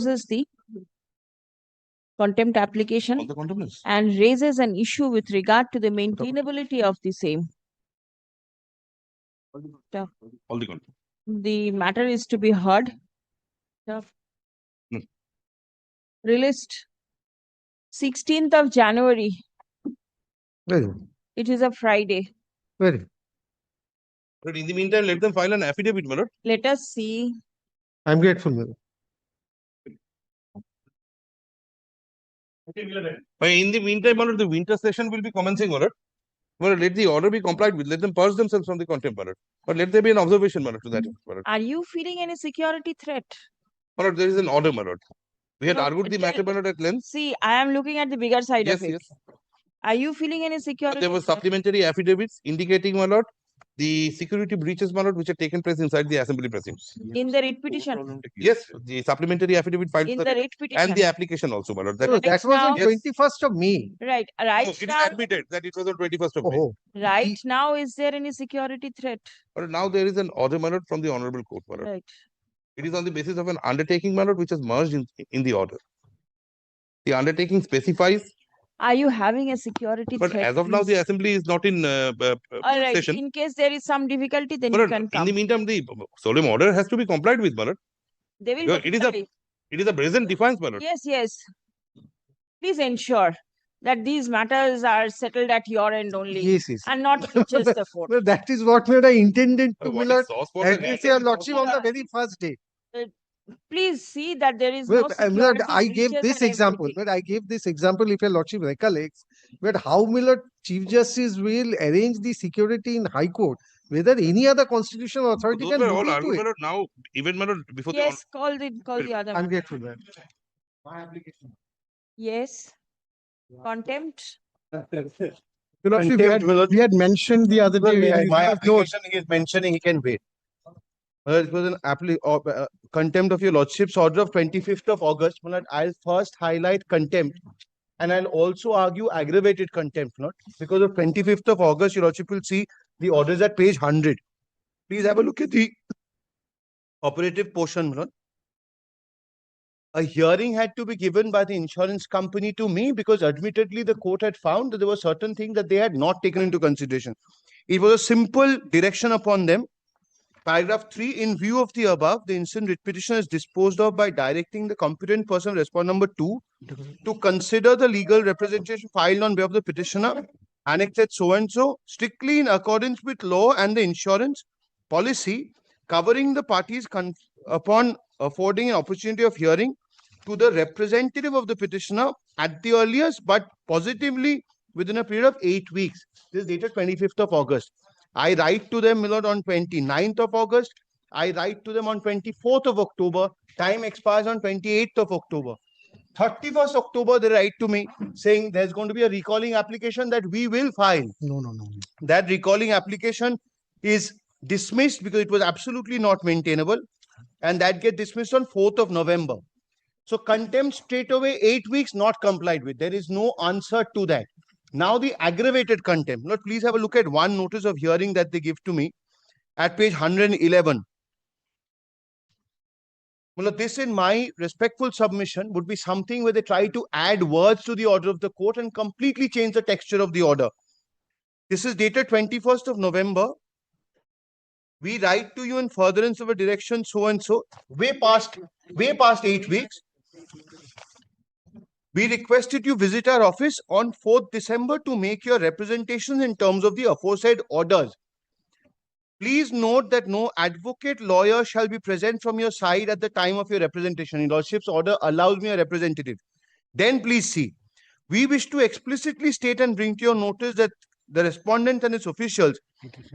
the contempt application All the contemplates. and raises an issue with regard to the maintainability of the same. All the contemplates. The matter is to be heard. Released 16th of January. Very good. It is a Friday. Very good. But in the meantime, let them file an affidavit, my lord. Let us see. I'm grateful, madam. But in the meantime, my lord, the winter session will be commencing, my lord. My lord, let the order be complied with. Let them purge themselves from the contempt, my lord. But let there be an observation, my lord, to that. My lord. Are you feeling any security threat? My lord, there is an order, my lord. We had No, argued the matter, my lord, at length. See, I am looking at the bigger side Yes, of it. yes. Are you feeling any security? There were threat? supplementary affidavits indicating, my lord, the security breaches, my lord, which had taken place inside the assembly precincts. In the writ petition. Yes, the supplementary affidavit filed In for the the writ petition. and the application also, my lord. That, No, Right that was on now- 21st of May. Right. no, Right it is now. admitted that it was on 21st of May. Oh, Right now, is there any security threat? But now there is an order, my lord, from the honorable court, my lord. Right. It is on the basis of an undertaking, my lord, which has merged in the order. The undertaking specifies, Are you having a security but threat? as of now, the please? assembly is not in All right. session. In case there is some difficulty, then My you lord, can in come. the meantime, the solemn order has to be complied with, my lord. They will. It is a definitely- it is a brazen defiance, my lord. Yes, yes. Please ensure that these matters are settled at your end only yes, yes. and not just the fort. Well, that is what I intended to, What my is lord, sauce for the address your lordship on the very first day. Please see that there is Well, no my security lord, I gave breaches this and example. everything. But I gave this example, if your lordship recollects, but how, my lord, Chief Justice will arrange the security in High Court, whether any other constitutional authority Those can were look all into argued, it. my lord. Now, even my lord, before the Yes, call the other I'm one. grateful, man. My application. Yes. Contempt. Your lordship, we had mentioned the other day. My application he is mentioning he can wait. It was an contempt of your lordship's order of 25th of August. My lord, I'll first highlight contempt and I'll also argue aggravated contempt, not because of 25th of August, your lordship will see the orders at page 100. Please have a look at the operative portion, my lord. A hearing had to be given by the insurance company to me because admittedly the court had found that there were certain things that they had not taken into consideration. It was a simple direction upon them. Paragraph 3, in view of the above, the instant writ petition is disposed of by directing the competent person, respond number 2, to consider the legal representation filed on behalf of the petitioner, annexed so and so, strictly in accordance with law and the insurance policy, covering the parties upon affording an opportunity of hearing to the representative of the petitioner at the earliest, but positively within a period of 8 weeks. This is dated 25th of August. I write to them, my lord, on 29th of August. I write to them on 24th of October. Time expires on 28th of October. 31st October, they write to me saying there's going to be a recalling application that we will file. No. That recalling application is dismissed because it was absolutely not maintainable. And that gets dismissed on 4th of November. So contempt straight away, 8 weeks not complied with. There is no answer to that. Now the aggravated contempt. Lord, please have a look at one notice of hearing that they give to me at page 111. Well, this in my respectful submission would be something where they try to add words to the order of the court and completely change the texture of the order. This is dated 21st of November. We write to you in furtherance of a direction so and so, way past 8 weeks. We requested you visit our office on 4th December to make your representations in terms of the aforesaid orders. Please note that no advocate lawyer shall be present from your side at the time of your representation. Your lordship's order allows me a representative. Then please see, we wish to explicitly state and bring to your notice that the respondent and its officials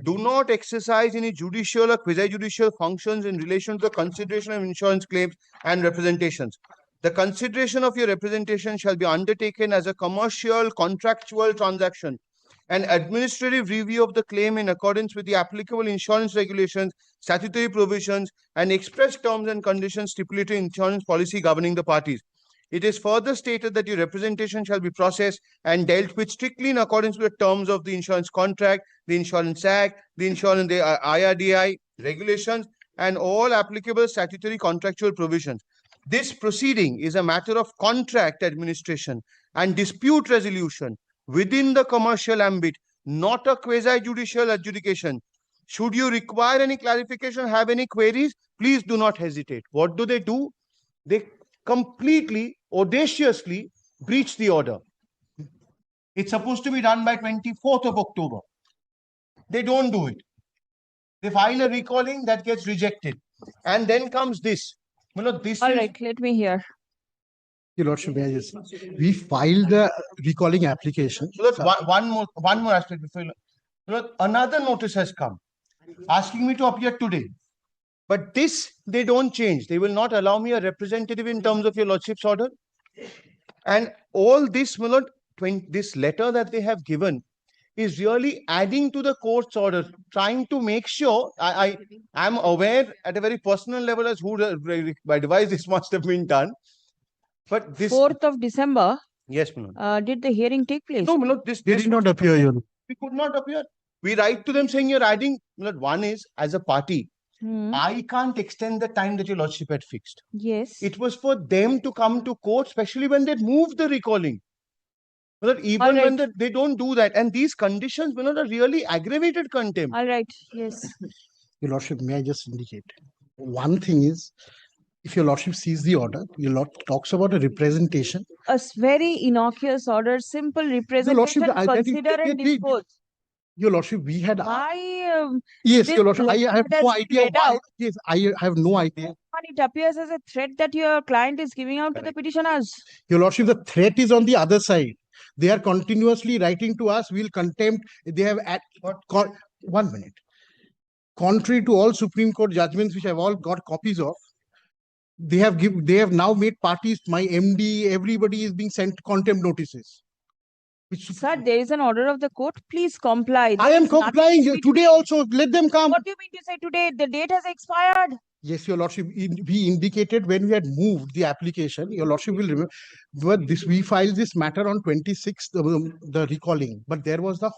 do not exercise any judicial or quasi-judicial functions in relation to the consideration of insurance claims and representations. The consideration of your representation shall be undertaken as a commercial, contractual transaction. An administrative review of the claim in accordance with the applicable insurance regulations, statutory provisions, and express terms and conditions stipulated in insurance policy governing the parties. It is further stated that your representation shall be processed and dealt with strictly in accordance with the terms of the insurance contract, the Insurance Act, the IRDI regulations, and all applicable statutory contractual provisions. This proceeding is a matter of contract administration and dispute resolution within the commercial ambit, not a quasi-judicial adjudication. Should you require any clarification, have any queries, please do not hesitate. What do? They completely, audaciously breach the order. It's supposed to be done by 24th of October. They don't do it. They file a recalling that gets rejected. And then comes this. This All is right, let me hear. Your Lordship, may I just, we filed the recalling application. one more aspect before another notice has come asking me to appear today. But this they don't change. They will not allow me a representative in terms of your Lordship's order. And all this, this letter that they have given is really adding to the court's order, trying to make sure I am aware at a very personal level as who by device this must have been done. But this 4th of December, yes, Manoj. did the hearing take place? No, Manoj, this They did not appear, Your Lordship. we could not appear. We write to them saying you're adding. One is as a party, I can't extend the time that your Lordship had fixed. Yes. It was for them to come to court, especially when they moved the recalling. Even All right. when they don't do that, and these conditions, are really aggravated contempt. All right, yes. Your Lordship, may I just indicate? One thing is, if Your Lordship sees the order, Your Lord talks about a representation. A very innocuous order, simple representation, Lordship, consider and dispose. Your Lordship, we had. Why? Yes, this Your Lordship, I letter have that's no idea read why. out? Yes, I have no idea. And it appears as a threat that your client is giving out to the petitioners. Your Lordship, the threat is on the other side. They are continuously writing to us, we'll contempt. They have 1 minute. Contrary to all Supreme Court judgments, which I've all got copies of, they have now made parties, my MD, everybody is being sent contempt notices. Sir, there is an order of the court. Please comply. I am complying. Today also, let them come. What do you mean to say today? The date has expired. Yes, Your Lordship, we indicated when we had moved the application, Your Lordship will remember, but we filed this matter on 26th, the recalling, but there was the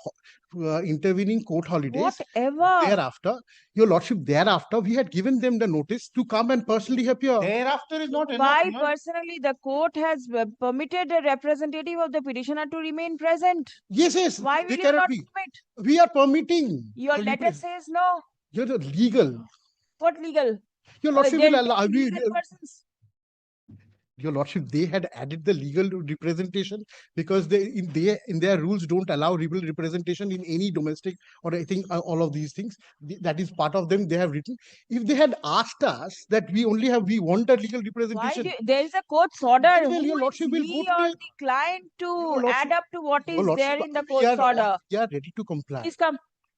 intervening court holidays. Whatever. Thereafter, Your Lordship, thereafter, we had given them the notice to come and personally appear. Thereafter is not enough. Why personally the court has permitted a representative of the petitioner to remain present? Yes. Why will they you cannot not be. permit? We are permitting. Your letter says no. You're the legal. What legal? Your Lordship There will will allow be me. legal persons. Your Lordship, they had added the legal representation because they in their rules don't allow legal representation in any domestic or I think all of these things. That is part of them. They have written. If they had asked us that we want a legal representation. There is a court's order. Well, Your Lordship will He go or to the client to Lordship- add up to what is Your Lordship, there in the court's order. We are ready to comply. Please come.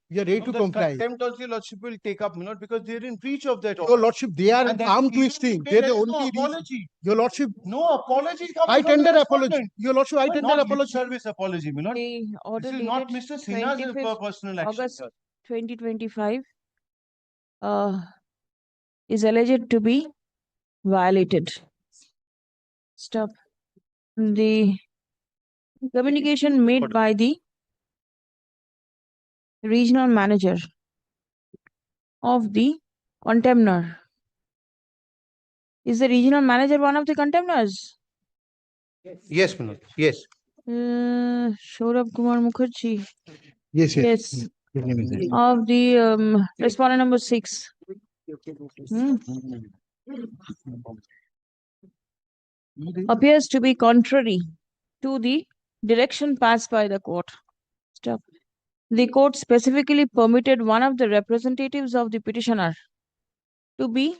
We are ready to comply. Contempt also your Lordship will take up, because they're in breach of that order. Your Lordship, they are And then arm even twisting. today They're the there is no only reason. apology. Your Lordship, No apology. coming I from the tender apology. respondent. Your Lordship, I But tender not lip apology. service apology, Milord. The order This is not dated Mr. Sinha's 25th personal action. August sir. 2025 is alleged to be violated. Stop. The communication made by the regional manager of the contemner. Is the regional manager one of the contemners? Yes, Milord. Yes. Saurabh Kumar Mukherjee. Yes. Yes. His name is there. Of the respondent number 6. Appears to be contrary to the direction passed by the court. Stop. The court specifically permitted one of the representatives of the petitioner to be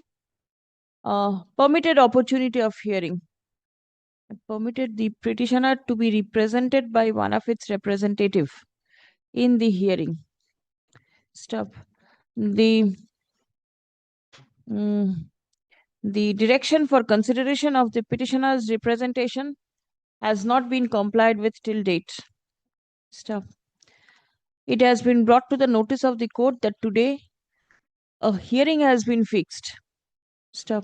permitted opportunity of hearing. Permitted the petitioner to be represented by one of its representative in the hearing. Stop. The direction for consideration of the petitioner's representation has not been complied with till date. Stop. It has been brought to the notice of the court that today a hearing has been fixed. Stop.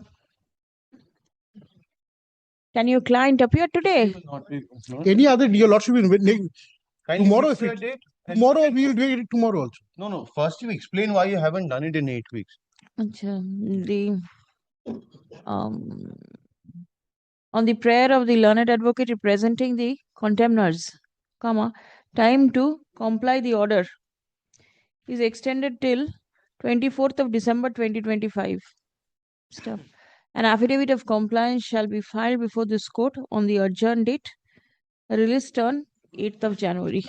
Can your client appear today? Any other, Your Lordship, Kindly tomorrow fix if the it- date. tomorrow we will do it tomorrow also. No. First you explain why you haven't done it in 8 weeks. The on the prayer of the learned advocate representing the contemners, time to comply the order is extended till 24th of December 2025. Stuff. An affidavit of compliance shall be filed before this court on the adjourned date, released on 8th of January.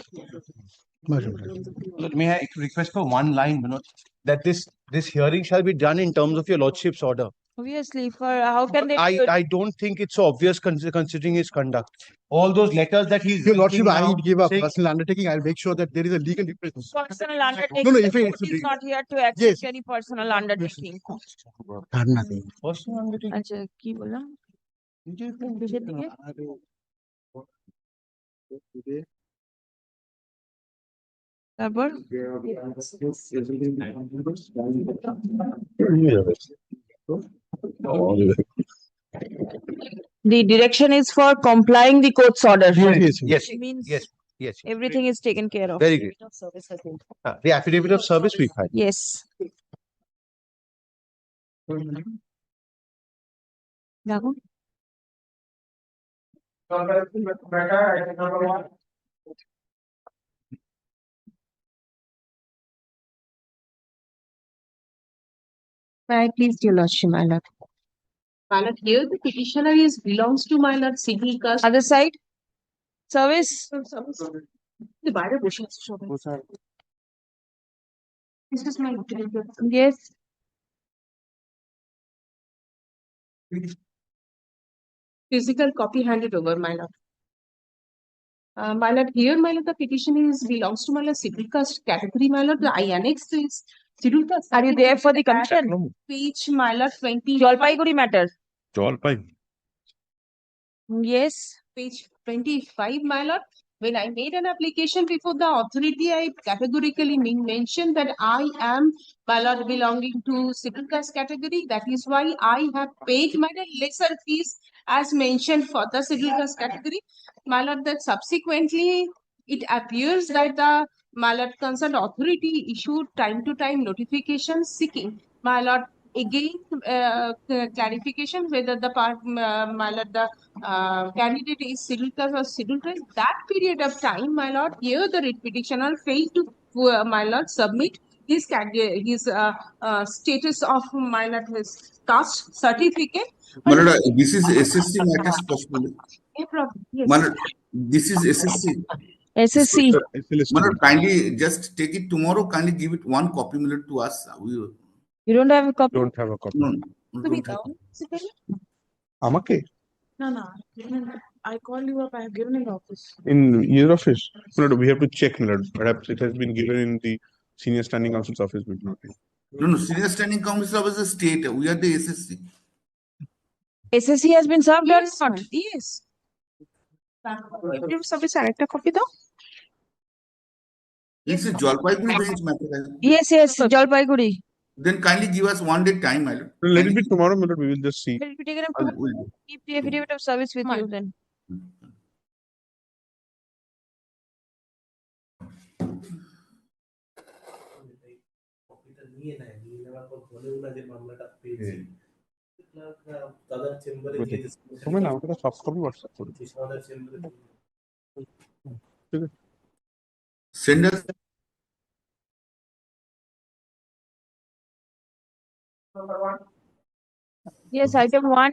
Let me request for one line, Manoj, that this hearing shall be done in terms of your lordship's order. Obviously, for how can they? I don't think it's so obvious considering his conduct. All those letters that he's Your lordship, I will give a saying- personal undertaking. I'll make sure that there is a legal representation. Personal undertaking. No, no, The if it- court is not here to accept Yes. any personal undertaking. Nothing. Personal undertaking? আচ্ছা কি বললাম কিসের দিকে তারপর the direction is for complying the court's order. Yes, It means yes. everything is taken care of. Very good. The affidavit of service we filed. Yes. দেখো Please, your lordship, my lord. My lord, here the petitioner is belongs to my lord civil caste. other side service The বাইরে বসে আছে সবাই। This is my utility. yes Physical copy handed over, my lord. My lord, here, my lord, the petition is belongs to my lord civil caste category, my lord. I annex this schedule caste. are you there for the commission Page, my lord, 20. Jalpaiguri matter জলপাই yes Page 25, my lord. When I made an application before the authority, I categorically mentioned that I am, my lord, belonging to civil caste category. That is why I have paid my lesser fees as mentioned for the civil caste category. My lord, that subsequently it appears that the my lord concerned authority issued time to time notification seeking my lord again clarification whether the my lord the candidate is civil caste or civil caste. That period of time, my lord, here the writ petitioner failed to my lord submit his status of my lord his caste certificate. Malad, this is SSC matters possible. No problem. Yes. Malad, this is SSC. SSC Malad, kindly just take it tomorrow. Kindly give it one copy, Malad, to us. We you don't have a copy don't have a copy no, তুমি don't have. দাও সেখানে? আমাকে No, no. I call you up. I have given in office. in your office Malad, we have to check Malad. Perhaps it has been given in the senior standing counsel's office but not in. No, senior standing council of the state. We are the SSC. SSC has been served or Yes, not ma'am. Yes. Every service আরেকটা copy দাও। This is Jalpaiguri bench matter. yes Jalpaiguri Then kindly give us 1 day time, Malad. Let it be tomorrow Malad, we will just see. will be taken up We'll- to we'll- keep the affidavit of service with you then নিয়ে নেয় নিয়ে নেওয়ার পর বলেও না যে মামলাটা পেয়েছি দাদার চেম্বারে গিয়ে তুমি না আমাকে সফট কপি WhatsApp করো দাদার চেম্বারে Send us. yes item 1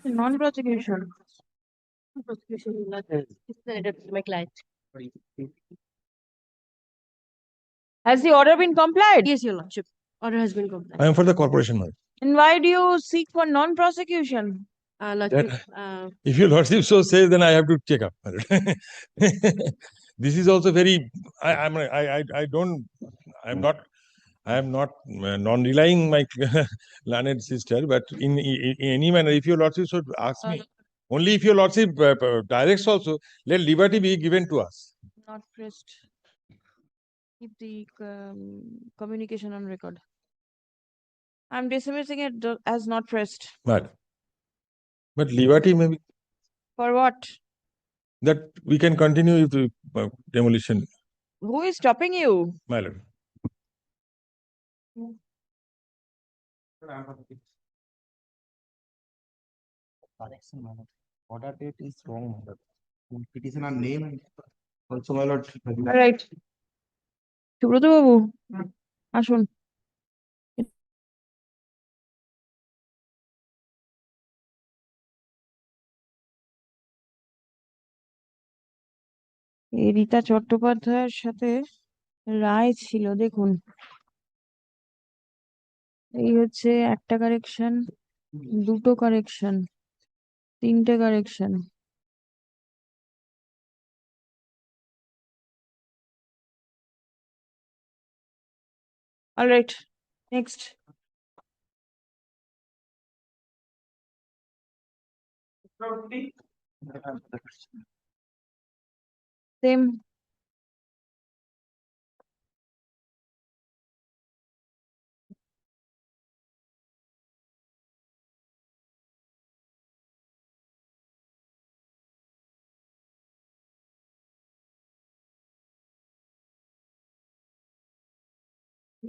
non-prosecution My client. has the order been complied Yes, your lordship. Order has been complied. I am for the corporation now. and why do you seek for non-prosecution Lordship, If your lordship so says, then I have to check up. This is also very. I am not non-relying my learned sister, but in any manner, if your lordship should ask me, only if your lordship directs also, let liberty be given to us. not pressed keep the communication on record I'm dismissing it as not pressed But liberty may be for what that we can continue with the demolition, who is stopping you my lord. Correction, my lord. Order date is wrong, my lord. Petitioner name and also, my lord. Right, Subrata বাবু আসুন। এই রীতা চট্টোপাধ্যায়ের সাথে রায় ছিল, দেখুন এই হচ্ছে একটা correction, দুটো কারেকশন, তিনটে correction. Alright, next. Same.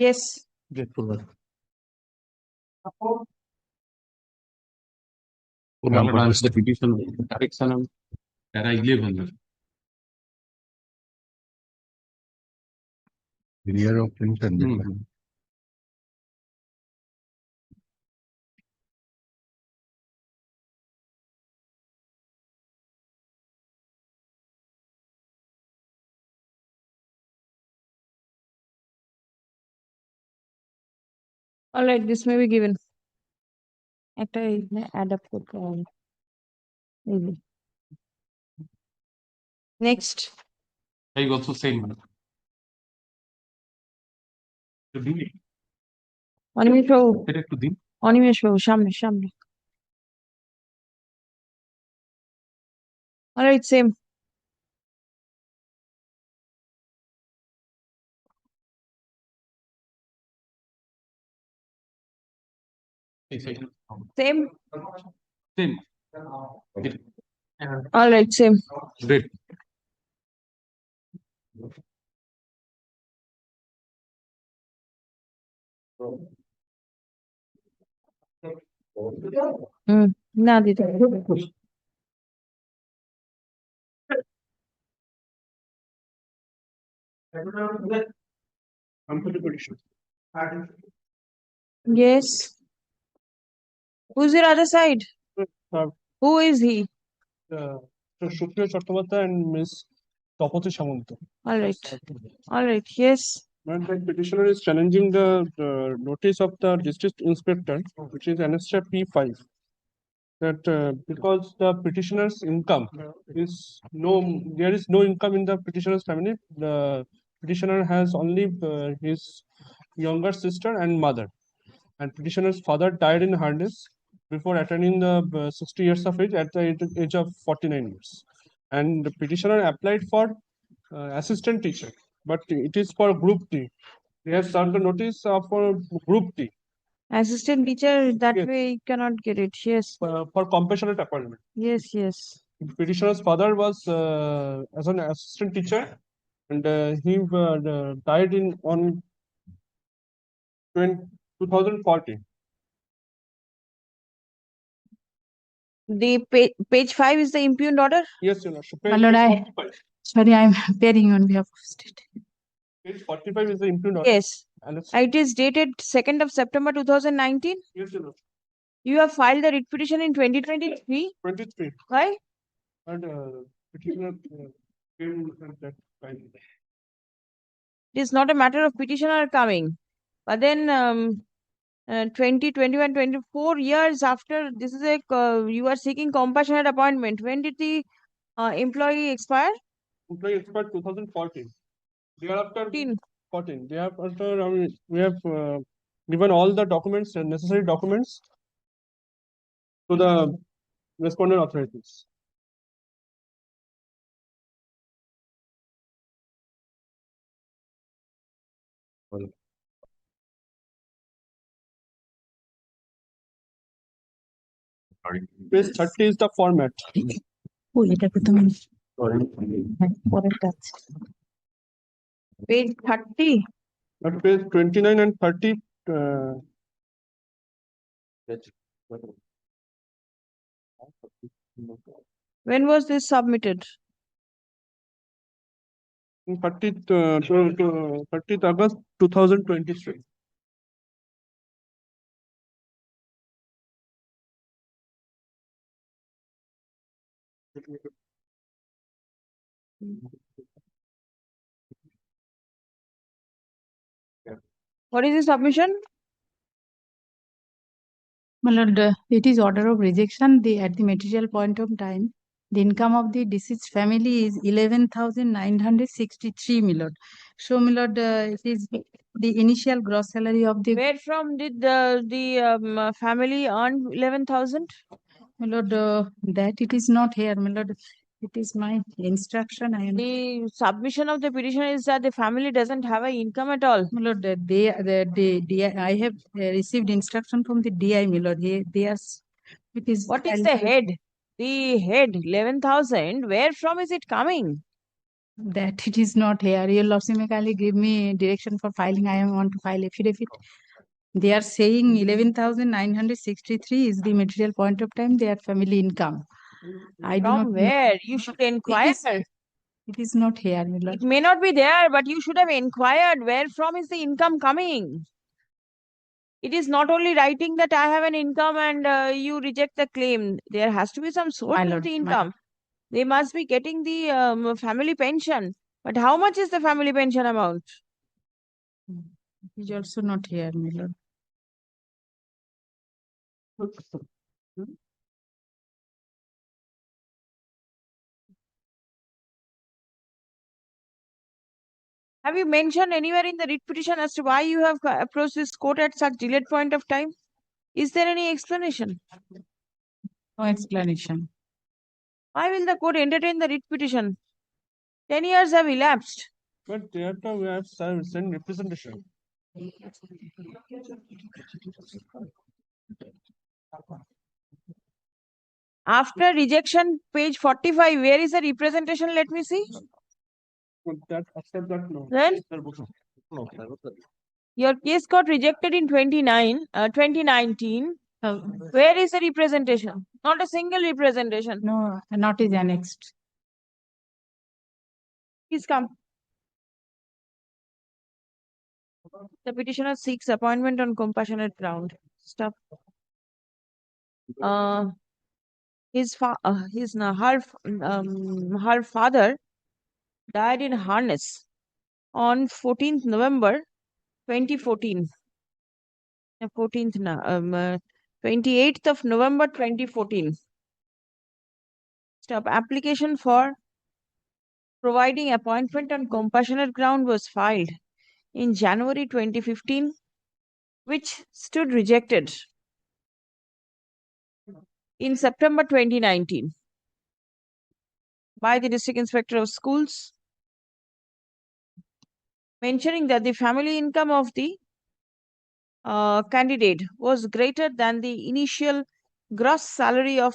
Yes. Grateful. The petition correction of para 11. The year of 2010. All right, this may be given. একটা add up করতে হবে। Next. I also same. Animesh বাবু, এটা একটু দিন। অনিমেষ বাবু সামনে সামনে। All right, same. Same. Same. All right, same. Great. না দিতে Yes. Who's your other side? Who is he? Supriya Chattopadhyay and Ms. Tapati Samanta. All right. All right. Yes. And the petitioner is challenging the notice of the district inspector, which is annexure P5. That because the petitioner's income is there is no income in the petitioner's family. The petitioner has only his younger sister and mother. And petitioner's father died in harness before attaining the 60 years of age at the age of 49 years. And the petitioner applied for assistant teacher, but it is for group D. They have served the notice for group D. Assistant teacher, that Yes. way you cannot get it. Yes. For compassionate appointment. Yes, yes. Petitioner's father was as an assistant teacher, and he died on 2014. The page 5 is the impugned order? Yes, Your Lordship. My lord, sorry, I'm appearing on behalf of state. Page 45 is the impugned order. Yes. It is dated 2nd of September 2019. Yes, Your Lordship. You have filed the writ petition in 2023. 23. Why? And petitioner came at that time. It is not a matter of petitioner coming. But then 20, 21, 24 years after, this is a you are seeking compassionate appointment. When did the employee expire? Employee expired 2014. Thereafter 14. Thereafter we have given all the documents and necessary documents to the respondent authorities. Page 30 is the format. Page 30. At page 29 and 30. When was this submitted? 30th August 2023. What is the submission? My lord, it is order of rejection. At the material point of time, the income of the deceased family is 11,963, my lord. So, my lord, it is the initial gross salary of the Where from did the family earn 11,000? my lord. That it is not here, my lord. It is my instruction. I am The submission of the petition is that the family doesn't have an income at all. my lord. I have received instruction from the DI, my lord. They are. It is What is the head? The head, 11,000. Where from is it coming? that it is not here. Your lordship may kindly give me direction for filing. I want to file affidavit. They are saying 11,963 is the material point of time, their family income. I do not From know. where? You should inquire. It is not here, my lord. It may not be there, but you should have inquired where from is the income coming. It is not only writing that I have an income and you reject the claim. There has to be some source My of lord, the my- income. They must be getting the family pension. But how much is the family pension amount? It is also not here, my lord. Have you mentioned anywhere in the writ petition as to why you have approached this court at such delayed point of time? Is there any explanation? No explanation. Why will the court entertain the writ petition? 10 years have elapsed. But thereafter we have sent representation. After rejection, page 45, where is the representation? Let me see. But that after that, no. Then your case got rejected in 2019. So, Where is the representation? Not a single representation. no, not is annexed. Please come. The petitioner seeks appointment on compassionate ground. Stop. Her father died in harness on 14th November 2014. 28th of November 2014. Stop. Application for providing appointment on compassionate ground was filed in January 2015, which stood rejected in September 2019 by the District Inspector of Schools, mentioning that the family income of the candidate was greater than the initial gross salary of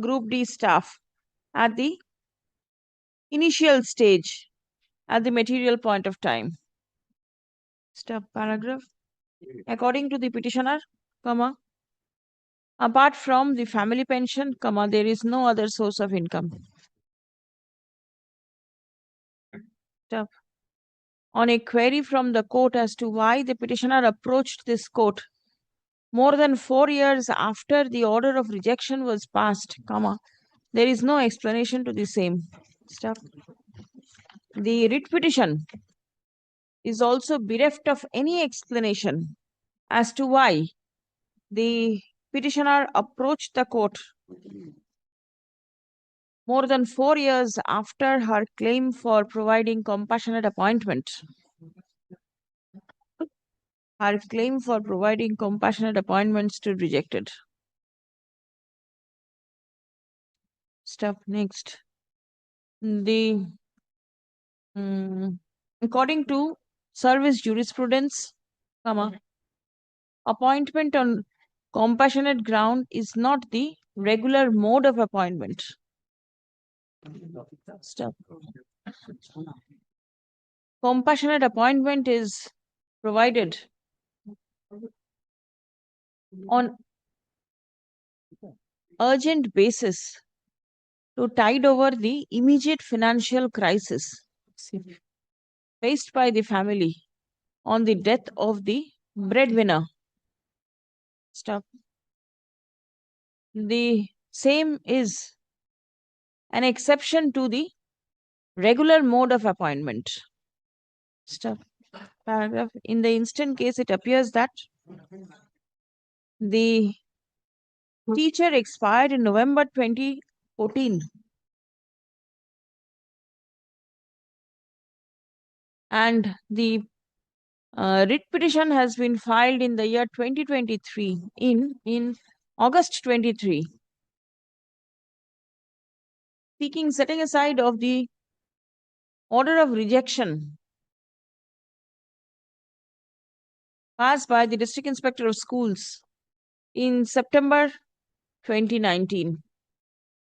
Group D staff at the initial stage at the material point of time. Stop paragraph. According to the petitioner, comma, apart from the family pension, comma, there is no other source of income. Stop. On a query from the court as to why the petitioner approached this court more than 4 years after the order of rejection was passed, comma, there is no explanation to the same. Stop. The writ petition is also bereft of any explanation as to why the petitioner approached the court more than 4 years after her claim for providing compassionate appointment. Her claim for providing compassionate appointment stood rejected. Step next. According to service jurisprudence, comma, appointment on compassionate ground is not the regular mode of appointment. Stop. Compassionate appointment is provided on urgent basis to tide over the immediate financial crisis faced by the family on the death of the breadwinner. Stop. The same is an exception to the regular mode of appointment. Stop. Paragraph. In the instant case, it appears that the teacher expired in November 2014 and the writ petition has been filed in the year 2023 in August 23, seeking setting aside of the order of rejection passed by the District Inspector of Schools in September 2019.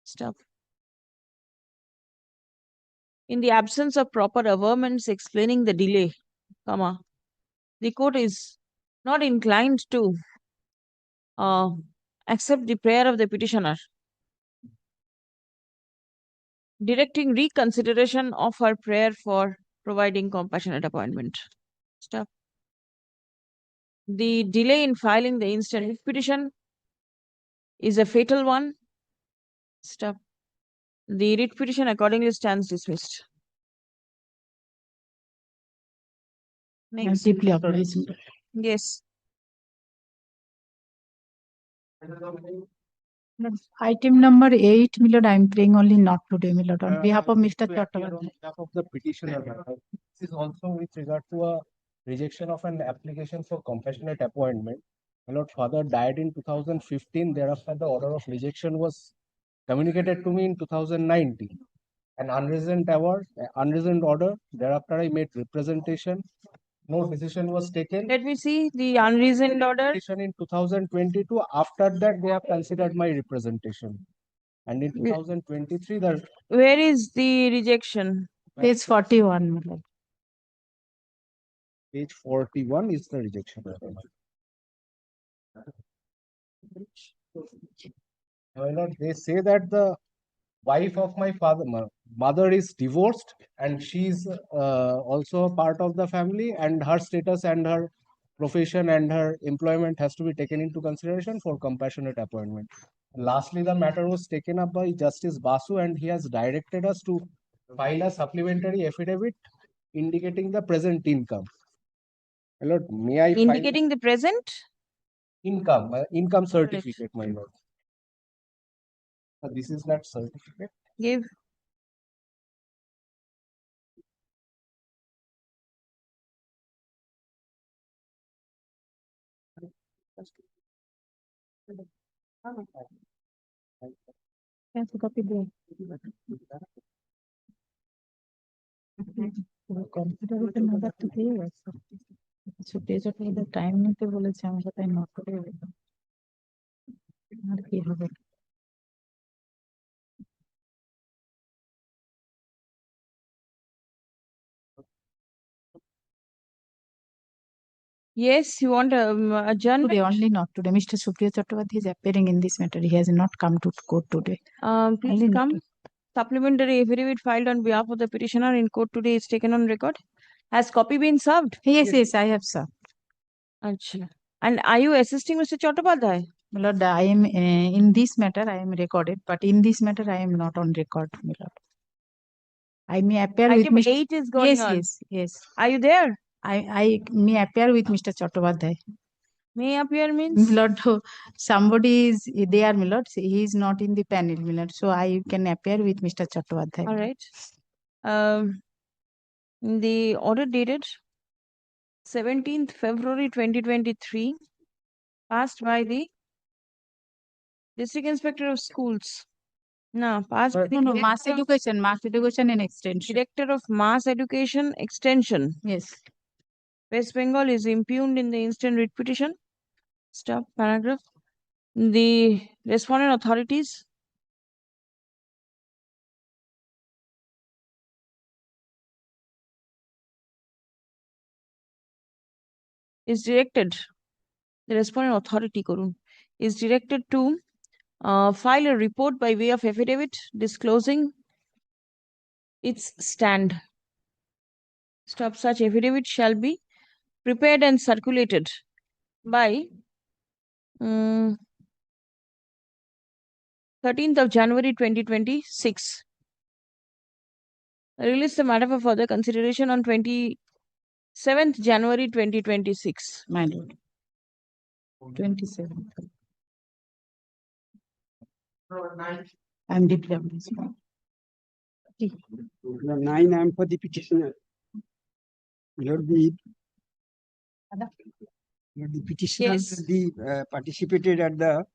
Stop. In the absence of proper averments explaining the delay, comma, the court is not inclined to accept the prayer of the petitioner, directing reconsideration of her prayer for providing compassionate appointment. Stop. The delay in filing the instant writ petition is a fatal one. Stop. The writ petition accordingly stands dismissed. Next. Deeply obliged. Yes. Item number 8, my lord, I am praying only not today, my lord, on behalf of Mr. To appear Chattopadhyay. on behalf of the petitioner, this is also with regard to a rejection of an application for compassionate appointment. My lord, father died in 2015. Thereafter, the order of rejection was communicated to me in 2019. An unreasoned order. Thereafter, I made representation. No decision was taken. Let me see the unreasoned order. In 2022, after that, they have considered my representation. And in 2023, the Where is the rejection? Page 41, my lord. page 41 is the rejection. My lord, they say that the wife of my mother is divorced, and she's also a part of the family, and her status and her profession and her employment has to be taken into consideration for compassionate appointment. Lastly, the matter was taken up by Justice Basu, and he has directed us to file a supplementary affidavit indicating the present income. My lord, may I file Indicating the present? income certificate, my lord. This is that certificate. Give. Can you copy there? Consideration order today also. So days of the time নিতে বলেছে আমাকে তাই note করে দিলাম। আর কি হবে? Yes, you want adjournment? Today only, not today. Mr. Supriya Chattopadhyay is appearing in this matter. He has not come to court today. Please Only come. not Supplementary affidavit filed on behalf of the petitioner in court today is taken on record. Has copy been served? Yes, I have, sir. Achha. And are you assisting Mr. Chattopadhyay? My lord, I am in this matter I am recorded, but in this matter I am not on record, my lord. I may appear with Item Mr. 8 is going on. Yes. Are you there? I may appear with Mr. Chattopadhyay. May appear means? My lord, somebody is there, my lord. He is not in the panel, my lord. So I can appear with Mr. Chattopadhyay. All right. The order dated 17th February 2023, passed by the District Inspector of Schools. No, passed by the No, mass education and extension. Director of Mass Education Extension. Yes. West Bengal is impugned in the instant writ petition. Stop paragraph. The respondent authorities is directed, the respondent authority Korun is directed to file a report by way of affidavit disclosing its stand. Stop. Such affidavit shall be prepared and circulated by 13th of January 2026. Release the matter for further consideration on 27th January 2026. My lord. 27. I'm deeply amazed. 9, I am for the petitioner. Lord, the petitioner Yes. participated at the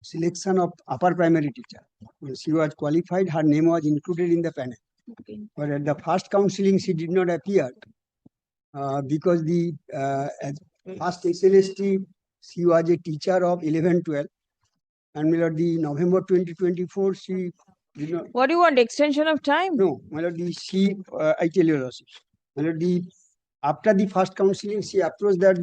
selection of upper primary teacher. When she was qualified, her name was included in the panel. But at the first counseling, she did not appear because the as first SLST, she was a teacher of 11-12. And my lord, the November 2024, she did not. What do you want? Extension of time? No, my lord, I tell you, my lord, after the first counseling, she approached that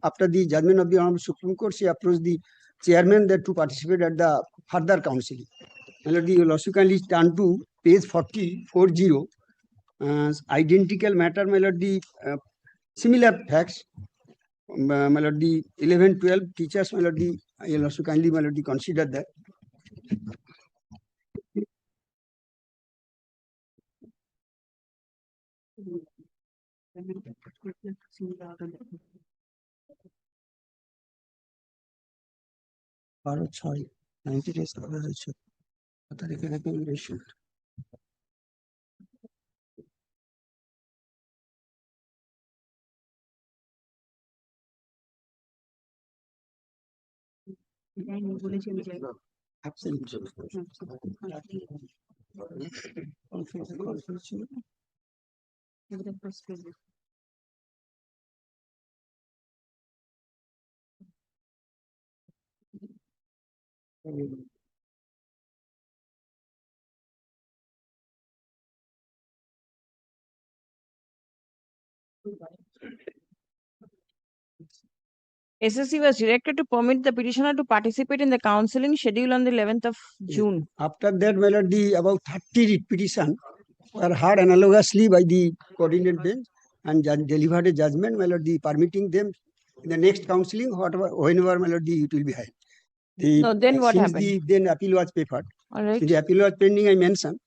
after the judgment of the Honorable Supreme Court, she approached the chairman that to participate at the further counseling. My lord, the lawsuit kindly turn to page 40, identical matter, my lord, the similar facts. My lord, the 11-12 teachers, my lord, the lawsuit kindly, my lord, consider that. Baro 6, 90 days করা হয়েছে। তারিখে recommendation. SSC was directed to permit the petitioner to participate in the counseling scheduled on the 11th of June. After that, my lord, about 30 petitions were heard analogously by the coordinate bench and delivered a judgment, my lord, permitting them in the next counseling, whenever, my lord, it will be held. No, then what happened? Then appeal was papered. All right. Since the appeal was pending, I mentioned,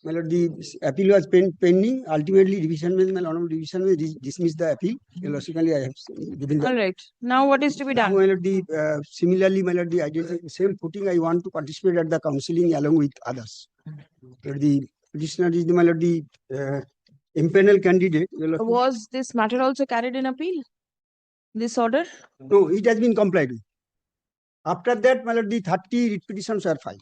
my lord, the appeal was pending. Ultimately, my honorable division will dismiss the appeal. Logically, I have given the. All right. Now what is to be done? Now, my lord, similarly, my lord, same footing, I want to participate at the counseling along with others. The petitioner is my lord, impanel candidate. Was this matter also carried in appeal? This order? No, it has been complied with. After that, my lord, 30 petitions are filed.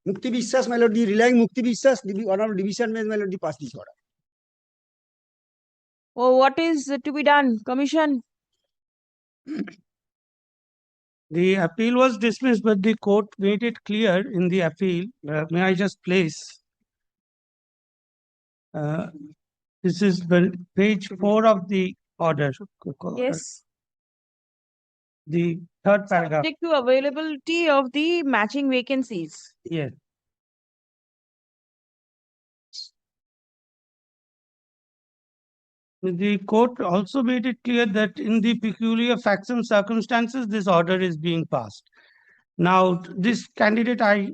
Mukti Vishwas, my lord, relying Mukti Vishwas, the honorable division may, my lord, pass this order. Oh, what is to be done? Commission? The appeal was dismissed, but the court made it clear in the appeal. May I just place? This is page 4 of the order. Yes. The third paragraph. Subject to availability of the matching vacancies. Yes. The court also made it clear that in the peculiar facts and circumstances, this order is being passed. Now, this candidate, I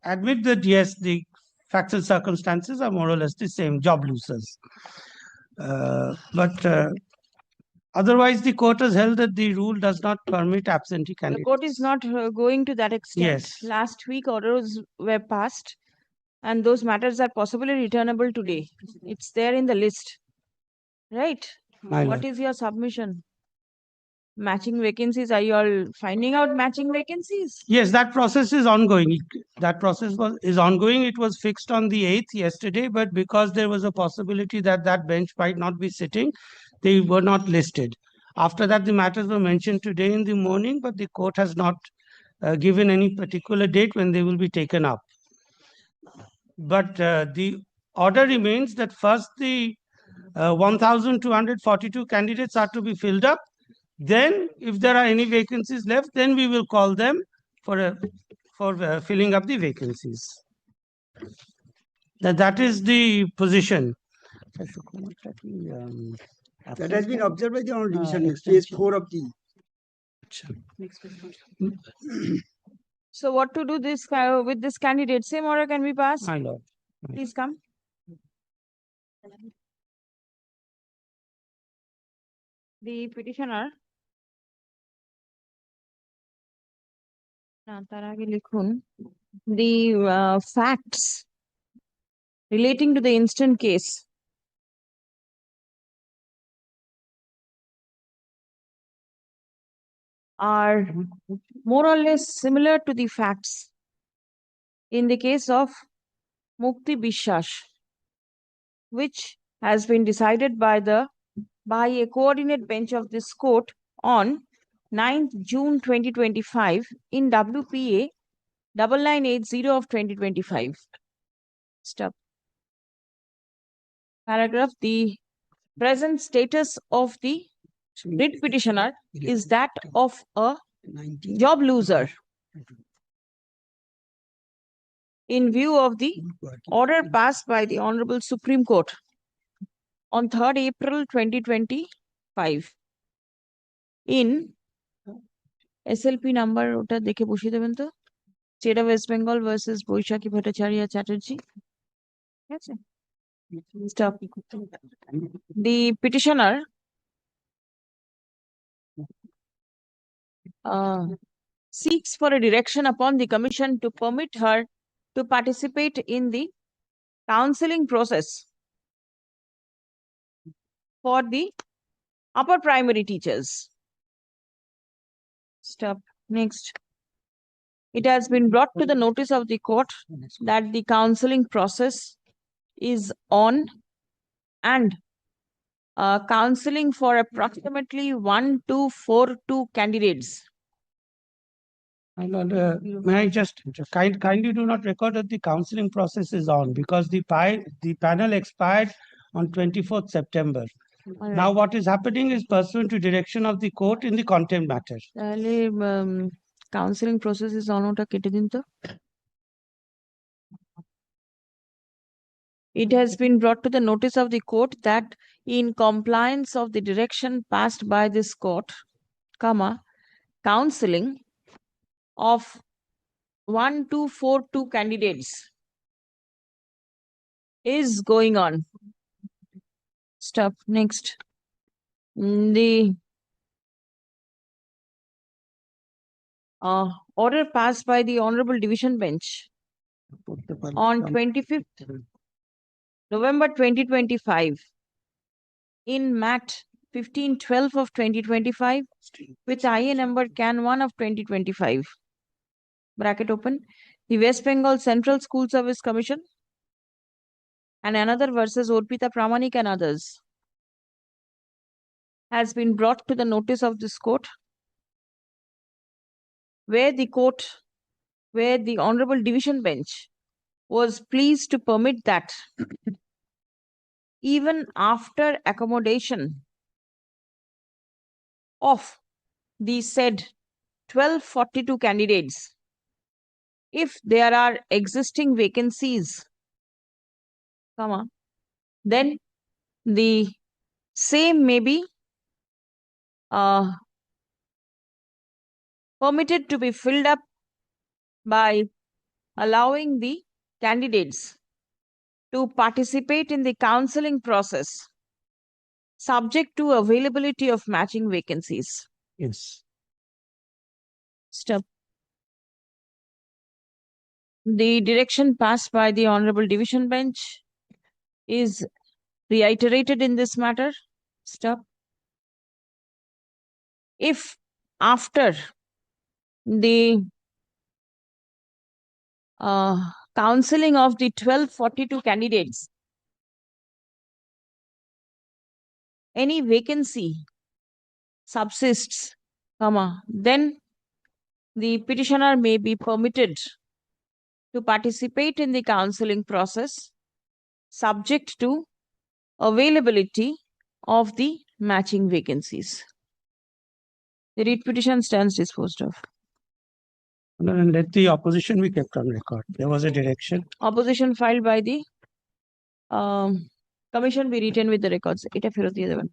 admit that yes, the facts and circumstances are more or less the same, job losers. But otherwise, the court has held that the rule does not permit absentee candidates. The court is not going to that extent. Yes. Last week orders were passed and those matters are possibly returnable today. It's there in the list. Right? My What lord. is your submission? Matching vacancies, are you all finding out matching vacancies? Yes, that process is ongoing. That process is ongoing. It was fixed on the 8th yesterday, but because there was a possibility that that bench might not be sitting, they were not listed. After that, the matters were mentioned today in the morning, but the court has not given any particular date when they will be taken up. But the order remains that first the 1,242 candidates are to be filled up. Then if there are any vacancies left, then we will call them for filling up the vacancies. That is the position. That has been observed by the Honorable Division, phase 4 of the. So what to do this with this candidate? Same order can be passed? My lord. Please come. The petitioner. তার আগে লিখুন the facts relating to the instant case are more or less similar to the facts in the case of Mukti Bishwas, which has been decided by a coordinate bench of this court on 9th June 2025 in WPA 9980 of 2025. Stop. Paragraph. The present status of the writ petitioner is that of a job loser in view of the order passed by the Honorable Supreme Court on 3rd April 2025 in SLP number ওটা দেখে বসিয়ে দেবেন তো State of West Bengal versus Boishaki Bhattacharya Chatterjee. Yes. Stop. The petitioner seeks for a direction upon the commission to permit her to participate in the counseling process for the upper primary teachers. Stop. Next. It has been brought to the notice of the court that the counseling process is on and counseling for approximately 1242 candidates. My lord, may I just kindly do not record that the counseling process is on because the panel expired on 24th September. All Now right. what is happening is pursuant to direction of the court in the contempt matter. তাহলে counseling process is on ওটা কেটে দিন তো It has been brought to the notice of the court that in compliance of the direction passed by this court, counseling of 1242 candidates is going on. Stop. Next. The order passed by the Honorable Division Bench on 25th November 2025 in MAT 1512 of 2025 with IA number CAN 1 of 2025. Bracket open. The West Bengal Central School Service Commission and another versus Orpita Pramanik and others has been brought to the notice of this court where the Honorable Division Bench was pleased to permit that even after accommodation of the said 1242 candidates, if there are existing vacancies, then the same may be permitted to be filled up by allowing the candidates to participate in the counseling process subject to availability of matching vacancies. Yes. Stop. The direction passed by the Honorable Division Bench is reiterated in this matter. Stop. If after the counseling of the 1242 candidates, any vacancy subsists, then the petitioner may be permitted to participate in the counseling process subject to availability of the matching vacancies. The writ petition stands disposed of. And let the opposition be kept on record. There was a direction. Opposition filed by the commission be retained with the records. এটা ফেরত দিয়ে দেবেন।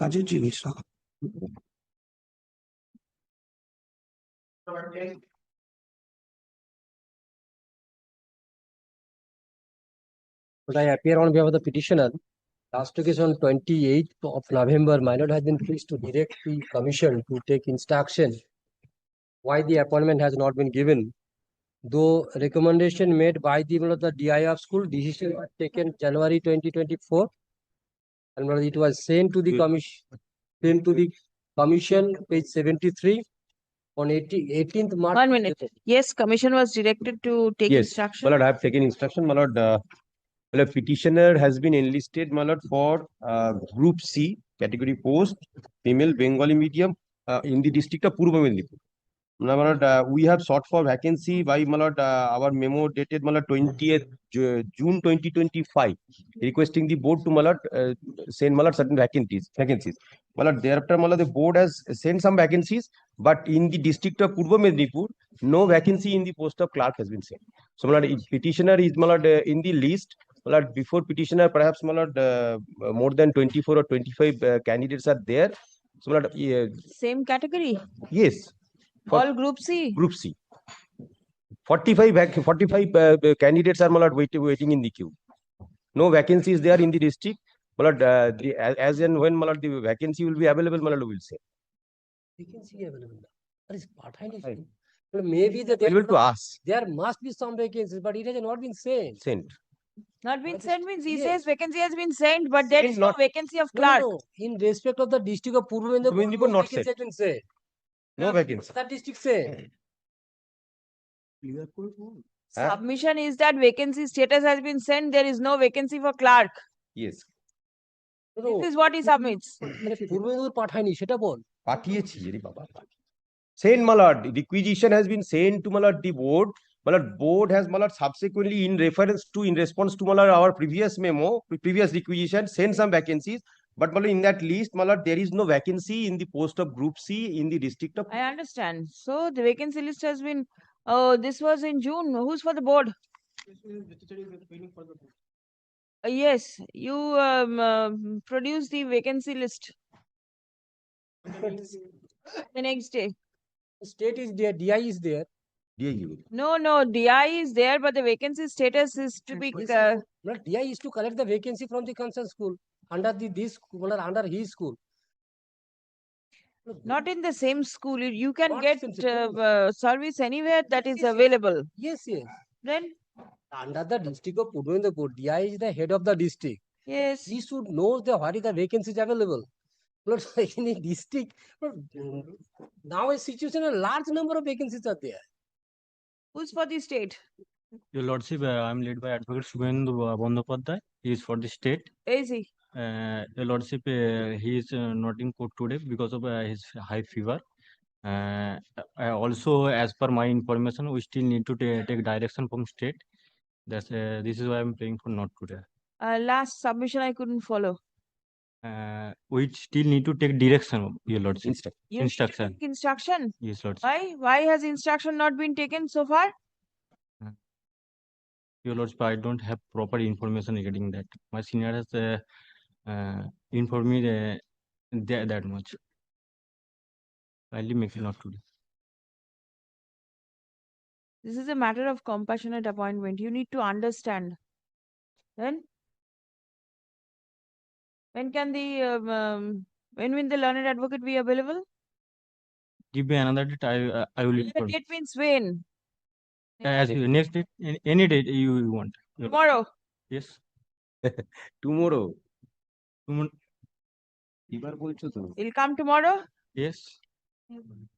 কাজের জিনিস না। But I appear on behalf of the petitioner. Last occasion on 28th of November, my lord has been pleased to direct the commission to take instruction why the appointment has not been given. Though recommendation made by the DI of school, decision was taken January 2024. And it was sent to the commission, page 73 on 18th March. 1 minute. Yes, commission was directed to take instruction. My lord, I have taken instruction. My lord, petitioner has been enlisted, my lord, for Group C category post, female Bengali medium in the district of Purba Medinipur. My lord, we have sought for vacancy by, my lord, our memo dated, my lord, 20th June 2025, requesting the board to, my lord, send, my lord, certain vacancies. My lord, thereafter, my lord, the board has sent some vacancies, but in the district of Purba Medinipur, no vacancy in the post of clerk has been sent. So, my lord, petitioner is, my lord, in the list. My lord, before petitioner, perhaps, my lord, more than 24 or 25 candidates are there. So, my lord, Same category? Yes. All Group C? Group C. 45 candidates are, my lord, waiting in the queue. No vacancies there in the district. My lord, as and when, my lord, the vacancy will be available, my lord, we will say. Vacancy available. That is part-time. Maybe Available to us. There must be some vacancies, but it has not been sent. Not been sent means he says vacancy has been sent, but there is no vacancy of clerk. No, in respect of the district of Purba Medinipur, not vacancy has been sent. No vacancy. That district sent. Submission is that vacancy status has been sent, there is no vacancy for clerk. Yes. This is what he submits. Purba Medinipur পাঠায়নি সেটা বল। পাঠিয়েছি রে বাবা। Sent, my lord, requisition has been sent to, my lord, the board. My lord, board has, my lord, subsequently in response to, my lord, our previous memo, previous requisition, sent some vacancies. But, my lord, in that list, my lord, there is no vacancy in the post of Group C in the district of. I understand. So the vacancy list has been, oh, this was in June. Who's for the board? Yes, you produce the vacancy list the next day. State is there, DI is there. No, DI is there, but the vacancy status is to be. DI is to collect the vacancy from the concerned school under under his school. Not in the same school. You can get service anywhere that is available. Yes. Then under the district of Purba Medinipur, DI is the head of the district. Yes. He should know what is the vacancies available. Not in the district. Now a situation, a large number of vacancies are there. Who's for the state? Your Lordship, I am led by Advocate Subhendu Bandyopadhyay. He is for the state. Is he? Your Lordship, he is not in court today because of his high fever. Also, as per my information, we still need to take direction from state. This is why I am praying for not today. Last submission I couldn't follow. We still need to take direction, Your Lordship. Instruction. Instruction? Yes, Lordship. Why has instruction not been taken so far? Your Lordship, I don't have proper information regarding that. My senior has informed me that much. Kindly make it not today. This is a matter of compassionate appointment. You need to understand. Then, when can the when will the learned advocate be available? Give me another date. I will The inform. date means when? As next date, any date you want. Tomorrow. Yes. Tomorrow. He'll come tomorrow? Yes.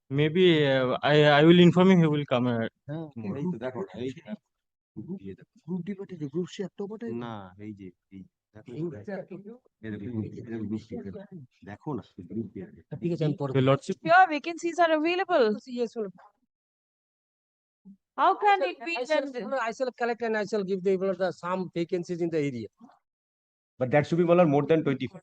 Maybe I will inform him. He will come. Group D পাঠিয়েছে group C একটাও পাঠায় না এই যে দেখো না ঠিক আছে আমি পরে Your Lordship. Pure vacancies are available. Yes, How can it be that? I shall collect and I shall give the some vacancies in the area. But that should be more than 25.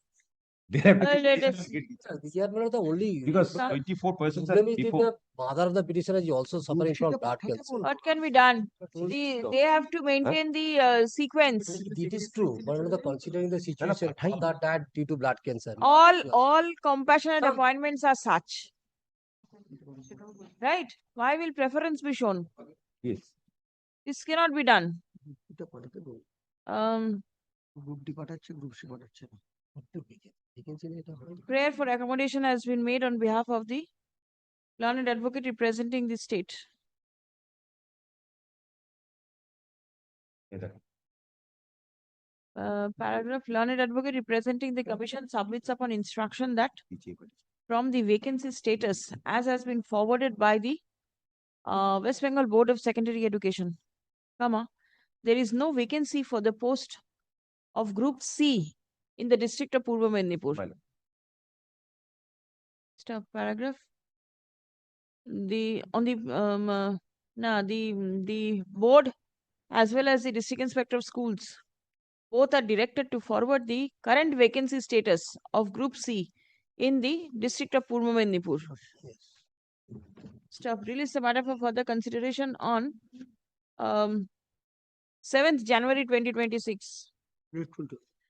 Let us- They are not the only. Because Sir. 24% Problem is that before. the mother of the petitioner is also suffering from blood cancer. What can be done? They have to maintain the sequence. It is true, but considering the situation, mother died due to blood cancer. All compassionate appointments are such. Right? Why will preference be shown? Yes. This cannot be done. Prayer for accommodation has been made on behalf of the learned advocate representing the state. Paragraph, learned advocate representing the commission submits upon instruction that from the vacancy status as has been forwarded by the West Bengal Board of Secondary Education, there is no vacancy for the post of Group C in the district of Purva Mednipur. Stop paragraph. The board as well as the district inspector of schools both are directed to forward the current vacancy status of Group C in the district of Purva Mednipur. Stop. Release the matter for further consideration on 7th January 2026.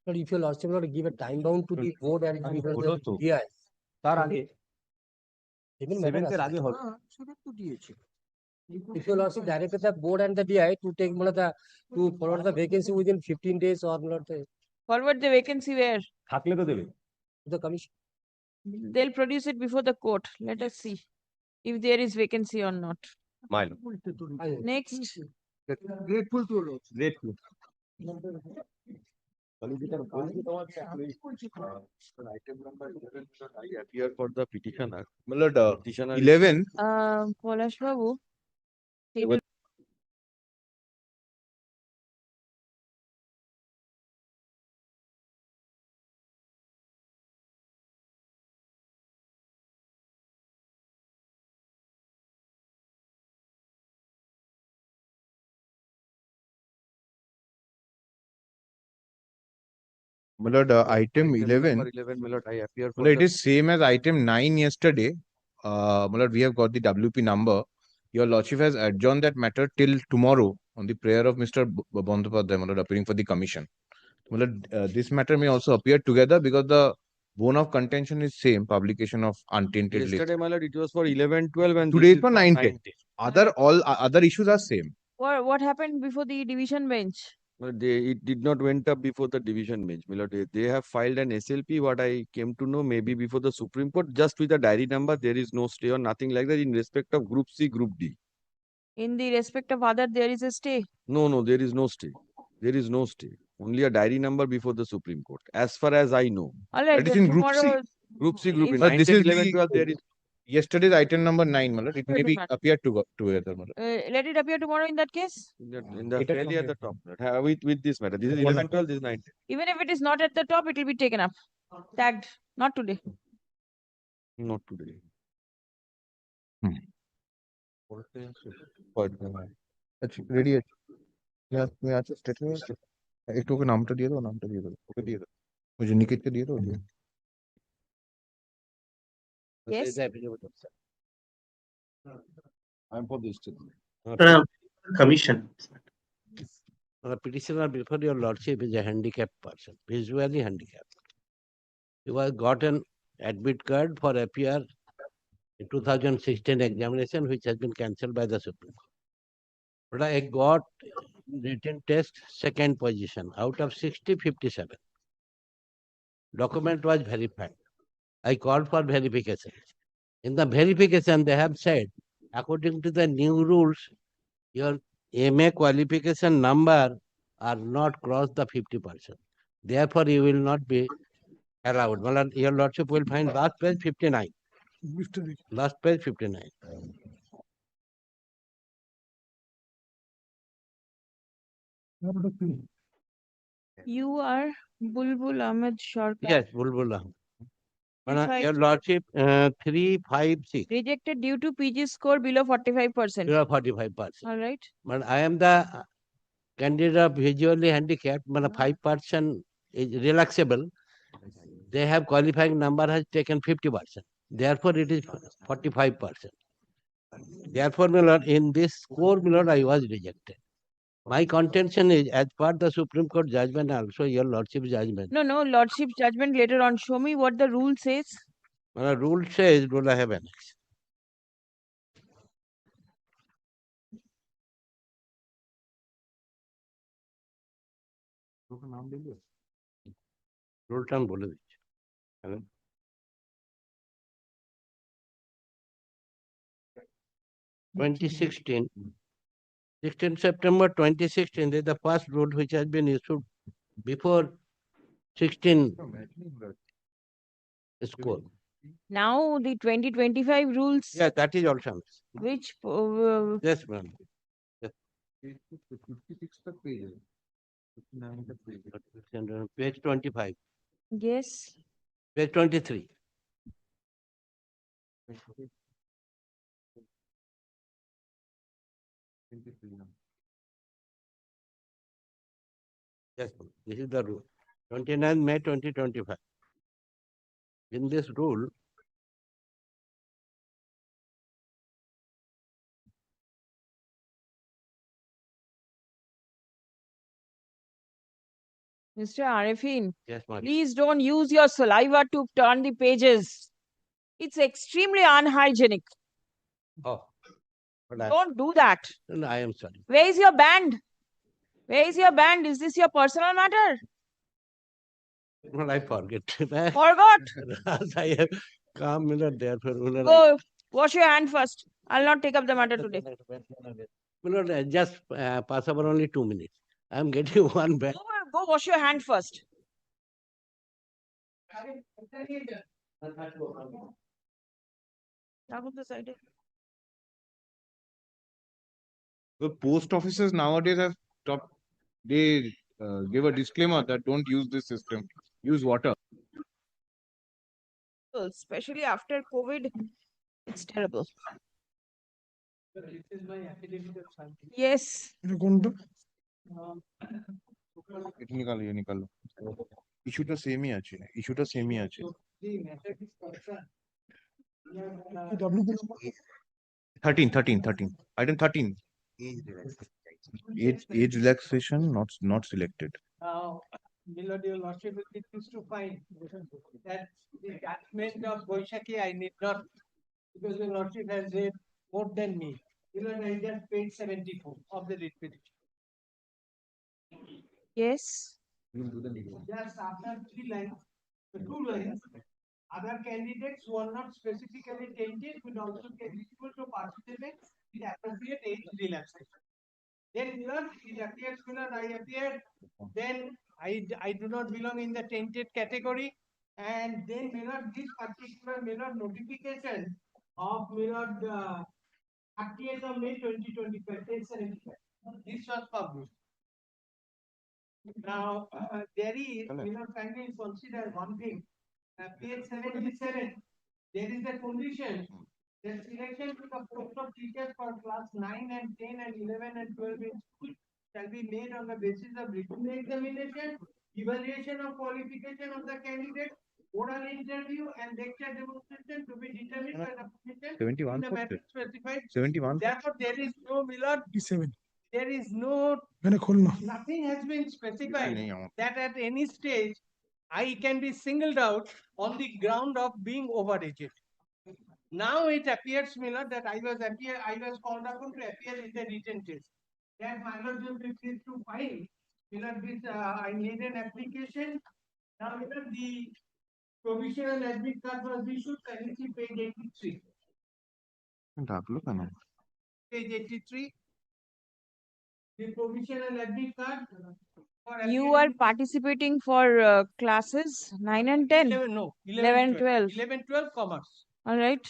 But if your lordship not give a time bound to the board and the DI, তার আগে even 7th এর আগে হবে if your lordship directed the board and the DI to take to forward the vacancy within 15 days or not Forward the vacancy where? থাকলে তো দেবে the commission. They'll produce it before the court. Let us see if there is vacancy or not. Mile Next. Grateful to you. Grateful Item number 11, I appear for the petitioner. Petitioner 11. Polash Babu. Item 11. Number 11, my lord, I appear for Well, it the is same as item 9 yesterday. We have got the WP number. Your lordship has adjourned that matter till tomorrow on the prayer of Mr. Bandyopadhyay, appearing for the commission. This matter may also appear together because the bone of contention is same, publication of untainted list. yesterday, my lord, it was for 11, 12, and Today this is for 9, 10. All other issues are same. What happened before the division bench? It did not went up before the division bench. My lord, they have filed an SLP. What I came to know, maybe before the Supreme Court, just with the diary number, there is no stay or nothing like that in respect of Group C, Group D. In the respect of other, there is a stay. No, there is no stay. There is no stay. Only a diary number before the Supreme Court, as far as I know. All right. That is in Group C. tomorrow- Group C, Group D. If- 9, this 10, is 11, the- 12, there is. Yesterday's item number 9, it may be appear together. Let it appear tomorrow in that case. In the fairly at the top. With this matter. This is 11, 12, this is 9. Even if it is not at the top, it will be taken up. Tagged. Not today. Not today. Ready है मैं आज statement एक तो नाम तो दिए दो okay दिए दो मुझे निकित के दिए दो Yes. I'm for this. Commission. The petitioner before your lordship is a handicapped person, visually handicapped. He was got an admit card for appear in 2016 examination, which has been cancelled by the Supreme Court. But I got written test second position out of 60, 57. Document was verified. I called for verification. In the verification, they have said, according to the new rules, your MA qualification number are not cross the 50%. Therefore, you will not be allowed. Well, your lordship will find last page 59. Last page 59. You are Bulbul Ahmed Sharkar. Yes, Bulbul Ahmed. If Your lordship 356. Rejected due to PG score below 45%. You are 45%. All right. But I am the candidate of visually handicapped, but 5% is relaxable. they have qualifying number has taken 50%. Therefore, it is 45%. Therefore, my lord, in this score, my lord, I was rejected. My contention is, as per the Supreme Court judgment, also your lordship's judgment. No, no, lordship's judgment later on. Show me what the rule says. My rule says, rule I have annexed. Rule টান বলে দিচ্ছি। 2016, 16 September 2016 is the first rule which has been issued before 16 score. Now the 2025 rules. Yeah, that is also annexed. Which Yes, ma'am. Yes. Page 25. Yes. Page 23. Yes, ma'am. This is the rule. 29 May 2025. In this rule, Mr. Arifin, yes, ma'am. please don't use your saliva to turn the pages. It's extremely unhygienic. Oh, Don't do that. no, I am sorry. Where is your band? Where is your band? Is this your personal matter? Well, I forget. Forgot? I have come therefore. Go wash your hand first. I'll not take up the matter today. Just pass over only 2 minutes. I'm getting one back. Go wash your hand first. The post offices nowadays have stopped. They give a disclaimer that don't use this system. Use water. Especially after COVID, it's terrible. Yes. এটা নিকালো ये निकालो ইস্যুটা সেমই আছে ইস্যুটা সেমই আছে 13 item 13 age relaxation not selected. Now, Milord, your lordship will be pleased to find that the judgment of Boishaki I need not, because your lordship has read more than me. Milord, I just paid 74 of the writ petition. Yes. Just after 3 lines, the 2 lines, other candidates who are not specifically tainted will also be eligible to participate in appropriate age relaxation. Then, Milord, it appears, Milord, I appeared, then I do not belong in the tainted category, and then, Milord, this particular Milord notification of Milord 30th of May 2025, 1075. This was published. Now, there is, Milord, kindly consider one thing. Page 77, there is a condition that selection to the post of teachers for class 9 and 10 and 11 and 12 in school shall be made on the basis of written examination, evaluation of qualification of the candidate, oral interview and lecture demonstration to be determined by the commission 71 in the matter specified. 71 Therefore, there is no Milord. 7 There is no, nothing has been specified that at any stage I can be singled out on the ground of being overaged. Now it appears, Milord, that I was called upon to appear in the written test. That my lord will be pleased to file. Milord, this I made an application. Now, Milord, the provisional admit card was issued. Can you see page 83? ডাকলো কেন Page 83. The provisional admit card. You are participating for classes 9 and 10? 11, no. 11, 12. 11, 12 commerce. All right.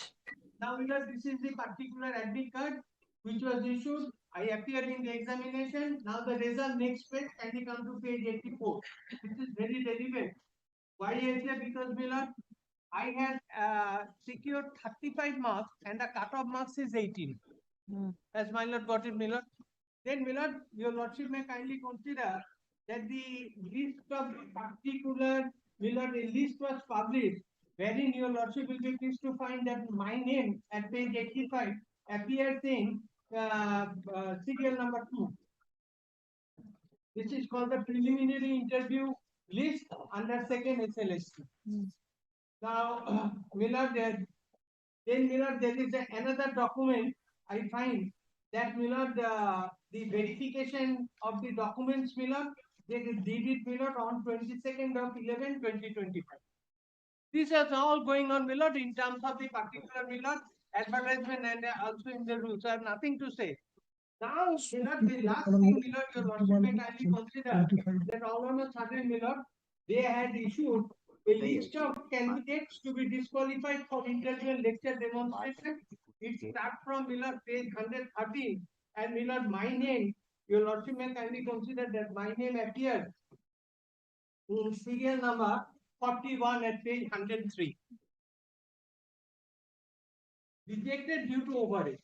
Now, Milord, this is the particular admit card which was issued. I appeared in the examination. Now the result next page, can you come to page 84? This is very relevant. Why is that? Because, Milord, I had secured 35 marks and the cut-off marks is 18. As my lord got it, Milord. Then, Milord, your lordship may kindly consider that the list of particular Milord, a list was published wherein your lordship will be pleased to find that my name at page 85 appears in serial number 2. This is called the preliminary interview list under second SLST. Now, Milord, then Milord, there is another document I find that Milord, the verification of the documents, Milord, they did it, Milord, on 22nd of 11/2025. This is all going on, Milord, in terms of the particular, Milord, advertisement and also in the rules. I have nothing to say. Now, Milord, the last thing, Milord, your lordship may kindly consider that all on a sudden, Milord, they had issued a list of candidates to be disqualified for interview and lecture demonstration. It starts from, Milord, page 113, and Milord, my name, your lordship may kindly consider that my name appears in serial number 41 at page 103. Rejected due to overage.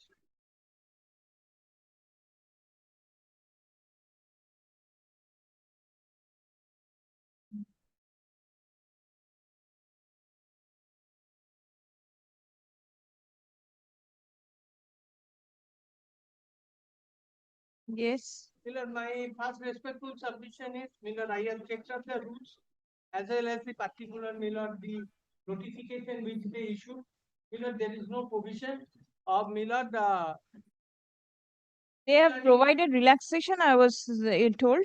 Yes. Miller, my first respectful submission is, Miller, I have checked up the rules as well as the particular, Miller, the notification which they issue. Miller, there is no provision of, Miller, They have provided relaxation, I was told.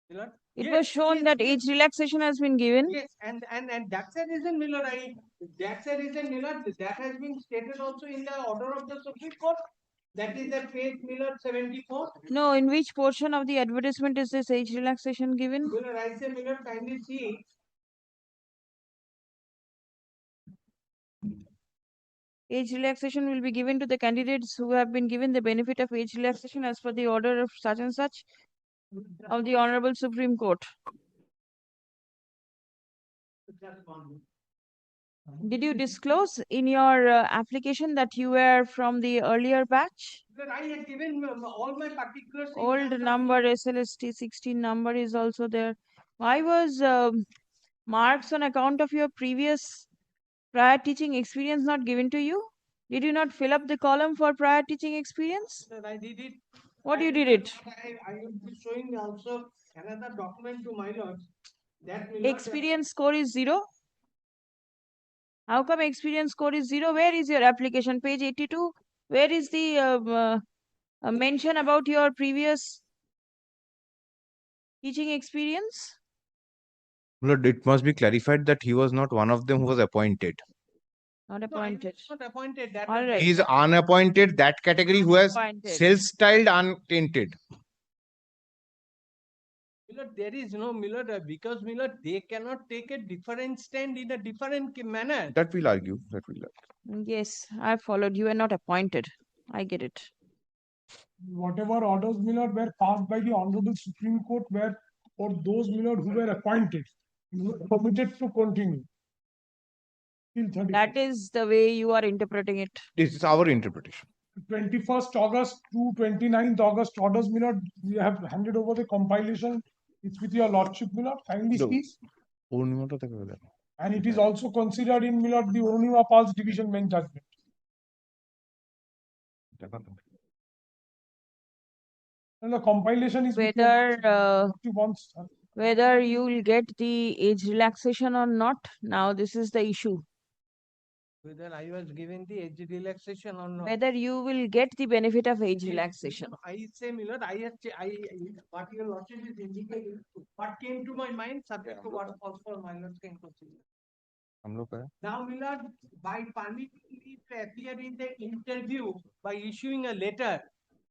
Miller. It Yes, was shown yes, that yes. age relaxation has been given. Yes, and that's the reason, Miller, that's the reason, Miller, that has been stated also in the order of the Supreme Court. That is the page, Miller, 74. No, in which portion of the advertisement is this age relaxation given? Miller, I say, Miller, kindly see. Age relaxation will be given to the candidates who have been given the benefit of age relaxation as per the order of such and such of the Honorable Supreme Court. Did you disclose in your application that you were from the earlier batch? Sir, I had given all my particulars. Old number SLST 16 number is also there. Why was marks on account of your previous prior teaching experience not given to you? Did you not fill up the column for prior teaching experience? Sir, I did it. What you did it? I will be showing also another document to my lords. That will Experience score is 0. How come experience score is 0? Where is your application? Page 82. Where is the mention about your previous teaching experience? Lord, it must be clarified that he was not one of them who was appointed. Not appointed. not appointed. That All right. He is unappointed, that category who has Unappointed. self-styled untainted. Miller, there is no Miller because Miller they cannot take a different stand in a different manner. That we'll argue. That we'll argue. Yes, I followed. You are not appointed. I get it. Whatever orders, Milord, were passed by the Honorable Supreme Court were for those, Milord, who were appointed, permitted to continue. Till 30. That is the way you are interpreting it. This is our interpretation. 21st August to 29th August orders, Milord, we have handed over the compilation. It's with your lordship, Milord. Kindly No. speak. Purnima to take And it is also considered in, Milord, the Onima Pal's division bench judgment. And the compilation is with whether you will get the age relaxation or not. Now this is the issue. Whether I was given the age relaxation or not. Whether you will get the benefit of age relaxation. I say, Miller, what your lordship is indicating, what came to my mind, subject to what also my lords can consider. Now, Miller, by permitting me to appear in the interview by issuing a letter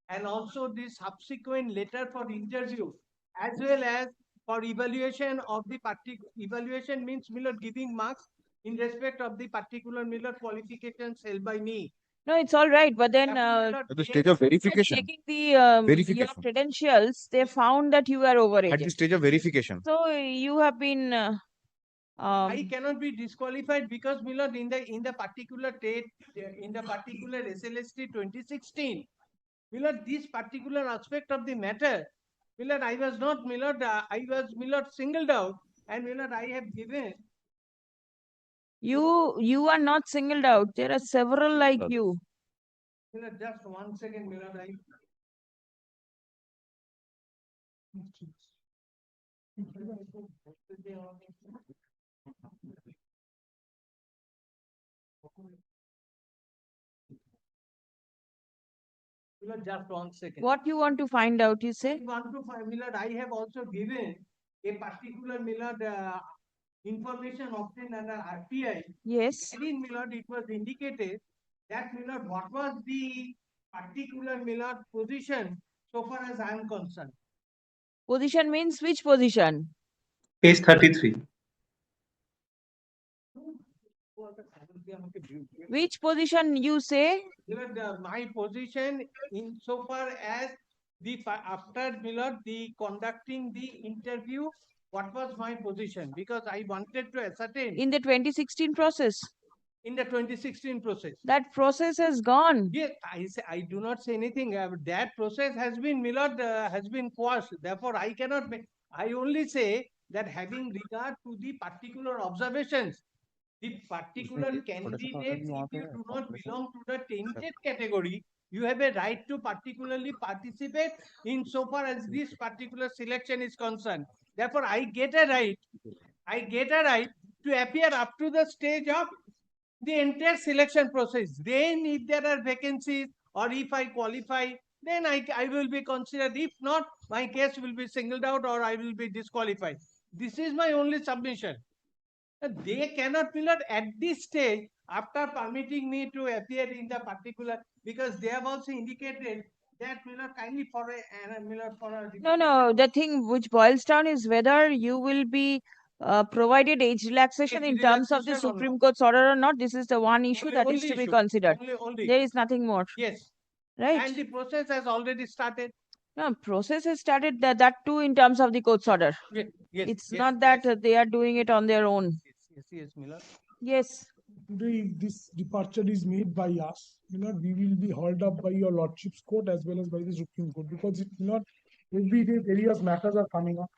and also the subsequent letter for interview, as well as for evaluation of the particular evaluation means Miller giving marks in respect of the particular Miller qualifications held by me. No, it's all right, but then At the stage of verification. checking the your credentials, they found that you are overage. At the stage of verification. So you have been. I cannot be disqualified because Miller in the particular date in the particular SLST 2016, Miller this particular aspect of the matter, Miller I was not Miller I was Miller singled out and Miller I have given You are not singled out. There are several like you. Just 1 second, Milord. Just 1 second. What you want to find out, you say? I want to find, Milord, I have also given a particular, Milord, information obtained under RPI. Yes. In Milord, it was indicated that, Milord, what was the particular, Milord, position so far as I am concerned. Position means which position? Page 33. Which position you say? Milord, my position in so far as the after, Milord, the conducting the interview, what was my position? Because I wanted to ascertain In the 2016 process. in the 2016 process. That process has gone. Yes, I do not say anything. That process has been, Milord, has been quashed. Therefore, I cannot make. I only say that having regard to the particular observations, the particular candidate, if you do not belong to the tainted category, you have a right to particularly participate in so far as this particular selection is concerned. Therefore, I get a right to appear up to the stage of the entire selection process. Then if there are vacancies or if I qualify, then I will be considered. If not, my case will be singled out or I will be disqualified. This is my only submission. They cannot, Milord, at this stage, after permitting me to appear in the particular, because they have also indicated that, Milord, kindly for a Milord, for a No, the thing which boils down is whether you will be provided age relaxation in terms of the Supreme Court's order or not. This is the one issue that is to be considered. There is nothing more. Yes. Right. And the process has already started. No, process has started that too in terms of the court's order. Yes, It's not that they are doing it on their own. Yes, Milord. Yes. Today, if this departure is made by us, we will be hauled up by your Lordship's court as well as by the Supreme Court, because it will not every day various matters are coming up.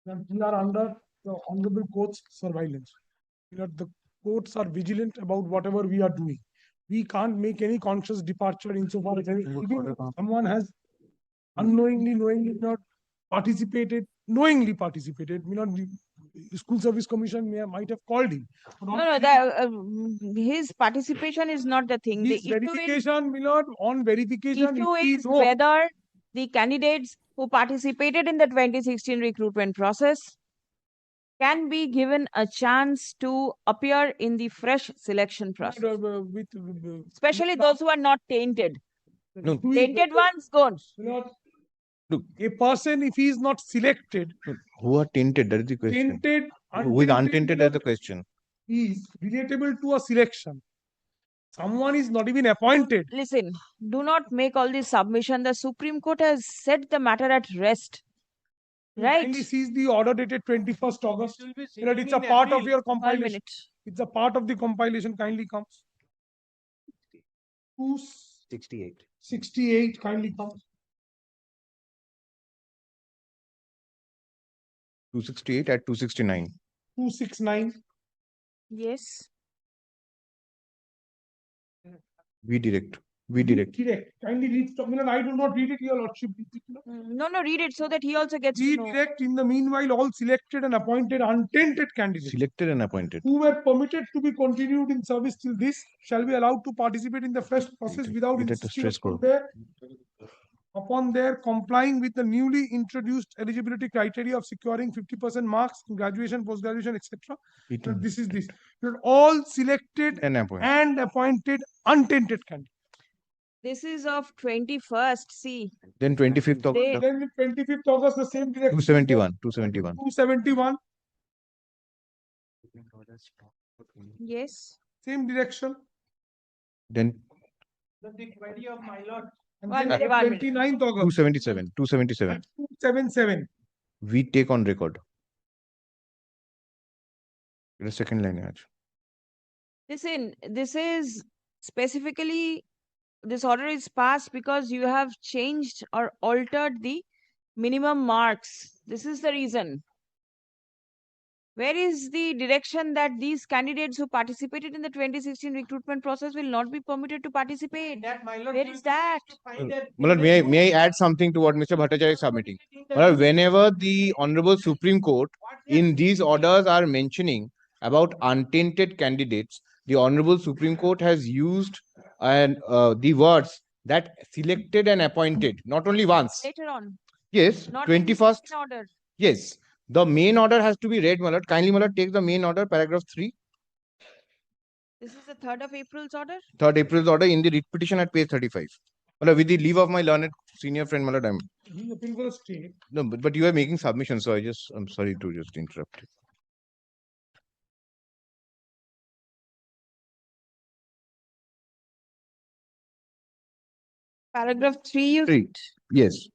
And we are under the Honorable Court's surveillance. The courts are vigilant about whatever we are doing. We can't make any conscious departure insofar as even someone has knowingly not participated, the School Service Commission might have called him. No, his participation is not the thing. This verification, Milord, on verification, issue is whether the candidates who participated in the 2016 recruitment process can be given a chance to appear in the fresh selection process. Especially those who are not tainted. No. Tainted ones, gone. Look, a person, if he is not selected, Who are tainted? That is the question. tainted, Who is untainted as the question? is relatable to a selection. Someone is not even appointed. Listen, do not make all this submission. The Supreme Court has set the matter at rest. Right. Kindly sees the order dated 21st August. It's a part of your compilation. It's a part of the compilation. Kindly comes. 68. 68 kindly comes. 268 at 269. 269. Yes. We direct. Direct. Kindly read. I do not read it, Your Lordship. No, read it so that he also gets We to know. direct in the meanwhile all selected and appointed untainted candidates Selected and appointed. who were permitted to be continued in service till this shall be allowed to participate in the fresh process without insisting upon their complying with the newly introduced eligibility criteria of securing 50% marks in graduation, post-graduation, etc. This is this. All selected and appointed untainted candidates. This is of 21st. See. Then 25th August. Then 25th August, the same direction. 271. 271. Yes. Same direction. Then The query of my lord. And then 29th August. 277. 277. We take on record. The second line. Listen, this is specifically, this order is passed because you have changed or altered the minimum marks. This is the reason. Where is the direction that these candidates who participated in the 2016 recruitment process will not be permitted to participate? Where is that? Malad, may I add something to what Mr. Bhattacharya is submitting? Malad, whenever the Honorable Supreme Court in these orders are mentioning about untainted candidates, the Honorable Supreme Court has used the words that selected and appointed, not only once. Later on. Yes, Not in the 21st. second order. Yes, the main order has to be read, Malad. Kindly, Malad, take the main order, paragraph 3. This is the 3rd of April's order? 3rd April's order in the writ petition at page 35. Malad, with the leave of my learned senior friend, Malad, no, but you are making submission, so I'm sorry to just interrupt. Paragraph 3, you 3. Yes.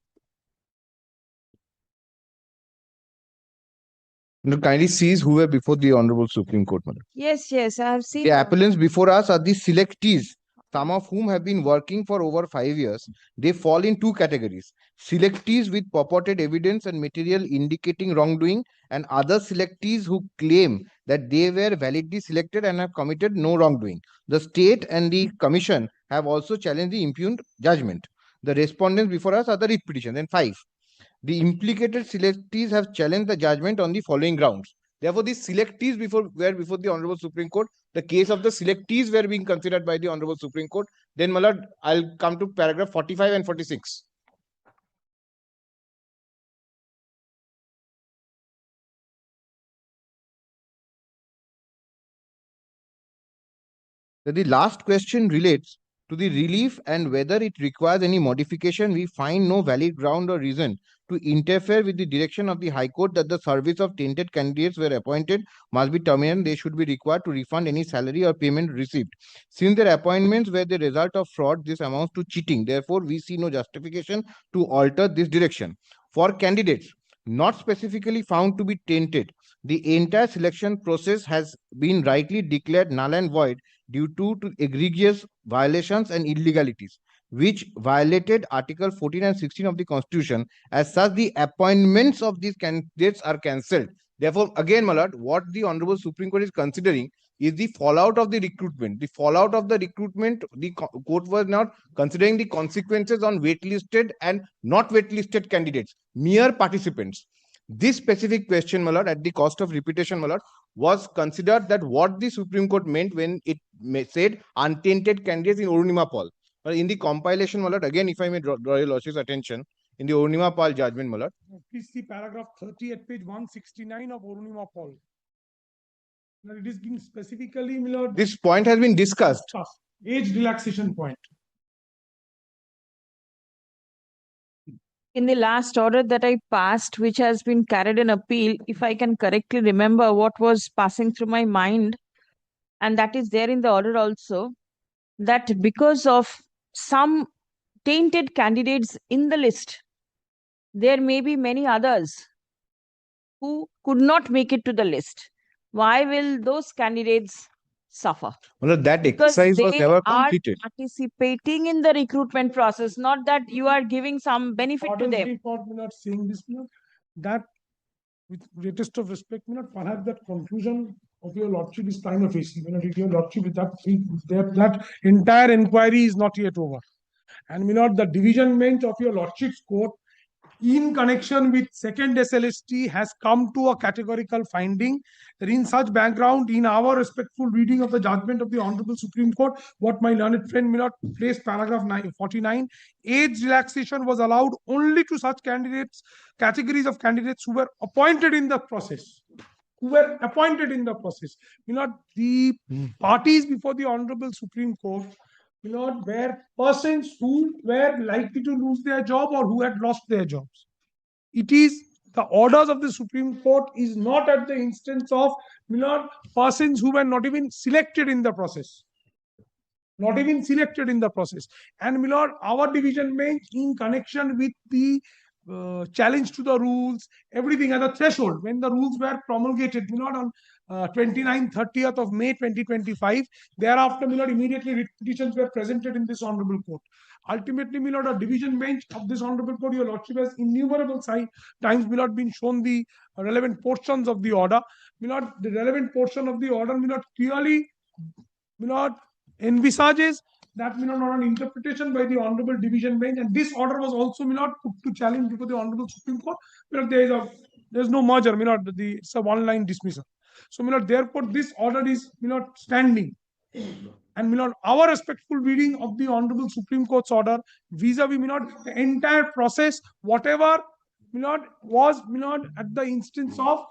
Now, kindly seize who were before the Honorable Supreme Court, Madam. Yes, yes, I have seen. The appellants before us are the selectees, some of whom have been working for over 5 years. They fall in 2 categories: selectees with purported evidence and material indicating wrongdoing, and other selectees who claim that they were validly selected and have committed no wrongdoing. The state and the commission have also challenged the impugned judgment. The respondents before us are the writ petition. Then 5. The implicated selectees have challenged the judgment on the following grounds. Therefore, the selectees were before the Honorable Supreme Court. The case of the selectees were being considered by the Honorable Supreme Court. Then, Malad, I'll come to paragraph 45 and 46. The last question relates to the relief and whether it requires any modification. We find no valid ground or reason to interfere with the direction of the High Court that the service of tainted candidates were appointed must be terminated. They should be required to refund any salary or payment received. Since their appointments were the result of fraud, this amounts to cheating. Therefore, we see no justification to alter this direction. For candidates not specifically found to be tainted, the entire selection process has been rightly declared null and void due to egregious violations and illegalities, which violated Article 14 and 16 of the Constitution. As such, the appointments of these candidates are cancelled. Therefore, again, Malad, what the Honorable Supreme Court is considering is the fallout of the recruitment. The fallout of the recruitment, the court was not considering the consequences on waitlisted and not waitlisted candidates, mere participants. This specific question, Malad, at the cost of repetition, Malad, was considered that what the Supreme Court meant when it said untainted candidates in Arunima Paul. But in the compilation, Malad, again, if I may draw your Lordship's attention, in the Arunima Paul judgment, Malad. Please see paragraph 30 at page 169 of Arunima Paul. Now it is being specifically, Milord. This point has been discussed. Age relaxation point. In the last order that I passed, which has been carried in appeal, if I can correctly remember what was passing through my mind, and that is there in the order also, that because of some tainted candidates in the list, there may be many others who could not make it to the list. Why will those candidates suffer? Well, that exercise was never completed. They are participating in the recruitment process, not that you are giving some benefit to them. Report, we're not saying this, that with greatest of respect, perhaps that conclusion of your Lordship is prima facie. Your Lordship, that entire inquiry is not yet over. And the division bench of your Lordship's court, in connection with second SLST, has come to a categorical finding that in such background, in our respectful reading of the judgment of the Honorable Supreme Court, what my learned friend placed paragraph 49, age relaxation was allowed only to such candidates, categories of candidates who were appointed in the process. The parties before the Honorable Supreme Court were persons who were likely to lose their job or who had lost their jobs. It is the orders of the Supreme Court is not at the instance of persons who were not even selected in the process. And our division bench, in connection with the challenge to the rules, everything at the threshold when the rules were promulgated, not on 29th, 30th of May 2025. Thereafter, immediately writ petitions were presented in this honorable court. Ultimately, a division bench of this honorable court, your lordship, has innumerable times been shown the relevant portions of the order. The relevant portion of the order clearly envisages that not an interpretation by the honorable division bench, and this order was also put to challenge before the honorable Supreme Court. There is no merger. It's a one-line dismissal. So therefore this order is standing, and our respectful reading of the honorable Supreme Court's order vis-a-vis the entire process, whatever was at the instance of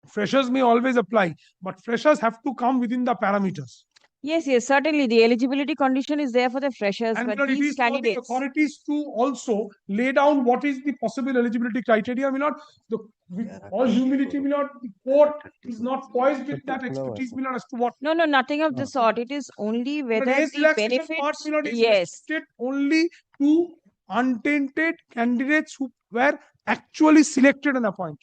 freshers may always apply, but freshers have to come within the parameters. Yes, certainly. The eligibility condition is there for the freshers, And but it these is for the candidates. authorities to also lay down what is the possible eligibility criteria. With all humility, the court is not poised with that expertise, as to what. No, nothing of the sort. It is only whether age the relaxation benefits. part, is Yes. restricted only to untainted candidates who were actually selected and appointed.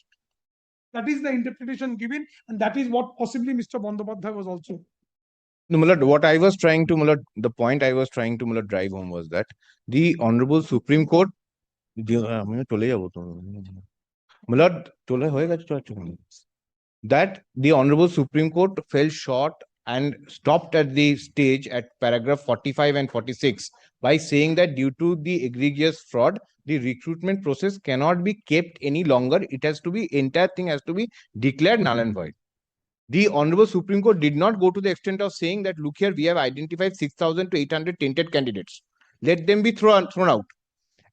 That is the interpretation given, and that is what possibly Mr. Bandyopadhyay was also. No, what I was trying to, the point I was trying to drive home was that the Honorable Supreme Court, that the Honorable Supreme Court fell short and stopped at the stage at paragraph 45 and 46 by saying that due to the egregious fraud, the recruitment process cannot be kept any longer. It has to be, entire thing has to be declared null and void. The Honorable Supreme Court did not go to the extent of saying that, look here, we have identified 6,000 to 800 tainted candidates. Let them be thrown out.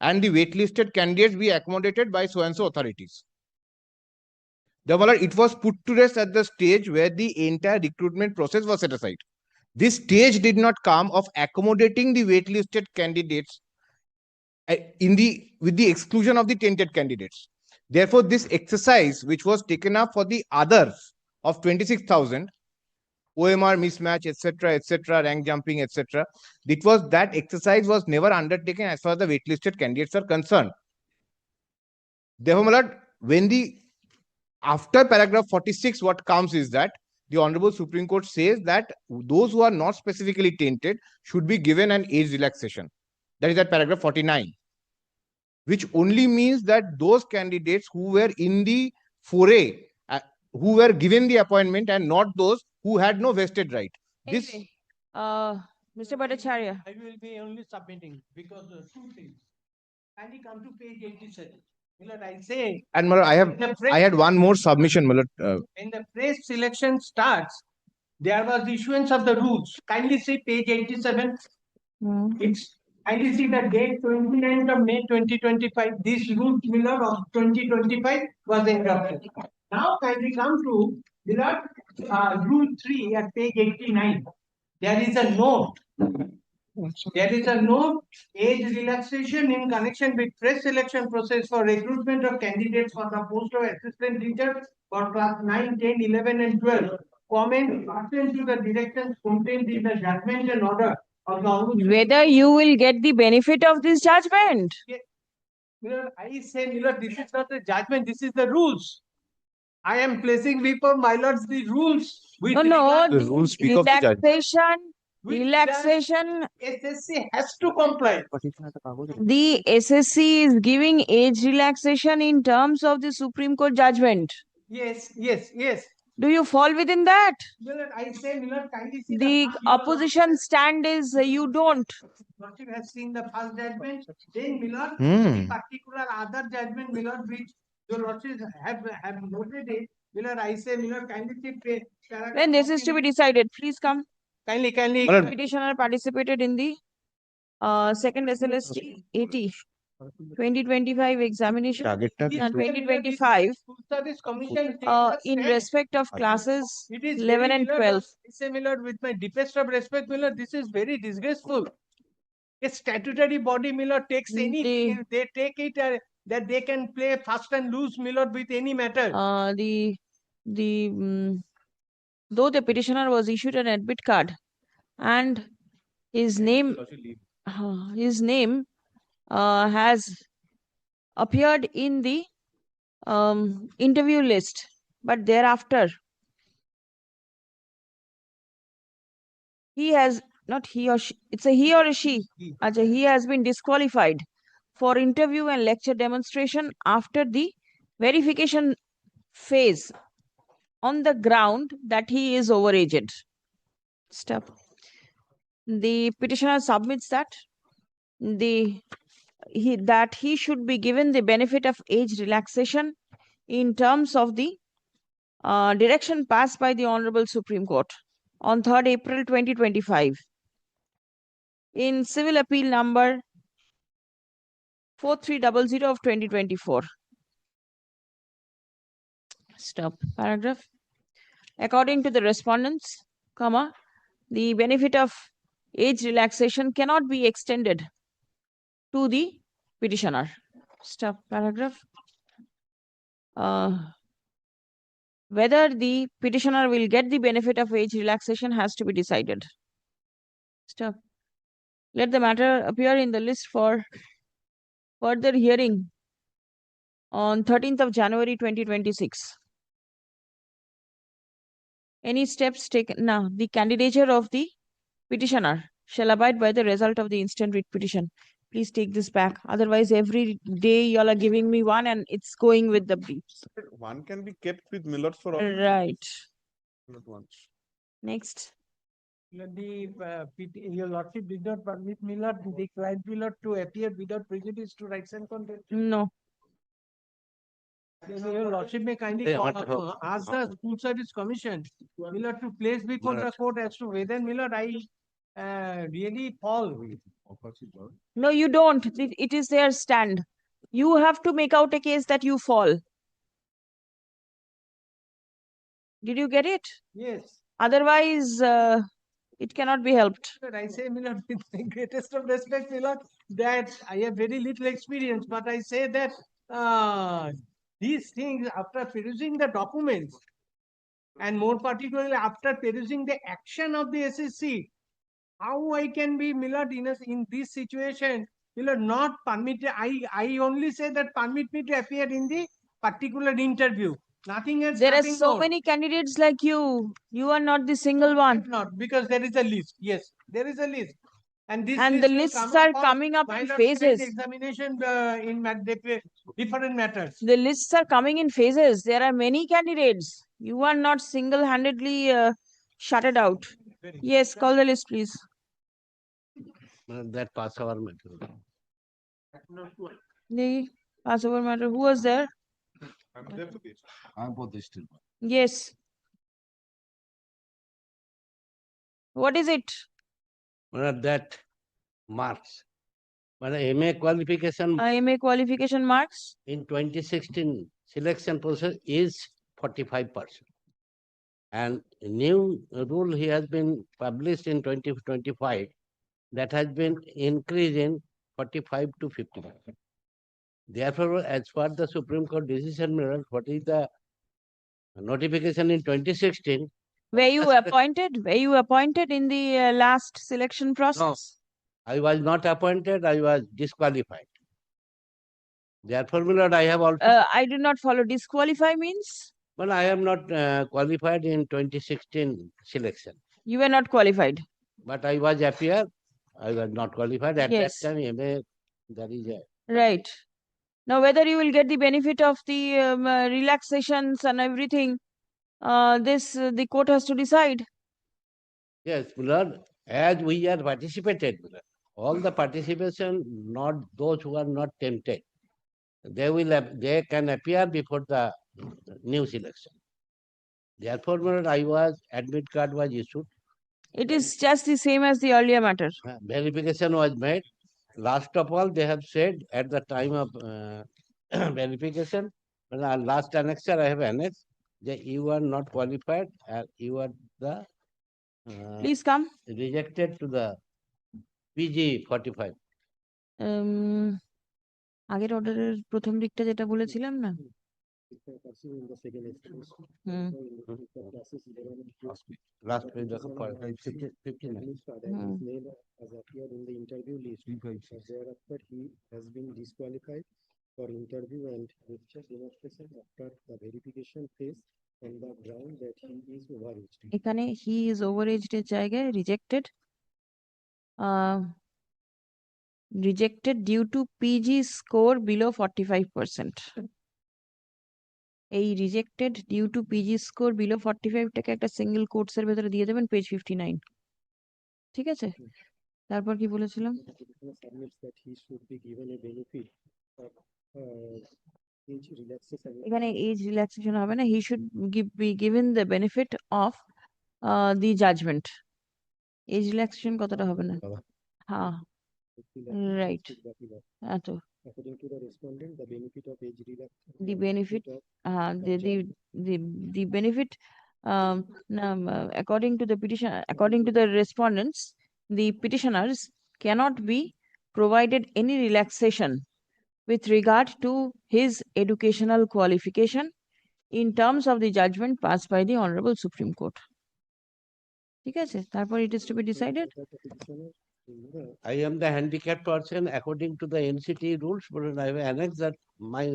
And the waitlisted candidates be accommodated by so-and-so authorities. Therefore, it was put to rest at the stage where the entire recruitment process was set aside. This stage did not come of accommodating the waitlisted candidates with the exclusion of the tainted candidates. Therefore, this exercise, which was taken up for the others of 26,000, OMR mismatch, etc., rank jumping, etc., that exercise was never undertaken as far as the waitlisted candidates are concerned. Therefore, when after paragraph 46, what comes is that the Honorable Supreme Court says that those who are not specifically tainted should be given an age relaxation. That is at paragraph 49, which only means that those candidates who were in the foray, who were given the appointment, and not those who had no vested right. Anyway, Mr. Bhattacharya. I will be only submitting because of two things. Kindly come to page 87. I say. And I had one more submission. When the phrase selection starts, there was the issuance of the rules. Kindly see page 87. It's kindly see the date 29th of May 2025. This rule of 2025 was interrupted. Now kindly come to rule 3 at page 89. There is a note. There is a note, age relaxation in connection with fresh selection process for recruitment of candidates for the post of assistant teacher for class 9, 10, 11, and 12. Comment pertain to the directions contained in the judgment and order of the whether you will get the benefit of this judgment. I say, this is not the judgment, this is the rules. I am placing before my lords the rules. No, the rules speak of the judgment. Relaxation. SSC has to comply. The SSC is giving age relaxation in terms of the Supreme Court judgment. Yes. Do you fall within that? I say, kindly see the opposition stand is you don't. Lordship has seen the first judgment. Then, the particular other judgment, which your Lordship have noted it. I say, kindly see. When this is to be decided, please come. Kindly. Petitioner participated in the second SLST 80 2025 examination and 2025 in respect of classes 11 and 12. With my deepest of respect, this is very disgraceful. A statutory body, takes any, they take it that they can play fast and loose, with any matter. Though the petitioner was issued an admit card and his name has appeared in the interview list, but thereafter he has not he or she, it's a he or a she. Acha, he has been disqualified for interview and lecture demonstration after the verification phase on the ground that he is overaged. Step. The petitioner submits that he should be given the benefit of age relaxation in terms of the direction passed by the Honorable Supreme Court on 3rd April 2025 in Civil Appeal number 4300 of 2024. Stop. Paragraph. According to the respondents, comma, the benefit of age relaxation cannot be extended to the petitioner. Stop. Paragraph. Whether the petitioner will get the benefit of age relaxation has to be decided. Stop. Let the matter appear in the list for further hearing on 13th of January 2026. Any steps taken? Now, the candidature of the petitioner shall abide by the result of the instant writ petition. Please take this back. Otherwise, every day y'all are giving me one and it's going with the briefs. One can be kept with Millard for all. Right. Not once. Next. Your lordship did not permit Millard, the client Millard, to appear without prejudice to rights and content. No. Your lordship may kindly ask the School Service Commission Millard to place before the court as to whether Millard really fall. No, you don't. It is their stand. You have to make out a case that you fall. Did you get it? Yes. Otherwise, it cannot be helped. But I say, Millard, with the greatest of respect, Millard, that I have very little experience, but I say that these things, after perusing the documents, and more particularly after perusing the action of the SSC, how I can be Millard in this situation, Millard not permitted. I only say that permit me to appear in the particular interview. Nothing else. There are so many candidates like you. You are not the single one. Not because there is a list. Yes, there is a list. And this and the lists are coming up in phases. Examination in different matters. The lists are coming in phases. There are many candidates. You are not single-handedly shutted out. Yes, call the list, please. That Passover matter. The Passover matter. Who was there? I'm both still. Yes. What is it? That marks. MA qualification. MA qualification marks? In 2016 selection process is 45%. And new rule he has been published in 2025 that has been increased in 45 to 50%. Therefore, as per the Supreme Court decision, what is the notification in 2016? Were you appointed? Were you appointed in the last selection process? No, I was not appointed. I was disqualified. Therefore, my lord, I have also. I do not follow. Disqualify means? Well, I am not qualified in 2016 selection. You were not qualified. But I was appear. I was not qualified at Yes. that time. MA, there is a. Right. Now, whether you will get the benefit of the relaxations and everything, the court has to decide. Yes, my lord, as we are participated, my lord, all the participation, not those who are not tempted, they can appear before the new selection. Therefore, my lord, admit card was issued. It is just the same as the earlier matter. Verification was made. Last of all, they have said at the time of verification, last annexure I have annexed, that you are not qualified and you are the Please come. Rejected to the PG 45. আগের অর্ডারের প্রথম দিকটা যেটা বলেছিলাম না Last page of 59. Has appeared in the interview list. Thereafter, he has been disqualified for interview and lecture demonstration after the verification phase on the ground that he is overaged. এখানে he is overaged এর জায়গায় rejected. Rejected due to PG score below 45%. এই rejected due to PG score below 45 টাকে একটা single quotes এর ভেতরে দিয়ে দেবেন পেজ 59। ঠিক আছে, তারপর কি বলেছিলাম? Submits that he should be given a benefit of age relaxation. এখানে এজ রিল্যাক্সেশন হবে না, he should be given the benefit of the judgement. Age relaxation কতটা হবে না? হ্যাঁ, রাইট। এত According to the respondent, the benefit of age relaxation. the benefit the benefit according to the petition, according to the respondents, the petitioners cannot be provided any relaxation with regard to his educational qualification in terms of the judgment passed by the Honorable Supreme Court. ঠিক আছে, তারপর it is to be decided. I am the handicapped person according to the NCT rules, but I have annexed that my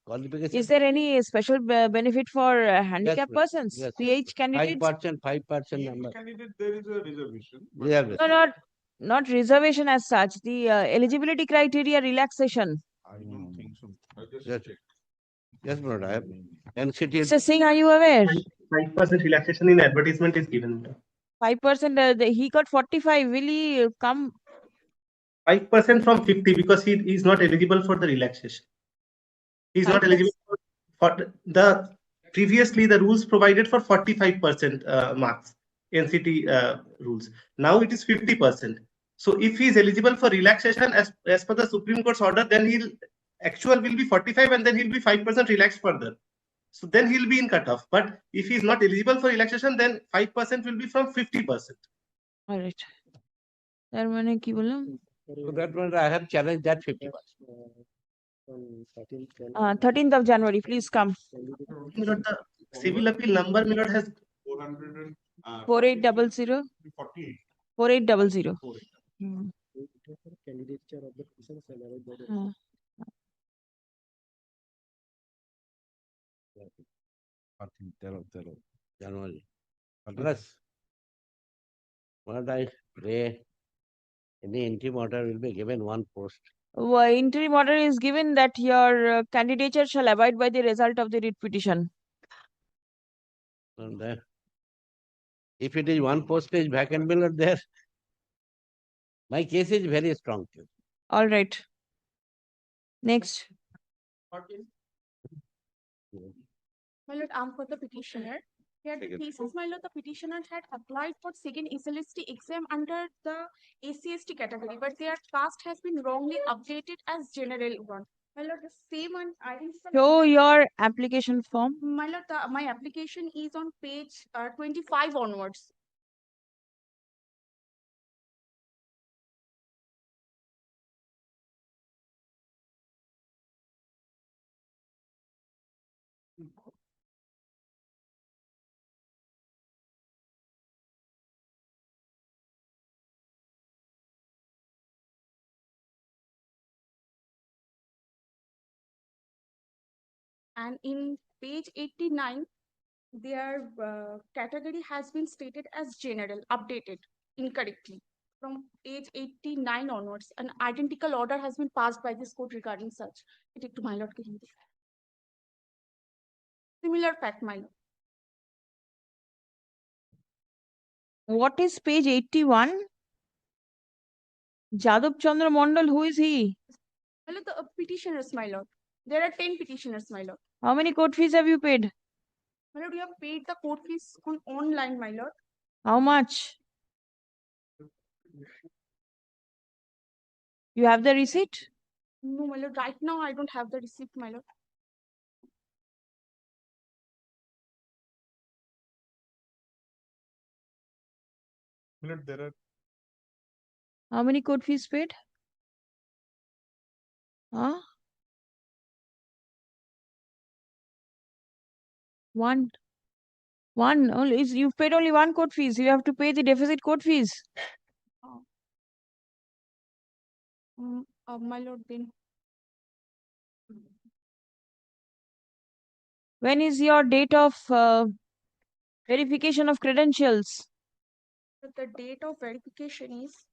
qualification. Is there any special benefit for handicapped persons? Yes. PH candidates? 5% number. Candidate, there is a reservation. No, not reservation as such. The eligibility criteria relaxation. I don't think so. I just Yes. checked. Yes, brother. I have NCT. Mr. Singh, are you aware? 5% relaxation in advertisement is given. 5%, he got 45. Will he come? 5% from 50 because he is not eligible for the relaxation. He is not 5%. eligible for the previously the rules provided for 45% marks, NCT rules. Now it is 50%. So if he is eligible for relaxation as per the Supreme Court's order, then actual will be 45 and then he'll be 5% relaxed further. So then he'll be in cutoff. But if he is not eligible for relaxation, then 5% will be from 50%. All right. তার মানে কি বললাম? So that means I have challenged that 50%. 13th of January, please come. The civil appeal number has 4800 4800. Candidature of the petition shall avoid the January. Plus, what I pray, any interim order will be given one post. Interim order is given that your candidature shall abide by the result of the writ petition. And if it is one post is vacant ballot there, my case is very strong. All right. Next. My lord, I'm for the petitioner. Here the cases, my lord, the petitioner had applied for second SLST exam under the SC/ST category, but their caste has been wrongly updated as general one. My lord, the same one identified. Show your application form. My lord, my application is on page 25 onwards. And in page 89, their category has been stated as general, updated incorrectly. From page 89 onwards, an identical order has been passed by this court regarding such. It is to my lord. Similar fact, my lord. What is page 81? Jadab Chandra Mondal, who is he? My lord, the petitioners, my lord. There are 10 petitioners, my lord. How many court fees have you paid? My lord, we have paid the court fees on online, my lord. How much? You have the receipt? No, my lord, right now I don't have the receipt, my lord. There are How many court fees paid? Huh? One. Only you've paid only one court fees. You have to pay the deficit court fees. My lord, then When is your date of verification of credentials? The date of verification is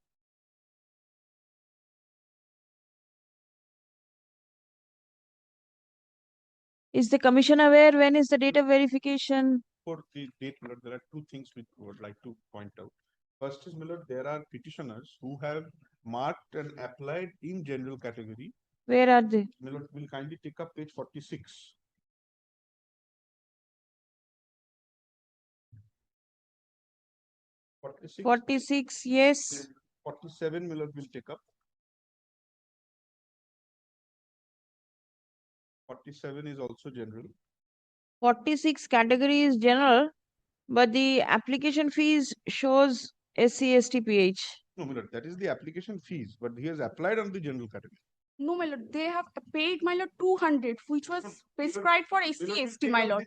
Is the commission aware when is the date of verification? For the date, my lord, there are two things which I would like to point out. First is, my lord, there are petitioners who have marked and applied in general category. Where are they? My lord, will kindly take up page 46. 46. 46, yes. 47, my lord, will take up. 47 is also general. 46 category is general, but the application fees shows SC PH. No, my lord, that is the application fees, but he has applied on the general category. no, my lord. They have paid my lord 200, which was prescribed for SC my lord.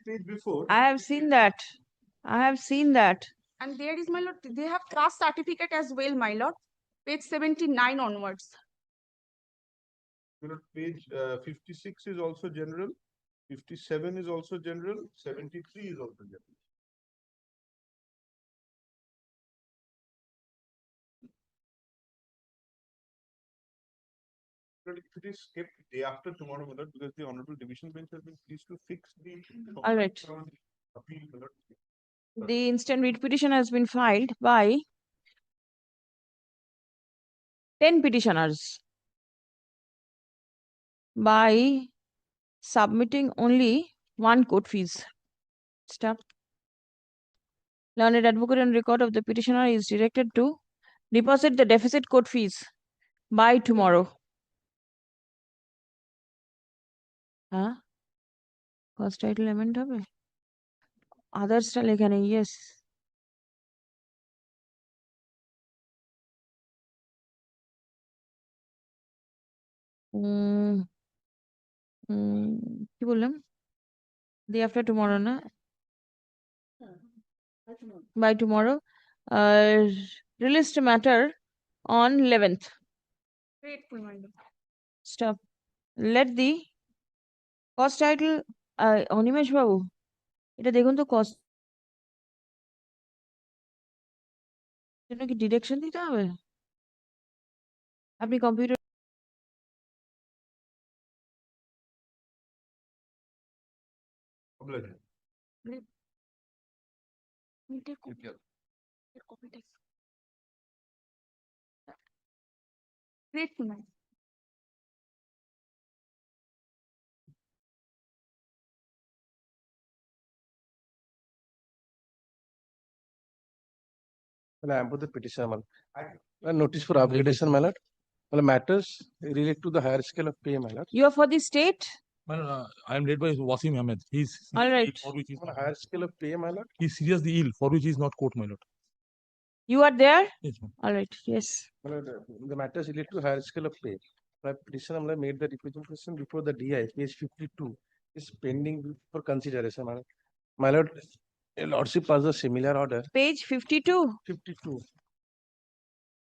I have seen that. I have seen that. And there is my lord. They have caste certificate as well, my lord. Page 79 onwards. My lord, page 56 is also general. 57 is also general. 73 is also general. But if it is kept day after tomorrow, my lord, because the honorable division bench has been pleased to fix the All right. appeal, my lord. The instant writ petition has been filed by 10 petitioners by submitting only one court fees. Stop. Learned advocate on record of the petitioner is directed to deposit the deficit court fees by tomorrow. Huh? First title amendment হবে আদার্সটা লেখা নেই yes কি বললাম day after tomorrow না by tomorrow released matter on 11th. Grateful, my lord. Stop. Let the cost title Animesh বাবু এটা দেখুন তো cost জন্য কি ডিরেকশন দিতে হবে আপনি computer Grateful, my lord. Well, I am the petition, my lord. Notice for upgradation, my lord. Well, matters relate to the higher scale of pay, my lord. you are for the state I am led by Wasim Ahmed. He's all right for which is On a higher scale of pay, my lord. he's seriously ill, for which he is not court, my lord. you are there Yes, ma'am. all right yes My lord, the matters relate to higher scale of pay. My petition, I made the representation before the DI, page 52, is pending for consideration, my lord. My lord, a lordship passed a similar order. page 52 52.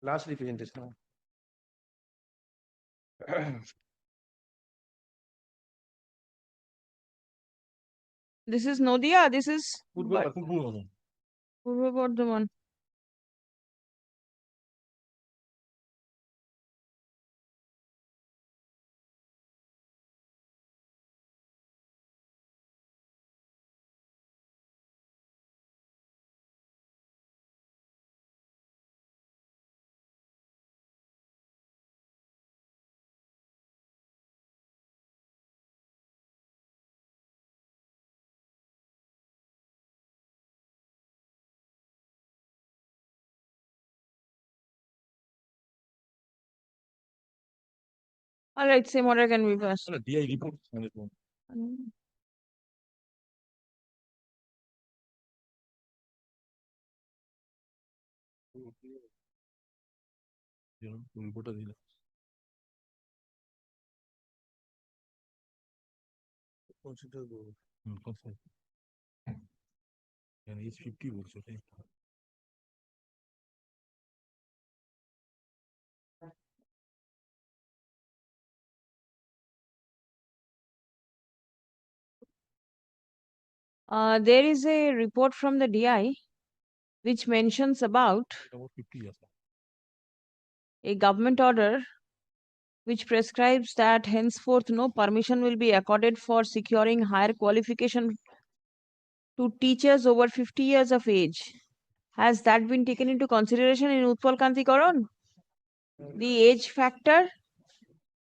Last representation. this is Nodia this is Purva Purva Bardhaman all right same order can be passed DI report on it. Report দিলে consider and he's 50 books, okay. There is a report from the DI which mentions about About 50 years. a government order which prescribes that henceforth no permission will be accorded for securing higher qualification to teachers over 50 years of age. Has that been taken into consideration in Utpal Kanti Karan? The age factor?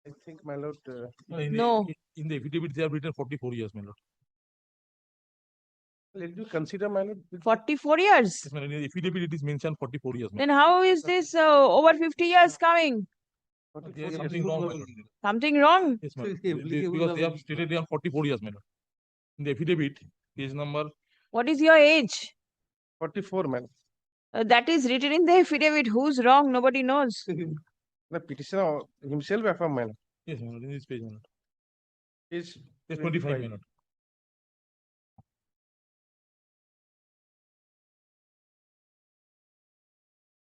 I think, my lord, No. In the affidavit, they have written 44 years, my lord. let you consider, my lord. 44 years? Yes, my lord. In the affidavit, it is mentioned 44 years. Then how is this over 50 years coming? There is something wrong, my lord. Something wrong? Yes, my lord. Because they have stated they are 44 years, my lord. In the affidavit, page number. What is your age? 44, man. That is written in the affidavit. Who's wrong? Nobody knows. The petitioner himself affirmed, man. Yes, my lord. In this page, my lord. Is Page 25, my lord.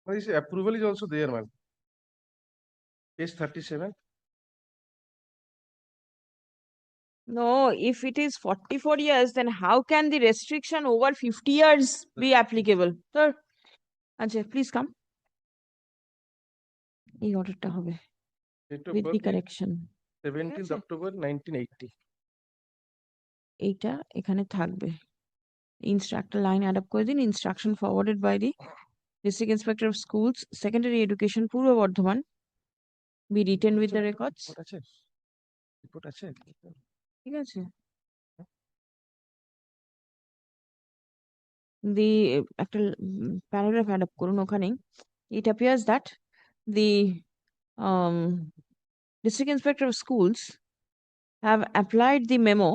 His approval is also there, man. Page 37. No, if it is 44 years, then how can the restriction over 50 years be applicable? Sir, Ajay, please come. এই অর্ডারটা হবে Date of with the birth is correction. 17th October 1980. এইটা এখানে থাকবে instructor line add up করে দিন instruction forwarded by the district inspector of schools secondary education Purba Bardhaman be retained with the records. Report আছে ঠিক আছে the একটা paragraph add up করুন ওখানে it appears that the district inspector of schools have applied the memo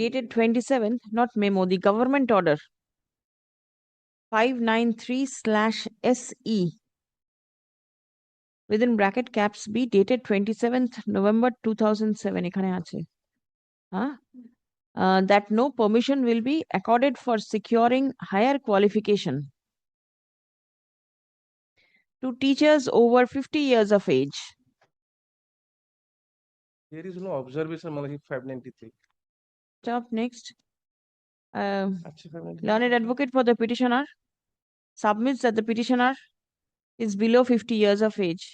dated 27th, not memo, the government order 593/SE within bracket caps B dated 27th November 2007 এখানে আছে that no permission will be accorded for securing higher qualification to teachers over 50 years of age. There is no observation, Malachi 593. Stop next. Learned advocate for the petitioner submits that the petitioner is below 50 years of age,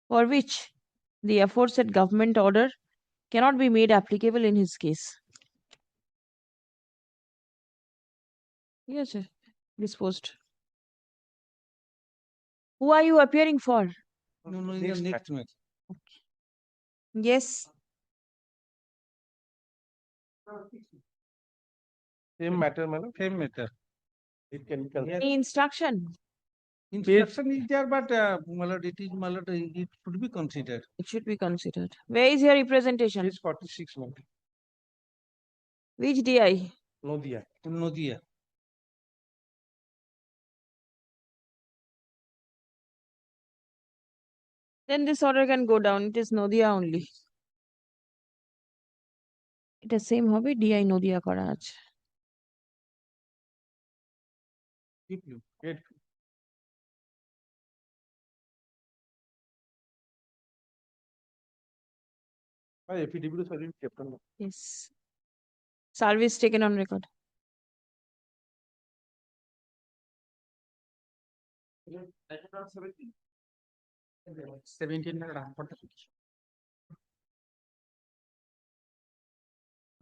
for which the aforesaid government order cannot be made applicable in his case. Yes, sir. Disposed. Who are you appearing for? No, in the next match. Yes. Same matter, madam. Same matter. It can be considered. Any instruction? Instruction is there, but it should be considered. It should be considered. Where is your representation? Page 46, madam. Which DI? Nodia. Nodia. Then this order can go down. It is Nodia only. এটা same হবে DI Nadia করা আছে Yes. Service taken on record.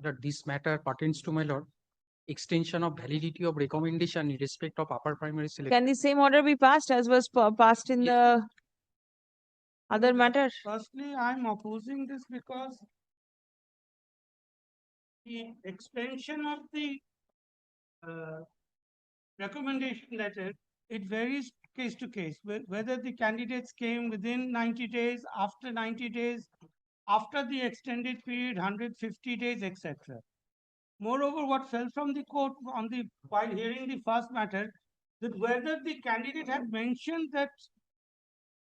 That this matter pertains to, my lord, extension of validity of recommendation in respect of upper primary selection. Can the same order be passed as was passed in the other matter? Firstly, I'm opposing this because the extension of the recommendation letter, it varies case to case, whether the candidates came within 90 days, after 90 days, after the extended period, 150 days, etc. Moreover, what fell from the court on the while hearing the first matter, that whether the candidate had mentioned that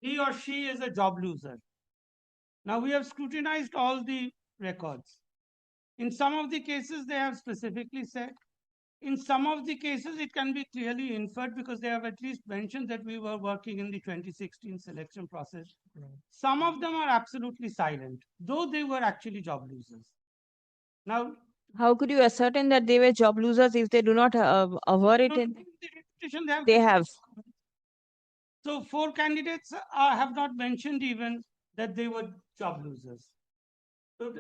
he or she is a job loser. Now we have scrutinized all the records. In some of the cases, they have specifically said. In some of the cases, it can be clearly inferred because they have at least mentioned that we were working in the 2016 selection process. Some of them are absolutely silent, though they were actually job losers. Now, how could you ascertain that they were job losers if they do not aver it in? petition They have. So 4 candidates have not mentioned even that they were job losers. So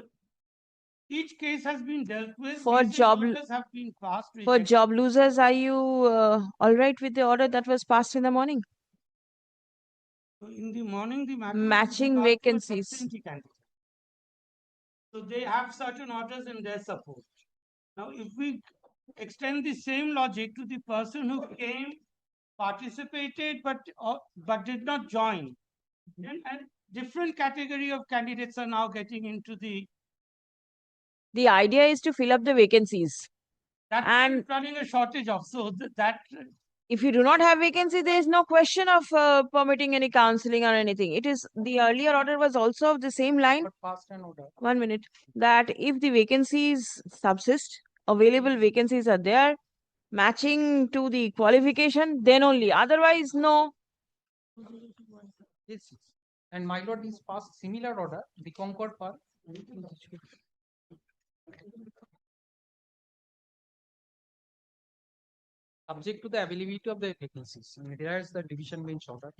each case has been dealt with. For Cases job orders have been passed. For rejected. job losers, are you all right with the order that was passed in the morning? So in the morning, the matter Matching was referred to a vacancies. substantive candidate. So they have certain orders in their support. Now, if we extend the same logic to the person who came, participated, but did not join, then a different category of candidates are now getting into the. The idea is to fill up the vacancies. That's And running a shortage of. So that if you do not have vacancy, there is no question of permitting any counseling or anything. It is the earlier order was also of the same line. Passed an order. 1 minute. That if the vacancies subsist, available vacancies are there, matching to the qualification, then only. Otherwise, no. Yes, yes. And my lord is passed similar order, the Concord Park. Subject to the availability of the vacancies. There is the division bench order.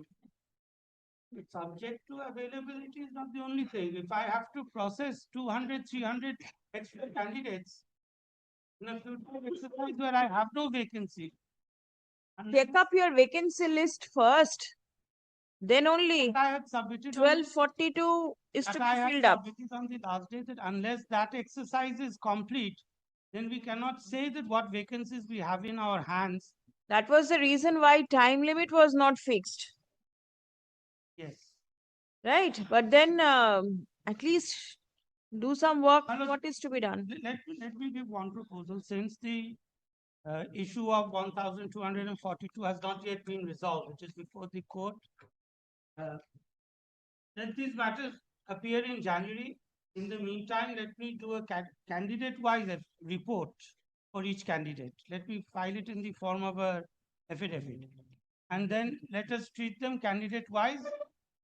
Subject to availability is not the only thing. If I have to process 200, 300 extra candidates in a future exercise where I have no vacancy. Take up your vacancy list first. Then only I had submitted 1242 is to be filled up. Submitted on the last day that unless that exercise is complete, then we cannot say that what vacancies we have in our hands. That was the reason why time limit was not fixed. Yes. Right. But then at least do some work. What is to be done? Let me give one proposal. Since the issue of 1242 has not yet been resolved, which is before the court, let these matters appear in January. In the meantime, let me do a candidate-wise report for each candidate. Let me file it in the form of a affidavit. And then let us treat them candidate-wise.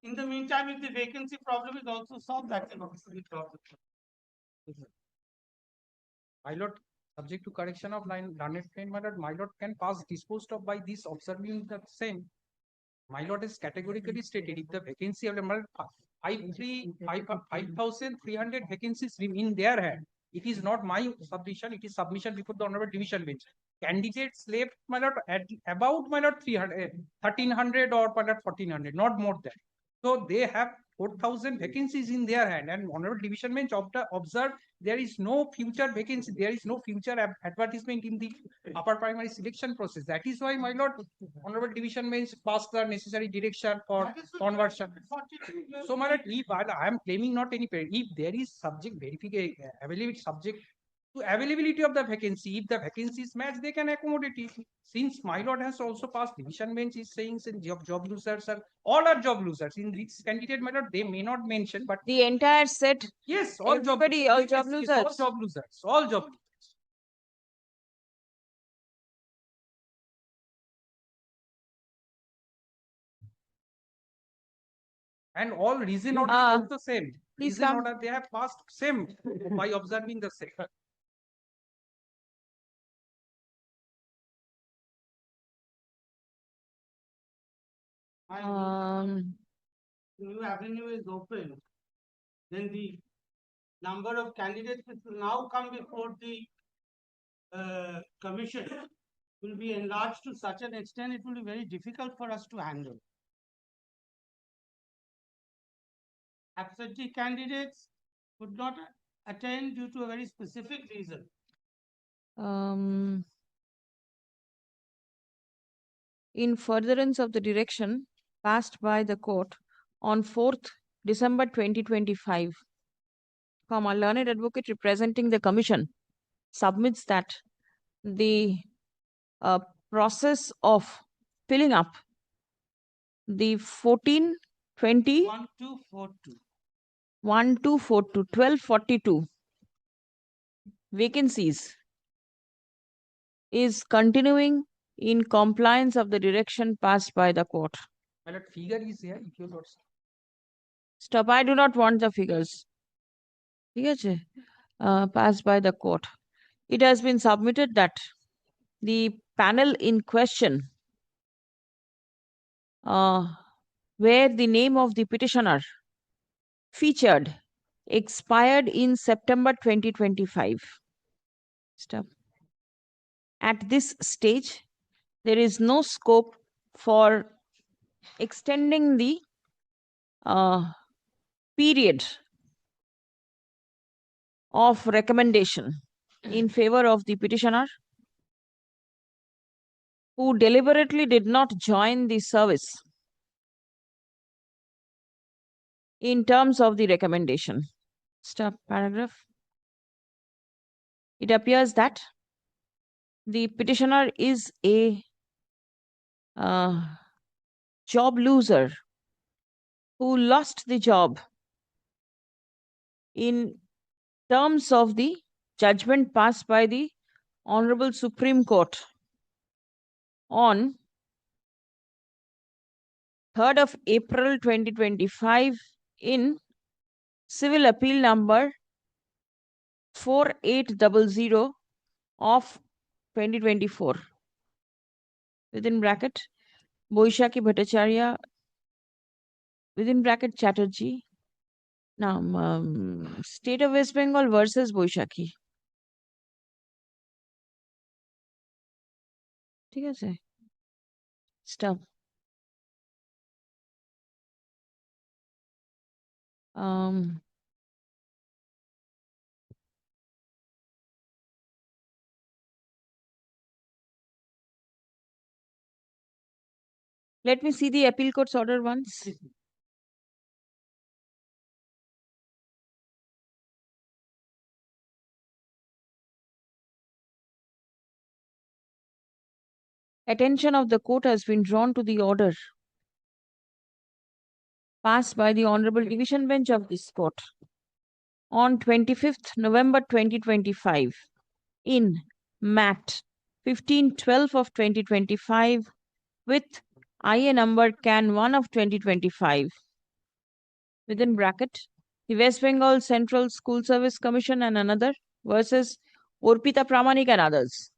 In the meantime, if the vacancy problem is also solved, that can also be solved. My lord, subject to correction of line learned claim, my lord can pass disposed of by this observing the same. My lord is categorically stated if the vacancy of the 5,300 vacancies in their hand. It is not my submission, it is submission before the honorable division bench. Candidates left, my lord, at about my lord 1,300 or my lord 1,400, not more than. So they have 4,000 vacancies in their hand, and honorable division bench observed there is no future vacancy, there is no future advertisement in the upper primary selection process. That is why, my lord, honorable division bench passed the necessary direction for conversion. So, my lord, if I am claiming not any, if there is subject verification, availability subject to availability of the vacancy, if the vacancy is matched, they can accommodate it. Since my lord has also passed, division bench is saying job losers are all are job losers. In this candidate, my lord, they may not mention, but the entire set. Yes, all everybody, job, all job yes, losers. all job losers, all job losers. And all reason order is also same. Please Reason come. order they have passed same by observing the same. New avenue is open, then the number of candidates which will now come before the commission will be enlarged to such an extent it will be very difficult for us to handle. Absentee candidates could not attend due to a very specific reason. In furtherance of the direction passed by the court on 4th December 2025, a learned advocate representing the commission submits that the process of filling up the 1420 1242 vacancies is continuing in compliance of the direction passed by the court. My lord, figure is here if you lord. Stop, I do not want the figures. ঠিক আছে passed by the court. It has been submitted that the panel in question, where the name of the petitioner featured, expired in September 2025. Stop. At this stage, there is no scope for extending the period of recommendation in favor of the petitioner who deliberately did not join the service in terms of the recommendation. Stop paragraph. It appears that the petitioner is a job loser who lost the job in terms of the judgment passed by the Honorable Supreme Court on 3rd of April 2025 in Civil Appeal number 4800 of 2024. Within bracket, Boishaki Bhattacharya, within bracket, Chatterjee. Now, State of West Bengal versus Boishaki. ঠিক আছে? Stop. Let me see the appeal court's order once. Attention of the court has been drawn to the order passed by the Honorable Division Bench of this court on 25th November 2025 in MAT 1512 of 2025 with IA number CAN 1 of 2025. Within bracket, the West Bengal Central School Service Commission and another versus Orpita Pramanik and others.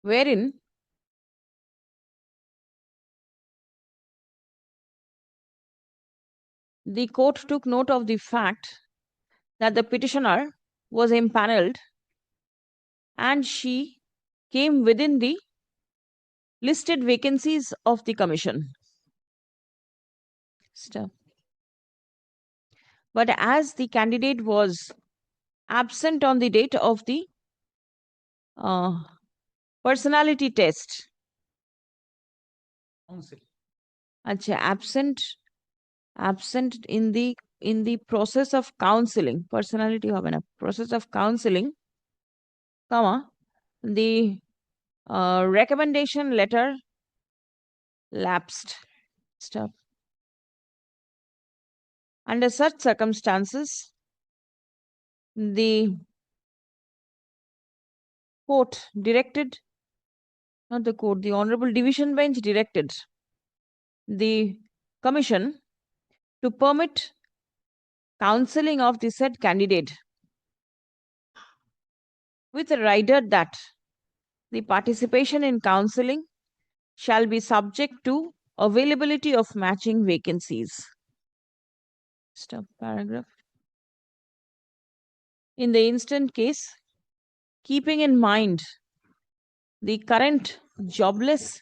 Wherein the court took note of the fact that the petitioner was impaneled and she came within the listed vacancies of the commission. Stop. But as the candidate was absent on the date of the personality test, absent in the process of counseling, personality হবে না, process of counseling, comma, the recommendation letter lapsed. Stop. Under such circumstances, the court directed, not the court, the Honorable Division Bench directed the commission to permit counseling of the said candidate with a rider that the participation in counseling shall be subject to availability of matching vacancies. Stop paragraph. In the instant case, keeping in mind the current jobless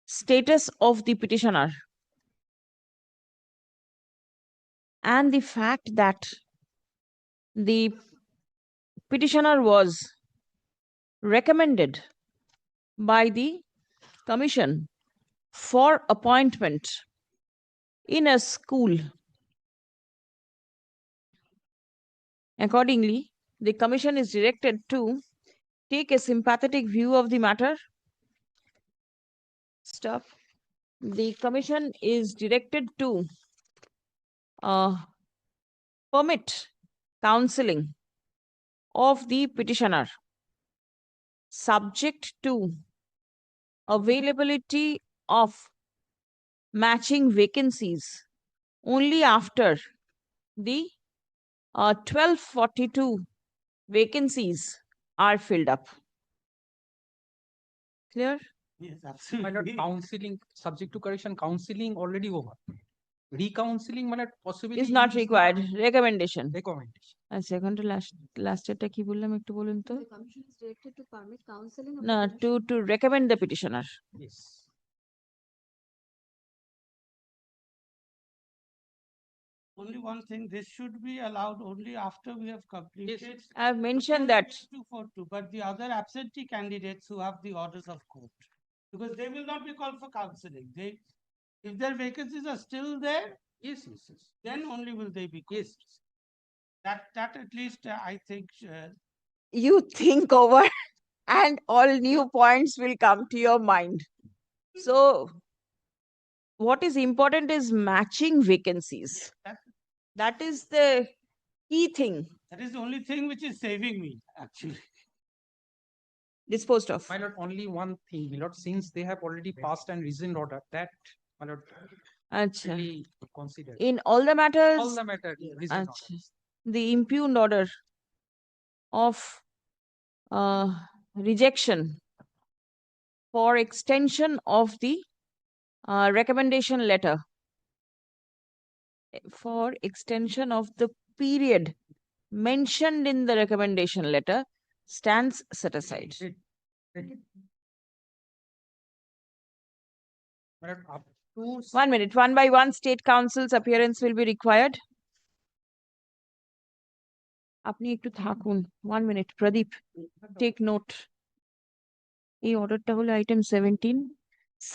status of the petitioner and the fact that the petitioner was recommended by the commission for appointment in a school. Accordingly, the commission is directed to take a sympathetic view of the matter. Stop. The commission is directed to permit counseling of the petitioner subject to availability of matching vacancies only after the 1242 vacancies are filled up. Clear? Yes, absolutely. Counseling, subject to correction, counseling already over. Recounseling, possibly Is not required. Recommendation. Recommendation. And second to last এটা কি বললাম একটু বলুন তো? The commission is directed to permit counseling. No, to recommend the petitioner. Yes. Only one thing, this should be allowed only after we have completed. I have mentioned that. 242, but the other absentee candidates who have the orders of court, because they will not be called for counseling. They, if their vacancies are still there, yes, then only will they be called. Yes. That at least I think. You think over and all new points will come to your mind. So what is important is matching vacancies. That is the key thing. That is the only thing which is saving me, actually. Disposed of. My lord, only one thing, my lord, since they have already passed and reasoned order, that, my lord, Achha. we consider. In all the matters, All the matter, reasoned order. the impugned order of rejection for extension of the recommendation letter, for extension of the period mentioned in the recommendation letter, stands set aside. One minute. One by one, state council's appearance will be required. আপনি একটু থাকুন। 1 minute. Pradeep, take note. এই অর্ডারটা হলো item 17.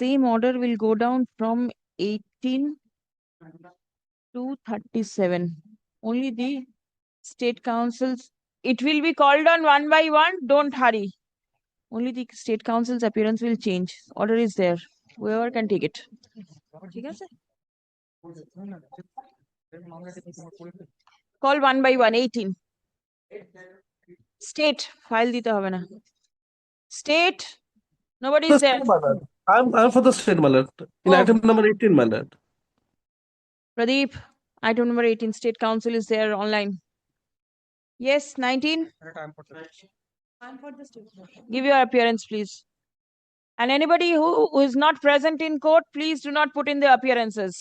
Same order will go down from 18 to 37. Only the state councils. It will be called on one by one. Don't hurry. Only the state council's appearance will change. Order is there. Whoever can take it. ঠিক আছে? Call one by one. 18. State. File দিতে হবে না. State. Nobody is there. I'm for the state, my lord. In Oh. item number 18, my lord. Pradeep, item number 18, State Council is there online. Yes, 19. I'm for the state. Give your appearance, please. And anybody who is not present in court, please do not put in the appearances.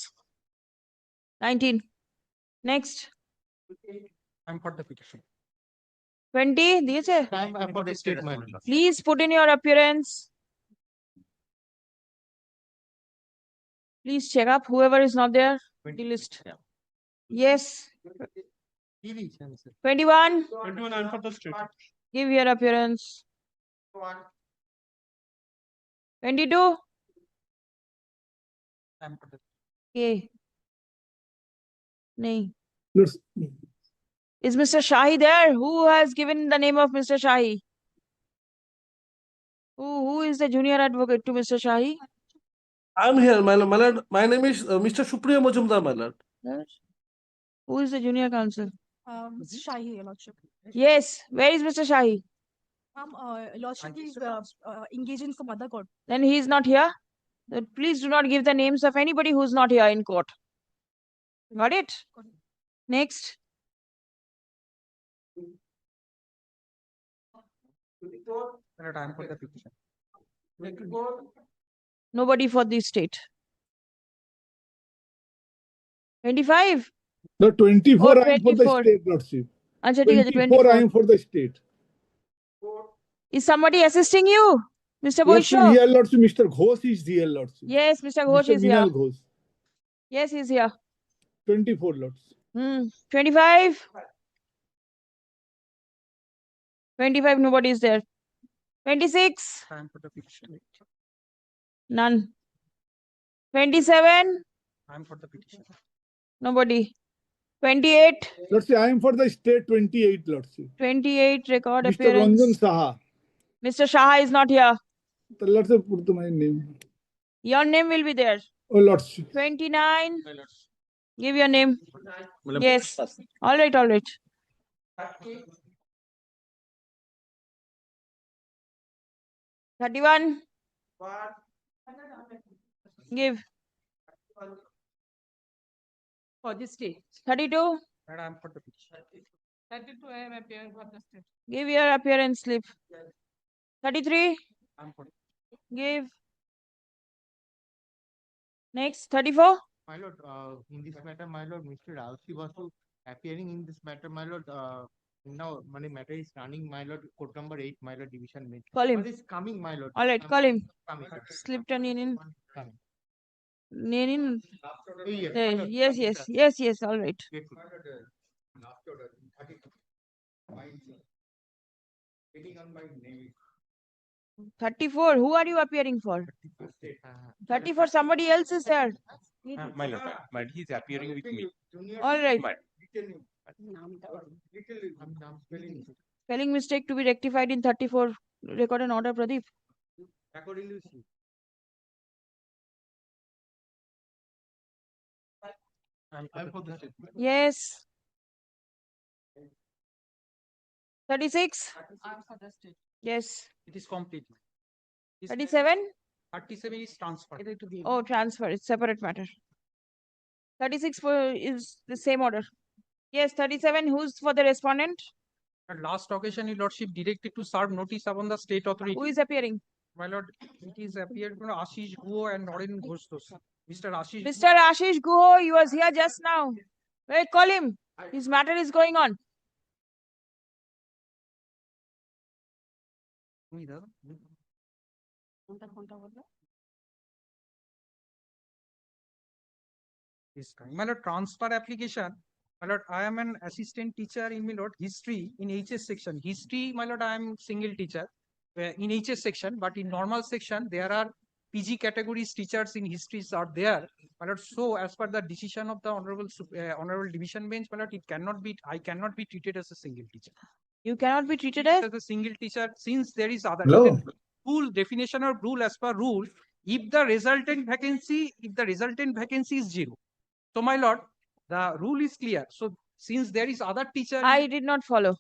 19. Next. I'm for the petition. 20. দিয়েছে? I'm for the statement. Please put in your appearance. Please check up whoever is not there. The list. Yes. 21. 21, I'm for the state. Give your appearance. 22. I'm for the. Okay. Nahi. Is Mr. Shahi there? Who has given the name of Mr. Shahi? Who is the junior advocate to Mr. Shahi? I'm here, my lord. My name is Mr. Supriya Majumdar, my lord. Who is the junior counsel? Mr. Shahi, Your Lordship. Yes. Where is Mr. Shahi? Lordship is engaged in some other court. Then he is not here. Then please do not give the names of anybody who is not here in court. Got it? Next. I'm for the petition. Nobody for the state. 25. No, 24 Oh, I am for the 24. state, Lordship. Acha, ঠিক আছে, 24 I am for the state. Is somebody assisting you? Mr. Lordship, Boisho? here, Lordship, Mr. Ghosh is here, Lordship. Yes, Mr. Ghosh Mr. is here. Minal Ghosh. Yes, he's here. 24, Lordship. 25. 25, nobody is there. 26. I'm for the petition. None. 27. I'm for the petition. Nobody. 28. Lordship, I am for the state 28, Lordship. 28, record Mr. appearance. Ranjan Saha. Mr. Shaha is not here. Lordship, put my name. Your name will be there. Oh, Lordship. 29. Give your name. Yes. All right, all right. 31. Give. For the state. 32. That I am for the petition. 32 I am appearing for the state. Give your appearance slip. 33. I'm for. Give. Next, 34. My lord, in this matter, my lord, Mr. Rausi was appearing in this matter, my lord. Now, money matter is running, my lord. Court number 8, my lord, division bench. Call him. What is coming, my lord? All right, call him. Coming. Slip turn in. Coming. Nenin. Yes, Yes. All right. 34. Who are you appearing for? 34. Somebody else is there. My lord, he is appearing with me. All right. My- Spelling mistake to be rectified in 34. Record an order, Pradeep. Accordingly, I'm for the state. Yes. 36. I'm for the state. Yes. It is complete. 37. 37 is transferred. Oh, transfer. It's separate matter. 36 is the same order. Yes, 37. Who's for the respondent? At last occasion, your lordship directed to serve notice upon the state authority. Who is appearing? My lord, it is appeared from Ashish Guo and Norin Ghostos. Mr. Ashish. Mr. Ashish Guho, he was here just now. Wait, call him. His matter is going on. My lord, transfer application. My lord, I am an assistant teacher in my lord history in HS section. History, my lord, I am single teacher in HS section, but in normal section there are PG categories teachers in histories are there. My lord, so as per the decision of the honorable division bench, my lord, I cannot be treated as a single teacher. You cannot be treated as a single teacher since there is other Hello? rule definition of rule as per rule. If the resultant vacancy is 0. So my lord, the rule is clear. So since there is other teacher, I did not follow.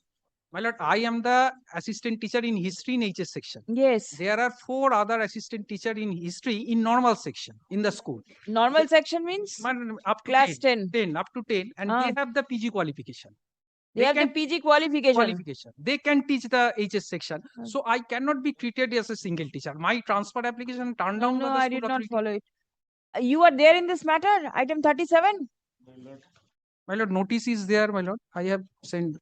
My lord, I am the assistant teacher in history in HS section. Yes. There are 4 other assistant teacher in history in normal section in the school. Normal section means up to class 10, up to 10, and they have the PG qualification. They have the PG qualification. They can teach the HS section. So I cannot be treated as a single teacher. My transfer application turned down. No, by the I school did not authority. follow it. You are there in this matter? Item 37? My lord, notice is there, my lord. I have sent.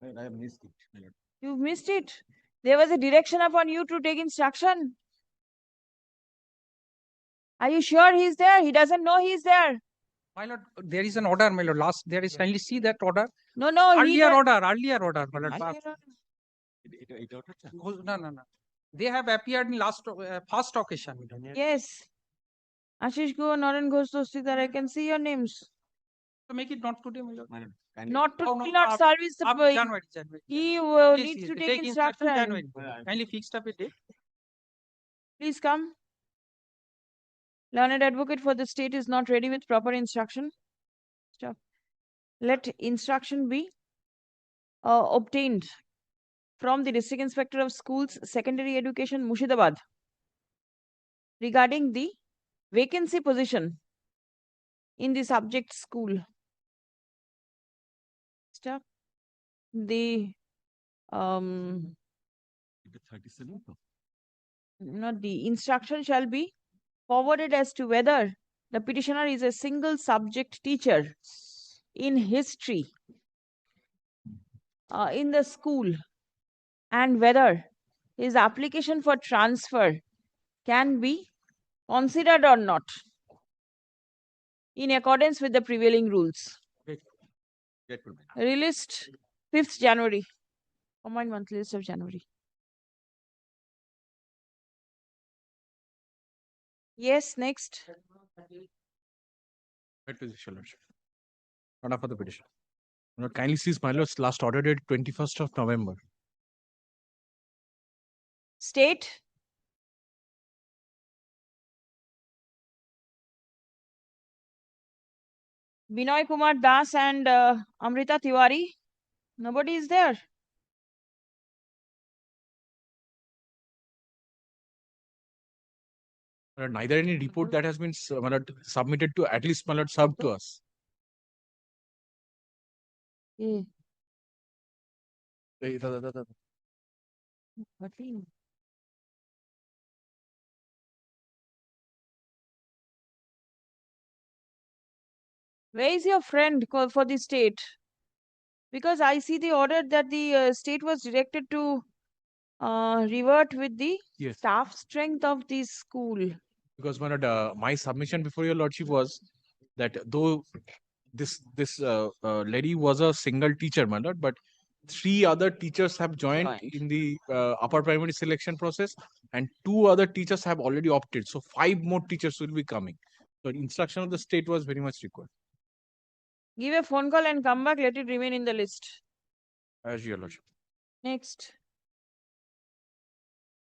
I have missed it, my lord. You've missed it. There was a direction upon you to take instruction. Are you sure he's there? He doesn't know he's there. My lord, there is an order, my lord. There is kindly see that order. No, earlier order, my lord. No. They have appeared in first occasion. Yes. Ashish Go, Noran Ghosh, that I can see your names. So make it not today, my lord. Not to not service the January. He needs to take instruction. January. Kindly fixed up a date. Please come. Learned advocate for the state is not ready with proper instruction. Stop. Let instruction be obtained from the District Inspector of Schools, Secondary Education, Murshidabad, regarding the vacancy position in the subject school. Stop. The 37. not the instruction shall be forwarded as to whether the petitioner is a single subject teacher in history in the school, and whether his application for transfer can be considered or not in accordance with the prevailing rules. Released 5th January. Combined monthly list of January. Yes, next. Right position, Lordship. Order for the petition. Lord, kindly cease my lord's last order date 21st of November. State. Binoy Kumar Das and Amrita Tiwari. Nobody is there. Neither any report that has been submitted to at least my lord served to us. Yeah. Hey, 13. Where is your friend call for the state? Because I see the order that the state was directed to revert with the Yes. staff strength of the school. Because my lord, my submission before your lordship was that though this lady was a single teacher, my lord, but 3 other teachers have joined in the upper primary selection process, and 2 other teachers have already opted. So 5 more teachers will be coming. So instruction of the state was very much required. Give a phone call and come back. Let it remain in the list. As your lordship. Next.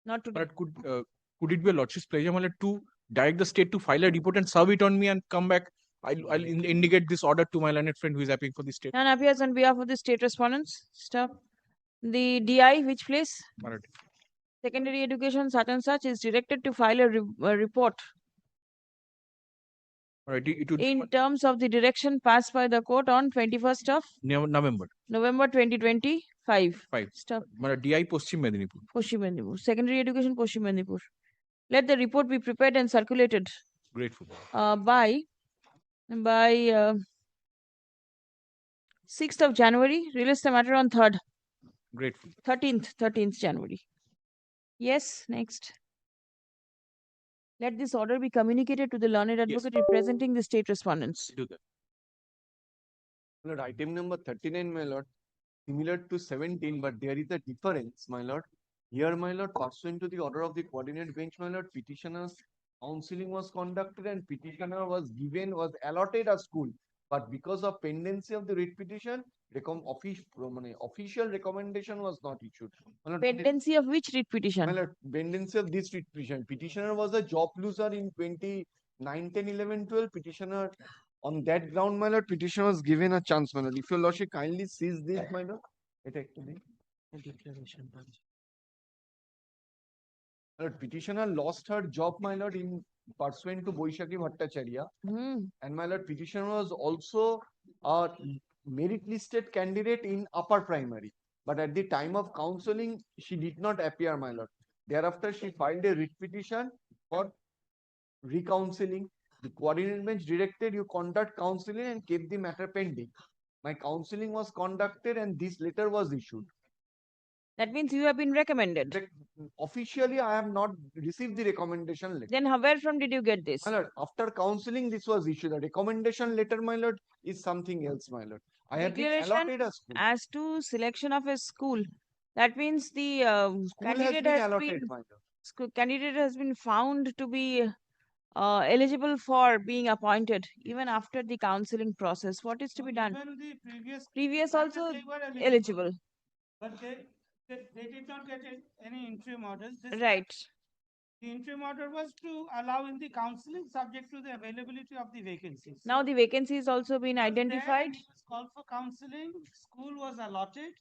Not today. But could it be a lordship's pleasure, my lord, to direct the state to file a report and serve it on me and come back? I'll indicate this order to my learned friend who is appealing for the state. None appears on behalf of the state respondents. Stop. The DI, which place? My lord. Secondary education, such and such, is directed to file a report Alright, it would in terms of the direction passed by the court on 21st of November. November 2025. 5. Stop. My lord, DI Paschim Medinipur. Paschim Medinipur. Secondary education, Paschim Medinipur. Let the report be prepared and circulated Grateful. by 6th of January. Release the matter on 3rd. Grateful. 13th January. Yes, next. Let this order be communicated to the learned advocate representing the state respondents. Do that. My lord, item number 39, my lord, similar to 17, but there is a difference, my lord. Here, my lord, pursuant to the order of the coordinate bench, my lord, petitioner's counseling was conducted and petitioner was allotted a school. But because of pendency of the writ petition, official recommendation was not issued. My lord, Pendency of which writ petition? my lord, pendency of this writ petition. Petitioner was a job loser in 2019, 10, 11, 12. Petitioner, on that ground, my lord, petitioner was given a chance, my lord. If your lordship kindly sees this, my lord. My lord, petitioner lost her job, my lord, in pursuant to Boishaki Bhattacharya. And my lord, petitioner was also a merit listed candidate in upper primary. But at the time of counseling, she did not appear, my lord. Thereafter, she filed a writ petition for recounseling. The coordinate bench directed you conduct counseling and kept the matter pending. My counseling was conducted and this letter was issued. That means you have been recommended. Officially, I have not received the recommendation letter. Then where from did you get this? My lord, after counseling, this was issued. The recommendation letter, my lord, is something else, my lord. I have been allotted a school. As to selection of a school, that means the candidate has been found to be eligible for being appointed even after the counseling process. What is to be done? Even the Previous also they were eligible. But they did not get any interim orders. Right. The interim order was to allow in the counseling subject to the availability of the vacancies. Now the vacancy has also been identified. It was called for counseling, school was allotted,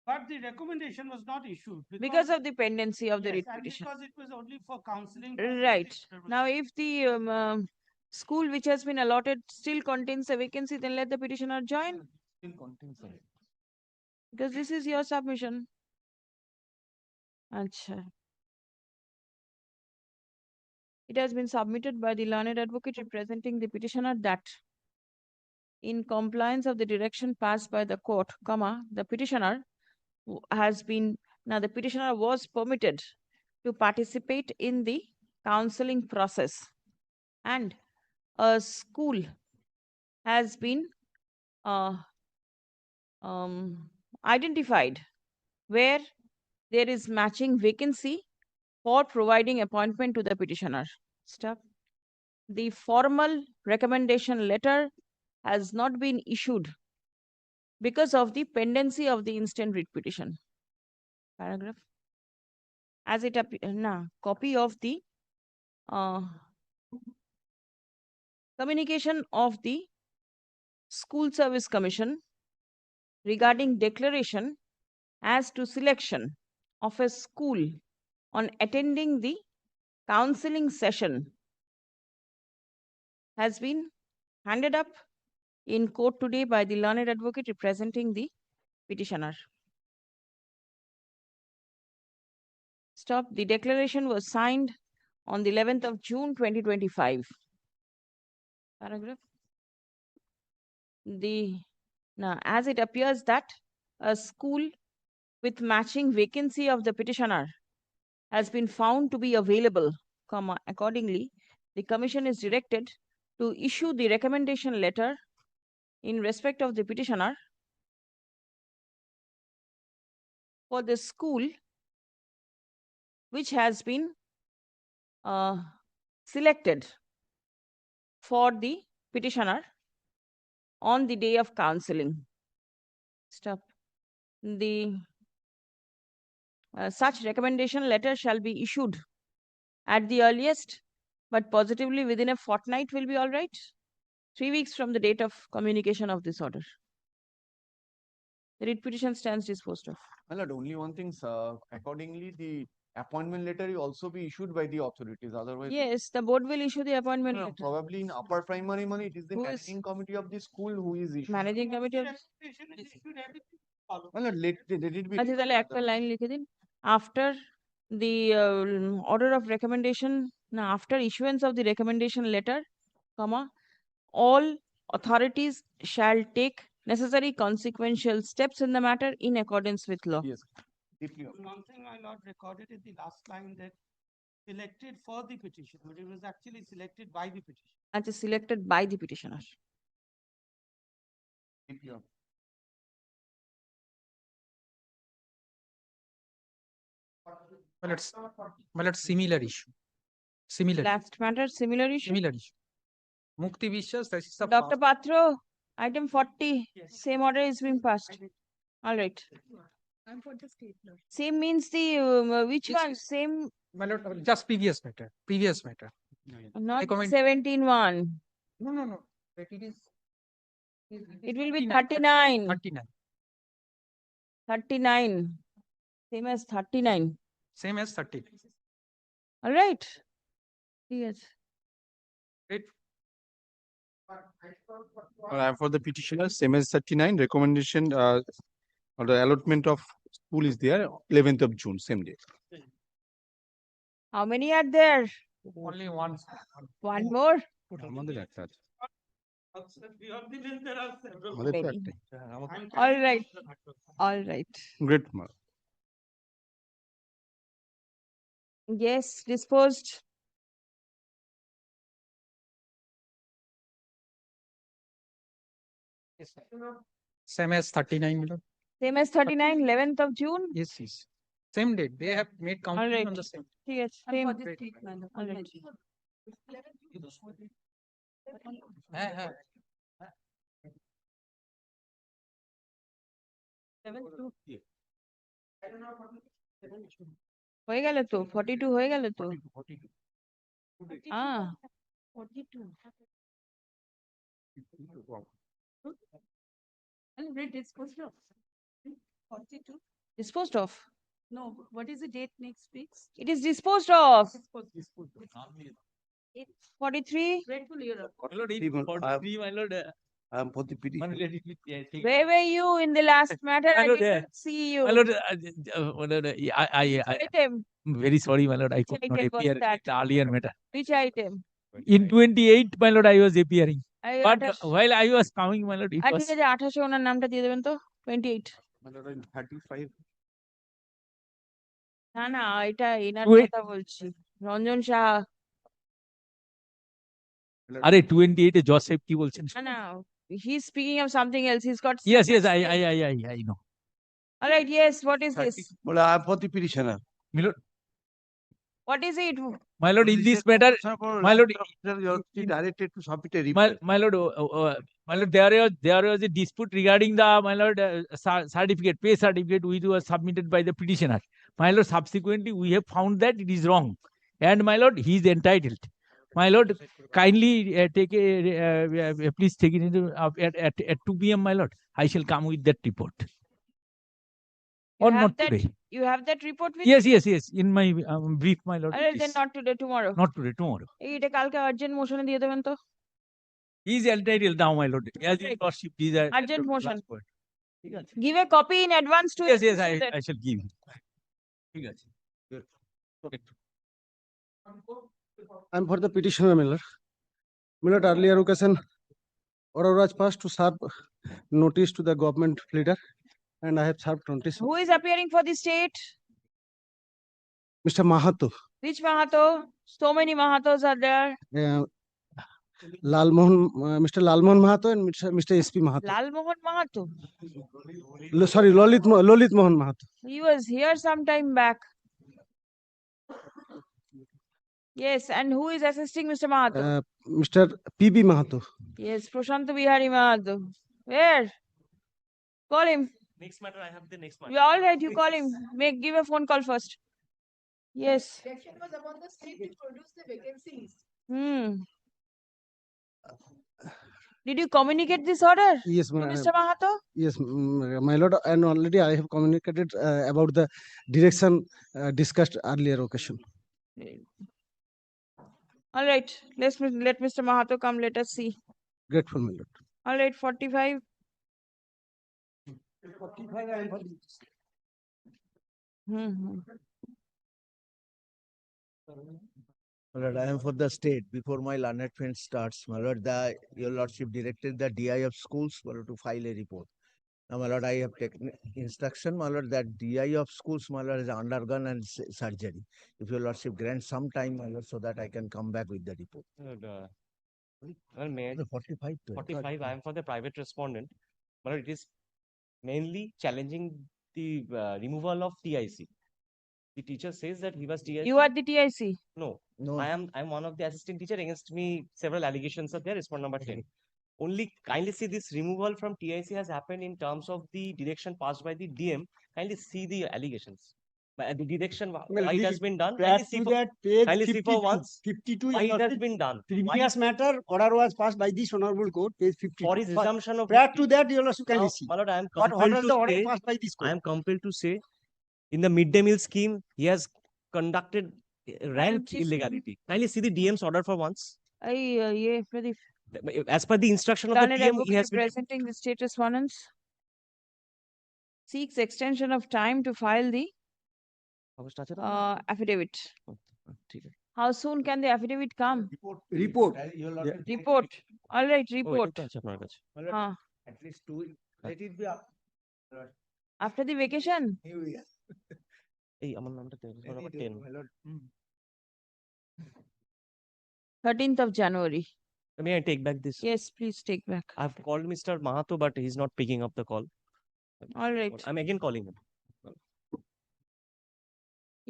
but the recommendation was not issued. Because of the pendency of the writ and petition. because it was only for counseling. Right. Now, if the school which has been allotted still contains a vacancy, then let the petitioner join. Still contains a vacancy. Because this is your submission. Acha. It has been submitted by the learned advocate representing the petitioner that in compliance of the direction passed by the court, the petitioner the petitioner was permitted to participate in the counseling process, and a school has been identified where there is matching vacancy for providing appointment to the petitioner. Stop. The formal recommendation letter has not been issued because of the pendency of the instant writ petition. Paragraph. As it appears, copy of the communication of the School Service Commission regarding declaration as to selection of a school on attending the counseling session has been handed up in court today by the learned advocate representing the petitioner. Stop. The declaration was signed on the 11th of June 2025. Paragraph. Now, as it appears that a school with matching vacancy of the petitioner has been found to be available, accordingly, the commission is directed to issue the recommendation letter in respect of the petitioner for the school which has been selected for the petitioner on the day of counseling. Stop. Such recommendation letter shall be issued at the earliest, but positively within a fortnight will be all right. 3 weeks from the date of communication of this order. The writ petition stands disposed of. My lord, only one thing, sir. Accordingly, the appointment letter will also be issued by the authorities. Otherwise, yes, the board will issue the appointment letter. Probably in upper primary money, it is the managing committee of the school who is issuing. Managing committee of My lord, let it be. আচ্ছা তাহলে একটা line লিখে দিন after the order of recommendation, after issuance of the recommendation letter, all authorities shall take necessary consequential steps in the matter in accordance with law. Yes. One thing my lord recorded in the last line that selected for the petition, but it was actually selected by the petition. Actually selected by the petitioner. Well, it's similar issue. Similar. Last matter, similar issue. Similar issue. Mukti Vishwas, that is the Dr. Patro, item 40, same order is being passed. All right. I'm for the state law. Same means the which one? Same. My lord, just previous matter. Previous matter. Not 17-1. No. It will be 39. 39. 39. Same as 39. Same as 30. All right. Yes. Great. I'm for the petitioner, same as 39. Recommendation or the allotment of school is there, 11th of June, same day. How many are there? Only one. One more? আমাদের একটা আছে। Many. All right. All right. Great. Yes, disposed. Same as 39, my lord. Same as 39, 11th of June. Yes. Same date. They have made All counting right. on the same. Yes, same. For the state law. All right. হয়ে গেল তো 42 হয়ে গেল তো 42. And read disposed of. 42. disposed of. No, what is the date next week? It is disposed of. 43. Grateful year. My lord, I'm for the petition. Where were you in the last matter? I didn't see you. My lord, Item. very sorry, my lord, I could Which not item was appear that? at the earlier matter. Which item? In 28, my lord, I was appearing. But 28 while I was coming, my lord, it ঠিক was আছে 28 ওনার নামটা দিয়ে দেবেন তো 28 35. না না এটা এনার Wait. কথা বলছি রঞ্জন সাহা আরে 28 এ জোসেফ কি বলছেন? না না he's speaking of something else. He's got Yes, separate I know. all right, yes, what is this? Well, I'm for the petitioner. My lord, What is it? my lord, in this matter, my lord, directed to submit a report. my lord, there was a dispute regarding the my lord certificate, pay certificate, which was submitted by the petitioner. My lord, subsequently we have found that it is wrong, and my lord, he is entitled. My lord, kindly please take it into at 2 p.m. My lord, I shall come with that report. You Or have not that, today. you have that report with Yes, you? yes, in my brief, my lord. All right, it then is. not today, tomorrow. Not today, tomorrow. এটা কালকে urgent মোশনে দিয়ে দেবেন তো He is entitled now, my lord. As your lordship, he is a Urgent motion. last word. ঠিক আছে? Give a copy in advance to Yes, yes, SSC that- I shall give. ঠিক আছে। I'm for the petitioner, Miller. Miller, earlier occasion, order was passed to serve notice to the government leader, and I have served notice. Who is appearing for the state? Mr. Mahato, Which Mahato? So many Mahatos are there. Mr. Lalmohan Mahato and Mr. SP Mahato. Lal Mohan Mahato. Sorry, Lolit Mohan Mahato. He was here some time back. Yes, and who is assisting Mr. Mahato? Mr. PB Mahato. Yes, Prashanto Bihari Mahato. Where? Call him. Next matter, I have the next matter. Yeah, all right, you call him. Give a phone call first. Yes. Question was about the state to produce the vacancy list. Did you communicate this order? Yes, to Mr. Mahato? Yes, my lord, and already I have communicated about the direction discussed earlier occasion. All right, let Mr. Mahato come. Let us see. Grateful, my lord. All right, 45. 45 I am for My lord, I am for the state. Before my learned friend starts, my lord, your lordship directed the DI of schools, my lord, to file a report. Now, my lord, I have taken instruction, my lord, that DI of schools, my lord, has undergone and surgery. If your lordship grants some time, my lord, so that I can come back with the report. Well, may I? 45. 45. I am for the private respondent. But it is mainly challenging the removal of TIC. The teacher says that he was TIC. You are the TIC? No, I am one of the assistant teacher. Against me, several allegations are there. Respond number 10. Only kindly see this removal from TIC has happened in terms of the direction passed by the DM. Kindly see the allegations. The direction, why it has been done. Kindly see for, kindly see for once 52 why it has been done. Previous matter, order was passed by this honorable court, page 52. For his resumption of prior to that, you also can now, see. my lord, I am What compelled was to the order say, passed by this court? I am compelled to say, in the midday meal scheme, he has conducted ranked illegality. Kindly see the DM's order for once. Pradeep. As per the instruction of the Learned DM, he advocate has been presenting the state respondents. Seeks extension of time to file the affidavit. How soon can the affidavit come? Report. Report. All right, report. At least 2 weeks. Let it be up. After the vacation? Hey, আমার নামটা দে, number 10. 13th of January. May I take back this? Yes, please take back. I've called Mr. Mahato, but he's not picking up the call. All right. I'm again calling him.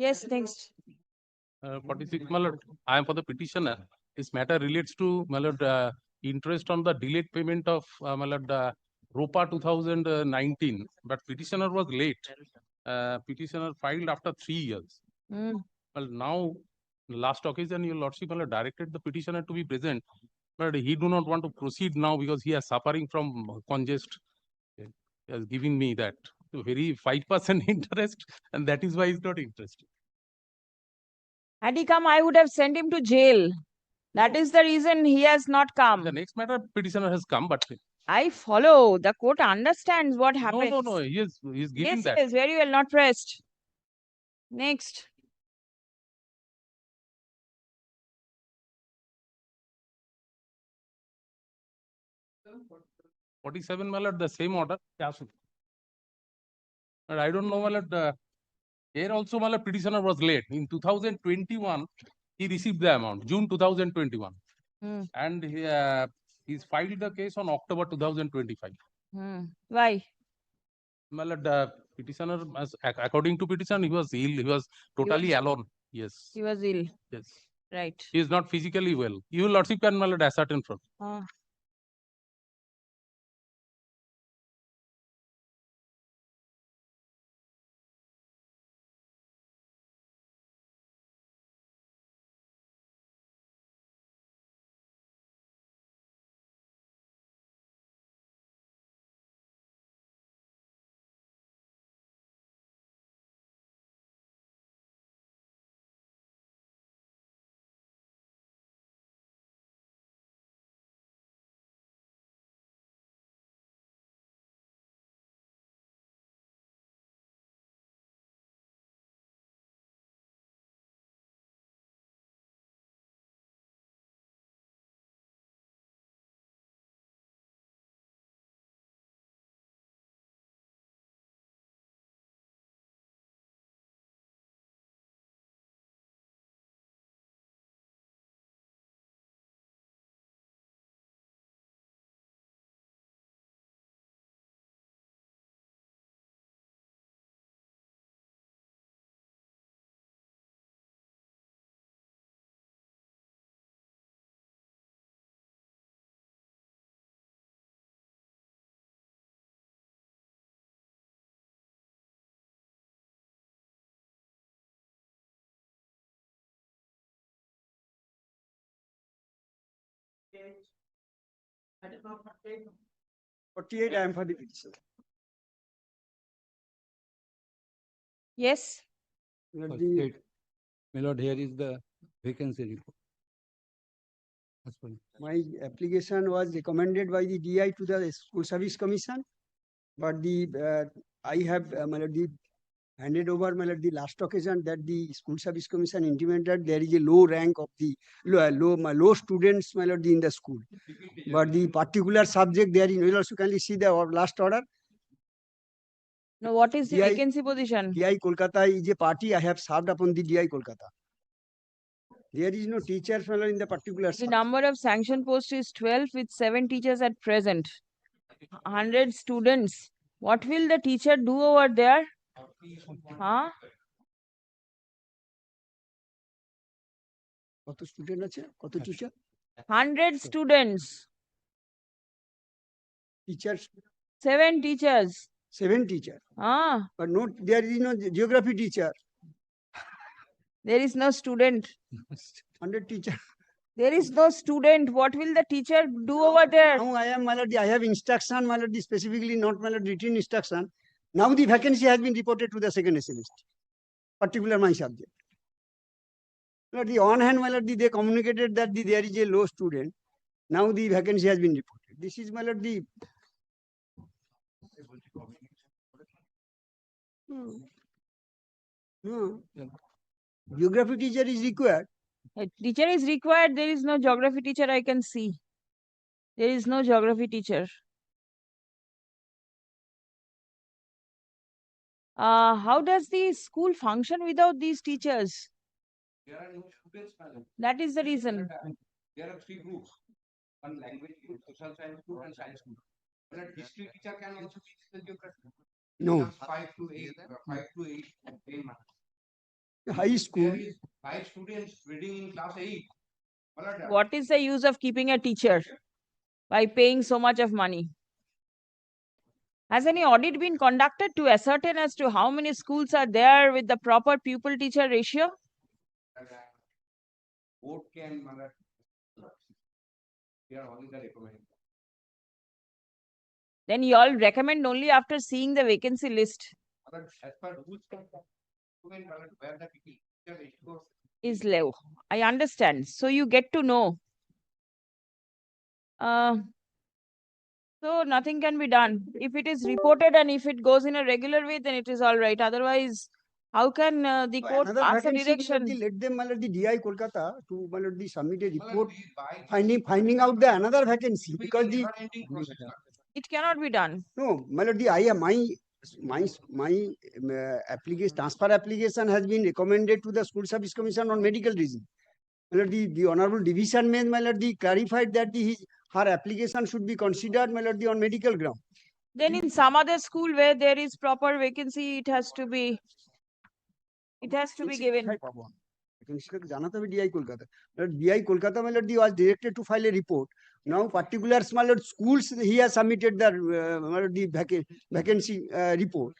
Yes, next. 46, my lord, I am for the petitioner. This matter relates to, my lord, interest on the delayed payment of, my lord, ROPA 2019, but petitioner was late. Petitioner filed after 3 years. Well, now, last occasion, your lordship, my lord, directed the petitioner to be present, but he do not want to proceed now because he is suffering from congest. He has given me that very 5% interest, and that is why he's not interested. Had he come, I would have sent him to jail. That is the reason he has not come. The next matter, petitioner has come, but I follow. The court understands what happens. no, he's giving Yes, that. yes, very well, not pressed. Next. Forty-seven, my lord, the same order. But I don't know, my lord, here also, my lord, petitioner was late. In 2021, he received the amount, June 2021. And he's filed the case on October 2025. Why? My lord, petitioner, according to petitioner, he was ill. He was totally alone. Yes. He was ill. Yes. Right. He is not physically well. You lordship can, my lord, ascertain from. 48, I am for the petition. Yes. The- My lord, here is the vacancy report. As per- My application was recommended by the DI to the School Service Commission, but I have my lord, handed over my lord, the last occasion that the School Service Commission intimated there is a low rank of the low students my lord, in the school, but the particular subject there in, you will also kindly see the last order. Now, what is the DI vacancy position? DI Kolkata is a party I have served upon the DI Kolkata. There is no teachers my lord, in the particular The subject. number of sanctioned posts is 12 with 7 teachers at present. 100 students. What will the teacher do over there? Huh? কত student আছে কত teacher 100 students. Teachers 7 teachers. 7 teacher, but no, there is no geography teacher. There is no student. 100 teacher. There is no student. What will the teacher do over there? Now I am malady. I have instruction malady, specifically not malady written instruction. Now the vacancy has been reported to the second SLST, particular my subject. Malady, on hand malady, they communicated that there is a low student. Now the vacancy has been reported. This is malady. Geography teacher is required. A teacher is required. There is no geography teacher I can see. There is no geography teacher. How does the school function without these teachers? There are no students, madam. That is the reason. There are 3 groups. One language group, social science group, and science group. But a history teacher can also teach the geography. No. Class 5 to 8, 5 to 8, and 10 marks. High school. There is 5 students reading in class 8. What is the use of keeping a teacher by paying so much of money? Has any audit been conducted to ascertain as to how many schools are there with the proper pupil-teacher ratio? Board can, they are only the recommendation. Then you all recommend only after seeing the vacancy list. As per rules, where the teacher ratio Is low. I understand. So you get to know. So nothing can be done. If it is reported and if it goes in a regular way, then it is all right. Otherwise, how can the court Another ask a vacancy, direction? let them malady DI Kolkata to malady submit a report finding out the another vacancy because the It cannot be done. no malady I am my application transfer application has been recommended to the School Service Commission on medical reason. The honorable division man malady clarified that her application should be considered malady on medical ground. Then in some other school where there is proper vacancy, it has to be given. জানাতে হবে DI Kolkata. DI Kolkata malady was directed to file a report. Now particular smaller schools he has submitted the vacancy report.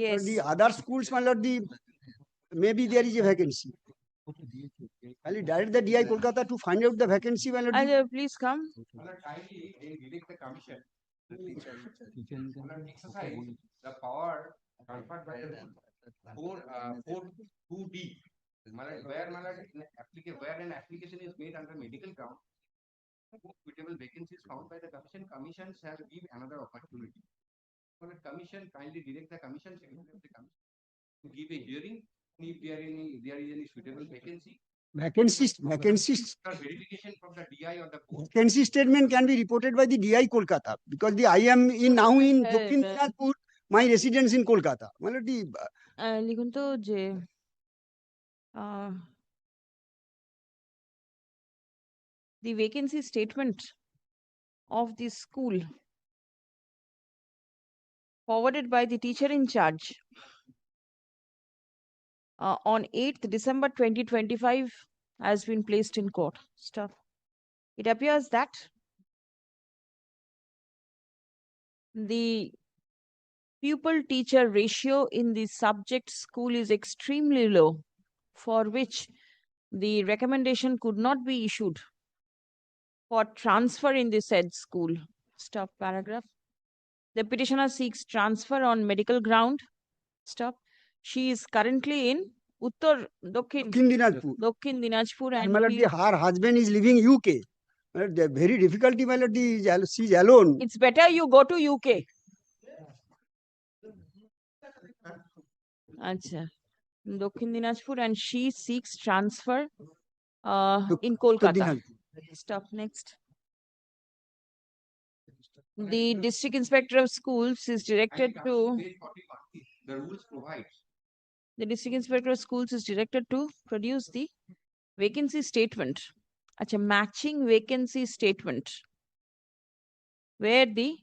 Yes. The other schools malady maybe there is a vacancy. I'll direct the DI Kolkata to find out the vacancy malady. Please come. Kindly direct the commission. Exercise the power conferred by the 4.2D. Where an application is made under medical ground, suitable vacancies found by the commission shall give another opportunity. For the commission, kindly direct the commission secretary of the commission to give a hearing if there is any suitable vacancy. Vacancy Verification from the DI or the court. vacancy statement can be reported by the DI Kolkata because I am now in Dakshin Dinajpur, my residence in Kolkata. Malady লিখুন তো যে the vacancy statement of the school forwarded by the teacher in charge on 8th December 2025 has been placed in court. Stuff. It appears that the pupil-teacher ratio in the subject school is extremely low, for which the recommendation could not be issued for transfer in the said school. Stop paragraph. The petitioner seeks transfer on medical ground. Stop. She is currently in Uttar Dokhin Dinajpur And and my lord, will- her husband is living UK. My lord, the very difficulty, my lord, she's alone. it's better you go to UK. Acha. Dokhin Dinajpur and she seeks transfer in Kolkata. Stop. Next. The district inspector of schools is directed to The rules provide. the district inspector of schools is directed to produce the vacancy statement. Acha, matching vacancy statement where the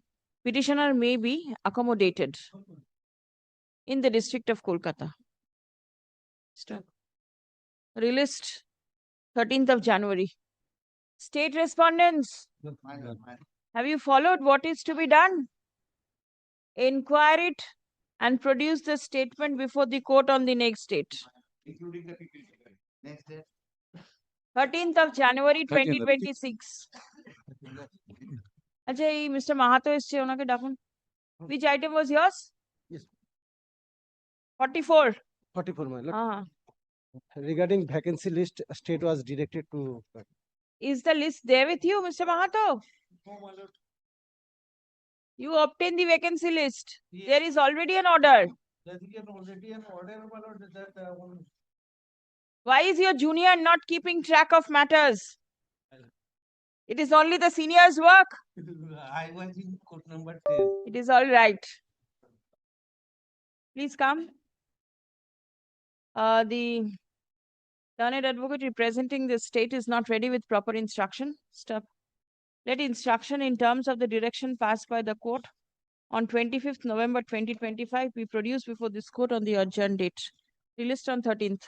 petitioner may be accommodated in the district of Kolkata. Stop. Released 13th of January. State respondents, have you followed what is to be done? Inquire it and produce the statement before the court on the next date. Including the people. Next day. 13th of January 2026. আচ্ছা এই mister Mahato এসছে ওনাকে ডাকুন which item was yours? Yes. 44. 44, my lord. Ah. Regarding vacancy list, state was directed to. Is the list there with you, Mr. Mahato? You obtain the vacancy list. There is already an order. Why is your junior not keeping track of matters? It is only the senior's work. I was in court number 10. It is all right. Please come. The learned advocate representing the state is not ready with proper instruction. Stop. Let instruction in terms of the direction passed by the court on 25th November 2025 be produced before this court on the adjourned date. Released on 13th.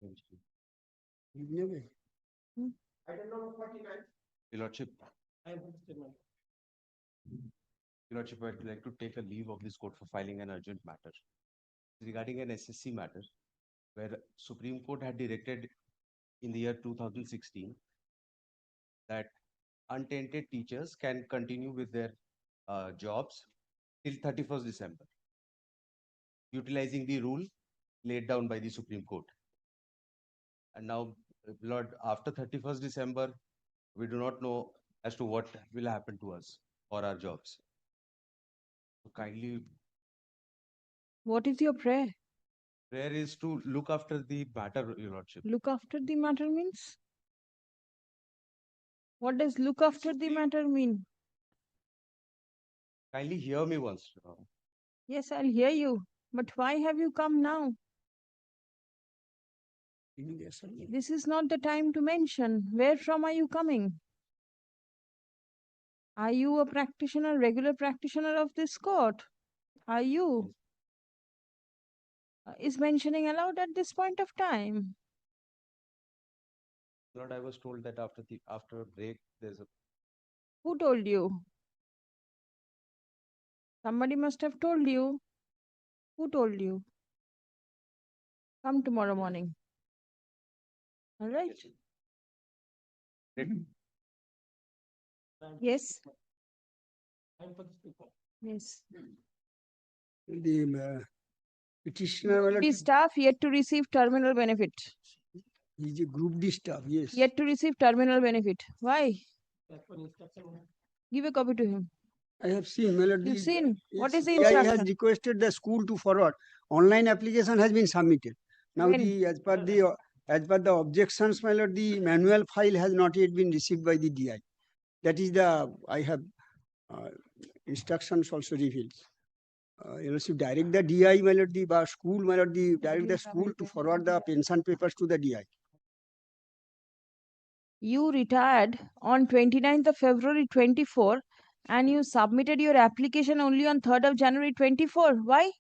Item number 49. Your Lordship, Your Lordship, I'd like to take a leave of this court for filing an urgent matter regarding an SSC matter where Supreme Court had directed in the year 2016 that untainted teachers can continue with their jobs till 31st December, utilizing the rule laid down by the Supreme Court. And now, Lord, after 31st December, we do not know as to what will happen to us or our jobs. So kindly, What is your prayer? prayer is to look after the matter, Your Lordship. Look after the matter means? What does look after the matter mean? Kindly hear me once. Yes, I'll hear you. But why have you come now? This is not the time to mention. Where from are you coming? Are you a practitioner, regular practitioner of this court? Are you? Is mentioning allowed at this point of time? Lord, I was told that after a break, there's a Who told you? Somebody must have told you. Who told you? Come tomorrow morning. All right? Yes. Yes. The petitioner, The staff yet to receive terminal benefit. is a group D staff, yes. Yet to receive terminal benefit. Why? Give a copy to him. I have seen, my lord. You've seen? What is the DI has instruction? requested the school to forward. Online application has been submitted. Now, When? as per the objections, my lord, the manual file has not yet been received by the DI. That is I have instructions also revealed. You know, so direct the DI, my lord, the school, my lord, direct the school to forward the pension papers to the DI. You retired on 29th of February 24 and you submitted your application only on 3rd of January 24. Why?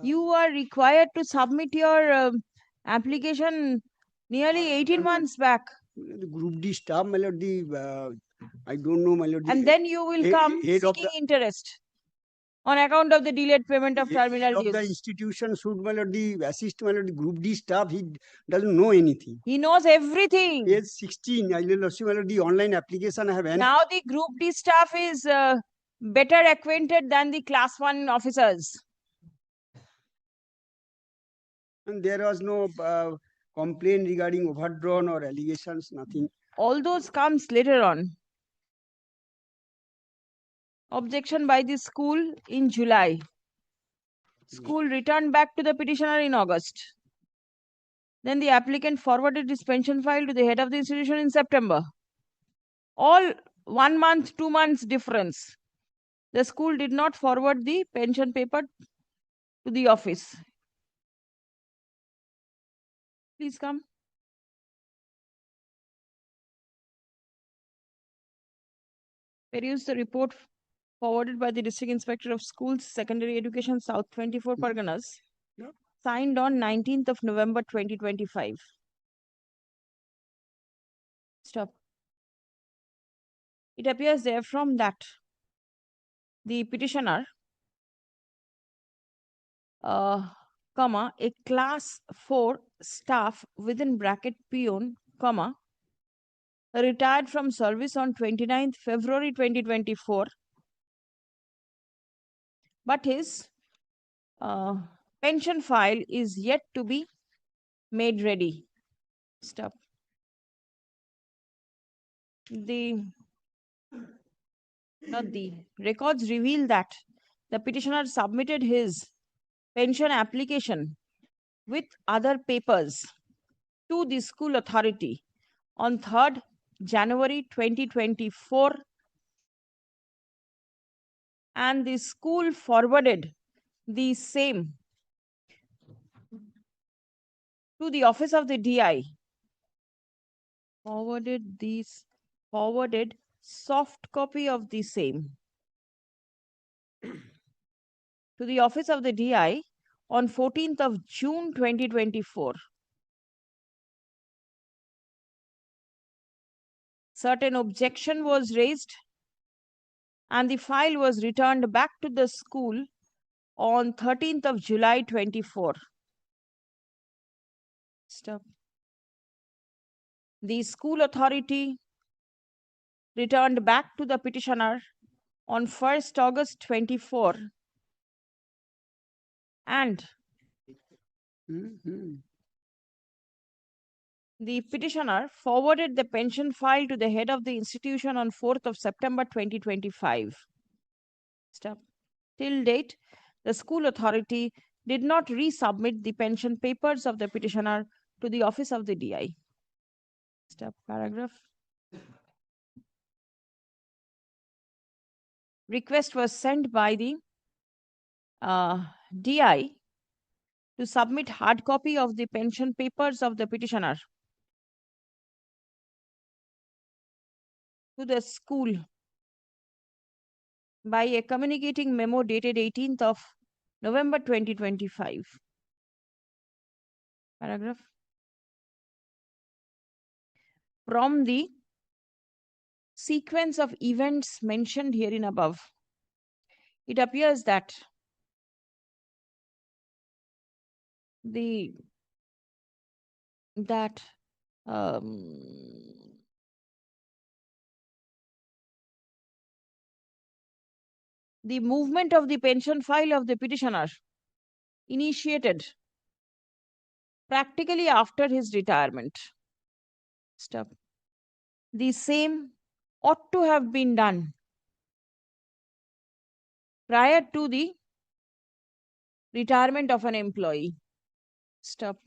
You are required to submit your application nearly 18 months back. The group D staff, my lord, I don't know, my lord. And then you will come seeking interest on account of the delayed payment of terminal Of the dues. institution should, my lord, assist, my lord, the group D staff. He doesn't know anything. He knows everything. Page 16, I will see, my lord, the online application I have. Now the group D staff is better acquainted than the class 1 officers. And there was no complaint regarding overdrawn or allegations, nothing. All those comes later on. Objection by the school in July. School returned back to the petitioner in August. Then the applicant forwarded his pension file to the head of the institution in September. All 1 month, 2 months difference. The school did not forward the pension paper to the office. Please come. Peruse the report forwarded by the District Inspector of Schools, Secondary Education, South 24 Parganas, signed on 19th of November 2025. Stop. It appears therefrom that the petitioner, comma, a class 4 staff within bracket peon, comma, retired from service on 29th February 2024, but his pension file is yet to be made ready. Stop. The records reveal that the petitioner submitted his pension application with other papers to the school authority on 3rd January 2024, and the school forwarded the same to the office of the DI. Forwarded soft copy of the same to the office of the DI on 14th of June 2024. certain objection was raised and the file was returned back to the school on 13th of July 24. Stop. The school authority returned back to the petitioner on 1st August 24 and the petitioner forwarded the pension file to the head of the institution on 4th of September 2025. Stop. Till date, the school authority did not resubmit the pension papers of the petitioner to the office of the DI. Stop. Paragraph. Request was sent by the DI to submit hard copy of the pension papers of the petitioner to the school by a communicating memo dated 18th of November 2025. Paragraph. From the sequence of events mentioned herein above, it appears that the movement of the pension file of the petitioner initiated practically after his retirement. Stop. The same ought to have been done prior to the retirement of an employee. Stop.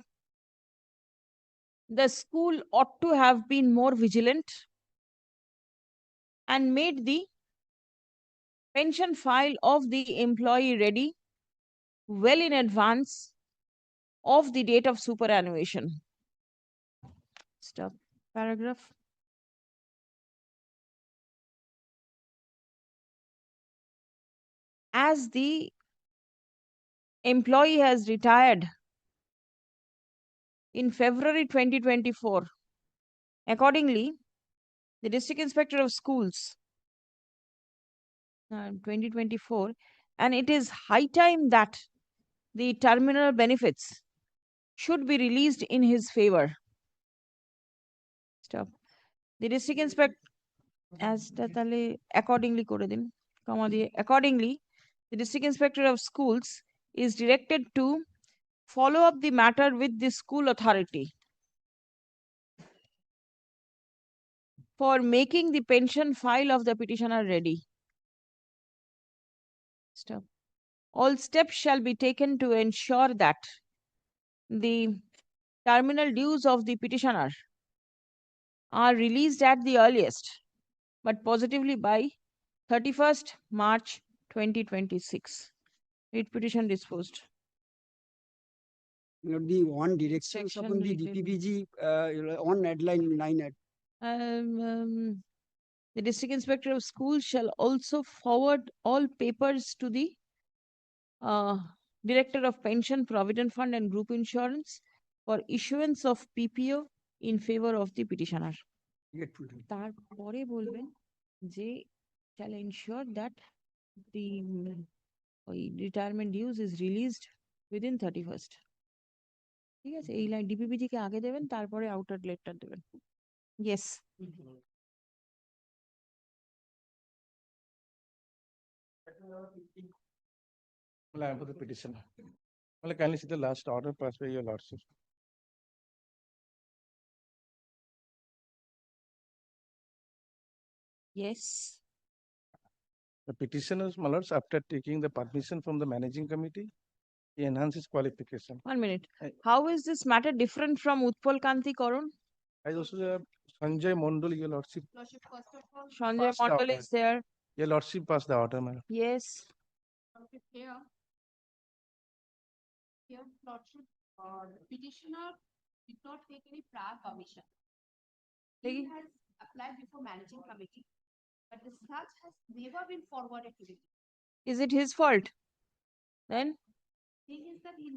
The school ought to have been more vigilant and made the pension file of the employee ready well in advance of the date of superannuation. Stop. Paragraph. As the employee has retired in February 2024, accordingly, the District Inspector of Schools 2024, and it is high time that the terminal benefits should be released in his favor. Stop. The District Inspector, as accordingly, accordingly, the District Inspector of Schools is directed to follow up the matter with the school authority for making the pension file of the petitioner ready. Stop. All steps shall be taken to ensure that the terminal dues of the petitioner are released at the earliest, but positively by 31st March 2026. Read petition disposed. The one directions upon the DPPG on headline 9 the District Inspector of Schools shall also forward all papers to the Director of Pension, Provident Fund and Group Insurance for issuance of PPO in favor of the petitioner. তারপরে বলবেন যে shall ensure that the retirement dues is released within 31st. ঠিক আছে, এই line ডিপিপিজি কে আগে দেবেন, তারপরে outer letter দেবেন. Yes. Well, I am for the petition. Well, kindly see the last order passed by your lordship. Yes. The petitioners, my lords, after taking the permission from the managing committee, he enhances qualification. 1 minute. How is this matter different from Utpal Kanti Karan? I also have Sanjay Mondal, your lordship. Sanjay Mondal is there. Your lordship passed the order, madam. Yes. Here, Lordship, the petitioner did not take any prior permission. He has applied before managing committee, but the search has never been forwarded to the. Is it his fault? Then? Thing is that the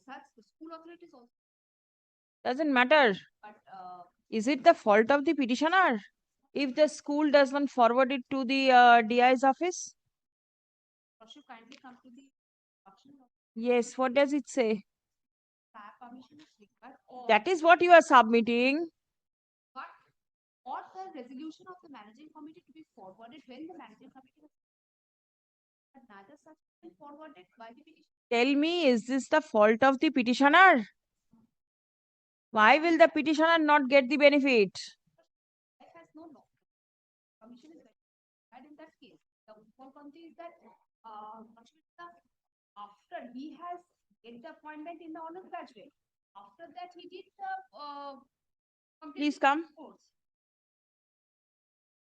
search, the school authorities also. Doesn't matter. But is it the fault of the petitioner? if the school does not forward it to the DI's office? Lordship, kindly come to the option of Yes, what does it say? prior permission is required or That is what you are submitting. but or the resolution of the managing committee to be forwarded when the managing committee has but neither such been forwarded by the petition. Tell me, is this the fault of the petitioner? Why will the petitioner not get the benefit? Life has no law. Commission is right in that case. The Upalpanti is that after he has get the appointment in the honor graduate, after that he did the complete Please come. course.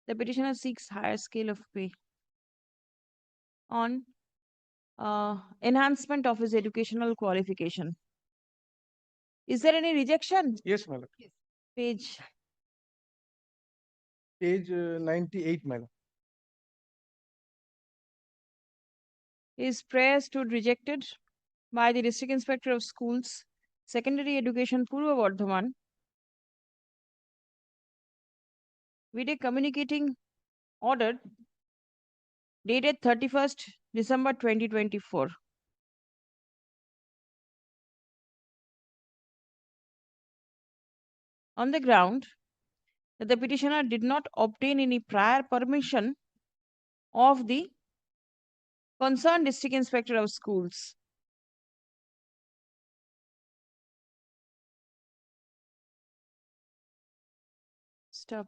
The petitioner seeks higher scale of pay on enhancement of his educational qualification. Is there any rejection? Yes, madam. Page Page 98, madam. His prayer stood rejected by the District Inspector of Schools, Secondary Education, Purva Bardhaman, with a communicating order dated 31st December 2024. On the ground that the petitioner did not obtain any prior permission of the concerned District Inspector of Schools. Stop.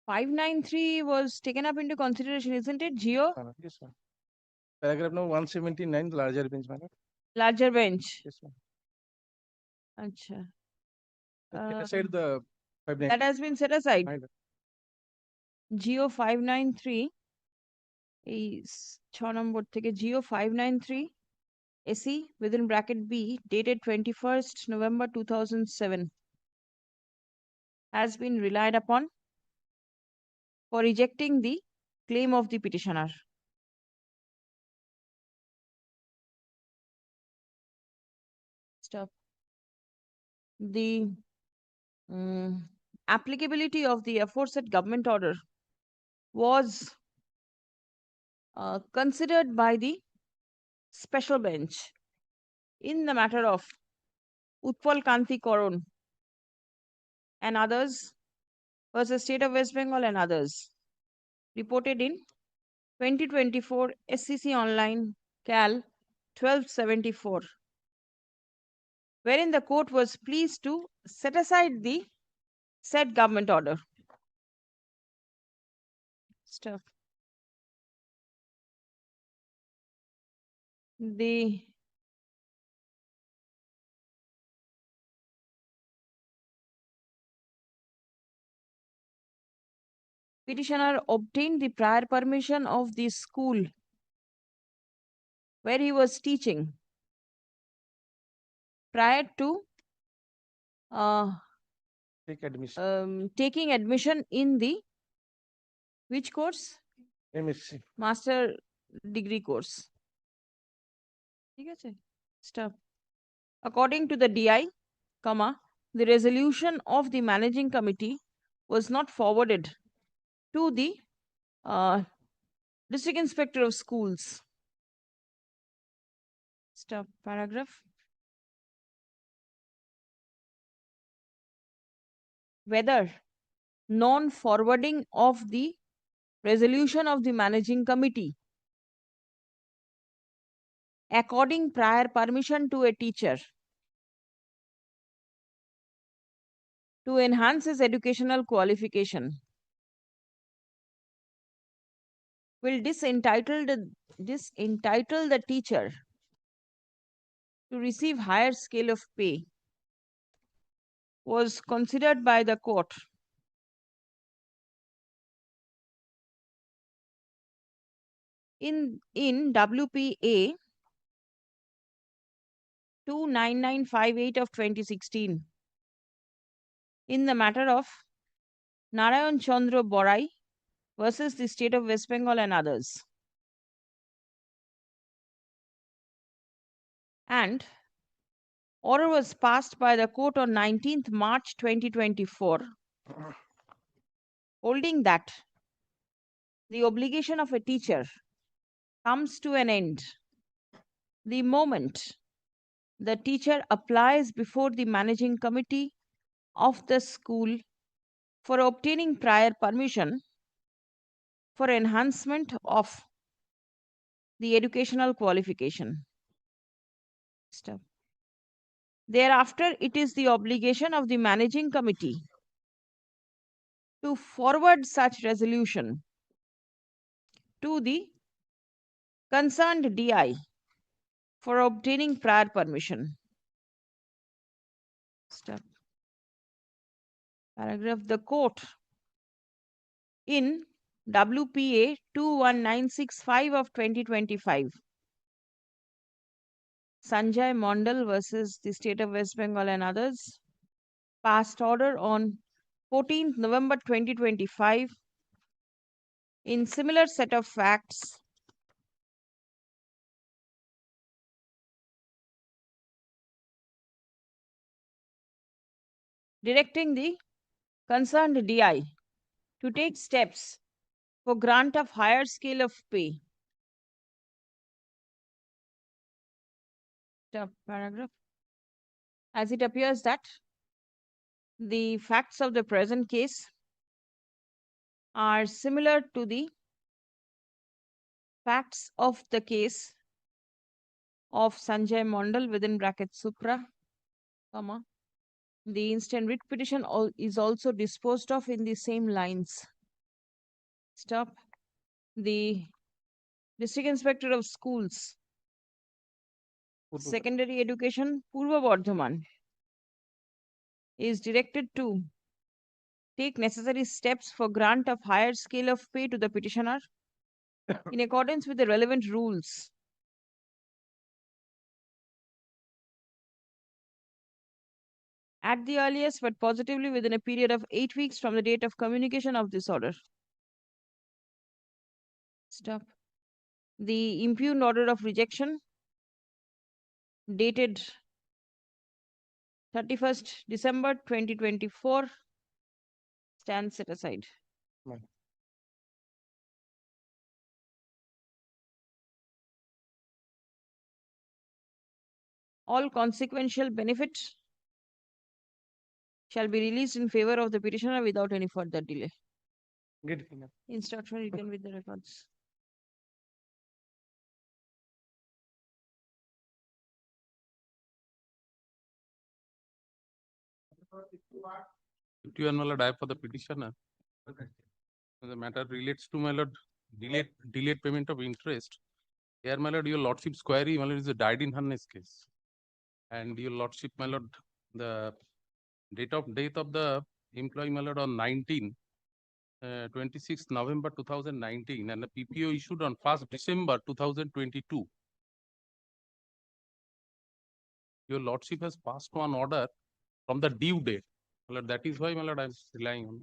"593 was taken up into consideration, isn't it, Geo? Yes, ma'am. Paragraph number 179, larger bench, madam. Larger bench. Yes, ma'am. Acha. Set aside the 593. That has been set aside. Madam. Geo 593 এই 6 নম্বর থেকে Geo 593 SE within bracket B dated 21st November 2007 has been relied upon for rejecting the claim of the petitioner. Stop. The applicability of the aforesaid government order was considered by the special bench in the matter of Utpal Kanti Karan and others versus State of West Bengal and others, reported in 2024 SCC Online Cal 1274, wherein the court was pleased to set aside the said government order. Stuff. The petitioner obtained the prior permission of the school where he was teaching prior to Take admission. taking admission in the which course? MSc. Master degree course. Stop. According to the DI, the resolution of the managing committee was not forwarded to the District Inspector of Schools. Stop. Paragraph. Whether non-forwarding of the resolution of the managing committee according prior permission to a teacher to enhance his educational qualification will disentitle the teacher to receive higher scale of pay was considered by the court in WPA 29958 of 2016 in the matter of Narayan Chandra Borai versus the State of West Bengal and others. And order was passed by the court on 19th March 2024, holding that the obligation of a teacher comes to an end the moment the teacher applies before the managing committee of the school for obtaining prior permission for enhancement of the educational qualification. Step. Thereafter, it is the obligation of the managing committee to forward such resolution to the concerned DI for obtaining prior permission. Step. Paragraph. The court in WPA 21965 of 2025, Sanjay Mondal versus the State of West Bengal and others, passed order on 14th November 2025 in similar set of facts directing the concerned DI to take steps for grant of higher scale of pay. Paragraph. As it appears that the facts of the present case are similar to the facts of the case of Sanjay Mondal within bracket Supra, comma. The instant writ petition is also disposed of in the same lines. Stop. The District Inspector of Schools, Secondary Education, Purva Bardhaman, is directed to take necessary steps for grant of higher scale of pay to the petitioner in accordance with the relevant rules. At the earliest, but positively within a period of 8 weeks from the date of communication of this order. Stop. The impugned order of rejection dated 31st December 2024 stands set aside. All consequential benefit shall be released in favor of the petitioner without any further delay. Good. Instruction written with the records. You my lord, I for the petitioner. The matter relates to my lord delayed payment of interest. Here, my lord, your lordship's query, my lord, is a died in harness case. And your lordship, my lord, the date of death of the employee, my lord, on 26 November 2019, and the PPO issued on 1st December 2022. Your lordship has passed one order from the due date. My lord, that is why, my lord, I am relying on.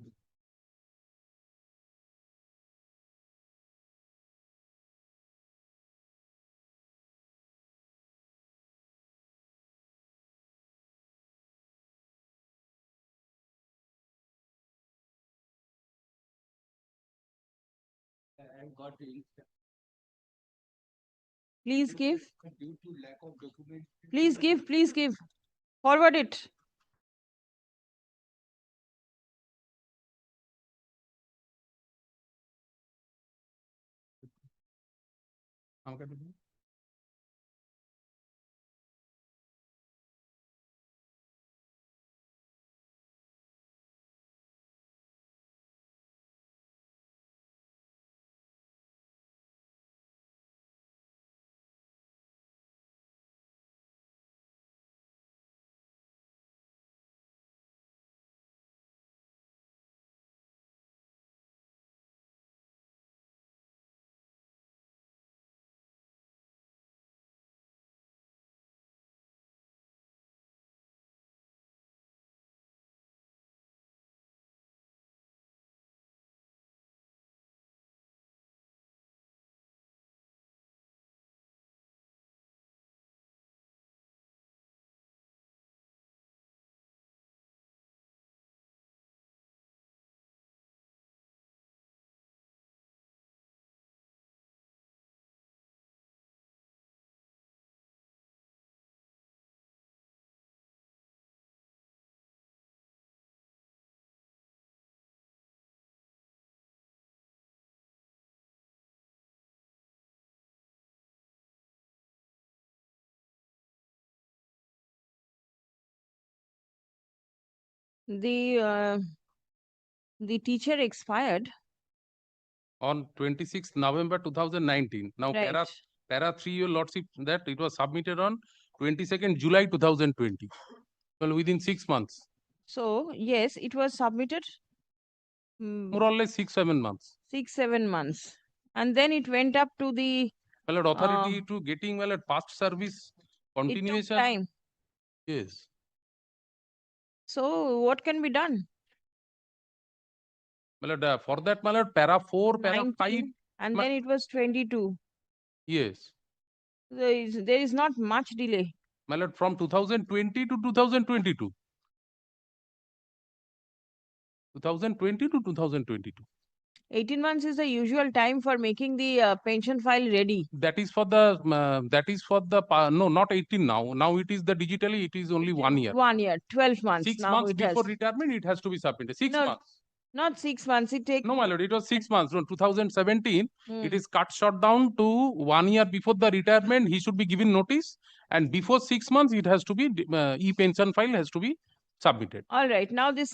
Please give. Please give. Please give. Forward it. The teacher expired on 26th November 2019. Now, Right. para 3, your lordship, that it was submitted on 22nd July 2020. Well, within 6 months, So yes, it was submitted more or less 6-7 months. 6-7 months, and then it went up to the Well, authority to getting well at past service it took continuation. time. Yes. So what can be done? Well, for that, well, para 4, para 5. 19, and then it was 22. Yes. There is not much delay. Well, from 2020 to 2022. 2020 to 2022. 18 months is the usual time for making the pension file ready. That is for the no, not 18 now. Now it is the digitally, it is only 1 year. 1 year, 12 months. 6 now months it before has. retirement, it has to be submitted. 6 No, months. Not 6 months. It takes. No, my lord, it was 6 months. From 2017, it Hmm. is cut short down to 1 year before the retirement. He should be given notice, and before 6 months, it has to be e-pension file has to be submitted. All right. Now this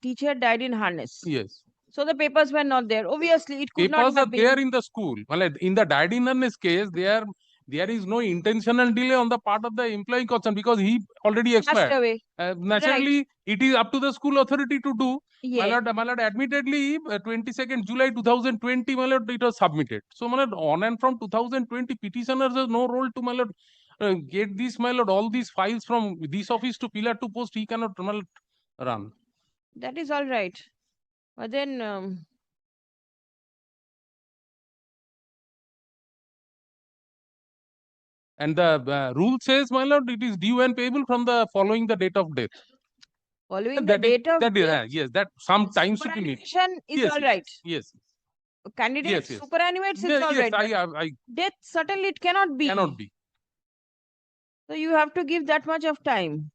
teacher died in harness. Yes. So the papers were not there. Obviously, it could not Papers are have been. there in the school. Well, in the died-in-earnest case, there is no intentional delay on the part of the employee concerned because he already Passed expired. away. Naturally, it is up to the school authority to do. Yes. My lord, admittedly, 22nd July 2020, my lord, it was submitted. So, my lord, on and from 2020, petitioners has no role to, my lord, get this, my lord, all these files from this office to pillar to post, he cannot, my lord, run. That is all right. But then And the rule says, my lord, it is due and payable from the following the date of death. following the date of death, Yes, that sometimes to be made. superannuation is Yes, all right. Yes. Candidate Yes, yes. superannuates, Yeah, it's all yes, right. I Death, certainly it cannot be. cannot be. So you have to give that much of time.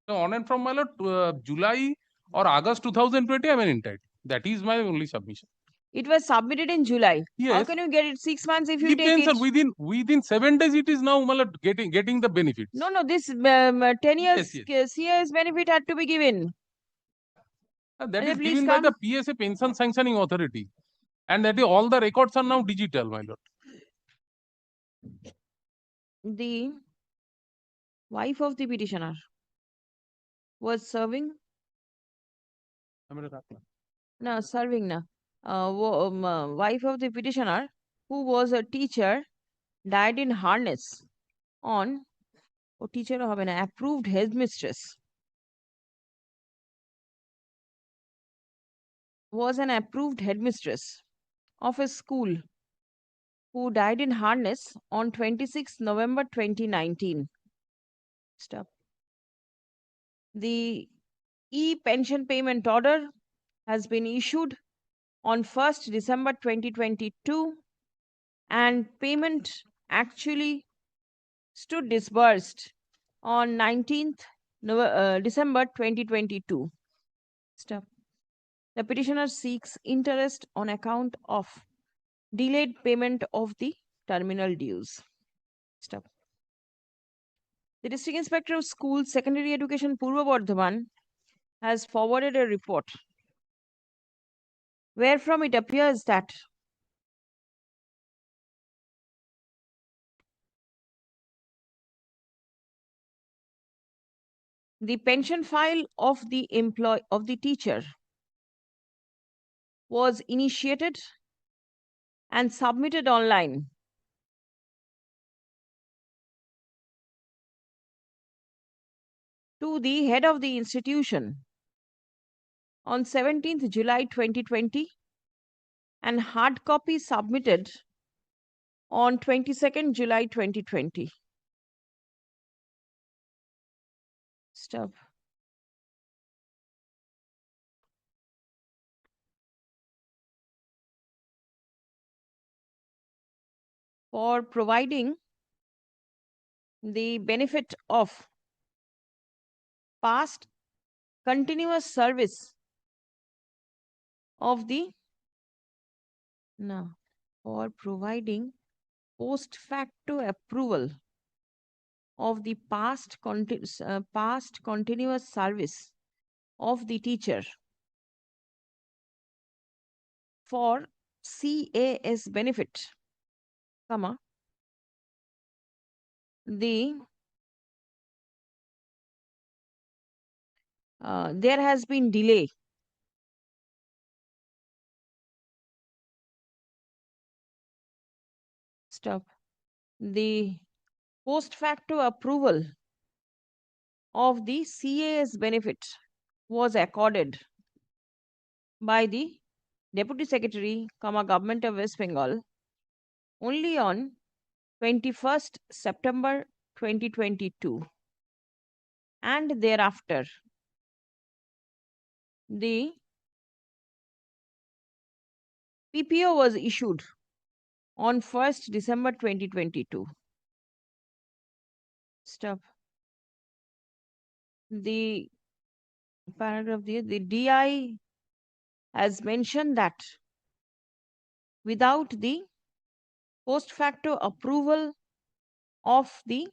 So on and from, my lord, July or August 2020, I am entitled. That is my only submission. It was submitted in July. How Yes. can you get it 6 months if you take Depends, it? sir. Within 7 days, it is now, my lord, getting the benefits. No, this 10 years CS benefit had to be given. That Ajay, is please given by come. the PSA Pension Sanctioning Authority. And that is all the records are now digital, my lord. The wife of the petitioner was serving. No, serving na. Wife of the petitioner, who was a teacher, died in harness on teacher of an approved headmistress. Was an approved headmistress of a school who died in harness on 26 November 2019. Stop. The e-pension payment order has been issued on 1st December 2022 and payment actually stood disbursed on 19th December 2022. Stop. The petitioner seeks interest on account of delayed payment of the terminal dues. Stop. The District Inspector of Schools, Secondary Education, Purva Bardhaman, has forwarded a report wherefrom it appears that the pension file of the teacher was initiated and submitted online to the head of the institution on 17th July 2020 and hard copy submitted on 22nd July 2020. Stop. For providing the benefit of past continuous service of the for providing post facto approval of the past continuous service of the teacher for CAS benefit, comma, there has been delay the post facto approval of the CAS benefit was accorded by the Deputy Secretary, Government of West Bengal only on 21st September 2022, and thereafter the PPO was issued on 1st December 2022. The paragraph there, the DI has mentioned that without the post facto approval of the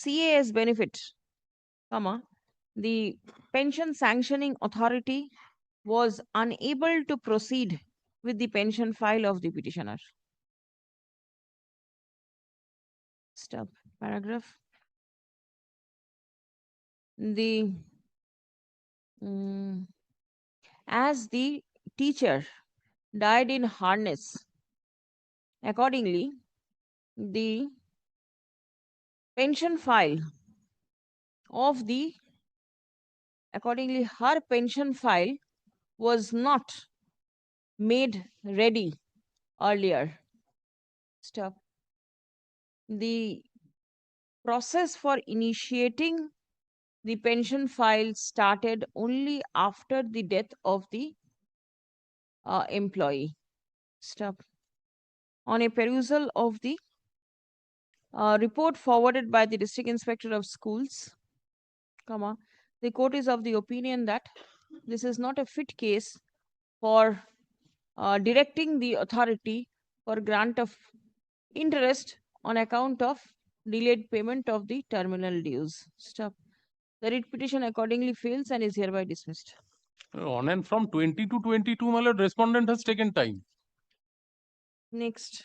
CAS benefit, the pension sanctioning authority was unable to proceed with the pension file of the petitioner. Paragraph. As the teacher died in harness, accordingly, the pension file of the her pension file was not made ready earlier. The process for initiating the pension file started only after the death of the employee. On a perusal of the report forwarded by the District Inspector of Schools, the court is of the opinion that this is not a fit case for directing the authority for grant of interest on account of delayed payment of the terminal dues. The writ petition accordingly fails and is hereby dismissed. On and from 20 to 22, my lord, respondent has taken time. Next.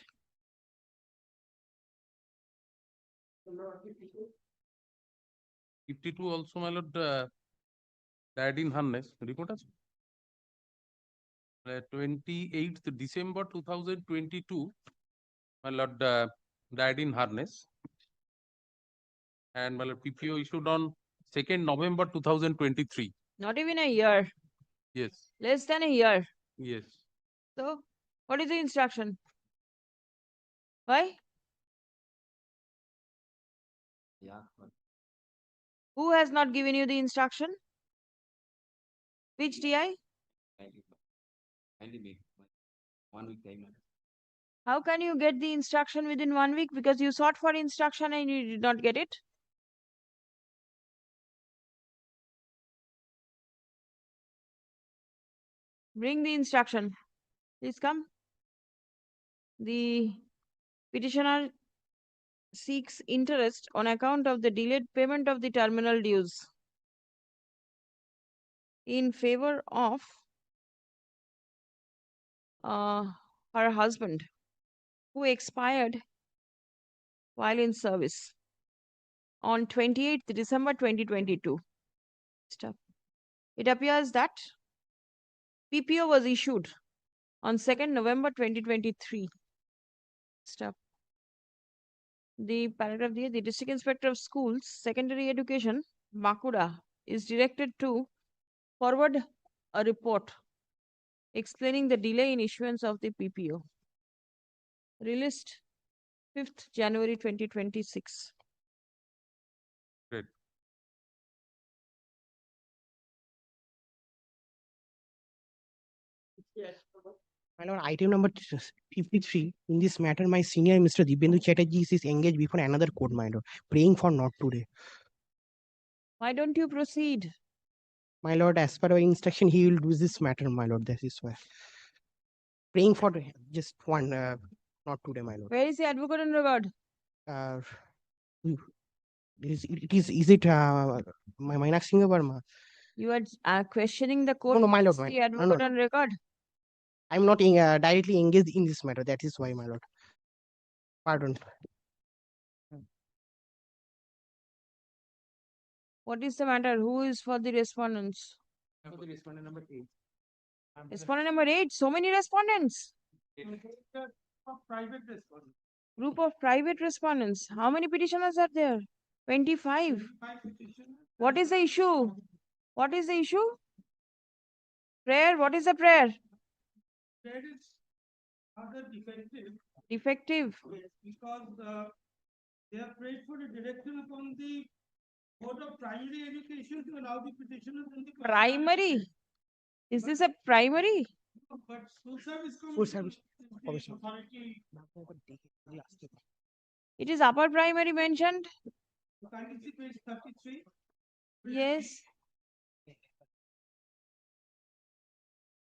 '52 also, my lord, died in harness. Report আছে? 28th December 2022, my lord, died in harness. And my lord, PPO issued on 2nd November 2023. Not even a year. Yes. Less than a year. Yes. So, what is the instruction? Why? Yeah. Who has not given you the instruction? Which DI? 1 week time. How can you get the instruction within 1 week? Because you sought for instruction and you did not get it. Bring the instruction. Please come. The petitioner seeks interest on account of the delayed payment of the terminal dues in favor of her husband, who expired while in service on 28th December 2022. It appears that PPO was issued on 2nd November 2023. The paragraph here, the District Inspector of Schools, Secondary Education, Bankura, is directed to forward a report explaining the delay in issuance of the PPO. Released 5th January 2026. Great. My lord, item number 53. In this matter, my senior Mr. Dibyendu Chatterjee is engaged before another court, my lord, praying for not today. Why don't you proceed? My lord, as per our instruction, he will do this matter, my lord. That is why. Praying for just one, not today, my lord. Where is the advocate on regard? Uh, Is it Meenakshi Singh Verma? You are questioning the court. No, my lord, the no, advocate no. on record. I'm not directly engaged in this matter. That is why, my lord. Pardon. What is the matter? Who is for the respondents? Respondent number 8. Respondent number 8. So many respondents. Private respondent. Group of private respondents. How many petitioners are there? 25. What is the issue? What is the issue? Prayer. What is the prayer? That is other defective. Defective. Yes, because they have prayed for a direction upon the Board of Primary Education to allow the petitioners in the Primary? Is this a primary? but school service School service commission. commission. It is upper primary mentioned. Can you see page 33? Yes.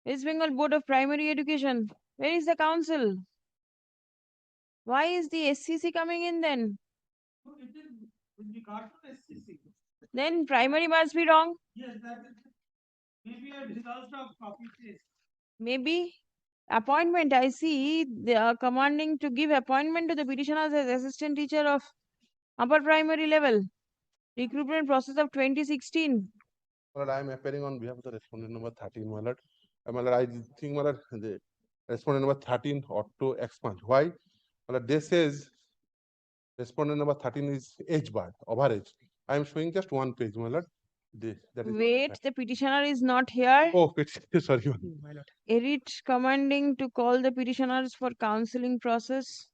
West Bengal Board of Primary Education. Where is the council? Why is the SCC coming in then? So it is with regard to SCC. Then primary must be wrong. Yes, that is maybe a result of copy paste. Maybe. Appointment. I see they are commanding to give appointment to the petitioners as assistant teacher of upper primary level. Recruitment process of 2016. My lord, I am appearing on behalf of the respondent number 13, my lord. My lord, I think, my lord, the respondent number 13 ought to expunge. Why? My lord, this says respondent number 13 is age bar, overage. I am showing just one page, my lord. That is Wait, the petitioner is not here. Oh, sorry. Edit commanding to call the petitioners for counseling process.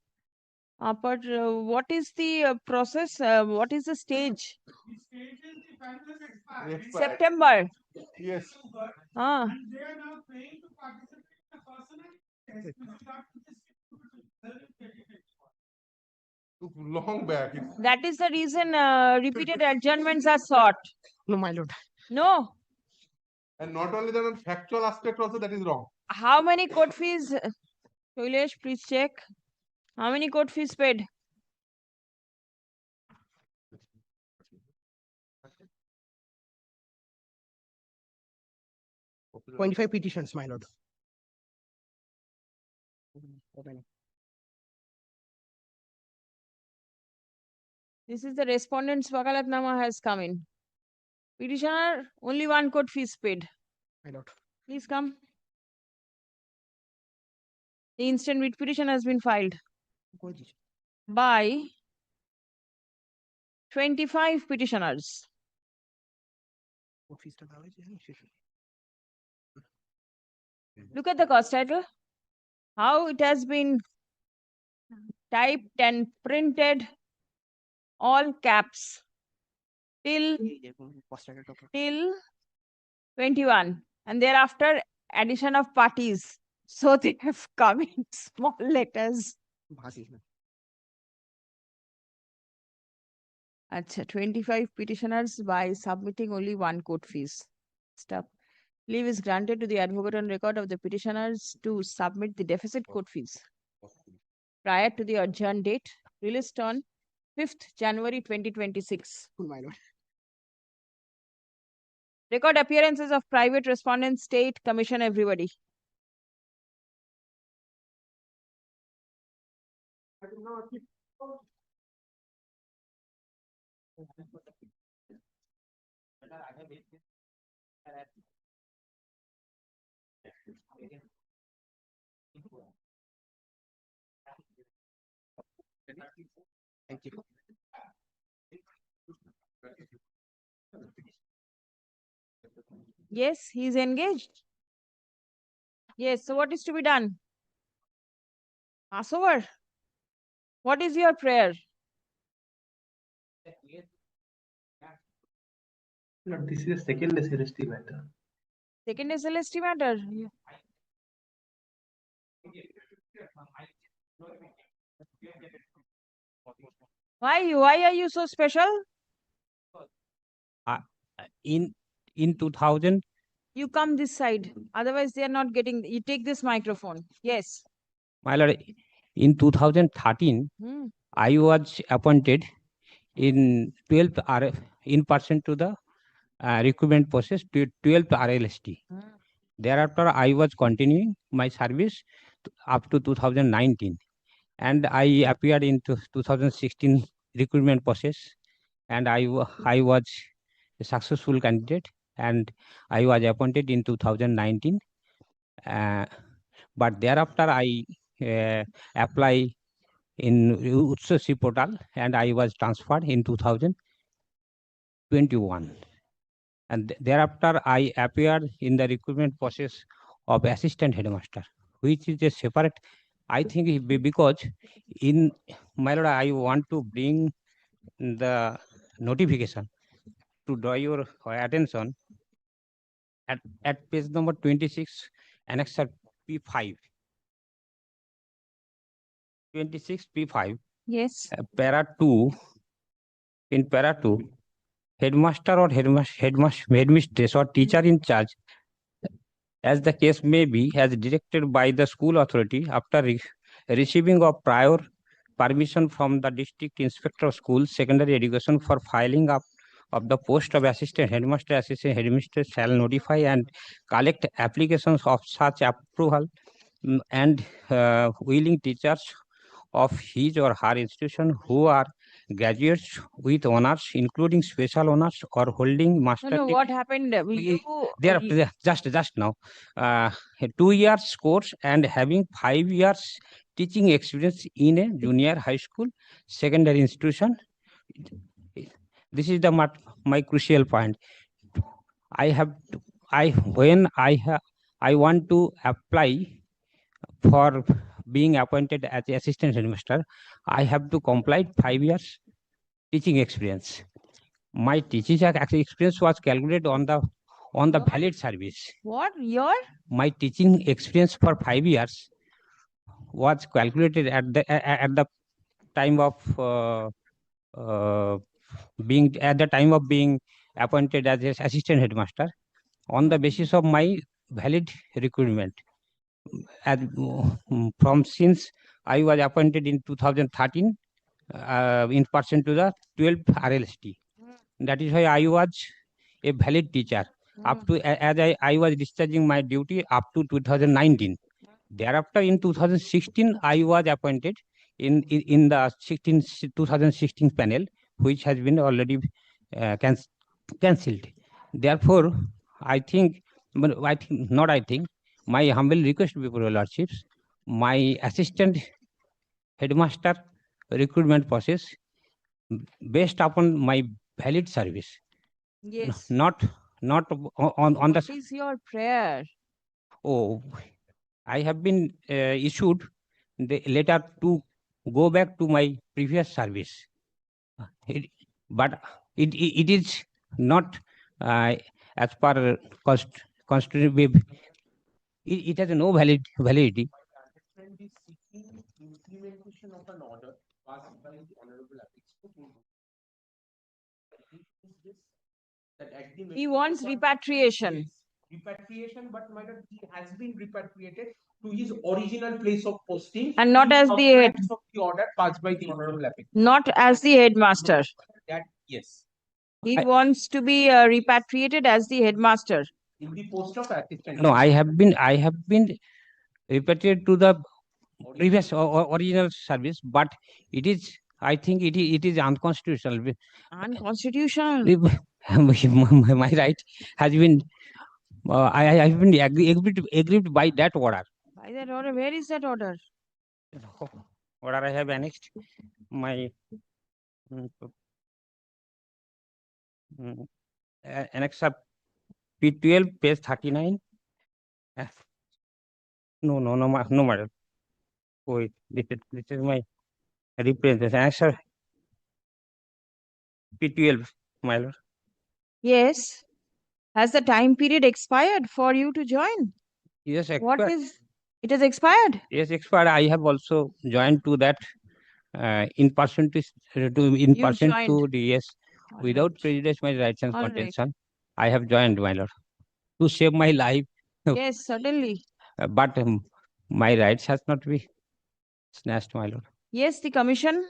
But what is the process? What is the stage? The stage is the final expiry. September. Yes. Ah. And they are now paying to participate in a personal test with regard to this. Took long back. That is the reason repeated adjournments are sought. No, my lord. No. And not only that, on factual aspect also that is wrong. How many court fees? Kailash, please check. How many court fees paid? Okay. 25 petitions, my lord. This is the respondent's Wakalatnama has come in. Petitioner, only one court fees paid. My lord. Please come. The instant writ petition has been filed by 25 petitioners. Look at the cause title. How it has been typed and printed all caps till 21, and thereafter addition of parties. So they have come in small letters. Acha, 25 petitioners by submitting only one court fees. Stop. Leave is granted to the advocate on record of the petitioners to submit the deficit court fees prior to the adjourned date, released on 5th January 2026. My lord. Record appearances of private respondents, state, commission, everybody. Thank you. Yes, he is engaged. Yes, so what is to be done? Pass over. What is your prayer? No, this is a second SLST matter. Second SLST matter. Why are you so special? In 2000, you come this side. Otherwise, they are not getting. You take this microphone. Yes. my lord, in 2013, I was appointed in 12th in person to the recruitment process to 12th RLST. Thereafter, I was continuing my service up to 2019, and I appeared in 2016 recruitment process, and I was a successful candidate, and I was appointed in 2019. But thereafter, I apply in UTSC portal, and I was transferred in 2021. And thereafter, I appeared in the recruitment process of assistant headmaster, which is a separate. I think because in my lord, I want to bring the notification to draw your attention at page number 26, annexure P5. 26 P5. Yes. Para 2. In para 2, headmaster or headmistress or teacher in charge, as the case may be, as directed by the school authority after receiving of prior permission from the district inspector of schools secondary education for filing up of the post of assistant headmaster, assistant headmistress shall notify and collect applications of such approval and willing teachers of his or her institution who are graduates with honors, including special honors or holding master No, degree. what happened? There just now 2 years course and having 5 years teaching experience in a junior high school secondary institution. This is my crucial point. I want to apply for being appointed as the assistant headmaster, I have to complete 5 years teaching experience. My teaching experience was calculated on the valid service. What? Your? My teaching experience for 5 years was calculated at the time of being appointed as an assistant headmaster on the basis of my valid recruitment. From since I was appointed in 2013 in person to the 12th RLST. That is why I was a valid teacher up to as I was discharging my duty up to 2019. Thereafter, in 2016, I was appointed in the 2016 panel, which has been already cancelled. Therefore, I think my humble request before your lordships, my assistant headmaster recruitment process based upon my valid service. Yes. Not on the. What is your prayer? Oh, I have been issued the letter to go back to my previous service. But it is not as per constitution. It has no validity. Implementation of an order passed by the honorable He wants repatriation. Repatriation, but my lord, he has been repatriated to his original place of posting And not as the head. of the order passed by the honorable Not as the headmaster. That yes. He wants to be repatriated as the headmaster. In the post of assistant. No, I have been repatriated to the previous original service, but it is. I think it is unconstitutional. Unconstitutional. My right has been. I have been aggrieved by that order. By that order, where is that order? Order I have annexed my annexure P12 page 39. No, madam. Wait, this is my representation. Annexure P12, my lord. Yes. Has the time period expired for you to join? Yes, What expired. is it has expired? Yes, expired. I have also joined to that in person to joined. the yes, All without right. prejudice my rights and All right. contention. I have joined, my lord, to save my life. Yes, certainly. But my rights has not been snatched, my lord. Yes, the commission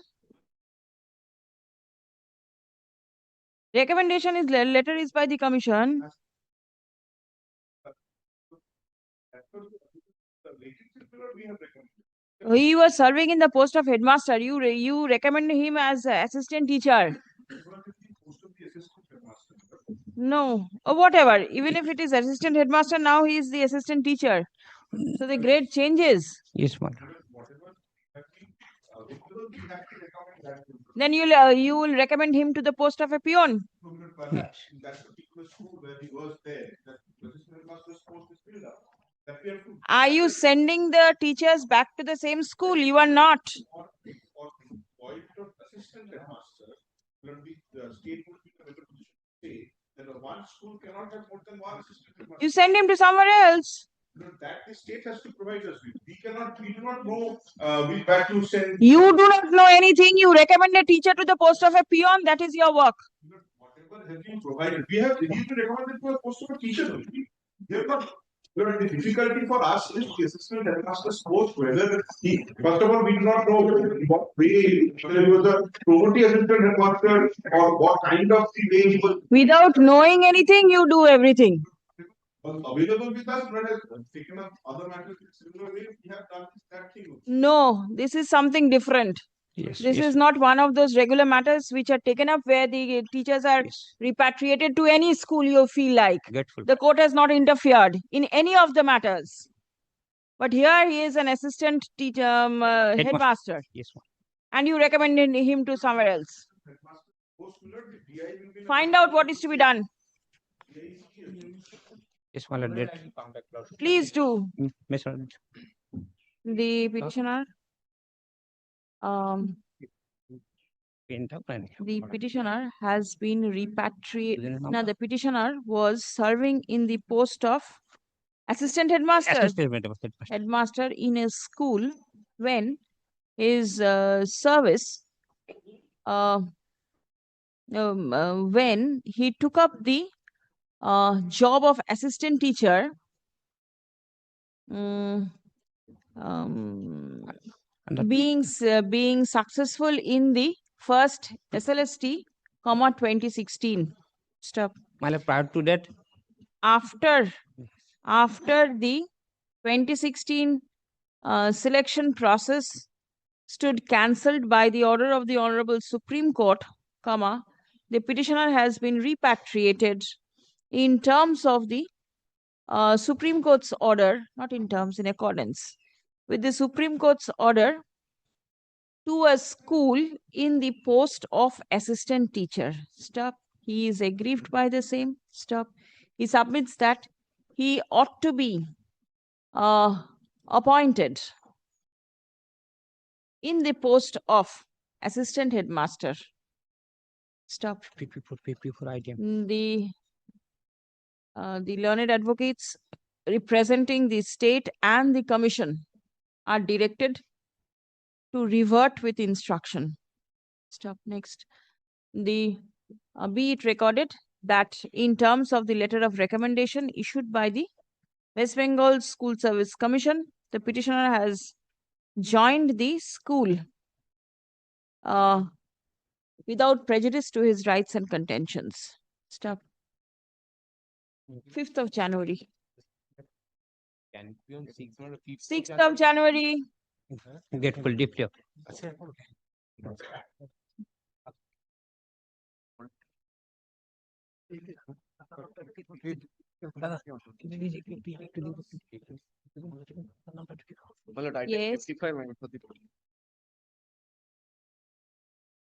Recommendation is letter is by the commission. He was serving in the post of headmaster. You recommend him as assistant teacher. No, or whatever. Even if it is assistant headmaster, now he is the assistant teacher. So the grade changes. Yes, ma'am. Then you will recommend him to the post of a peon. Yes. Are you sending the teachers back to the same school? You are not. You send him to somewhere else. That the state has to provide us with. We do not know where to send. You do not know anything. You recommend a teacher to the post of a peon. That is your work. Whatever has been provided, we have to recommend it to a post of a teacher only. We have not. The difficulty for us is the assistant headmaster's post, whether he, first of all, we do not know what way, whether he was a property assistant headmaster or what kind of the way he was. Without knowing anything, you do everything. Available with us, but has taken up other matters in similar way. We have done that thing. No, this is something different. Yes, This yes. is not one of those regular matters which are taken up where the teachers are repatriated to any school you feel like. Grateful. The court has not interfered in any of the matters. But here he is an assistant teacher, headmaster. Yes, ma'am. And you recommended him to somewhere else. Find out what is to be done. Yes, my lord. Please do. Yes, my lord. The petitioner. The petitioner has been repatriated. Now, the petitioner was serving in the post of assistant headmaster, headmaster in a school when his service, when he took up the job of assistant teacher, being successful in the first SLST, 2016. Stop. My lord, prior to that, After the 2016 selection process stood cancelled by the order of the Honorable Supreme Court, the petitioner has been repatriated in terms of the Supreme Court's order, not in terms, in accordance with the Supreme Court's order, to a school in the post of assistant teacher. Stop. He is aggrieved by the same. Stop. He submits that he ought to be appointed in the post of assistant headmaster. Stop. The learned advocates representing the state and the commission are directed to revert with instruction. Stop. Next. Be it recorded that in terms of the letter of recommendation issued by the West Bengal School Service Commission, the petitioner has joined the school without prejudice to his rights and contentions. Stop. 5th of January. 6th of January. grateful deeply. Yes.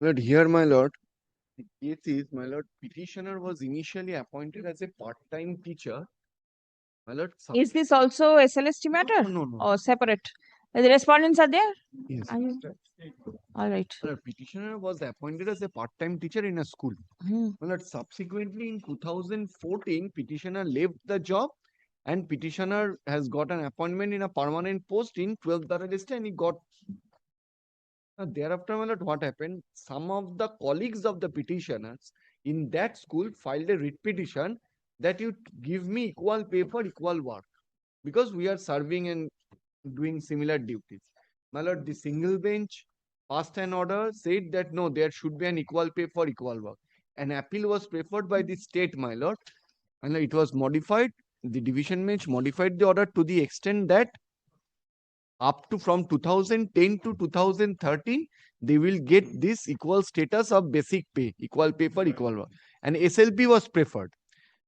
But here, my lord, the case is, my lord, petitioner was initially appointed as a part-time teacher. My lord, Is this also SLST matter? No, no. Or separate? The respondents are there? Yes. All right. My lord, petitioner was appointed as a part-time teacher in a school. My lord, subsequently in 2014, petitioner left the job and petitioner has got an appointment in a permanent post in 12th Dara list and he got. Thereafter, my lord, what happened? Some of the colleagues of the petitioners in that school filed a writ petition that you give me equal pay for equal work because we are serving and doing similar duties. My lord, the single bench passed an order, said that no, there should be an equal pay for equal work. An appeal was preferred by the state, my lord, and it was modified. The division bench modified the order to the extent that up to from 2010 to 2013, they will get this equal status of basic pay, equal pay for equal work. And SLP was preferred.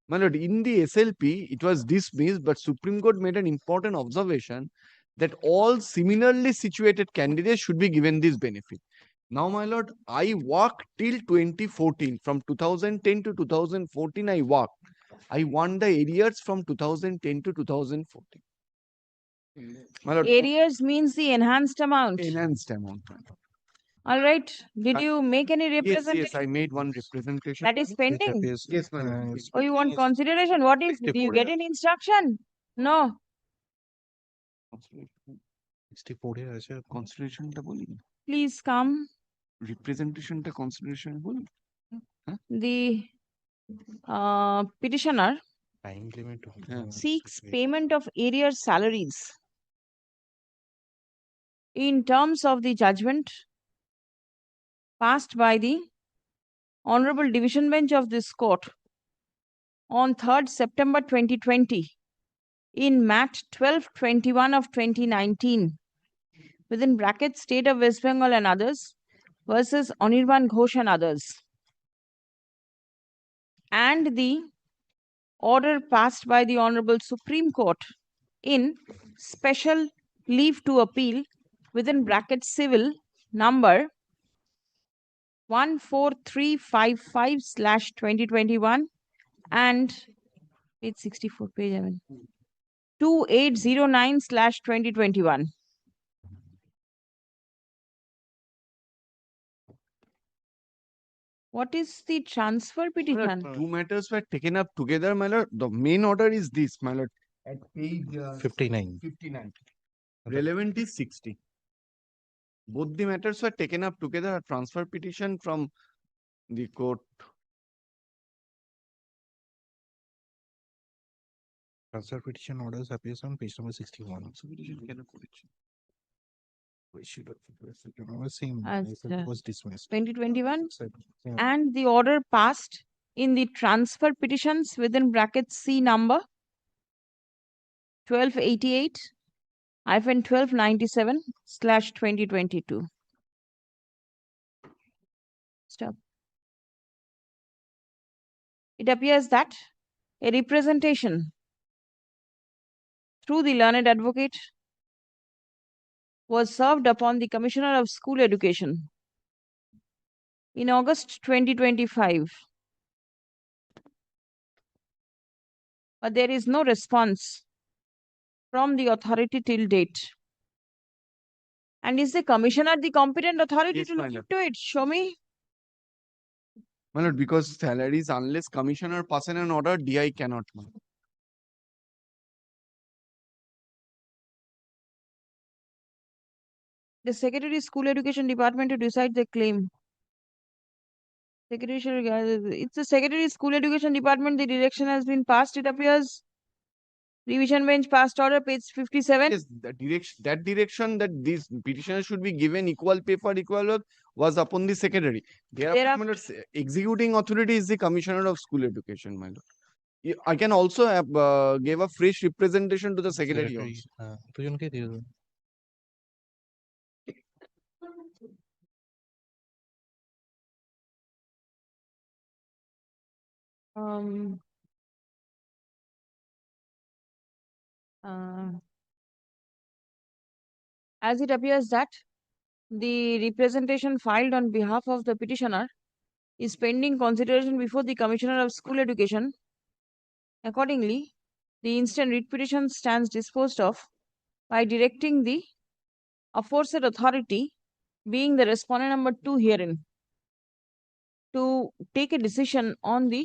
My lord, in the SLP, it was dismissed, but Supreme Court made an important observation that all similarly situated candidates should be given this benefit. Now, my lord, I worked till 2014. From 2010 to 2014, I worked. I won the arrears from 2010 to 2014. My lord, Arrears means the enhanced amount. enhanced amount. My lord. All right. Did you make any Yes, representation? yes, I made one representation. That is pending. Yes, my lord. Oh, you want consideration? What is? Did you get an instruction? No. 64 এ আছে কনসিডারেশনটা বলি Please come. রিপ্রেজেন্টেশনটা consideration বলি The petitioner time limit seeks payment of arrears salaries in terms of the judgment passed by the Honorable Division Bench of this court on 3rd September 2020 in Mat 1221 of 2019 within brackets State of West Bengal and others versus Anirban Ghosh and others, and the order passed by the Honorable Supreme Court in special leave to appeal within brackets civil number 14355/2021 and page 64 page 2809/2021. What is the transfer petition? Two matters were taken up together, my lord. The main order is this, my lord. At page 59. 59. Relevant is 60. Both the matters were taken up together. A transfer petition from the court. Transfer petition orders appears on page number 61. Transfer petition cannot put it. Same. It was dismissed. 2021 Yeah. and the order passed in the transfer petitions within brackets C number 1288-1297/2022. Stop. It appears that a representation through the learned advocate was served upon the Commissioner of School Education in August 2025. But there is no response from the authority till date. And is the commissioner the competent authority Yes, to my look lord. into it? Show me. My lord, because salaries, unless commissioner pass an order, DI cannot. My lord. The Secretary School Education Department to decide the claim. Secretary, it's the Secretary School Education Department. The direction has been passed. It appears. Revision bench passed order, page 57. Yes, that direction that these petitioners should be given equal pay for equal work was upon the secretary. Thereafter, my lord, executing authority is the Commissioner of School Education, my lord. I can also give a fresh representation to the secretary also. দুজনকে দিয়ে দেবো। As it appears that the representation filed on behalf of the petitioner is pending consideration before the Commissioner of School Education. Accordingly, the instant writ petition stands disposed of by directing the aforesaid authority, being the respondent number 2 herein, to take a decision on the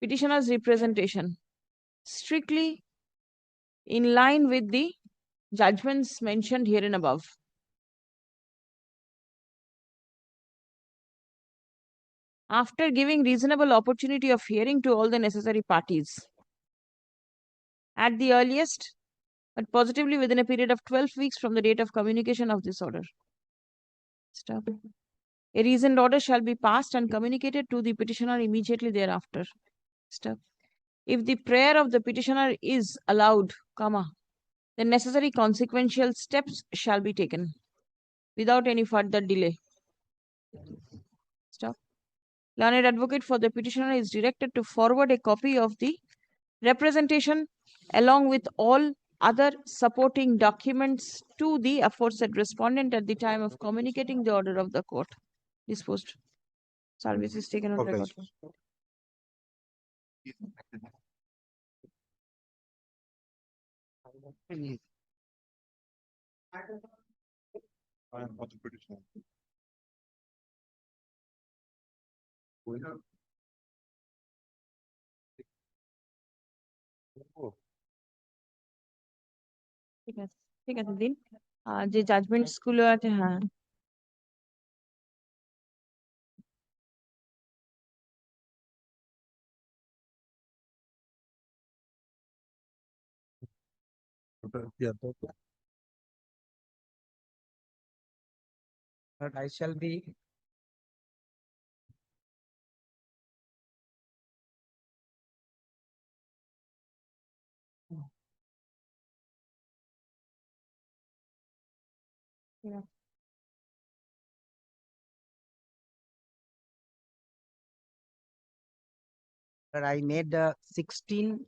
petitioner's representation strictly in line with the judgments mentioned herein above. After giving reasonable opportunity of hearing to all the necessary parties, at the earliest, but positively within a period of 12 weeks from the date of communication of this order. Stop. A reasoned order shall be passed and communicated to the petitioner immediately thereafter. Step. If the prayer of the petitioner is allowed, comma, the necessary consequential steps shall be taken without any further delay. Stop. Learned advocate for the petitioner is directed to forward a copy of the representation along with all other supporting documents to the aforesaid respondent at the time of communicating the order of the court. Disposed. Service is taken on record. ঠিক আছে ঠিক আছে দিন যে judgements গুলো আছে হ্যাঁ But I shall be Yeah. but I made 16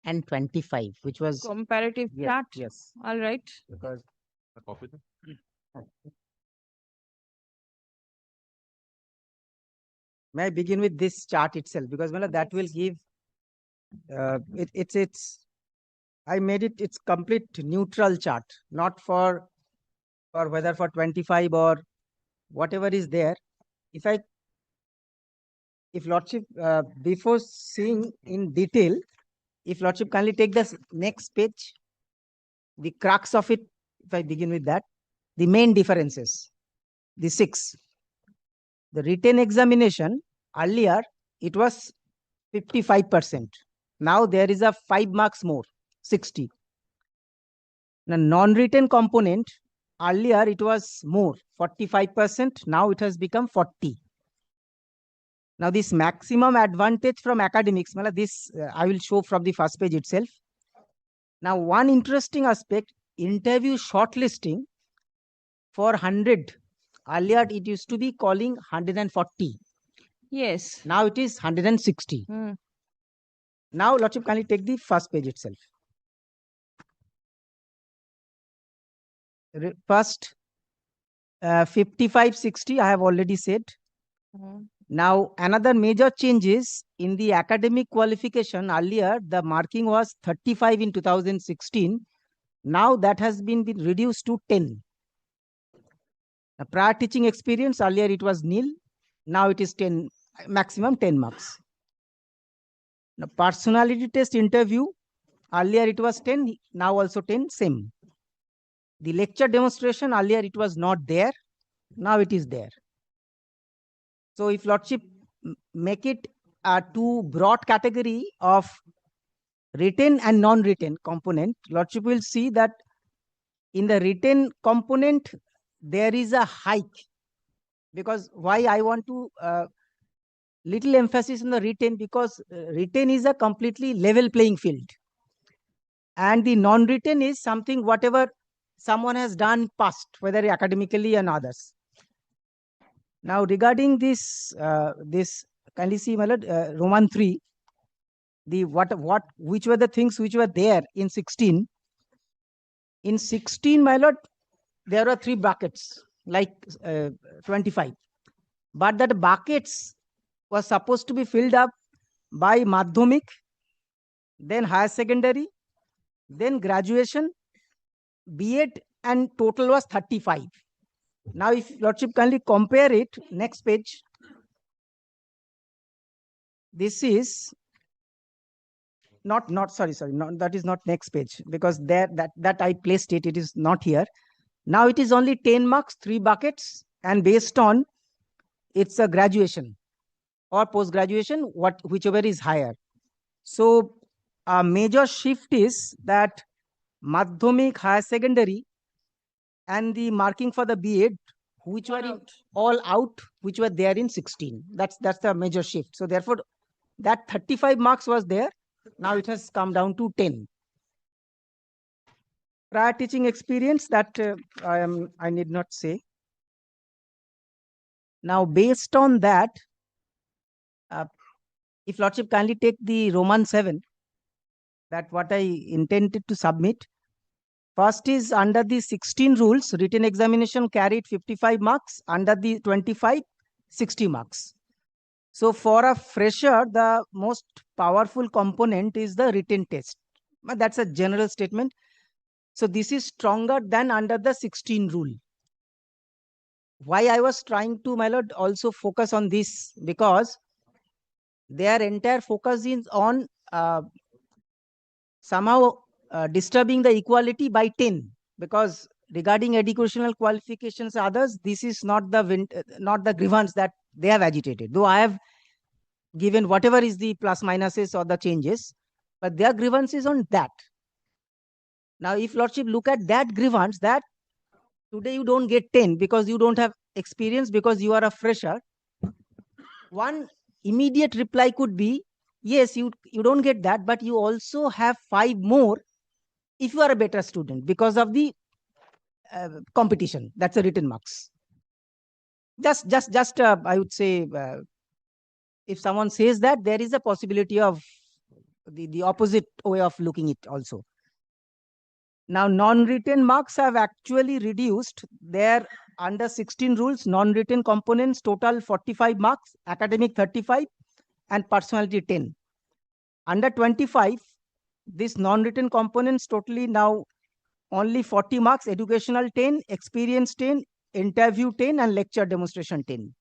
and 25, which was comparative yes, chart. yes, All right. because may I begin with this chart itself because that will give it's I made it's complete neutral chart, not for whether for 25 or whatever is there. If Lordship, before seeing in detail, if Lordship kindly take the next page, the crux of it, if I begin with that, the main differences, the 6. The written examination, earlier, it was 55%. Now there is a 5 marks more, 60. The non-written component, earlier it was more, 45%. Now it has become 40. Now this maximum advantage from academics, this I will show from the first page itself. Now one interesting aspect, interview shortlisting for 100. Earlier it used to be calling 140. Yes. Now it is 160. Now Lordship kindly take the first page itself. First 55-60 I have already said. Now another major change is in the academic qualification. Earlier the marking was 35 in 2016. Now that has been reduced to 10. The prior teaching experience, earlier it was nil. Now it is 10, maximum 10 marks. Now personality test interview, earlier it was 10, now also 10, same. The lecture demonstration, earlier it was not there, now it is there. So if Lordship make it a two broad category of written and non-written component, Lordship will see that in the written component, there is a hike. Because why I want to little emphasis on the written, because written is a completely level playing field. And the non-written is something whatever someone has done past, whether academically and others. Now regarding this, kindly see, my lord, Roman 3, the which were the things which were there in 16. In 16, my lord, there are 3 buckets, like 25. But that buckets was supposed to be filled up by Madhyamik, then higher secondary, then graduation, B.Ed, and total was 35. Now, if Lordship kindly compare it, next page. This is not sorry, that is not next page, because there that I placed it, it is not here. Now it is only 10 marks, 3 buckets, and based on it's a graduation or post-graduation, whichever is higher. So a major shift is that Madhyamik, higher secondary, and the marking for the B.Ed which were all out, which were there in 16. That's the major shift. So therefore, that 35 marks was there. Now it has come down to 10. Prior teaching experience, that I need not say. Now, based on that, if Lordship kindly take the Roman 7, that what I intended to submit. First is under the 16 rules, written examination carried 55 marks, under the 25, 60 marks. So for a fresher, the most powerful component is the written test. But that's a general statement. So this is stronger than under the 16 rule. Why I was trying to, my lord, also focus on this, because their entire focus is on somehow disturbing the equality by 10, because regarding educational qualifications others, this is not the grievance that they have agitated, though I have given whatever is the plus minuses or the changes, but their grievance is on that. Now if Lordship look at that grievance, that today you don't get 10 because you don't have experience, because you are a fresher, one immediate reply could be, yes, you don't get that, but you also have 5 more if you are a better student because of the competition. That's a written marks. Just I would say, if someone says that, there is a possibility of the opposite way of looking it also. Now, non-written marks have actually reduced. Their under 16 rules, non-written components total 45 marks, academic 35, and personality 10. Under 25, this non-written components totally now only 40 marks, educational 10, experience 10, interview 10, and lecture demonstration 10.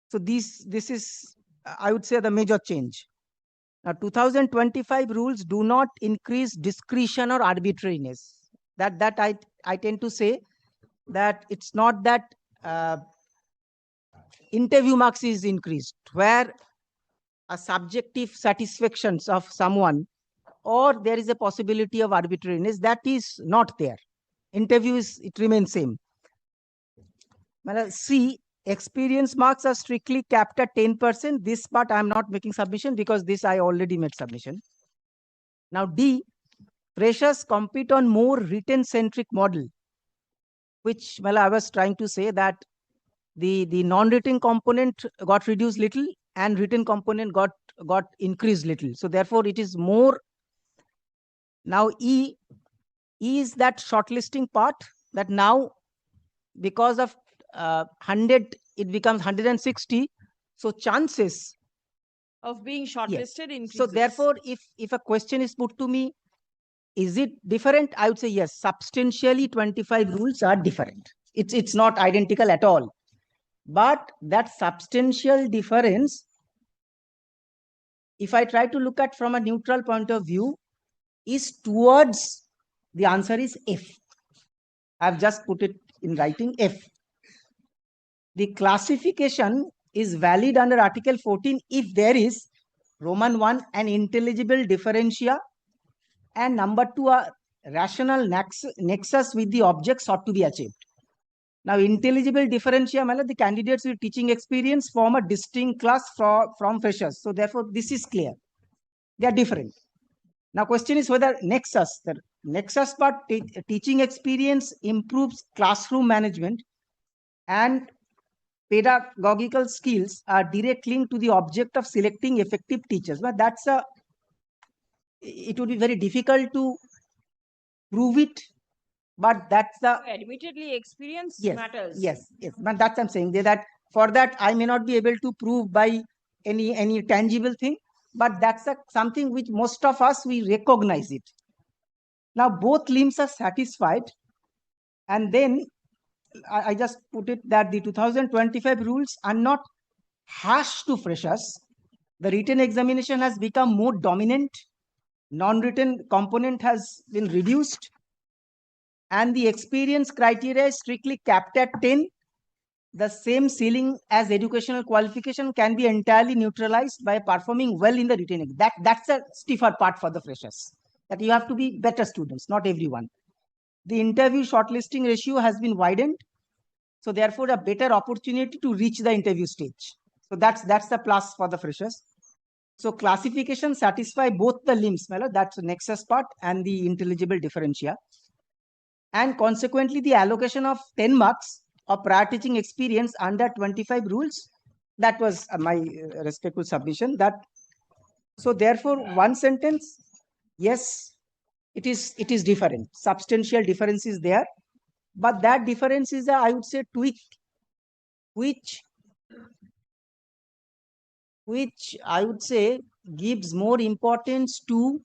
So this is, I would say, the major change. Now, 2025 rules do not increase discretion or arbitrariness. That I tend to say that it's not that interview marks is increased, where a subjective satisfactions of someone, or there is a possibility of arbitrariness, that is not there. Interviews, it remains same. C, experience marks are strictly capped at 10%. This part I am not making submission because this I already made submission. Now D, freshers compete on more written centric model, which I was trying to say that the non-written component got reduced little and written component got increased little. So therefore it is more. Now E is that shortlisting part, that now because of 100 it becomes 160. So chances of being shortlisted increases. So therefore, if a question is put to me, is it different? I would say yes, substantially 25 rules are different. It's not identical at all. But that substantial difference, if I try to look at from a neutral point of view, is towards, the answer is F. I've just put it in writing, F. The classification is valid under Article 14 if there is Roman 1, an intelligible differentia, and number 2, a rational nexus with the object sought to be achieved. Now, intelligible differentia, the candidates with teaching experience form a distinct class from freshers. So therefore, this is clear. They are different. Now, question is whether nexus, the nexus part, teaching experience improves classroom management and pedagogical skills are direct link to the object of selecting effective teachers. But that's it would be very difficult to prove it, but that's the admittedly experience matters. Yes, but that's I'm saying that for that I may not be able to prove by any tangible thing, but that's something which most of us, we recognize it. Now both limbs are satisfied, and then I just put it that the 2025 rules are not harsh to freshers. The written examination has become more dominant. Non-written component has been reduced, and the experience criteria is strictly capped at 10. The same ceiling as educational qualification can be entirely neutralized by performing well in the written exam. That's a stiffer part for the freshers, that you have to be better students, not everyone. The interview shortlisting ratio has been widened. So therefore, a better opportunity to reach the interview stage. So that's the plus for the freshers. So classification satisfy both the limbs, that's the nexus part and the intelligible differentia. And consequently, the allocation of 10 marks of prior teaching experience under 25 rules, that was my respectful submission. That so therefore, one sentence, yes, it is different. Substantial difference is there, but that difference is, I would say, tweak, which I would say gives more importance to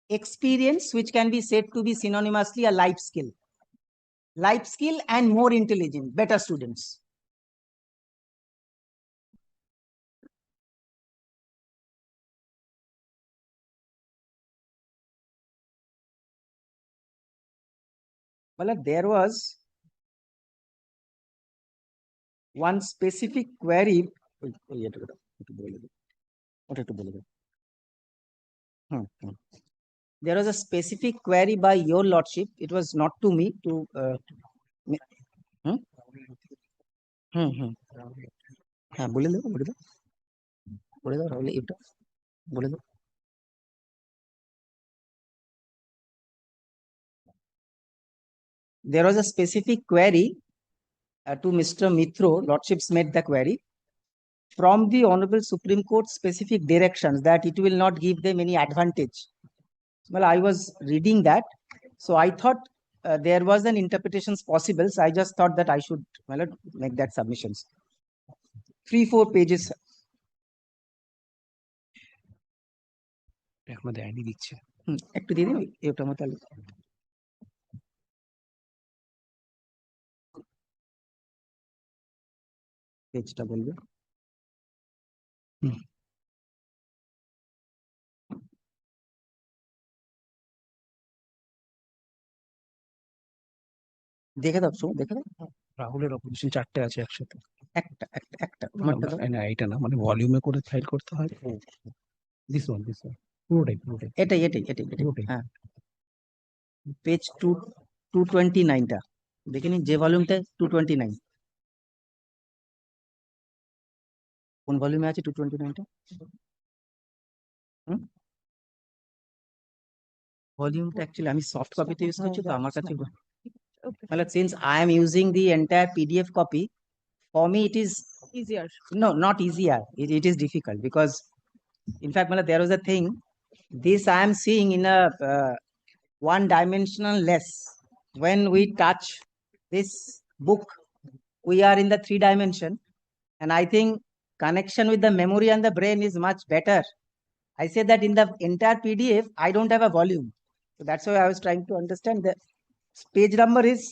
experience, which can be said to be synonymously a life skill and more intelligent, better students. Well, there was one specific query. There was a specific query by your lordship. It was not to me. There was a specific query to Mr. Mithro. Lordships made the query from the Honorable Supreme Court, specific directions that it will not give them any advantage. Well, I was reading that, so I thought there was an interpretations possible. So I just thought that I should make that submissions. 3-4 pages. একটু দিয়ে দিন এটা মতো পেজটা বলবে দেখে দাও দেখে দাও রাহুলের অপোজিশন 4টে আছে একসাথে একটা না এটা না মানে ভলিউমে করে ফাইল করতে হয় দিস ওয়ান পুরোটাই এটাই হ্যাঁ পেজ 229টা দেখে নিন যে ভলিউমটা 229 কোন ভলিউমে আছে 229টা ভলিউমটা অ্যাকচুয়ালি আমি সফট কপিতে ইউজ করছি তো আমার কাছে মানে since I am using the entire PDF copy, for me it is easier. No, not easier. It is difficult because, in fact, there was a thing. This I am seeing in a one-dimensional less. When we touch this book, we are in the 3 dimension, and I think connection with the memory and the brain is much better. I say that in the entire PDF, I don't have a volume, so that's why I was trying to understand. The page number is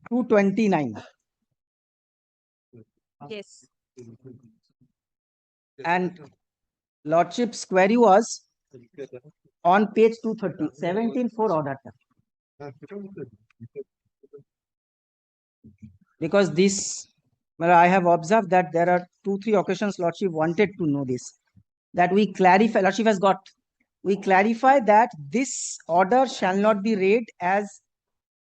229. Yes. And Lordship's query was on page 230, 17.4 order. Because this, well, I have observed that there are 2-3 occasions Lordship wanted to know this. That we clarify, Lordship has got, we clarify that this order shall not be read as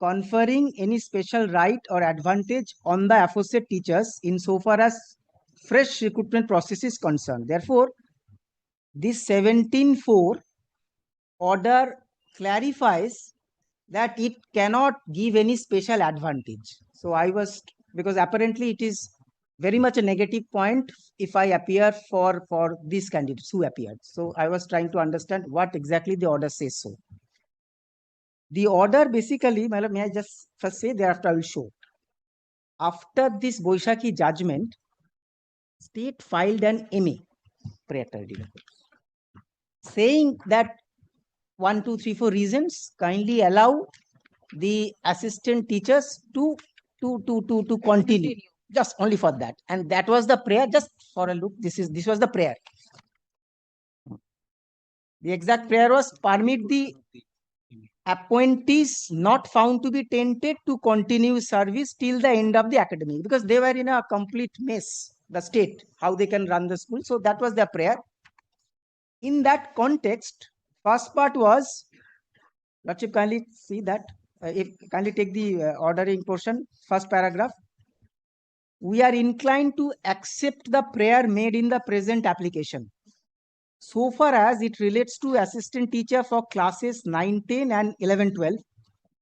conferring any special right or advantage on the aforesaid teachers insofar as fresh recruitment process is concerned. Therefore, this 17.4 order clarifies that it cannot give any special advantage. So I was, because apparently it is very much a negative point if I appear for these candidates who appeared. So I was trying to understand what exactly the order says so. The order basically, may I just first say, thereafter I will show. After this Boishaki judgment, state filed an MA, saying that 1, 2, 3, 4 reasons kindly allow the assistant teachers to continue. Just only for that. And that was the prayer. Just for a look, this was the prayer. The exact prayer was, permit the appointees not found to be tainted to continue service till the end of the academic, because they were in a complete mess, the state, how they can run the school. So that was their prayer. In that context, first part was, Lordship kindly see that if kindly take the ordering portion, first paragraph. We are inclined to accept the prayer made in the present application, so far as it relates to assistant teacher for classes 9, 10 and 11, 12,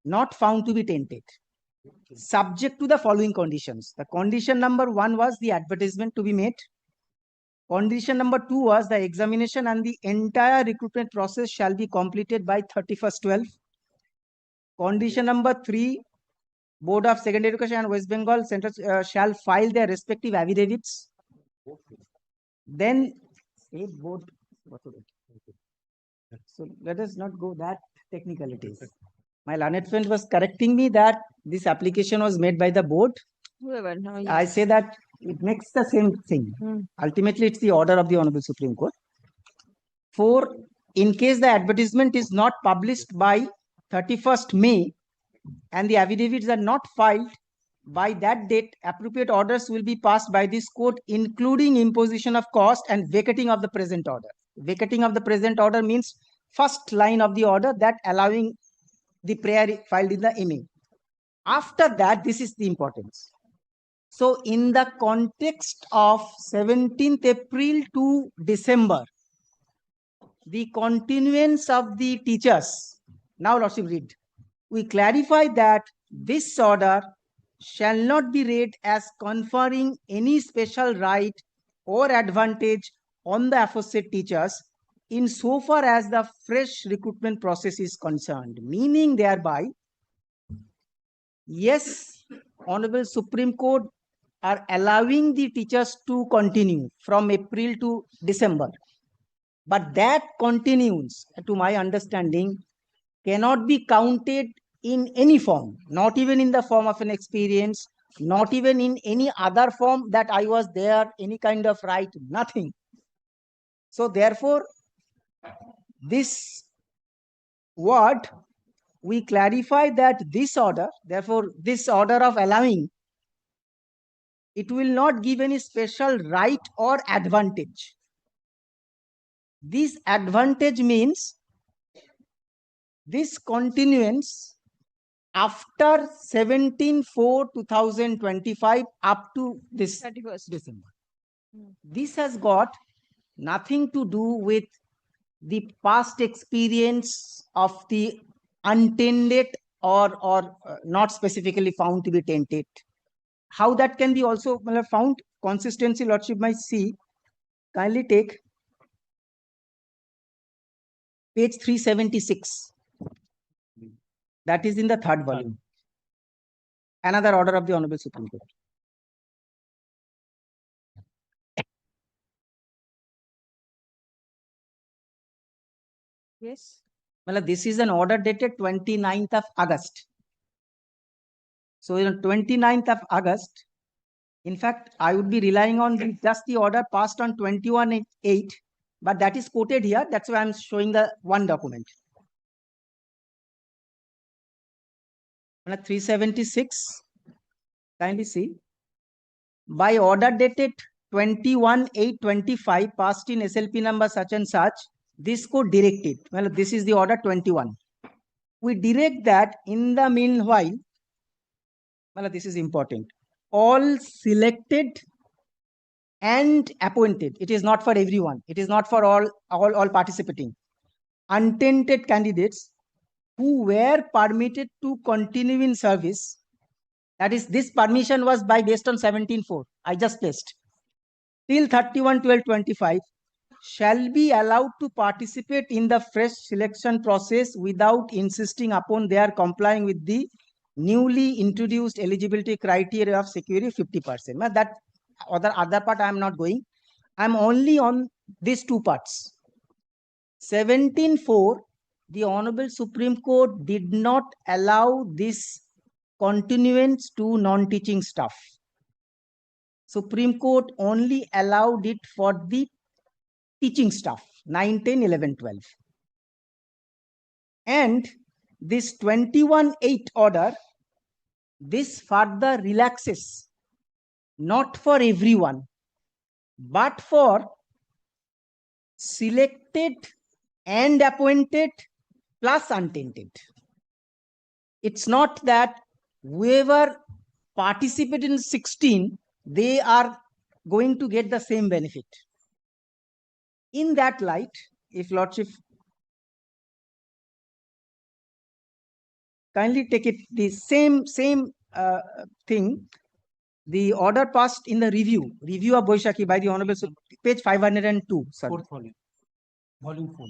not found to be tainted, subject to the following conditions. The condition number 1 was the advertisement to be made. Condition number 2 was the examination and the entire recruitment process shall be completed by 31st 12. Condition number 3, Board of Secondary Education and West Bengal Central shall file their respective affidavits. Then state board. So let us not go that technicalities. My learned friend was correcting me that this application was made by the board. Whoever, no, I yes. say that it makes the same thing. Ultimately, it's the order of the Honorable Supreme Court. 4, in case the advertisement is not published by 31st May and the affidavits are not filed by that date, appropriate orders will be passed by this court, including imposition of cost and vacating of the present order. Vacating of the present order means first line of the order, that allowing the prayer filed in the MA. After that, this is the importance. So in the context of 17th April to December, the continuance of the teachers, now Lordship read, we clarify that this order shall not be read as conferring any special right or advantage on the aforesaid teachers in so far as the fresh recruitment process is concerned, meaning thereby, yes, Honorable Supreme Court are allowing the teachers to continue from April to December. But that continuance, to my understanding, cannot be counted in any form, not even in the form of an experience, not even in any other form that I was there, any kind of right, nothing. So therefore, this word, we clarify that this order, therefore this order of allowing, it will not give any special right or advantage. This advantage means this continuance after 17/4/2025 up to this 31st December. This has got nothing to do with the past experience of the untainted or not specifically found to be tainted. How that can be also found, consistency, Lordship might see. Kindly take page 376. That is in the 3rd volume. Another order of the Honorable Supreme Court. Yes. Well, this is an order dated 29th of August. So on 29th of August, in fact, I would be relying on just the order passed on 21/8, but that is quoted here. That's why I'm showing the one document. 376, kindly see. By order dated 21/8/25, passed in SLP number such and such, this court directed, well, this is the order 21. We direct that in the meanwhile, well, this is important, all selected and appointed, it is not for everyone, it is not for all participating, untainted candidates who were permitted to continue in service, that is, this permission was based on 17/4, I just placed, till 31/12/25, shall be allowed to participate in the fresh selection process without insisting upon their complying with the newly introduced eligibility criteria of securing 50%. Now that other part I am not going. I am only on these two parts. 17/4, the Honorable Supreme Court did not allow this continuance to non-teaching staff. Supreme Court only allowed it for the teaching staff, 9, 10, 11, 12. And this 21/8 order, this further relaxes, not for everyone, but for selected and appointed plus untainted. it's not that whoever participated in 16, they are going to get the same benefit. In that light, if Lordship kindly take it the same thing, the order passed in the review of Boishaki by the Honorable page 502. Sorry. Fourth volume. Volume 4.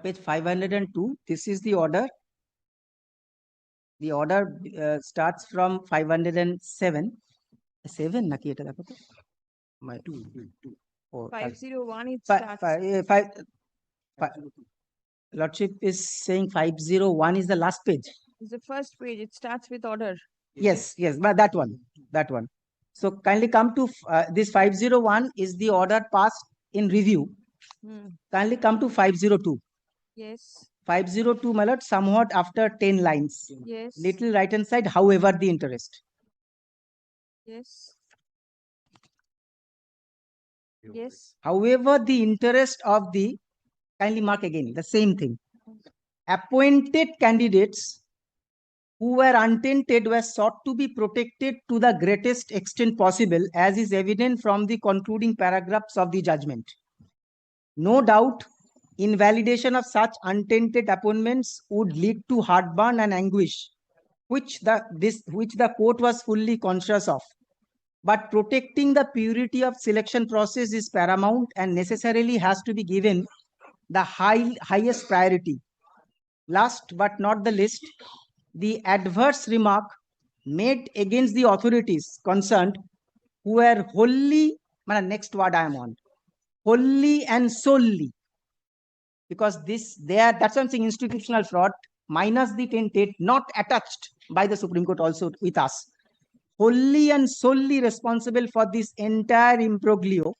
Page 502, this is the order. The order starts from 507. 7 naki eta dekho to. My 2. 501 it Fi- starts. Lordship is saying 501 is the last page. It's the first page. It starts with order. Yes, but that one. So kindly come to this 501 is the order passed in review. Kindly come to 502. Yes. 502, my lord, somewhat after 10 lines. Yes. Little right hand side, however the interest. Yes. Yes. However the interest of the, kindly mark again, the same thing. Appointed candidates who were untainted were sought to be protected to the greatest extent possible, as is evident from the concluding paragraphs of the judgment. No doubt, invalidation of such untainted appointments would lead to heartburn and anguish, which the court was fully conscious of. But protecting the purity of selection process is paramount and necessarily has to be given the highest priority. Last but not the least, the adverse remark made against the authorities concerned who were wholly, next word I am on, wholly and solely, because that's something institutional fraud minus the tainted, not attached by the Supreme Court also with us, wholly and solely responsible for this entire imbroglio,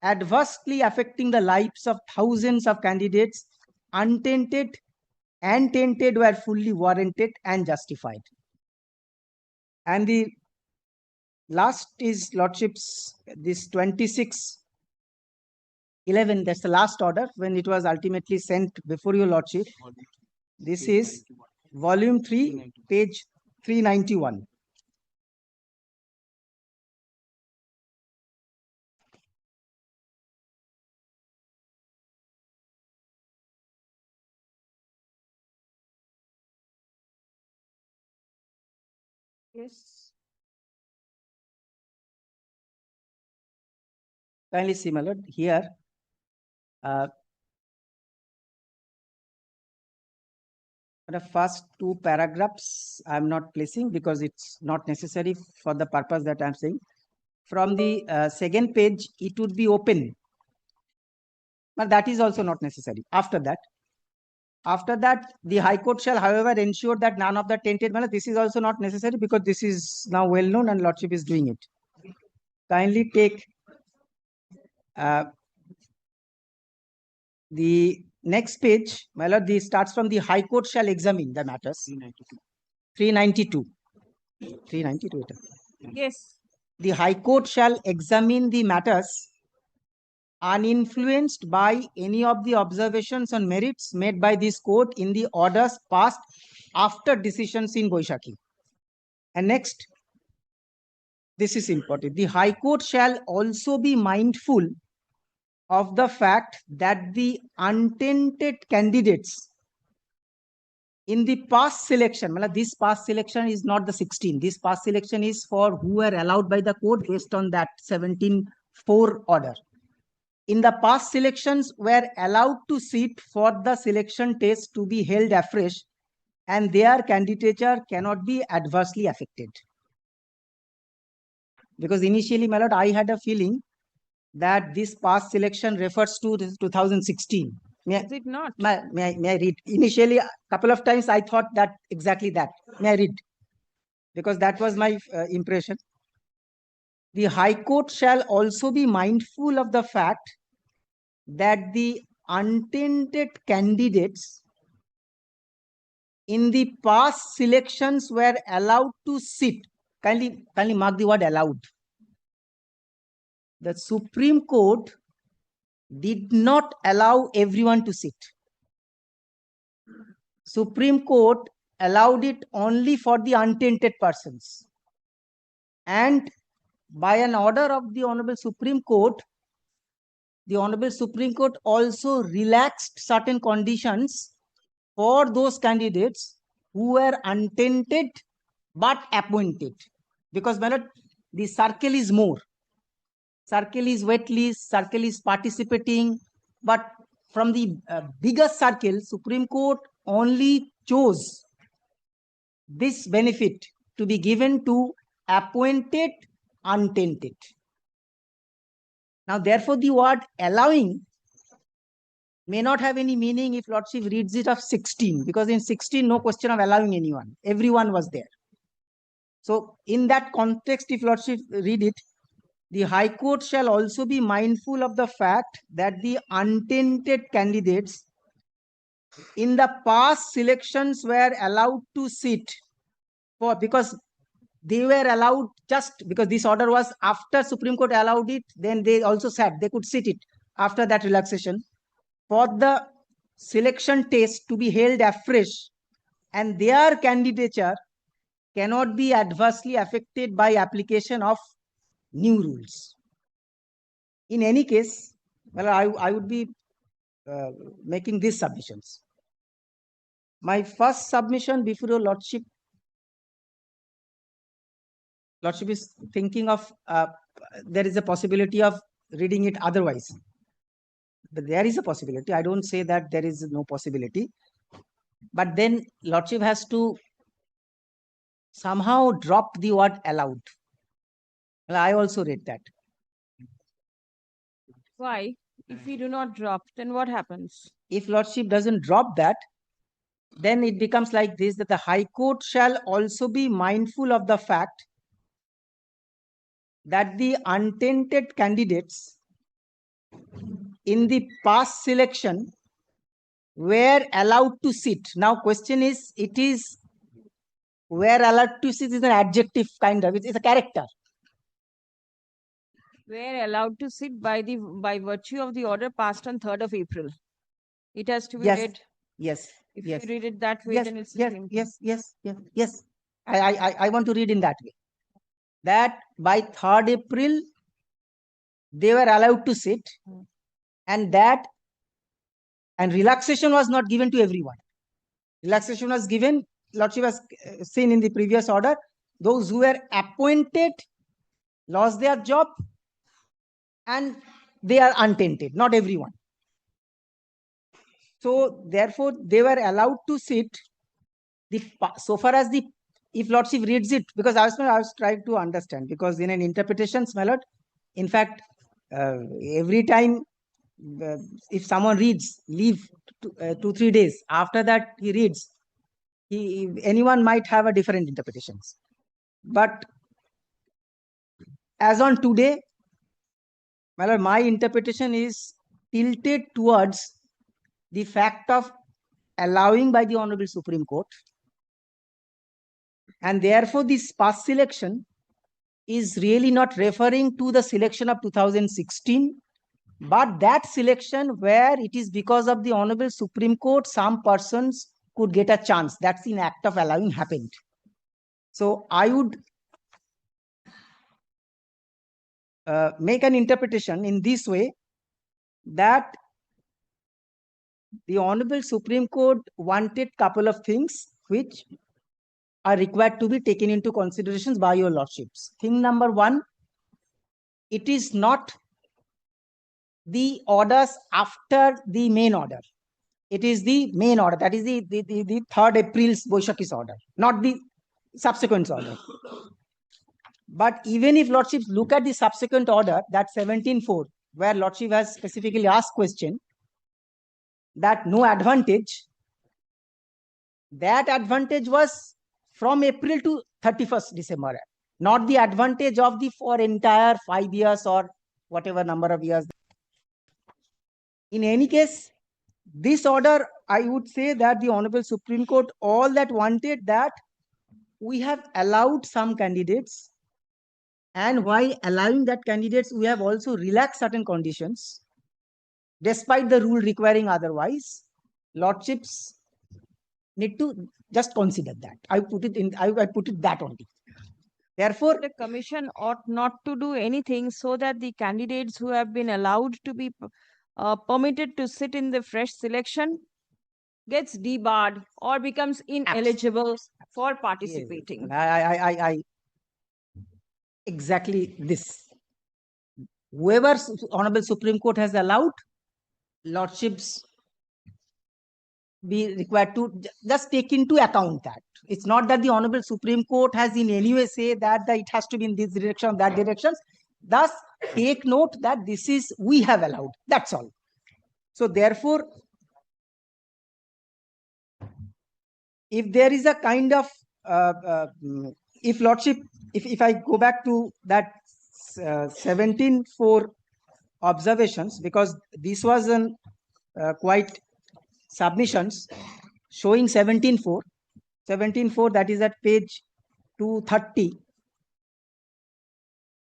adversely affecting the lives of thousands of candidates, untainted and tainted, were fully warranted and justified. And the last is Lordship's, this 2611, that's the last order when it was ultimately sent before your Lordship. This is volume 3, page 391. Yes. Kindly see, my lord, here the first two paragraphs I am not placing because it's not necessary for the purpose that I am saying. From the second page, it would be open, but that is also not necessary. After that, the High Court shall, however, ensure that none of the tainted manner. This is also not necessary because this is now well known and Lordship is doing it. Kindly take the next page, my lord. This starts from the High Court shall examine the matters. 392. 392. Yes. The High Court shall examine the matters uninfluenced by any of the observations on merits made by this court in the orders passed after decisions in Boishaki. And next, this is important. The High Court shall also be mindful of the fact that the untainted candidates in the past selection, this past selection is not the 16. This past selection is for who were allowed by the court based on that 17-4 order. In the past selections were allowed to sit for the selection test to be held afresh, and their candidature cannot be adversely affected. Because initially, my lord, I had a feeling that this past selection refers to 2016. Is it not? May I read? Initially, a couple of times I thought that exactly that. May I read? Because that was my impression. The High Court shall also be mindful of the fact that the untainted candidates in the past selections were allowed to sit. Kindly mark the word allowed. The Supreme Court did not allow everyone to sit. Supreme Court allowed it only for the untainted persons. And by an order of the Honorable Supreme Court, the Honorable Supreme Court also relaxed certain conditions for those candidates who were untainted but appointed. Because the circle is more. Circle is wet list, circle is participating, but from the biggest circle, Supreme Court only chose this benefit to be given to appointed untainted. Now, therefore, the word allowing may not have any meaning if Lordship reads it of 16, because in 16, no question of allowing anyone. Everyone was there. So, in that context, if Lordship read it, the High Court shall also be mindful of the fact that the untainted candidates in the past selections were allowed to sit for, because they were allowed just because this order was after Supreme Court allowed it, then they also sat, they could sit it after that relaxation for the selection test to be held afresh, and their candidature cannot be adversely affected by application of new rules. In any case, well, I would be making these submissions. My first submission before your Lordship is thinking of, there is a possibility of reading it otherwise. But there is a possibility. I don't say that there is no possibility. But then Lordship has to somehow drop the word allowed. Well, I also read that. Why? If we do not drop, then what happens? If Lordship doesn't drop that, then it becomes like this, that the High Court shall also be mindful of the fact that the untainted candidates in the past selection were allowed to sit. Now, question is, it is were allowed to sit is an adjective kind of, it's a character. Were allowed to sit by virtue of the order passed on 3rd of April. It has to be Yes. read. Yes. If Yes. you read it that way, Yes. then it's the Yes. same. Yes. I want to read in that way. That by 3rd April, they were allowed to sit, and relaxation was not given to everyone. Relaxation was given, Lordship has seen in the previous order, those who were appointed lost their job and they are untainted, not everyone. So therefore, they were allowed to sit. So far as if Lordship reads it, because I was trying to understand, because in an interpretation, my Lord, in fact, every time if someone reads, leave 2-3 days, after that he reads, anyone might have a different interpretations. But as on today, my Lord, my interpretation is tilted towards the fact of allowing by the Honorable Supreme Court, and therefore this past selection is really not referring to the selection of 2016, but that selection where it is because of the Honorable Supreme Court, some persons could get a chance. That's in act of allowing happened. So I would make an interpretation in this way, that the Honorable Supreme Court wanted couple of things which are required to be taken into considerations by your Lordships. Thing number one, it is not the orders after the main order. It is the main order, that is the 3rd April's Boishakhi's order, not the subsequent order. But even if Lordships look at the subsequent order, that 17-4, where Lordship has specifically asked question, that no advantage, that advantage was from April to 31st December, not the advantage of the for entire 5 years or whatever number of years. In any case, this order, I would say that the Honorable Supreme Court, all that wanted that we have allowed some candidates, and while allowing that candidates, we have also relaxed certain conditions, despite the rule requiring otherwise. Lordships need to just consider that. I put it that only. Therefore, the commission ought not to do anything so that the candidates who have been allowed to be permitted to sit in the fresh selection gets debarred or becomes ineligible for participating. I exactly this. Whoever Honorable Supreme Court has allowed, Lordships be required to just take into account that. It's not that the Honorable Supreme Court has in any way say that it has to be in this direction, that direction. Thus, take note that this is we have allowed. That's all. So therefore, if there is a kind of if Lordship, if I go back to that 17.4 observations, because this was an quite submissions showing 17.4, that is at page 230,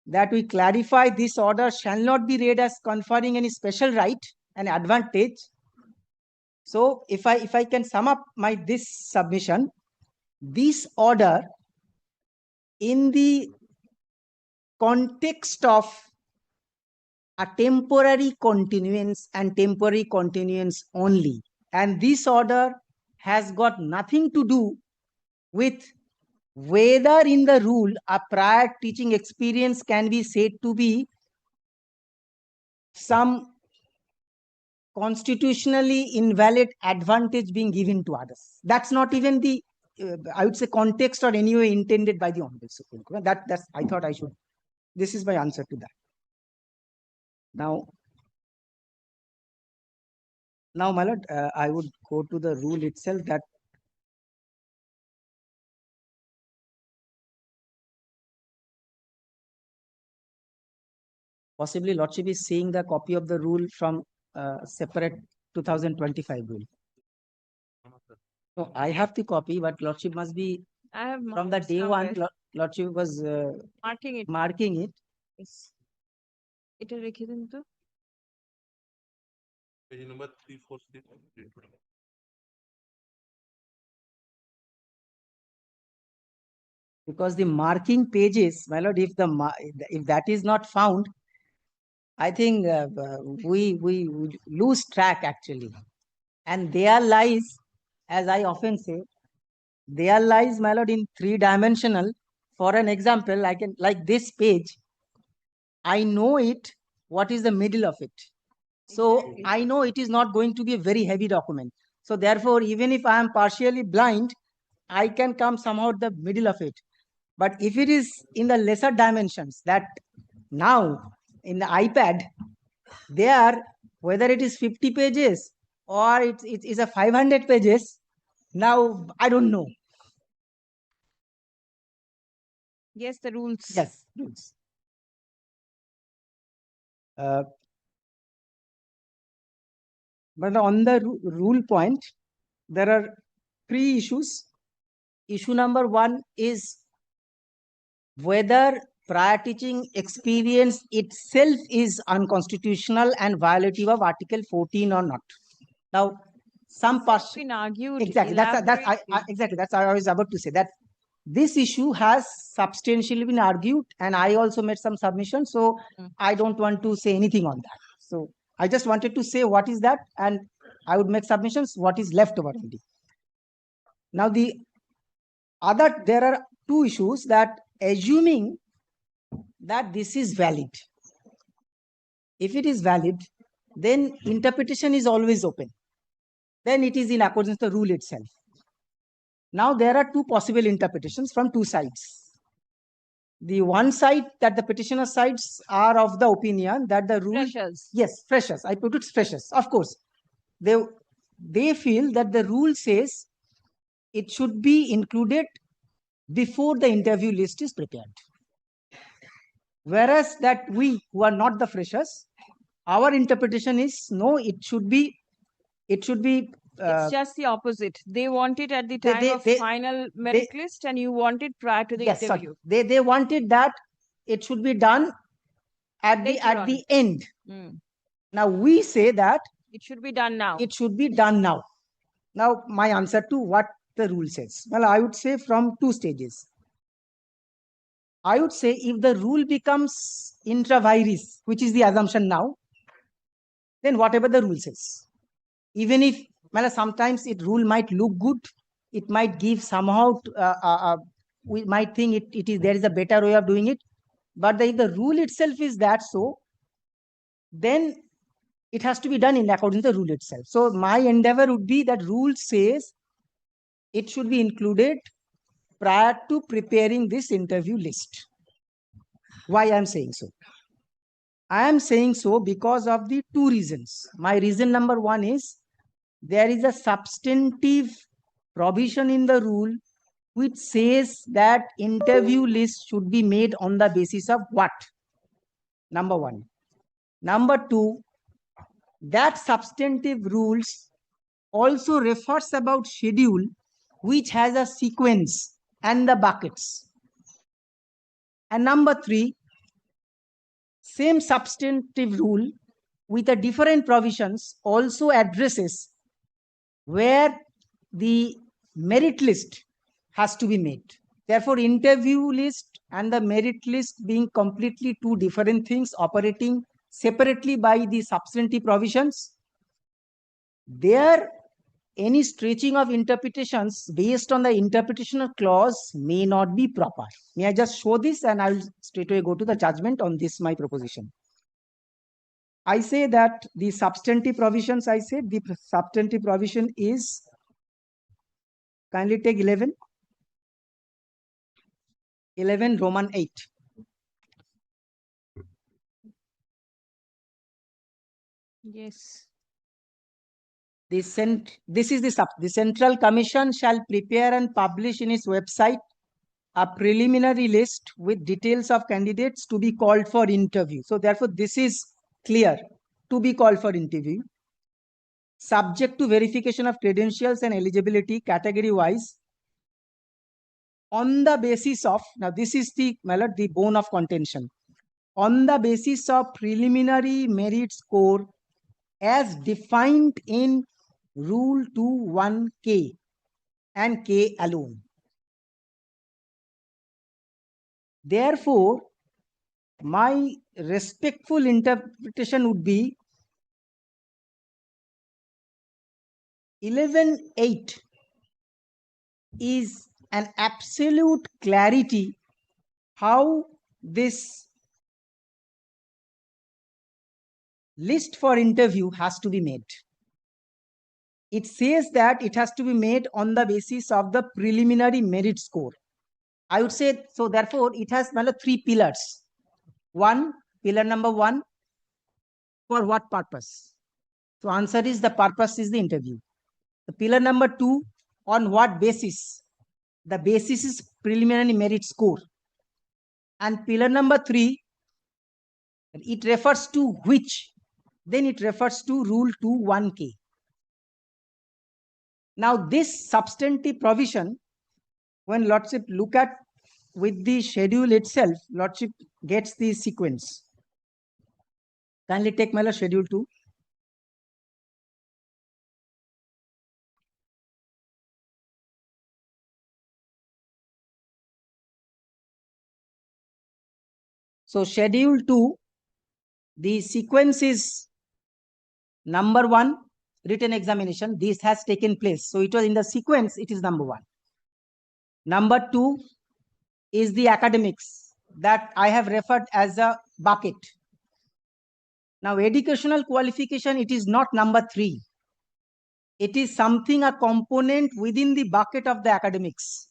that we clarify this order shall not be read as conferring any special right and advantage. So if I can sum up this submission, this order in the context of a temporary continuance and temporary continuance only, and this order has got nothing to do with whether in the rule a prior teaching experience can be said to be some constitutionally invalid advantage being given to others. That's not even the I would say context or anyway intended by the Honorable Supreme Court. That's I thought I should. This is my answer to that. Now, my lord, I would go to the rule itself. That possibly Lordship is seeing the copy of the rule from separate 2025 rule. So I have the copy, but Lordship must be I have from the day one. Lordship was marking it. Yes. It রেখে দিন তো। Page number 346. Because the marking pages, my lord, if that is not found, I think we lose track actually. And there lies, as I often say, there lies, my lord, in three-dimensional. For an example, I can, like this page, I know it, what is the middle of it. So I know it is not going to be a very heavy document. So therefore, even if I am partially blind, I can come somehow the middle of it. But if it is in the lesser dimensions, that now in the iPad, there, whether it is 50 pages or it is a 500 pages, now I don't know. Yes, the rules. Yes, rules. But on the rule point, there are three issues. Issue number one is whether prior teaching experience itself is unconstitutional and violative of Article 14 or not. Now, some parts been argued. Exactly. Exactly. That's what I was about to say. That this issue has substantially been argued, and I also made some submissions. So I don't want to say anything on that. So I just wanted to say what is that, and I would make submissions what is left over only. Now there are two issues that assuming that this is valid. If it is valid, then interpretation is always open. Then it is in accordance with the rule itself. Now there are two possible interpretations from two sides. The one side, that the petitioner sides are of the opinion that the rule... Freshers. Yes, freshers. I put it freshers. Of course. They feel that the rule says it should be included before the interview list is prepared. Whereas that we who are not the freshers, our interpretation is no, it should be It should be. It's just the opposite. They want it at the they- time they- of they- final merit list, and you want it prior to the Yes, sorry. interview. They wanted that it should be done at Later on. the end. Mm. Now we say that It should be done now. it should be done now. Now my answer to what the rule says. Well, I would say from two stages. I would say if the rule becomes intra vires, which is the assumption now, then whatever the rule says, even if well, sometimes it rule might look good, it might give somehow we might think it is there is a better way of doing it, but if the rule itself is that so, then it has to be done in accordance to the rule itself. So my endeavor would be that rule says it should be included prior to preparing this interview list. Why I am saying so? I am saying so because of the two reasons. My reason number one is there is a substantive provision in the rule which says that interview list should be made on the basis of what? Number one. Number two, that substantive rules also refers about schedule which has a sequence and the buckets. And number three, same substantive rule with a different provisions also addresses where the merit list has to be made. Therefore, interview list and the merit list being completely two different things operating separately by the substantive provisions, there any stretching of interpretations based on the interpretational clause may not be proper. May I just show this and I will straight away go to the judgment on this my proposition. I say that the substantive provisions, I said the substantive provision is, kindly take 11 Roman 8. Yes. This is the Central Commission shall prepare and publish in its website a preliminary list with details of candidates to be called for interview. So therefore, this is clear, to be called for interview, subject to verification of credentials and eligibility category wise on the basis of, now this is the bone of contention, on the basis of preliminary merit score as defined in Rule 2(1)K and K alone. Therefore, my respectful interpretation would be 11(8) is an absolute clarity how this list for interview has to be made. It says that it has to be made on the basis of the preliminary merit score. I would say, so therefore, it has three pillars. One, pillar number one, for what purpose? So answer is the purpose is the interview. The pillar number two, on what basis? The basis is preliminary merit score. And pillar number three, it refers to which? Then it refers to Rule 2(1)K. Now this substantive provision, when Lordship look at with the schedule itself, Lordship gets the sequence. Kindly take my schedule 2. So schedule 2, the sequence is number 1, written examination. This has taken place. So it was in the sequence, it is number 1. Number 2 is the academics that I have referred as a bucket. Now educational qualification, it is not number 3. It is something, a component within the bucket of the academics.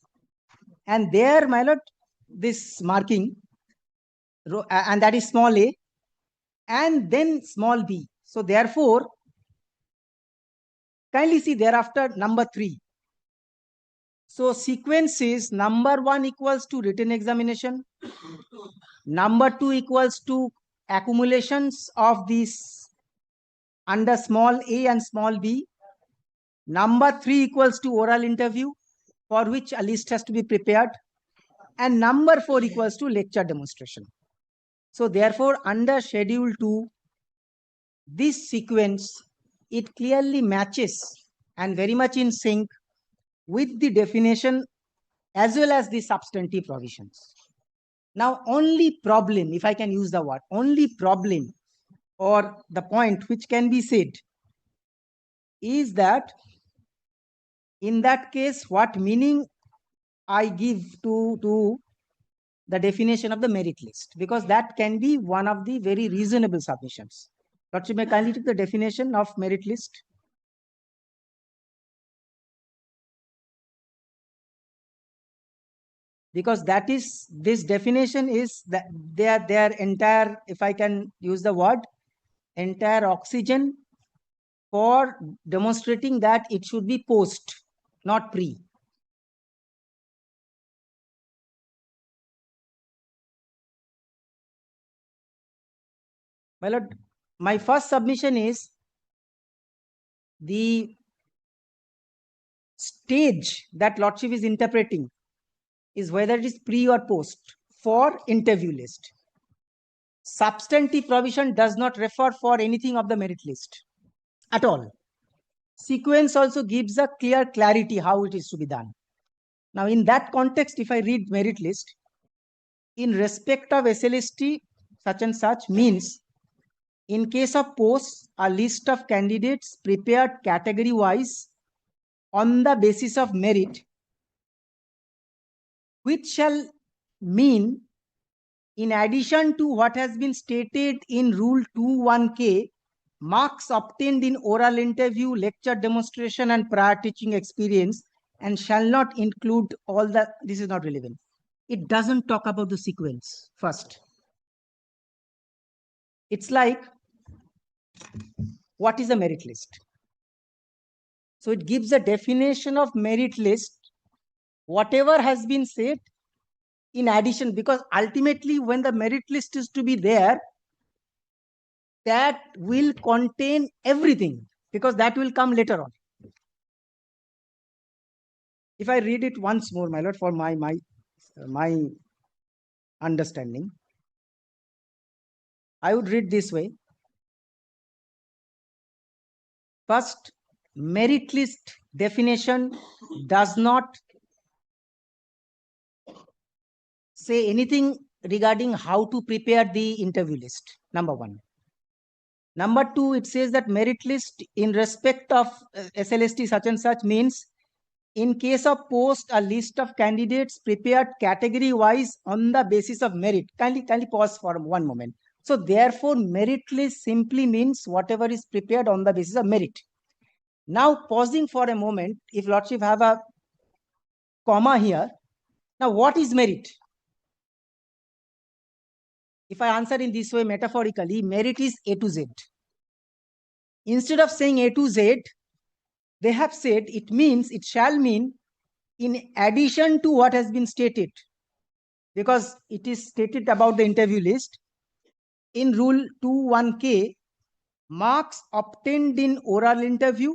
And there, my lord, this marking, and that is small a, and then small b. So therefore, kindly see thereafter number 3. So sequence is number 1 equals to written examination, number 2 equals to accumulations of these under small a and small b, Number 3 equals to oral interview, for which a list has to be prepared. And number 4 equals to lecture demonstration. So therefore, under schedule 2, this sequence, it clearly matches and very much in sync with the definition as well as the substantive provisions. Now, only problem, if I can use the word, only problem or the point which can be said is that in that case, what meaning I give to the definition of the merit list, because that can be one of the very reasonable submissions. Lordship, may kindly take the definition of merit list. Because that is, this definition is that their entire, if I can use the word, entire oxygen for demonstrating that it should be post, not pre. My lord, my first submission is the stage that Lordship is interpreting is whether it is pre or post for interview list. Substantive provision does not refer for anything of the merit list at all. Sequence also gives a clear clarity how it is to be done. Now, in that context, if I read merit list, in respect of SLST, such and such means, in case of posts, a list of candidates prepared category-wise on the basis of merit, which shall mean, in addition to what has been stated in Rule 21K, marks obtained in oral interview, lecture demonstration, and prior teaching experience, and shall not include all the, this is not relevant. It doesn't talk about the sequence first. It's like, what is a merit list? So it gives a definition of merit list, whatever has been said in addition, because ultimately when the merit list is to be there, that will contain everything, because that will come later on. If I read it once more, my lord, for my understanding, I would read this way. First, merit list definition does not say anything regarding how to prepare the interview list, number 1. Number 2, it says that merit list in respect of SLST such and such means, in case of post, a list of candidates prepared category wise on the basis of merit. Kindly pause for one moment. So therefore, merit list simply means whatever is prepared on the basis of merit. Now, pausing for a moment, if Lordship have a comma here, now what is merit? If I answer in this way metaphorically, merit is A to Z. Instead of saying A to Z, they have said it means, it shall mean, in addition to what has been stated, because it is stated about the interview list in Rule 21K, marks obtained in oral interview,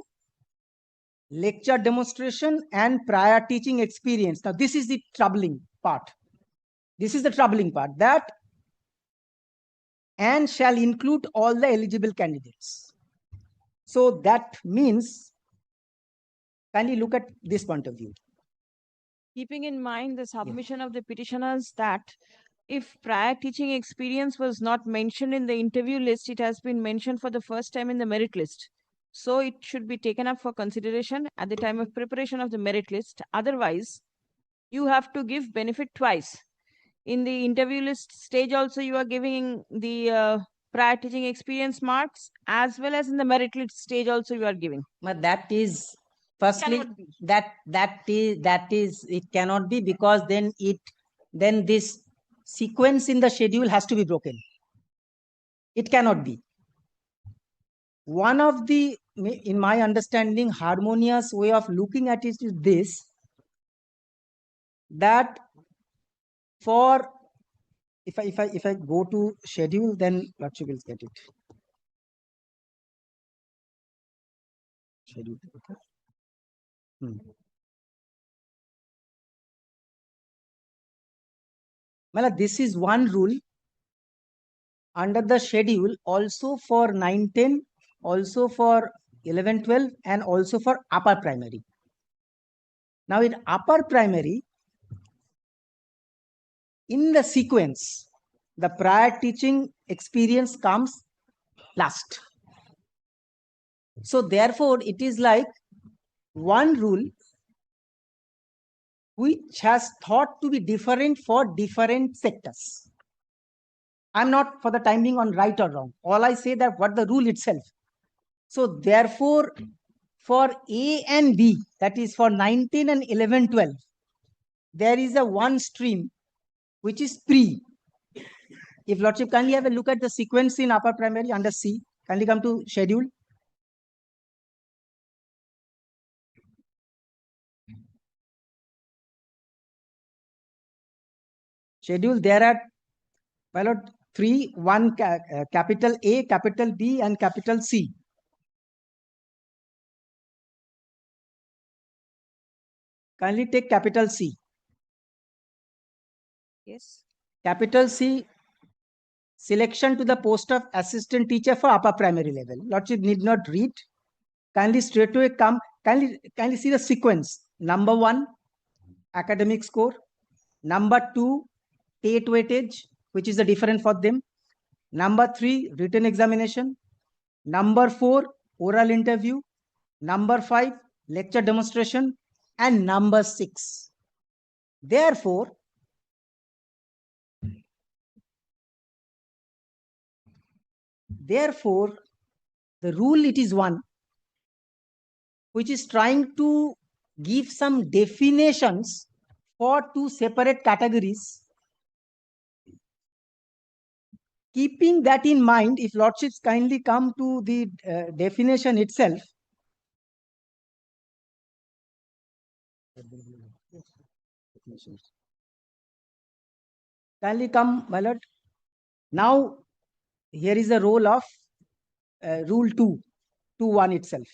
lecture demonstration, and prior teaching experience. Now, this is the troubling part. This is the troubling part, that and shall include all the eligible candidates. So that means, kindly look at this point of view. Keeping in mind the submission of the petitioners that if prior teaching experience was not mentioned in the interview list, it has been mentioned for the first time in the merit list. So it should be taken up for consideration at the time of preparation of the merit list. Otherwise, you have to give benefit twice. In the interview list stage also, you are giving the prior teaching experience marks, as well as in the merit list stage also you are giving. But that is, firstly, that is it cannot be, because then this sequence in the schedule has to be broken. It cannot be. One of the, in my understanding, harmonious way of looking at it is this, that for, if I go to schedule, then Lakshya will get it. Schedule. Okay. Well, this is one rule under the schedule also for 9-10, also for 11-12, and also for upper primary. Now in upper primary, in the sequence, the prior teaching experience comes last. So therefore, it is like one rule which has thought to be different for different sectors. I'm not for the time being on right or wrong. All I say that what the rule itself. So therefore, for A and B, that is for 19 and 11-12, there is a one stream which is pre. If Lordship kindly have a look at the sequence in upper primary under C, kindly come to schedule. Schedule, there are pilot 3, 1 capital A, capital B, and capital C. Kindly take capital C. Yes. Capital C, selection to the post of assistant teacher for upper primary level. Lordship need not read. Kindly straightaway come. Kindly see the sequence. Number 1, academic score. Number 2, TATE weightage, which is the different for them. Number 3, written examination. Number 4, oral interview. Number 5, lecture demonstration. And number 6. Therefore, the rule it is one which is trying to give some definitions for 2 separate categories. Keeping that in mind, if Lordships kindly come to the definition itself. Kindly come, my lord. Now, here is the role of rule 2.1 itself.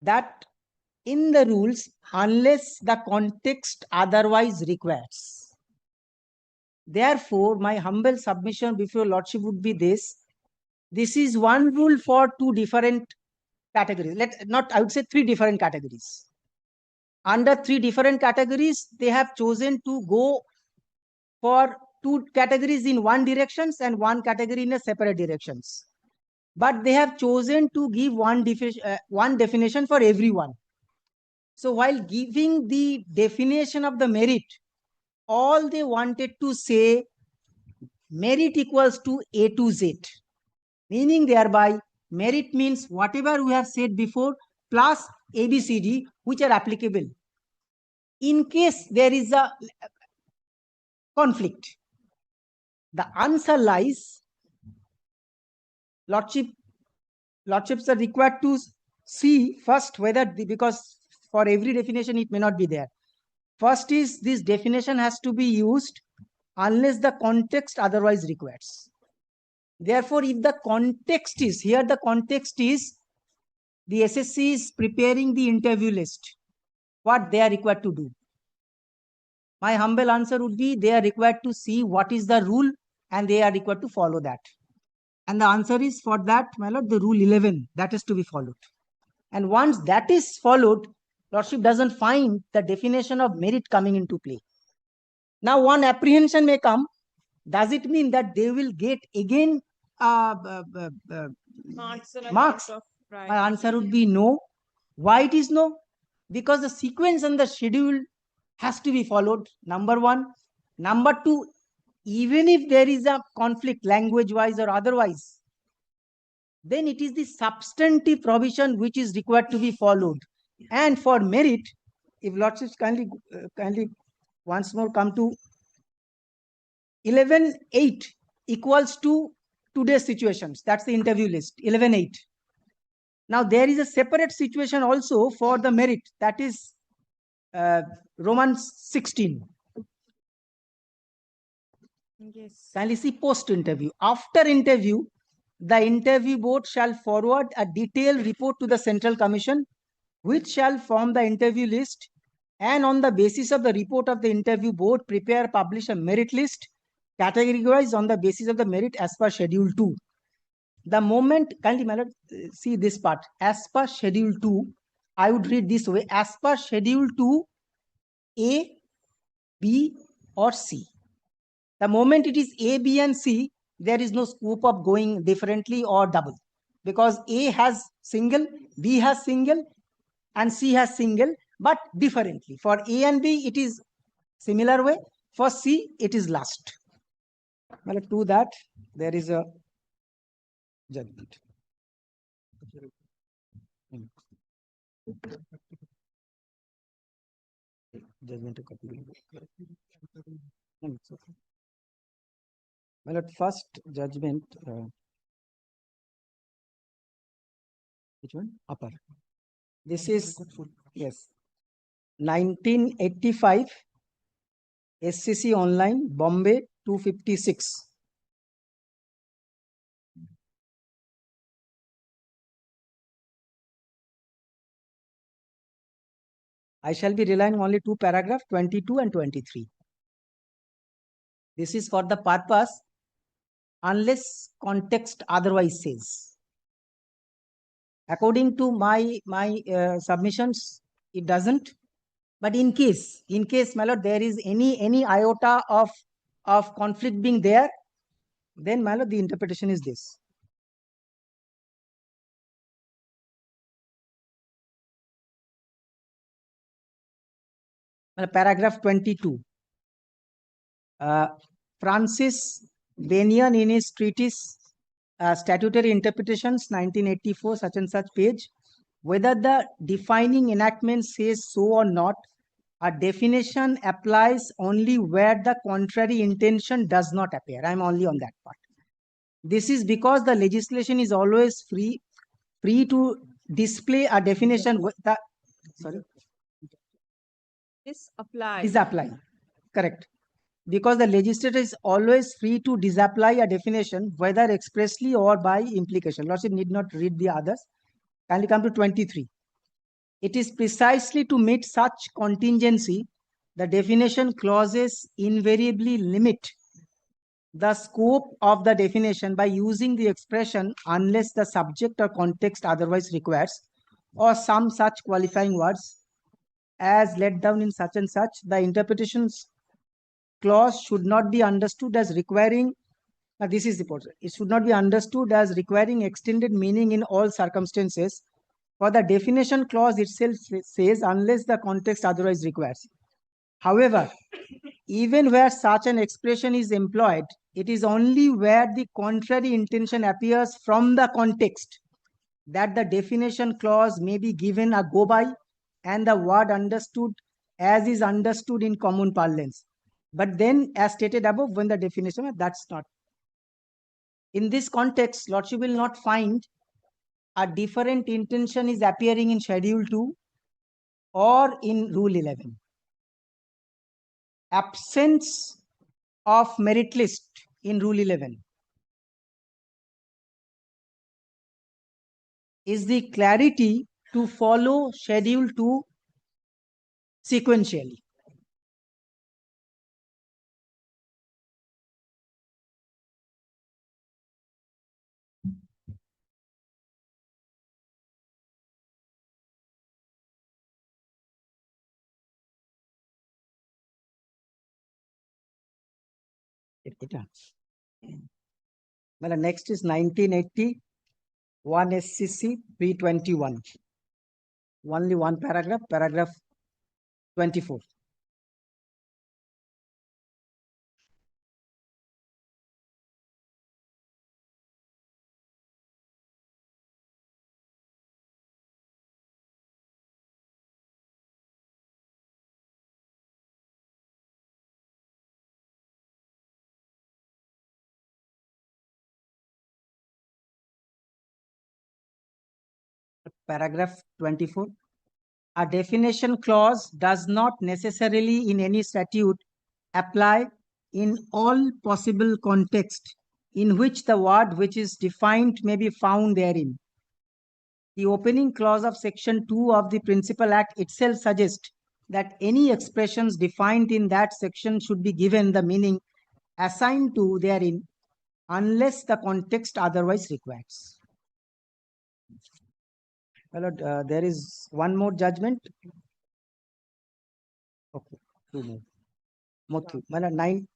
That in the rules, unless the context otherwise requires. Therefore, my humble submission before Lordship would be this. This is one rule for 2 different categories. I would say 3 different categories. Under 3 different categories, they have chosen to go for 2 categories in one directions and 1 category in a separate directions. But they have chosen to give one definition for everyone. So while giving the definition of the merit, all they wanted to say merit equals to A to Z. Meaning thereby, merit means whatever we have said before plus ABCD which are applicable. In case there is a conflict, the answer lies, Lordships are required to see first whether, because for every definition it may not be there. First is this definition has to be used unless the context otherwise requires. Therefore, if the context is, here the context is the SSC is preparing the interview list, what they are required to do. My humble answer would be they are required to see what is the rule and they are required to follow that. And the answer is for that, my lord, the rule 11, that is to be followed. And once that is followed, Lordship doesn't find the definition of merit coming into play. Now, one apprehension may come. Does it mean that they will get again marks? My answer would be no. Why it is no? Because the sequence and the schedule has to be followed, number 1. Number 2, even if there is a conflict language-wise or otherwise, then it is the substantive provision which is required to be followed. And for merit, if Lordships kindly once more come to 11.8 equals to today's situations. That's the interview list, 11.8. Now, there is a separate situation also for the merit, that is Roman 16. Yes. Kindly see post-interview. After interview, the interview board shall forward a detailed report to the Central Commission, which shall form the interview list, and on the basis of the report of the interview board, prepare, publish a merit list, categorized on the basis of the merit as per Schedule 2. The moment, kindly, my lord, see this part, as per Schedule 2, I would read this way, as per Schedule 2, A, B, or C. The moment it is A, B, and C, there is no scope of going differently or double, because A has single, B has single, and C has single, but differently. For A and B, it is similar way. For C, it is last. Well, to that, there is a judgment. Judgment copy. Well, at first judgment, which one? Upper. This is, yes, 1985, SCC Online, Bombay, 256. I shall be relying only two paragraphs, 22 and 23. This is for the purpose, unless context otherwise says. According to my submissions, it doesn't. But in case, my lord, there is any iota of conflict being there, then, my lord, the interpretation is this. Paragraph 22. Francis Benyon, in his treatise Statutory Interpretations, 1984, such and such page, whether the defining enactment says so or not, a definition applies only where the contrary intention does not appear. I am only on that part. This is because the legislation is always free to display a definition. Sorry. Disapply. Correct. Because the legislator is always free to disapply a definition, whether expressly or by implication. Lordship need not read the others. Kindly come to 23. It is precisely to meet such contingency, the definition clauses invariably limit the scope of the definition by using the expression unless the subject or context otherwise requires, or some such qualifying words as let down in such and such. The interpretations clause should not be understood as requiring, this is the point, it should not be understood as requiring extended meaning in all circumstances, for the definition clause itself says unless the context otherwise requires. However, even where such an expression is employed, it is only where the contrary intention appears from the context that the definition clause may be given a go by and the word understood as is understood in common parlance. But then, as stated above, when the definition, that's not. In this context, Lordship will not find a different intention is appearing in Schedule 2 or in Rule 11. Absence of merit list in Rule 11 is the clarity to follow Schedule 2 sequentially. Well, next is 1980, 1 SCC 321. Only one paragraph, paragraph 24. Paragraph 24. A definition clause does not necessarily in any statute apply in all possible contexts in which the word which is defined may be found therein. The opening clause of section 2 of the Principal Act itself suggests that any expressions defined in that section should be given the meaning assigned to therein unless the context otherwise requires. Well, there is one more judgment. Okay, two more. More two. Well, 9.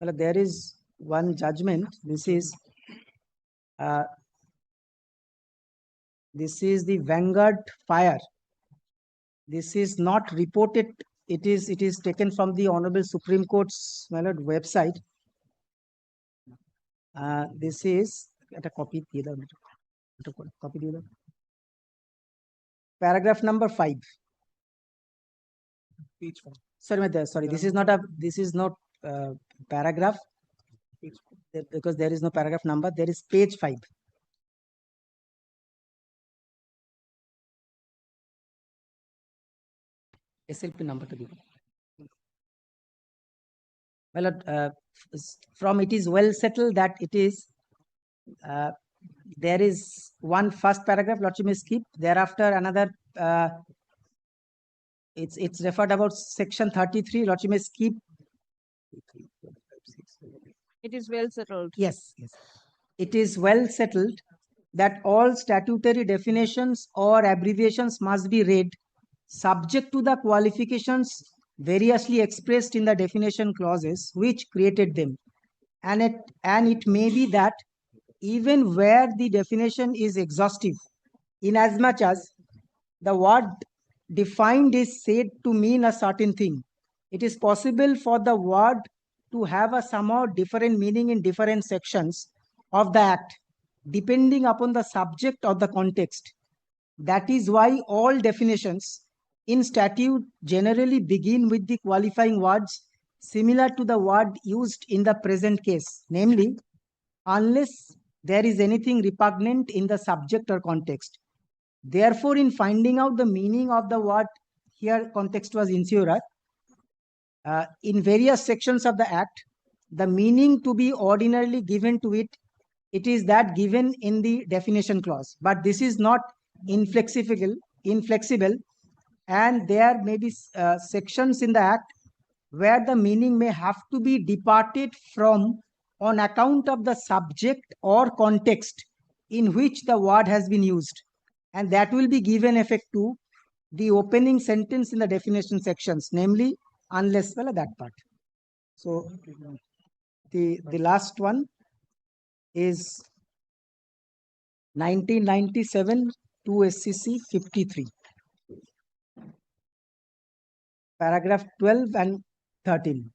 Well, there is one judgment. This is the Vanguard fire. This is not reported. It is taken from the Honorable Supreme Court's website. This is a copy. Copy. Paragraph number 5. Sorry, this is not paragraph because there is no paragraph number. There is page 5. SLP number to be. Well, from it is well settled that it is there is one first paragraph. Lordship may skip. Thereafter another. It's referred about section 33. Lordship may skip. It is well settled. Yes. It is well settled that all statutory definitions or abbreviations must be read subject to the qualifications variously expressed in the definition clauses which created them. And it may be that even where the definition is exhaustive, inasmuch as the word defined is said to mean a certain thing, it is possible for the word to have a somewhat different meaning in different sections of the act, depending upon the subject or the context. That is why all definitions in statute generally begin with the qualifying words similar to the word used in the present case, namely, unless there is anything repugnant in the subject or context. Therefore, in finding out the meaning of the word, here context was insurer, in various sections of the act, the meaning to be ordinarily given to it, it is that given in the definition clause. But this is not inflexible, and there may be sections in the act where the meaning may have to be departed from on account of the subject or context in which the word has been used, and that will be given effect to the opening sentence in the definition sections, namely unless, well, that part. So the last one is 1997 to SCC 53. Paragraph 12 and 13.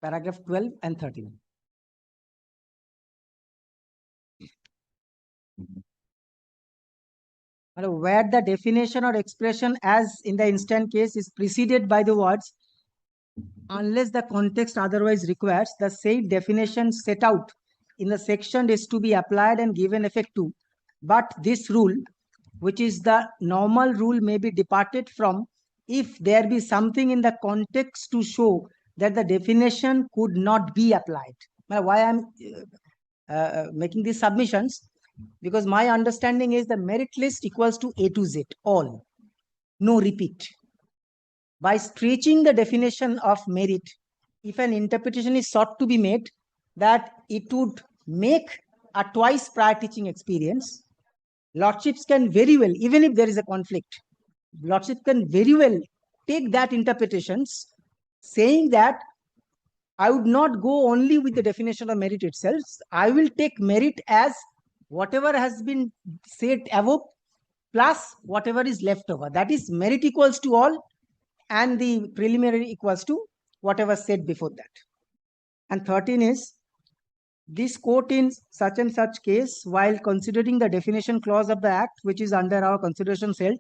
Paragraph 12 and 13. Where the definition or expression, as in the instant case, is preceded by the words unless the context otherwise requires, the said definition set out in the section is to be applied and given effect to. But this rule, which is the normal rule, may be departed from if there be something in the context to show that the definition could not be applied. Why I'm making these submissions? Because my understanding is the merit list equals to A to Z, all, no repeat. By stretching the definition of merit, if an interpretation is sought to be made that it would make a twice prior teaching experience, lordships can very well, even if there is a conflict, lordships can very well take that interpretations, saying that I would not go only with the definition of merit itself. I will take merit as whatever has been said above plus whatever is left over. That is, merit equals to all and the preliminary equals to whatever said before that. And 13 is, this court in such and such case, while considering the definition clause of the act, which is under our consideration held,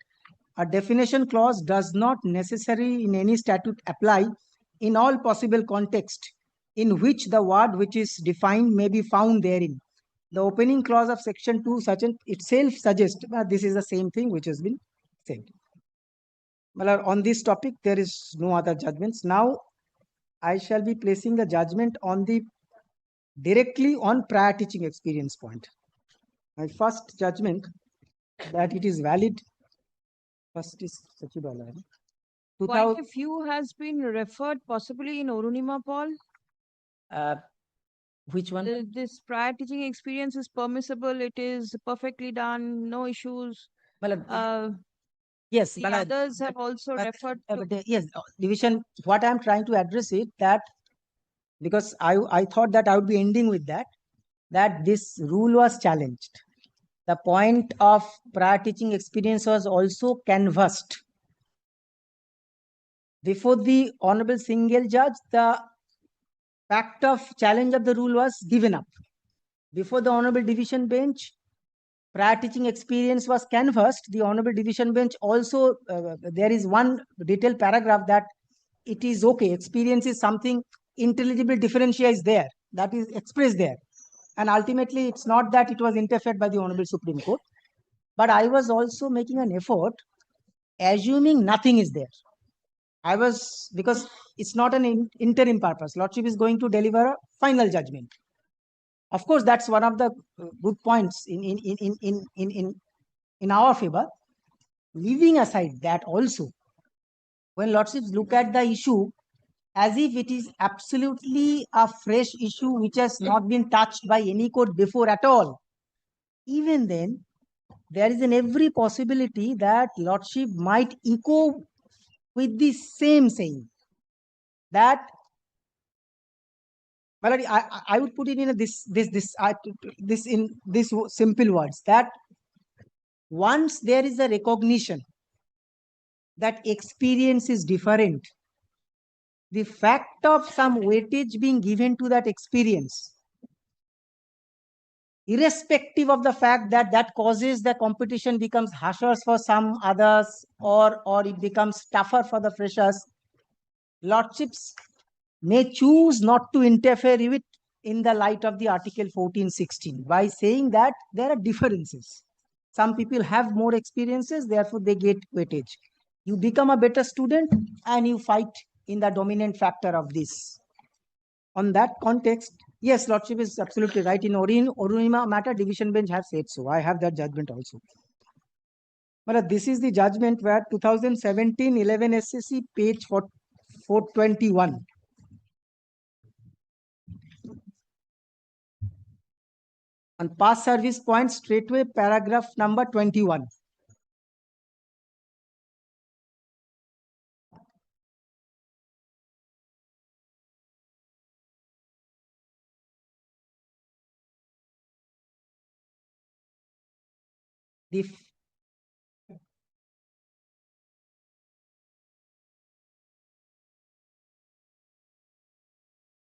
a definition clause does not necessarily in any statute apply in all possible context in which the word which is defined may be found therein. The opening clause of section 2 such itself suggests this is the same thing which has been said. Well, on this topic, there is no other judgments. Now, I shall be placing a judgment on the directly on prior teaching experience point. My first judgment that it is valid. First is Sachibala. Quite a few has been referred possibly in Orunima, Paul. Which one? This prior teaching experience is permissible. It is perfectly done. No issues. Yes, the but others have also referred to. Yes, division. What I am trying to address is that because I thought that I would be ending with that this rule was challenged. The point of prior teaching experience was also canvassed before the honorable single judge. The fact of challenge of the rule was given up before the honorable division bench. Prior teaching experience was canvassed. The honorable division bench also there is one detailed paragraph that it is okay. Experience is something intelligible differentia is there, that is expressed there, and ultimately it's not that it was interfered by the honorable Supreme Court. But I was also making an effort, assuming nothing is there. I was, because it's not an interim purpose. Lordship is going to deliver a final judgment. Of course, that's one of the good points in our favor. Leaving aside that also, when Lordships look at the issue as if it is absolutely a fresh issue which has not been touched by any court before at all, even then, there is an every possibility that Lordship might echo with the same saying that, Malady, I would put it in this in this simple words, that once there is a recognition that experience is different, the fact of some weightage being given to that experience, irrespective of the fact that that causes the competition becomes harsher for some others, or it becomes tougher for the freshers, Lordships may choose not to interfere with it in the light of the Article 1416 by saying that there are differences. Some people have more experiences, therefore they get weightage. You become a better student and you fight in the dominant factor of this. On that context, yes, Lordship is absolutely right. In Orunima matter, division bench have said so. I have that judgment also. But this is the judgment where 2017 11 SSC page 421. On past service points, straightway paragraph number 21. The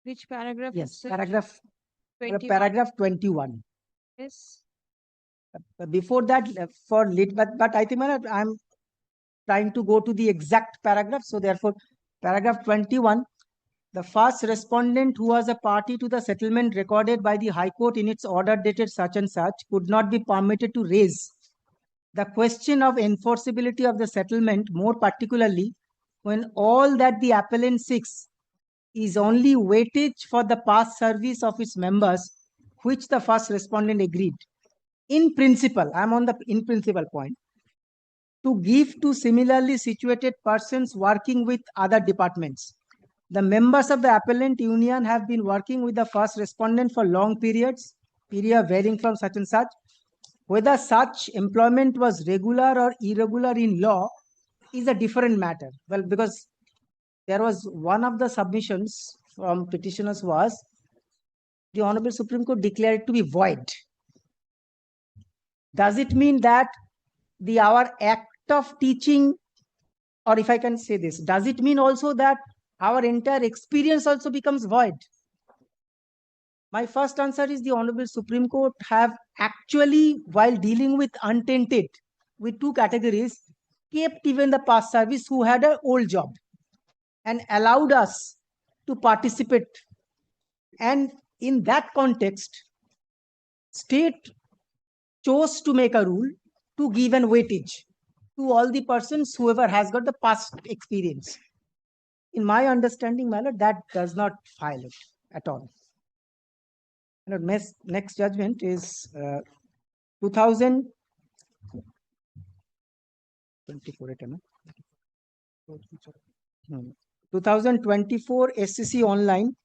Which paragraph? Yes, is paragraph 21? paragraph 21. Yes. Before that, for lit, but I think I'm trying to go to the exact paragraph. So therefore, paragraph 21, the first respondent who was a party to the settlement recorded by the High Court in its order dated such and such could not be permitted to raise the question of enforceability of the settlement, more particularly when all that the appellant seeks is only weightage for the past service of its members, which the first respondent agreed. In principle, I'm on the in principle point, to give to similarly situated persons working with other departments. The members of the appellant union have been working with the first respondent for long periods, period varying from such and such. Whether such employment was regular or irregular in law is a different matter. Well, because there was one of the submissions from petitioners was the Honorable Supreme Court declared it to be void. Does it mean that our act of teaching, or if I can say this, does it mean also that our entire experience also becomes void? My first answer is the Honorable Supreme Court have actually, while dealing with untainted, with two categories, kept even the past service who had an old job and allowed us to participate. And in that context, state chose to make a rule to give an weightage to all the persons whoever has got the past experience. In my understanding, my lord, that does not violate at all. My lord, next judgment is 2024 SCC online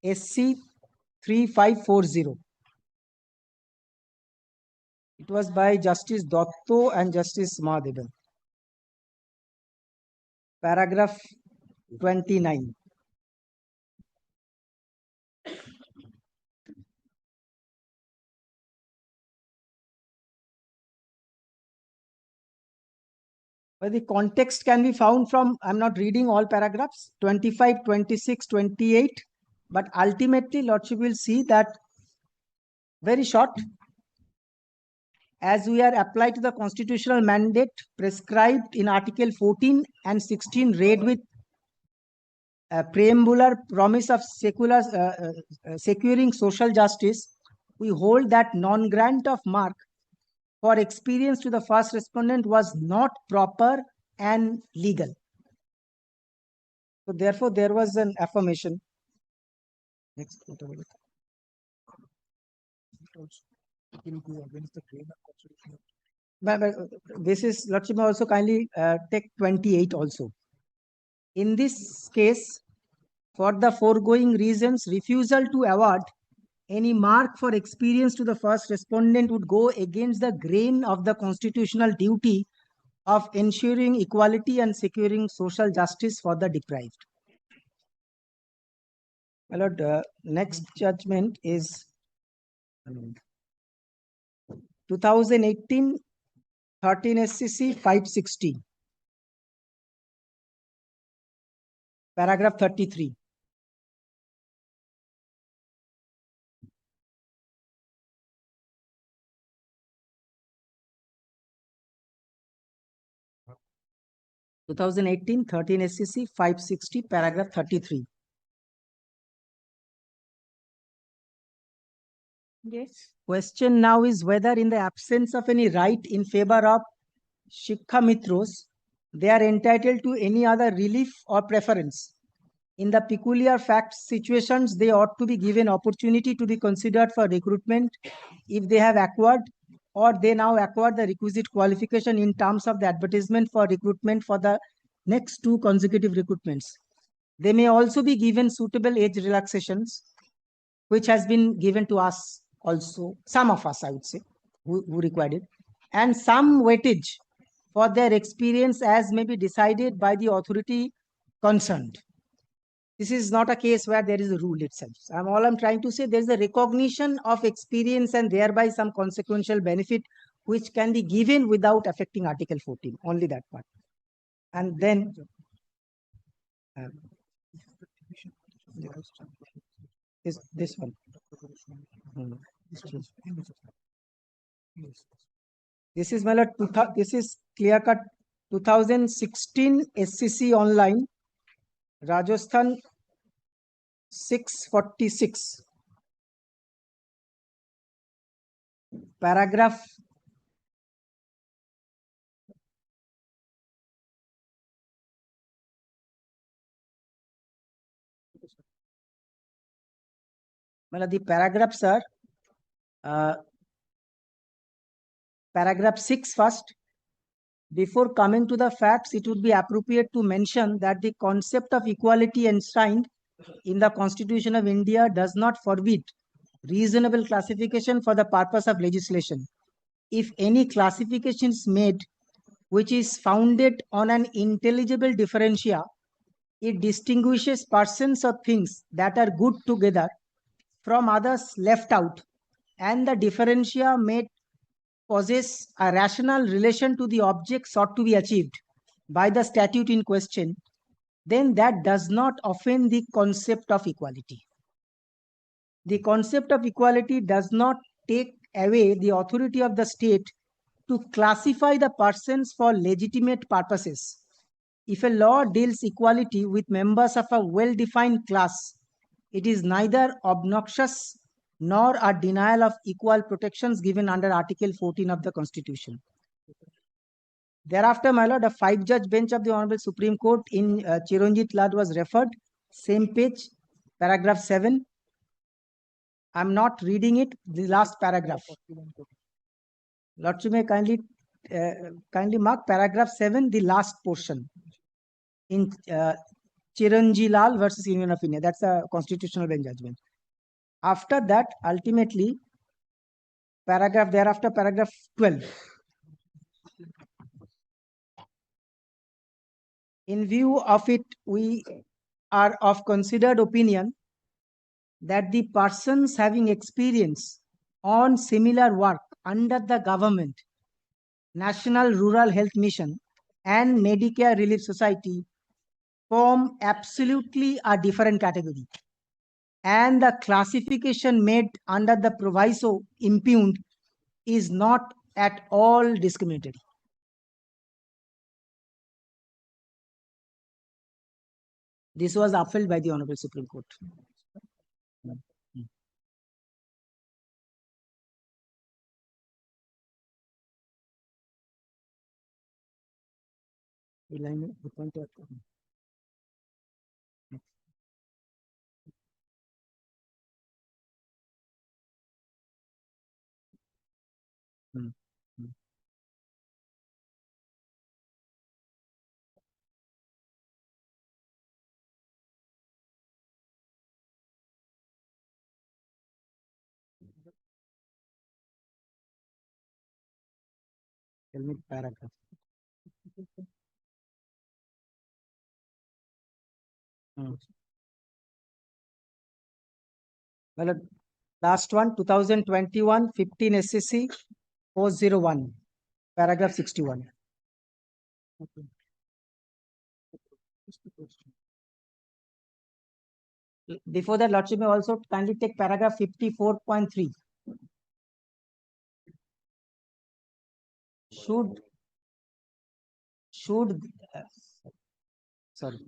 SC 3540. It was by Justice Dotto and Justice Mahadevan. Paragraph 29. But the context can be found from, I'm not reading all paragraphs, 25, 26, 28, but ultimately Lordship will see that very short, as we are applied to the constitutional mandate prescribed in Article 14 and 16 read with a preambular promise of securing social justice, we hold that non-grant of mark for experience to the first respondent was not proper and legal. So therefore, there was an affirmation. Next, but this is, Lordship may also kindly take 28 also. In this case, for the foregoing reasons, refusal to award any mark for experience to the first respondent would go against the grain of the constitutional duty of ensuring equality and securing social justice for the deprived. My lord, next judgment is 2018 13 SCC 560. Paragraph 33. (2018) 13 SCC 560, paragraph 33. Yes. Question now is whether in the absence of any right in favor of Shikha Mitros, they are entitled to any other relief or preference. In the peculiar facts situations, they ought to be given opportunity to be considered for recruitment if they have acquired or they now acquire the requisite qualification in terms of the advertisement for recruitment for the next 2 consecutive recruitments. They may also be given suitable age relaxations, which has been given to us also, some of us, I would say, who required it, and some weightage for their experience as may be decided by the authority concerned. This is not a case where there is a rule itself. All I'm trying to say, there is a recognition of experience and thereby some consequential benefit which can be given without affecting Article 14, only that part. And then is this one. This is, this is clear cut 2016 SCC online, Rajasthan 646. Paragraph the paragraphs are paragraph 6 first. Before coming to the facts, it would be appropriate to mention that the concept of equality enshrined in the Constitution of India does not forbid reasonable classification for the purpose of legislation. If any classification is made which is founded on an intelligible differentia, it distinguishes persons or things that are good together from others left out, and the differentia made possess a rational relation to the object sought to be achieved by the statute in question, then that does not offend the concept of equality. The concept of equality does not take away the authority of the state to classify the persons for legitimate purposes. If a law deals equality with members of a well-defined class, it is neither obnoxious nor a denial of equal protections given under Article 14 of the Constitution. Thereafter, my lord, a five-judge bench of the Honorable Supreme Court in Chiranjit Lad was referred. Same page, paragraph 7. I'm not reading it, the last paragraph. Lordship may kindly mark paragraph 7, the last portion. In Chiranjit Lal versus Union of India. That's a constitutional bench judgment. After that, ultimately, thereafter, paragraph 12. In view of it, we are of considered opinion that the persons having experience on similar work under the government, National Rural Health Mission, and Medicare Relief Society form absolutely a different category. And the classification made under the proviso impugned is not at all discriminatory. This was upheld by the Honorable Supreme Court. Tell me paragraph. Well, last one, 2021, 15 SSC 401, paragraph 61. Before that, Lordship may also kindly take paragraph 54.3. Should sorry,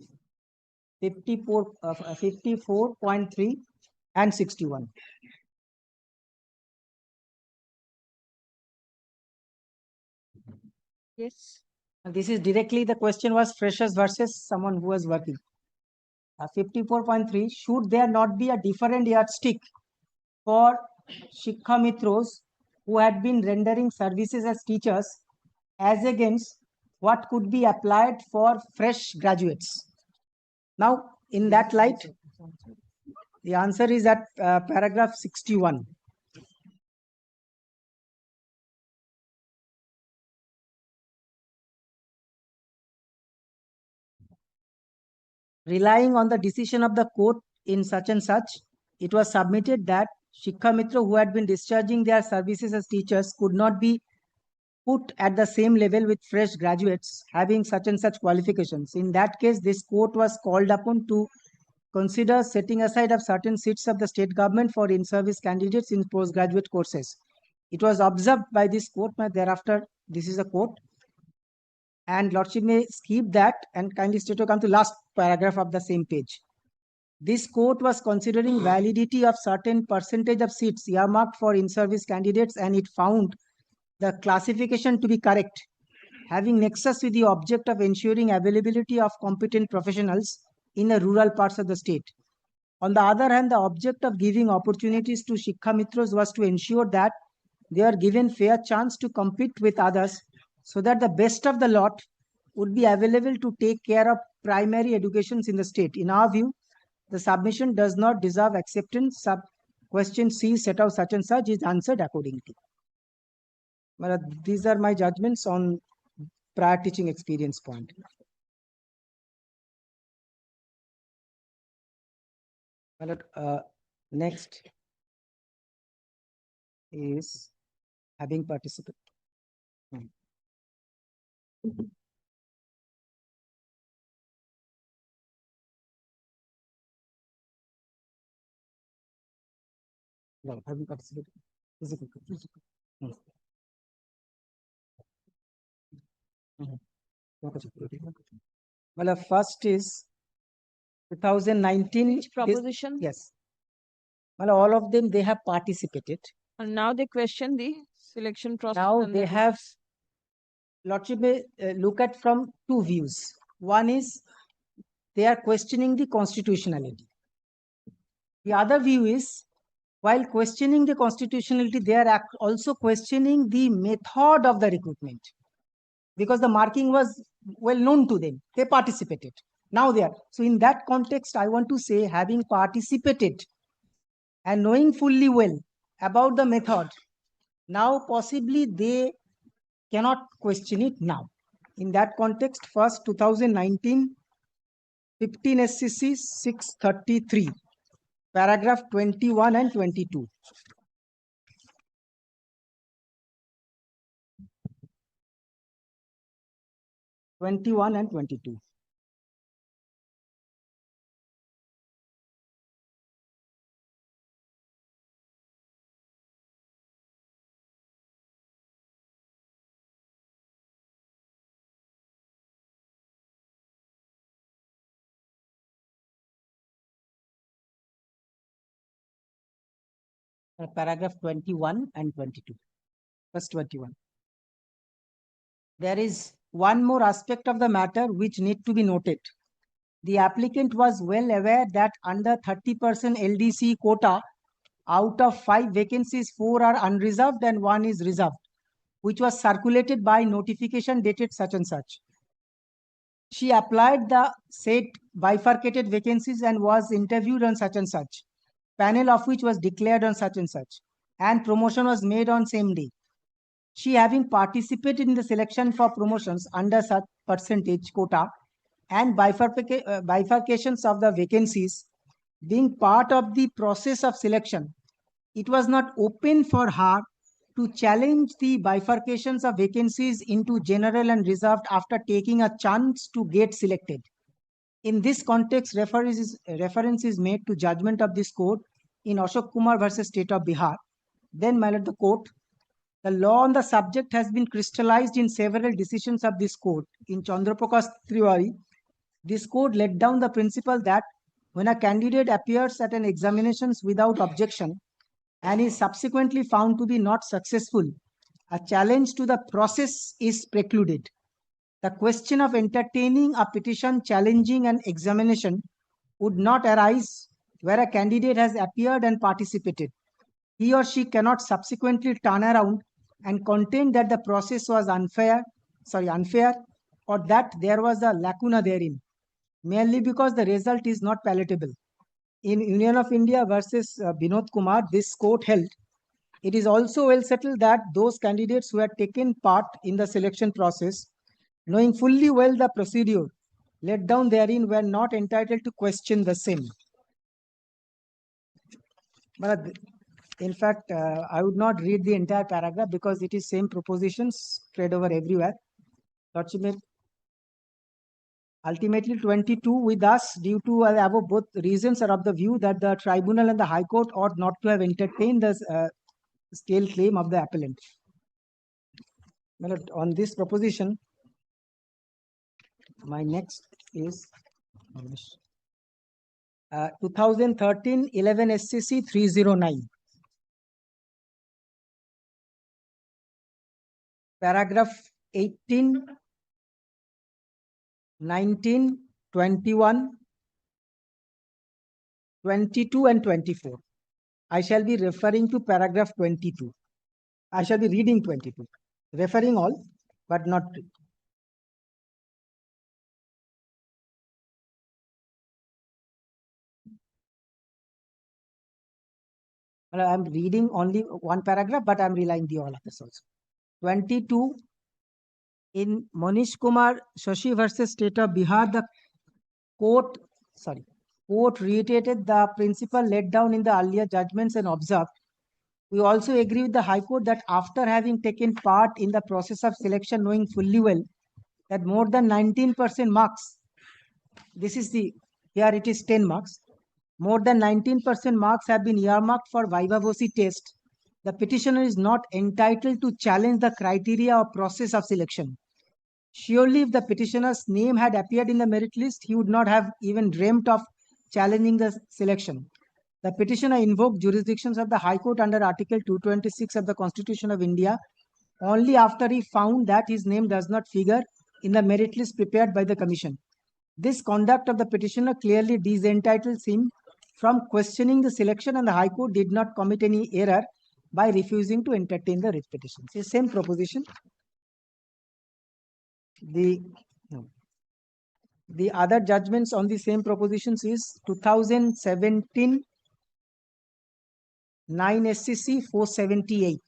54.3 and 61. Yes. And this is directly the question was freshers versus someone who was working. 54.3, should there not be a different yardstick for Shikha Mitros who had been rendering services as teachers as against what could be applied for fresh graduates? Now, in that light, the answer is at paragraph 61. Relying on the decision of the court in such and such, it was submitted that Shikha Mitra who had been discharging their services as teachers could not be put at the same level with fresh graduates having such and such qualifications. In that case, this court was called upon to consider setting aside of certain seats of the state government for in-service candidates in postgraduate courses. It was observed by this court, thereafter, this is a quote, and Lordship may skip that and kindly straight to come to last paragraph of the same page. This court was considering validity of certain percentage of seats earmarked for in-service candidates, and it found the classification to be correct, having nexus with the object of ensuring availability of competent professionals in the rural parts of the state. On the other hand, the object of giving opportunities to Shikha Mitros was to ensure that they are given fair chance to compete with others so that the best of the lot would be available to take care of primary educations in the state. In our view, the submission does not deserve acceptance. Question C set out such and such is answered accordingly. Well, these are my judgments on prior teaching experience point. Well, next is having participated. No, having participated. Physical. Well, first is 2019. Which proposition? Yes. Well, all of them, they have participated. And now they question the selection process. Now and they the have, Lordship may look at from two views. One is they are questioning the constitutionality. The other view is, while questioning the constitutionality, they are also questioning the method of the recruitment, because the marking was well known to them. They participated. Now they are. So in that context, I want to say, having participated and knowing fully well about the method, now possibly they cannot question it now. In that context, first 2019 15 SCC 633, paragraph 21 and 22. And 22. Paragraph 21 and 22. First 21. There is one more aspect of the matter which need to be noted. The applicant was well aware that under 30% LDC quota, out of 5 vacancies, 4 are unreserved and 1 is reserved, which was circulated by notification dated such and such. She applied the said bifurcated vacancies and was interviewed on such and such, panel of which was declared on such and such, and promotion was made on same day. She, having participated in the selection for promotions under such percentage quota and bifurcations of the vacancies, being part of the process of selection, it was not open for her to challenge the bifurcations of vacancies into general and reserved after taking a chance to get selected. In this context, reference is made to judgment of this court in Ashok Kumar versus State of Bihar. Then, my lord, the court, the law on the subject has been crystallized in several decisions of this court. In Chandraprakash Triwari, this court laid down the principle that when a candidate appears at an examinations without objection and is subsequently found to be not successful, a challenge to the process is precluded. The question of entertaining a petition challenging an examination would not arise where a candidate has appeared and participated. He or she cannot subsequently turn around and contend that the process was unfair, or that there was a lacuna therein, merely because the result is not palatable. In Union of India versus Binod Kumar, this court held, it is also well settled that those candidates who had taken part in the selection process, knowing fully well the procedure laid down therein, were not entitled to question the same. But in fact, I would not read the entire paragraph because it is same propositions spread over everywhere. Ultimately, 22 with us, due to above both reasons, are of the view that the tribunal and the High Court ought not to have entertained the scale claim of the appellant. Well, on this proposition, my next is 2013 11 SCC 309. Paragraph 18, 19, 21, 22 and 24. I shall be referring to paragraph 22. I shall be reading 22. Referring all, but not. I am reading only one paragraph, but I am relying the all others also. 22. In Manish Kumar Shashi versus State of Bihar, the court reiterated the principle laid down in the earlier judgments and observed. We also agree with the High Court that after having taken part in the process of selection, knowing fully well that more than 19% marks, this is the, here it is 10 marks, more than 19% marks have been earmarked for viva voce test, the petitioner is not entitled to challenge the criteria or process of selection. Surely, if the petitioner's name had appeared in the merit list, he would not have even dreamt of challenging the selection. The petitioner invoked jurisdictions of the High Court under Article 226 of the Constitution of India only after he found that his name does not figure in the merit list prepared by the Commission. This conduct of the petitioner clearly disentitles him from questioning the selection, and the High Court did not commit any error by refusing to entertain the writ petition. It's the same proposition. The other judgments on the same propositions is 2017 9 SCC 478.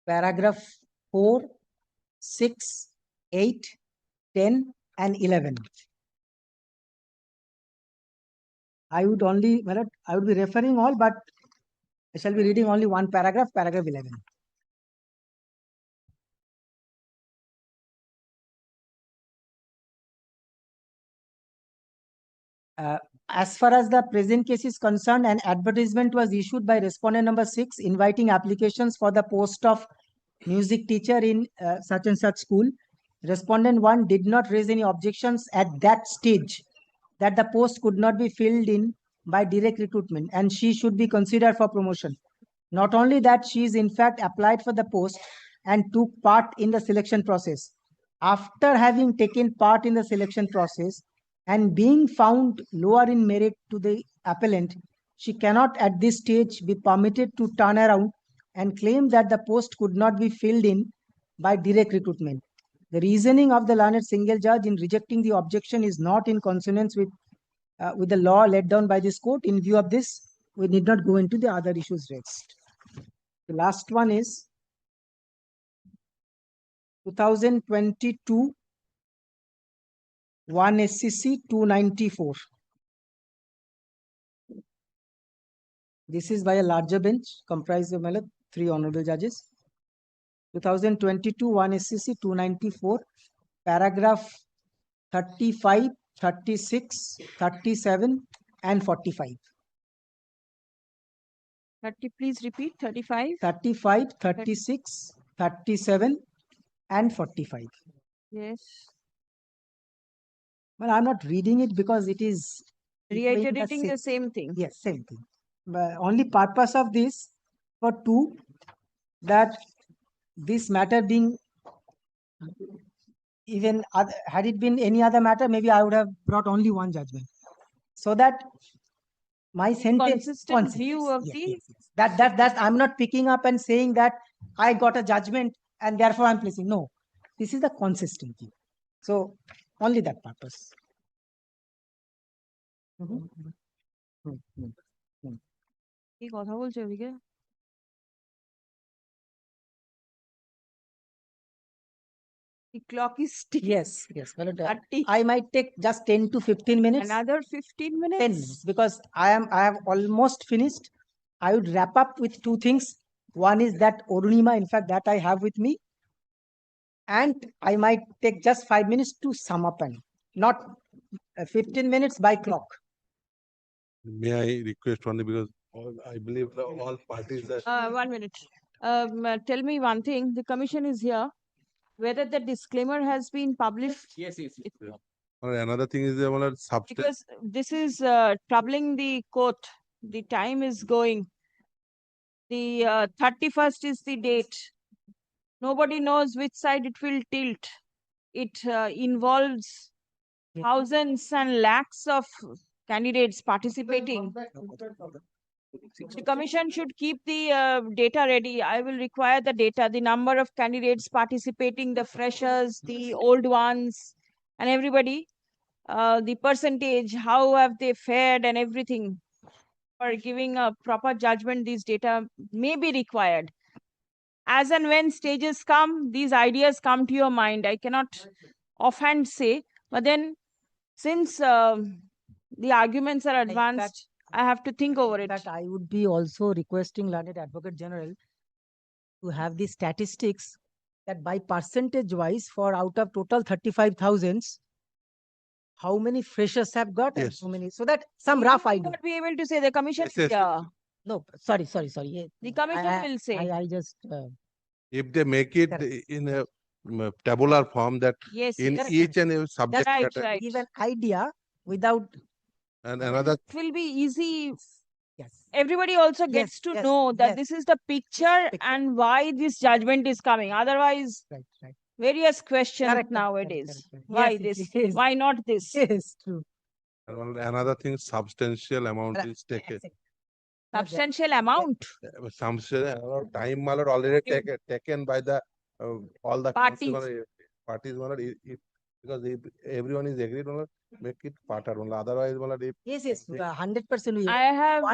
Paragraph 4, 6, 8, 10 and 11. I would be referring all, but I shall be reading only one paragraph, paragraph 11. As far as the present case is concerned, an advertisement was issued by respondent number 6 inviting applications for the post of music teacher in such and such school. Respondent 1 did not raise any objections at that stage that the post could not be filled in by direct recruitment and she should be considered for promotion. Not only that, she is in fact applied for the post and took part in the selection process. After having taken part in the selection process and being found lower in merit to the appellant, she cannot at this stage be permitted to turn around and claim that the post could not be filled in by direct recruitment. The reasoning of the learned single judge in rejecting the objection is not in consonance with the law laid down by this court. In view of this, we need not go into the other issues raised. The last one is 2022 1 SCC 294. This is by a larger bench comprised of 3 honorable judges. 2022 1 SCC 294, paragraph 35, 36, 37 and 45. 30, please repeat. 35. 35, 36, 37 and 45. Yes. Well, I'm not reading it because it is Reiterating the same thing. Yes, same thing. But only purpose of this for 2, that this matter being even had it been any other matter, maybe I would have brought only one judgment, so that my sentence Consistent view of that I'm not picking up and saying that I got a judgment and therefore I'm placing. No, this is the consistent view. So only that purpose. কি কথা বলছো ওদিকে? The clock is ticking. Yes. Well, I might take just 10 to 15 minutes. Another 15 minutes? 10 minutes, because I have almost finished. I would wrap up with 2 things. One is that Orunima, in fact, that I have with me. And I might take just 5 minutes to sum up, and not 15 minutes by clock. May I request only, because I believe all parties are. 1 minute. Tell me one thing. The commission is here. Whether the disclaimer has been published? Yes. Another thing is Because this is troubling the court. The time is going. The 31st is the date. Nobody knows which side it will tilt. It involves thousands and lakhs of candidates participating. The commission should keep the data ready. I will require the data, the number of candidates participating, the freshers, the old ones, and everybody. The percentage, how have they fared and everything. For giving a proper judgment, these data may be required. As and when stages come, these ideas come to your mind. I cannot offhand say, but then since the arguments are advanced, I have to think over it. That I would be also requesting Learned Advocate General to have the statistics that by percentage wise for out of total 35,000, how many freshers have got and Yes. how many, so that some rough I idea. not be able to say the commission. Yes, yes. Yeah. No, sorry. Yeah, The commission will say. I just, If they make it Correct. in a tabular form that Yes. in yes. each and every subject Right, matter, right. give an idea without, and another It will be easy. yes. Everybody also gets Yes, to yes, know that yes. this is the picture and why this judgment is coming. Otherwise, Right. various questions Correct, nowadays. correct. Why Yes, this? yes. Why not this? Yes, true. and another thing, substantial amount is taken. Substantial amount. Some time already taken by the all the Parties. parties because if everyone is agreed on make it part otherwise if Yes, 100%. I have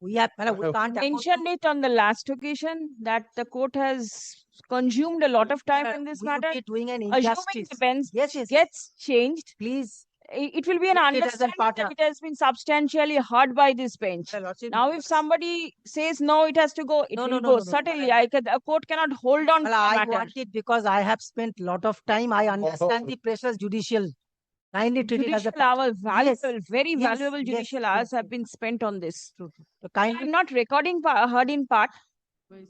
We can't afford mentioned it on the last occasion that the court has consumed a lot of time in this we would matter. be doing an Assuming injustice. the bench Yes. gets changed, Please. it will be an Take it as a understanding part that of- it has been substantially heard by this bench. Your Lordship, Now, if somebody says no, it has to go, it No, will no, go. no. Certainly, a court cannot hold on to Well, the I matter. want it because I have spent lot of time. I understand the precious judicial. Kindly treat it as a Judicial hours, valuable, very Yes, valuable yes, judicial hours have been spent on this. So kindly, I'm not recording heard in part.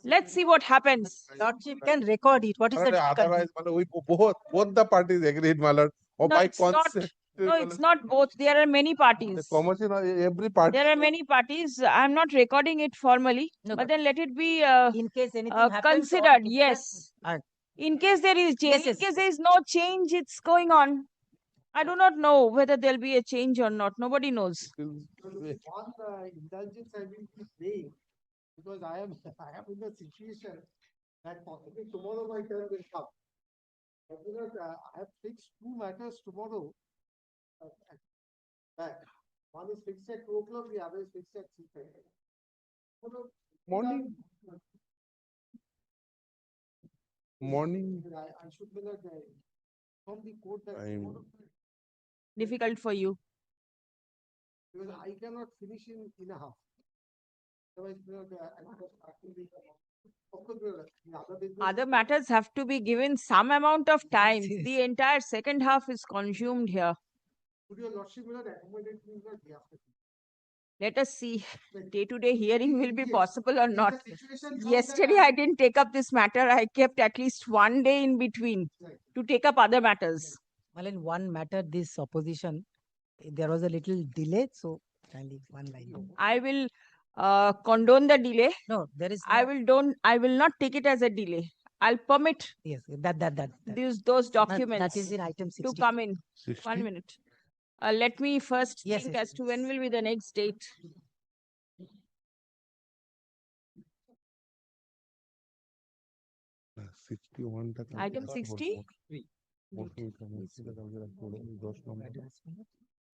Let's see what happens. Lordship can record it. What is the otherwise we both the parties agreed or No, by it's not. consent. No, it's not both. There are many parties. The commercial every party. There are many parties. I'm not recording it formally, No, but then let it be in case anything happens, or considered. if Yes. there- In case there is change, Yes, in case there is no change, it's going on. I do not know whether there'll be a change or not. Nobody knows. One indulgence I will be paying because I am in the situation that possibly tomorrow my turn will come. But because I have fixed two matters tomorrow. Back. One is fixed at 2 o'clock, the other is fixed at 3:30. Morning. Morning. I should be like from the court that tomorrow, Difficult for you. because I cannot finish in a half. Otherwise, of course, the other business. Other matters have to be given some amount of time. The entire second half is consumed here. Would your lordship accommodate me in the day after? Let us see. Day-to-day hearing will be Yes. possible or If the not. situation comes Yesterday, that I didn't take up this matter. I kept at least one day in between to take up other matters. Well, in one matter, this opposition, there was a little delay. So kindly one line. I will condone the delay. No, there is. I will not take it as a delay. I'll permit Yes, that. those documents That is in item to 60. come in. 60? 1 minute. Let me first Yes, think yes, as to when will be the next date. Item 60?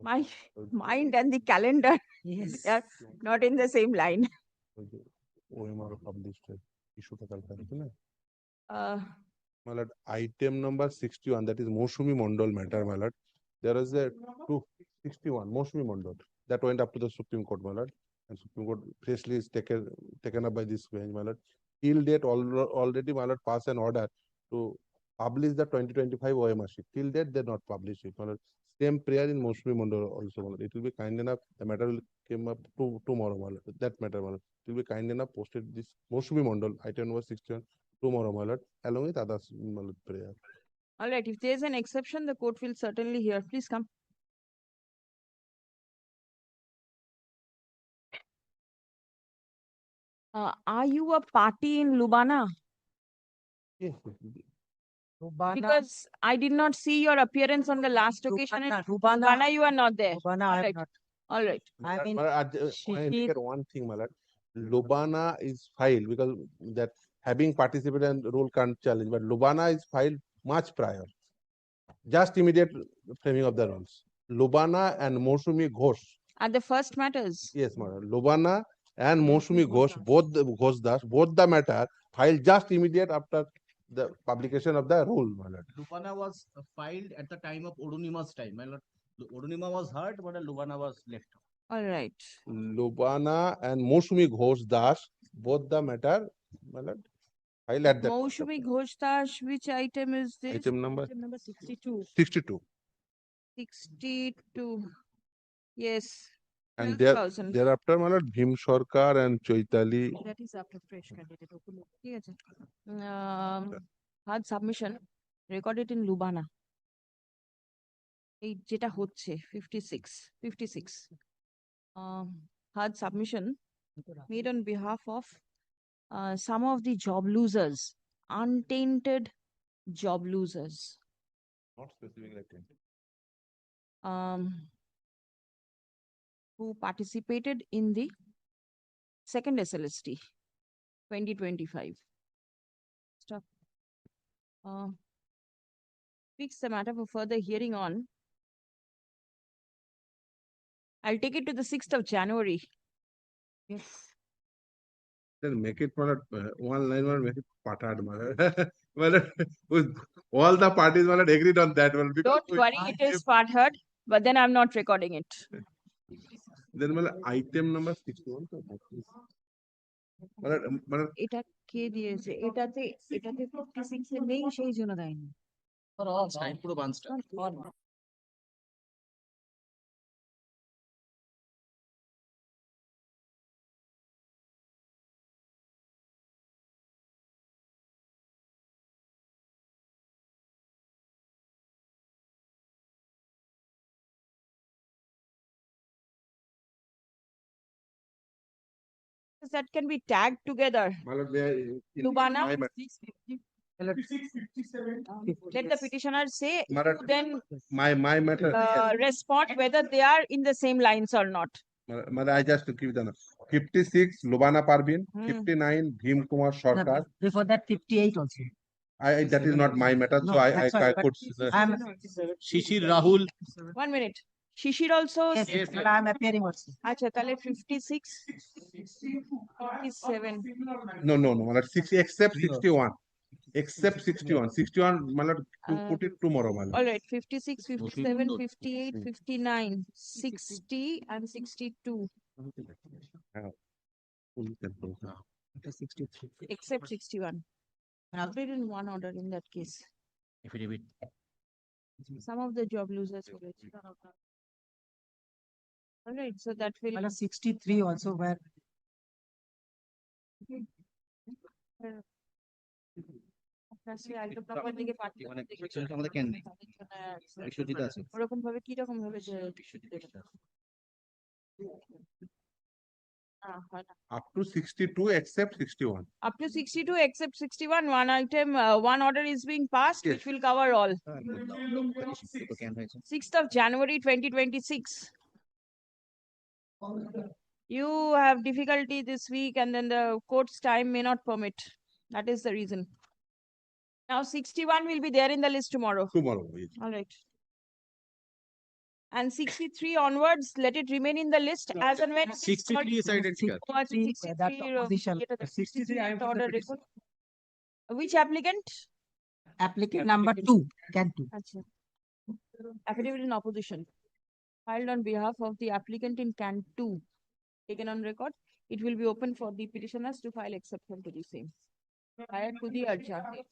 My mind and the calendar Yes. are not in the same line. My lord, item number 61, that is Moshumi Mondal matter, my lord. There is a 261 Moshumi Mondal that went up to the Supreme Court, my lord, and Supreme Court freshly is taken up by this bench, my lord. Till date, already, my lord, pass an order to publish the 2025 OMR sheet. Till date, they not publish it, my lord. Same prayer in Moshumi Mondal also, my lord. It will be kind enough. The matter will come up tomorrow, my lord. That matter, my lord. It will be kind enough posted this Moshumi Mondal item number 61 tomorrow, my lord, along with others, my lord, prayer. All right. If there is an exception, the court will certainly hear. Please come. Are you a party in Lubana? Yes. Because I did not see your appearance on the last occasion. In Lubana, you are not there. Lubana, All I right. have not. All right. I mean, I indicate one thing, my lord. Lubana is filed because that having participated and rule can't challenge, but Lubana is filed much prior. Just immediate framing of the rules. Lubana and Mosumi Ghosh. Are the first matters? Yes, madam. Lubana and Mosumi Ghosh, both the Ghosh Das, both the matter filed just immediate after the publication of the rule, my lord. Lubana was filed at the time of Odunima's time. My lord, Odunima was heard, but Lubana was left. All right. Lubana and Moshumi Ghosh Das, both the matter, my lord, I'll add that. Moushumi Ghosh Dash, which item is this? Item number Item number 62. 62. 62. Yes. And there, 12,000. thereafter, my lord, Bhim Sarkar and Chaitali. That is after fresh candidate. ঠিক আছে। Hard submission recorded in Lubana. এই যেটা হচ্ছে 56. Hard submission made on behalf of some of the job losers, untainted job losers. Not specific like that. Who participated in the second SLST 2025. Stop. Fix the matter for further hearing on. I'll take it to the 6th of January. Yes. Then make it for one line, make it patad, with all the parties agreed on that one. Don't worry, it is part heard, but then I'm not recording it. Then item number 61. এটা কে দিয়েছে? এটাতে 56 এ নেই, সেই জন্য দেয়নি। পুরো বান্সটা। That can be tagged together. Lubana. Let the petitioner say, then my matter. respond whether they are in the same lines or not. I just to give them 56 Lubana Parvin, 59 Bhim Kumar Sarkar. Before that, 58 also. That is not my matter, No, so I that's why, could. I'm Shishir Rahul. 1 minute. Shishir also. yes, but I'm appearing also. Acha, tale 56, 57. No, except 61. Except 61. 61, put it tomorrow. All right, 56, 57, 58, 59, 60, and 62. 63. Except 61. I'll read in one order in that case. Some of the job losers will let you. All right, so that will. 63 also where. ওরকম ভাবে কিরকম ভাবে Up to 62 except 61. Up to 62 except 61, one item, one order is being passed, which will cover all. 6th of January 2026. You have difficulty this week and then the court's time may not permit. That is the reason. Now 61 will be there in the list tomorrow. Yes. All right. And 63 onwards, let it remain in the list as and when. 63 is identical. 63 order record. Which applicant? Applicant number 2, can 2. Affidavit in opposition. Filed on behalf of the applicant in Can 2. Taken on record. It will be open for the petitioners to file exception to the same. Prior to the adjournment.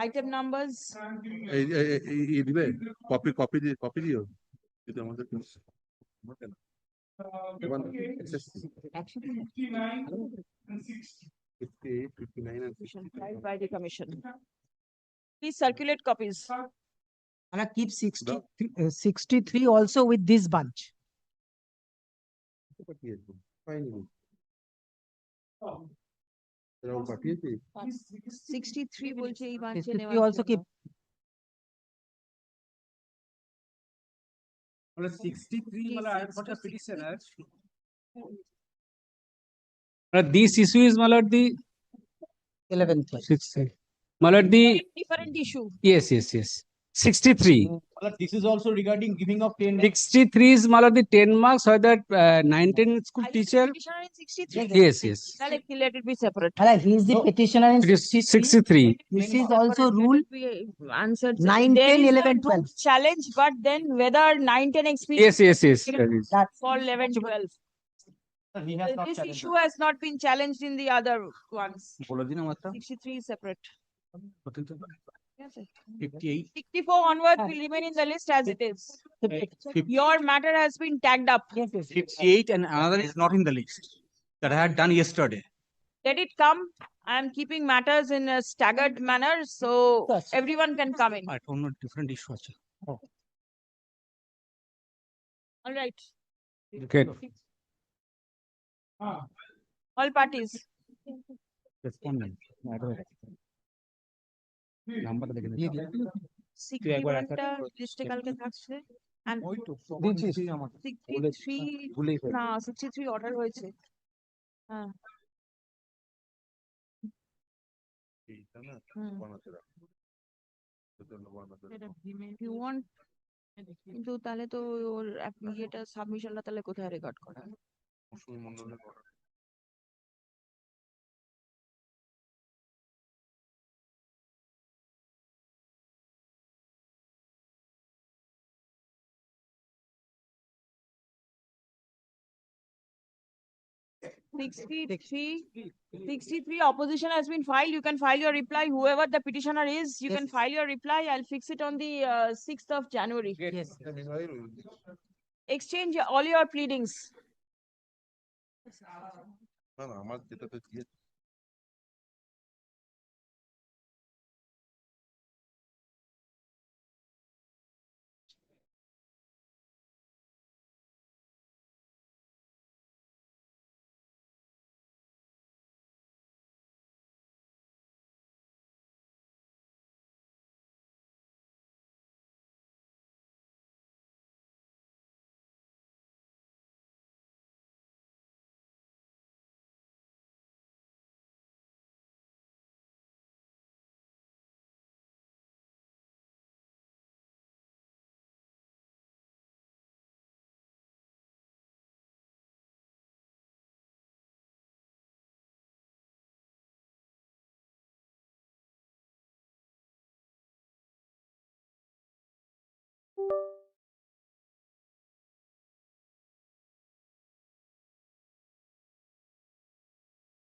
Item numbers. Copy দিও। Actually, 58, 59 and 60. filed by the commission. Please circulate copies. And I keep 63 also with this bunch. Fine. 63 বলছে এই বাঁচে 63 also keep. 63 what a petitioner. This issue is the 11th. the different issue. yes 63 This is also regarding giving of 10. 63 is malad the 10 marks or that 19 school teacher. Petitioner in 63. Yes, yes. Let it be separate. He is the petitioner in It is 63. This is also rule Answered. 9, There 10, is 11, the 12. group challenge, but then whether 9, 10 experience. Yes, yes, yes. That is. For 11, 12. This issue has not been challenged in the other ones. 63 is separate. Yes, sir. 58. 64 onwards will remain in the list as it is. Your matter has been tagged up. 58 and another is not in the list that I had done yesterday. Let it come. I am keeping matters in a staggered manner so everyone can come in. I don't know different issue. All right. Okay. All parties. Respondent. Number 61 টা লিস্টে কালকে থাকছে and 63 না 63 order হয়েছে হ্যাঁ you want কিন্তু তাহলে তো ওর ইয়েটা সাবমিশনটা তাহলে কোথায় রেকর্ড করা Sixty-three opposition has been filed. You can file your reply. Whoever the petitioner is, you can file your reply. I'll fix it on the 6th of January. Yes. Exchange all your pleadings. আমার যেটাতে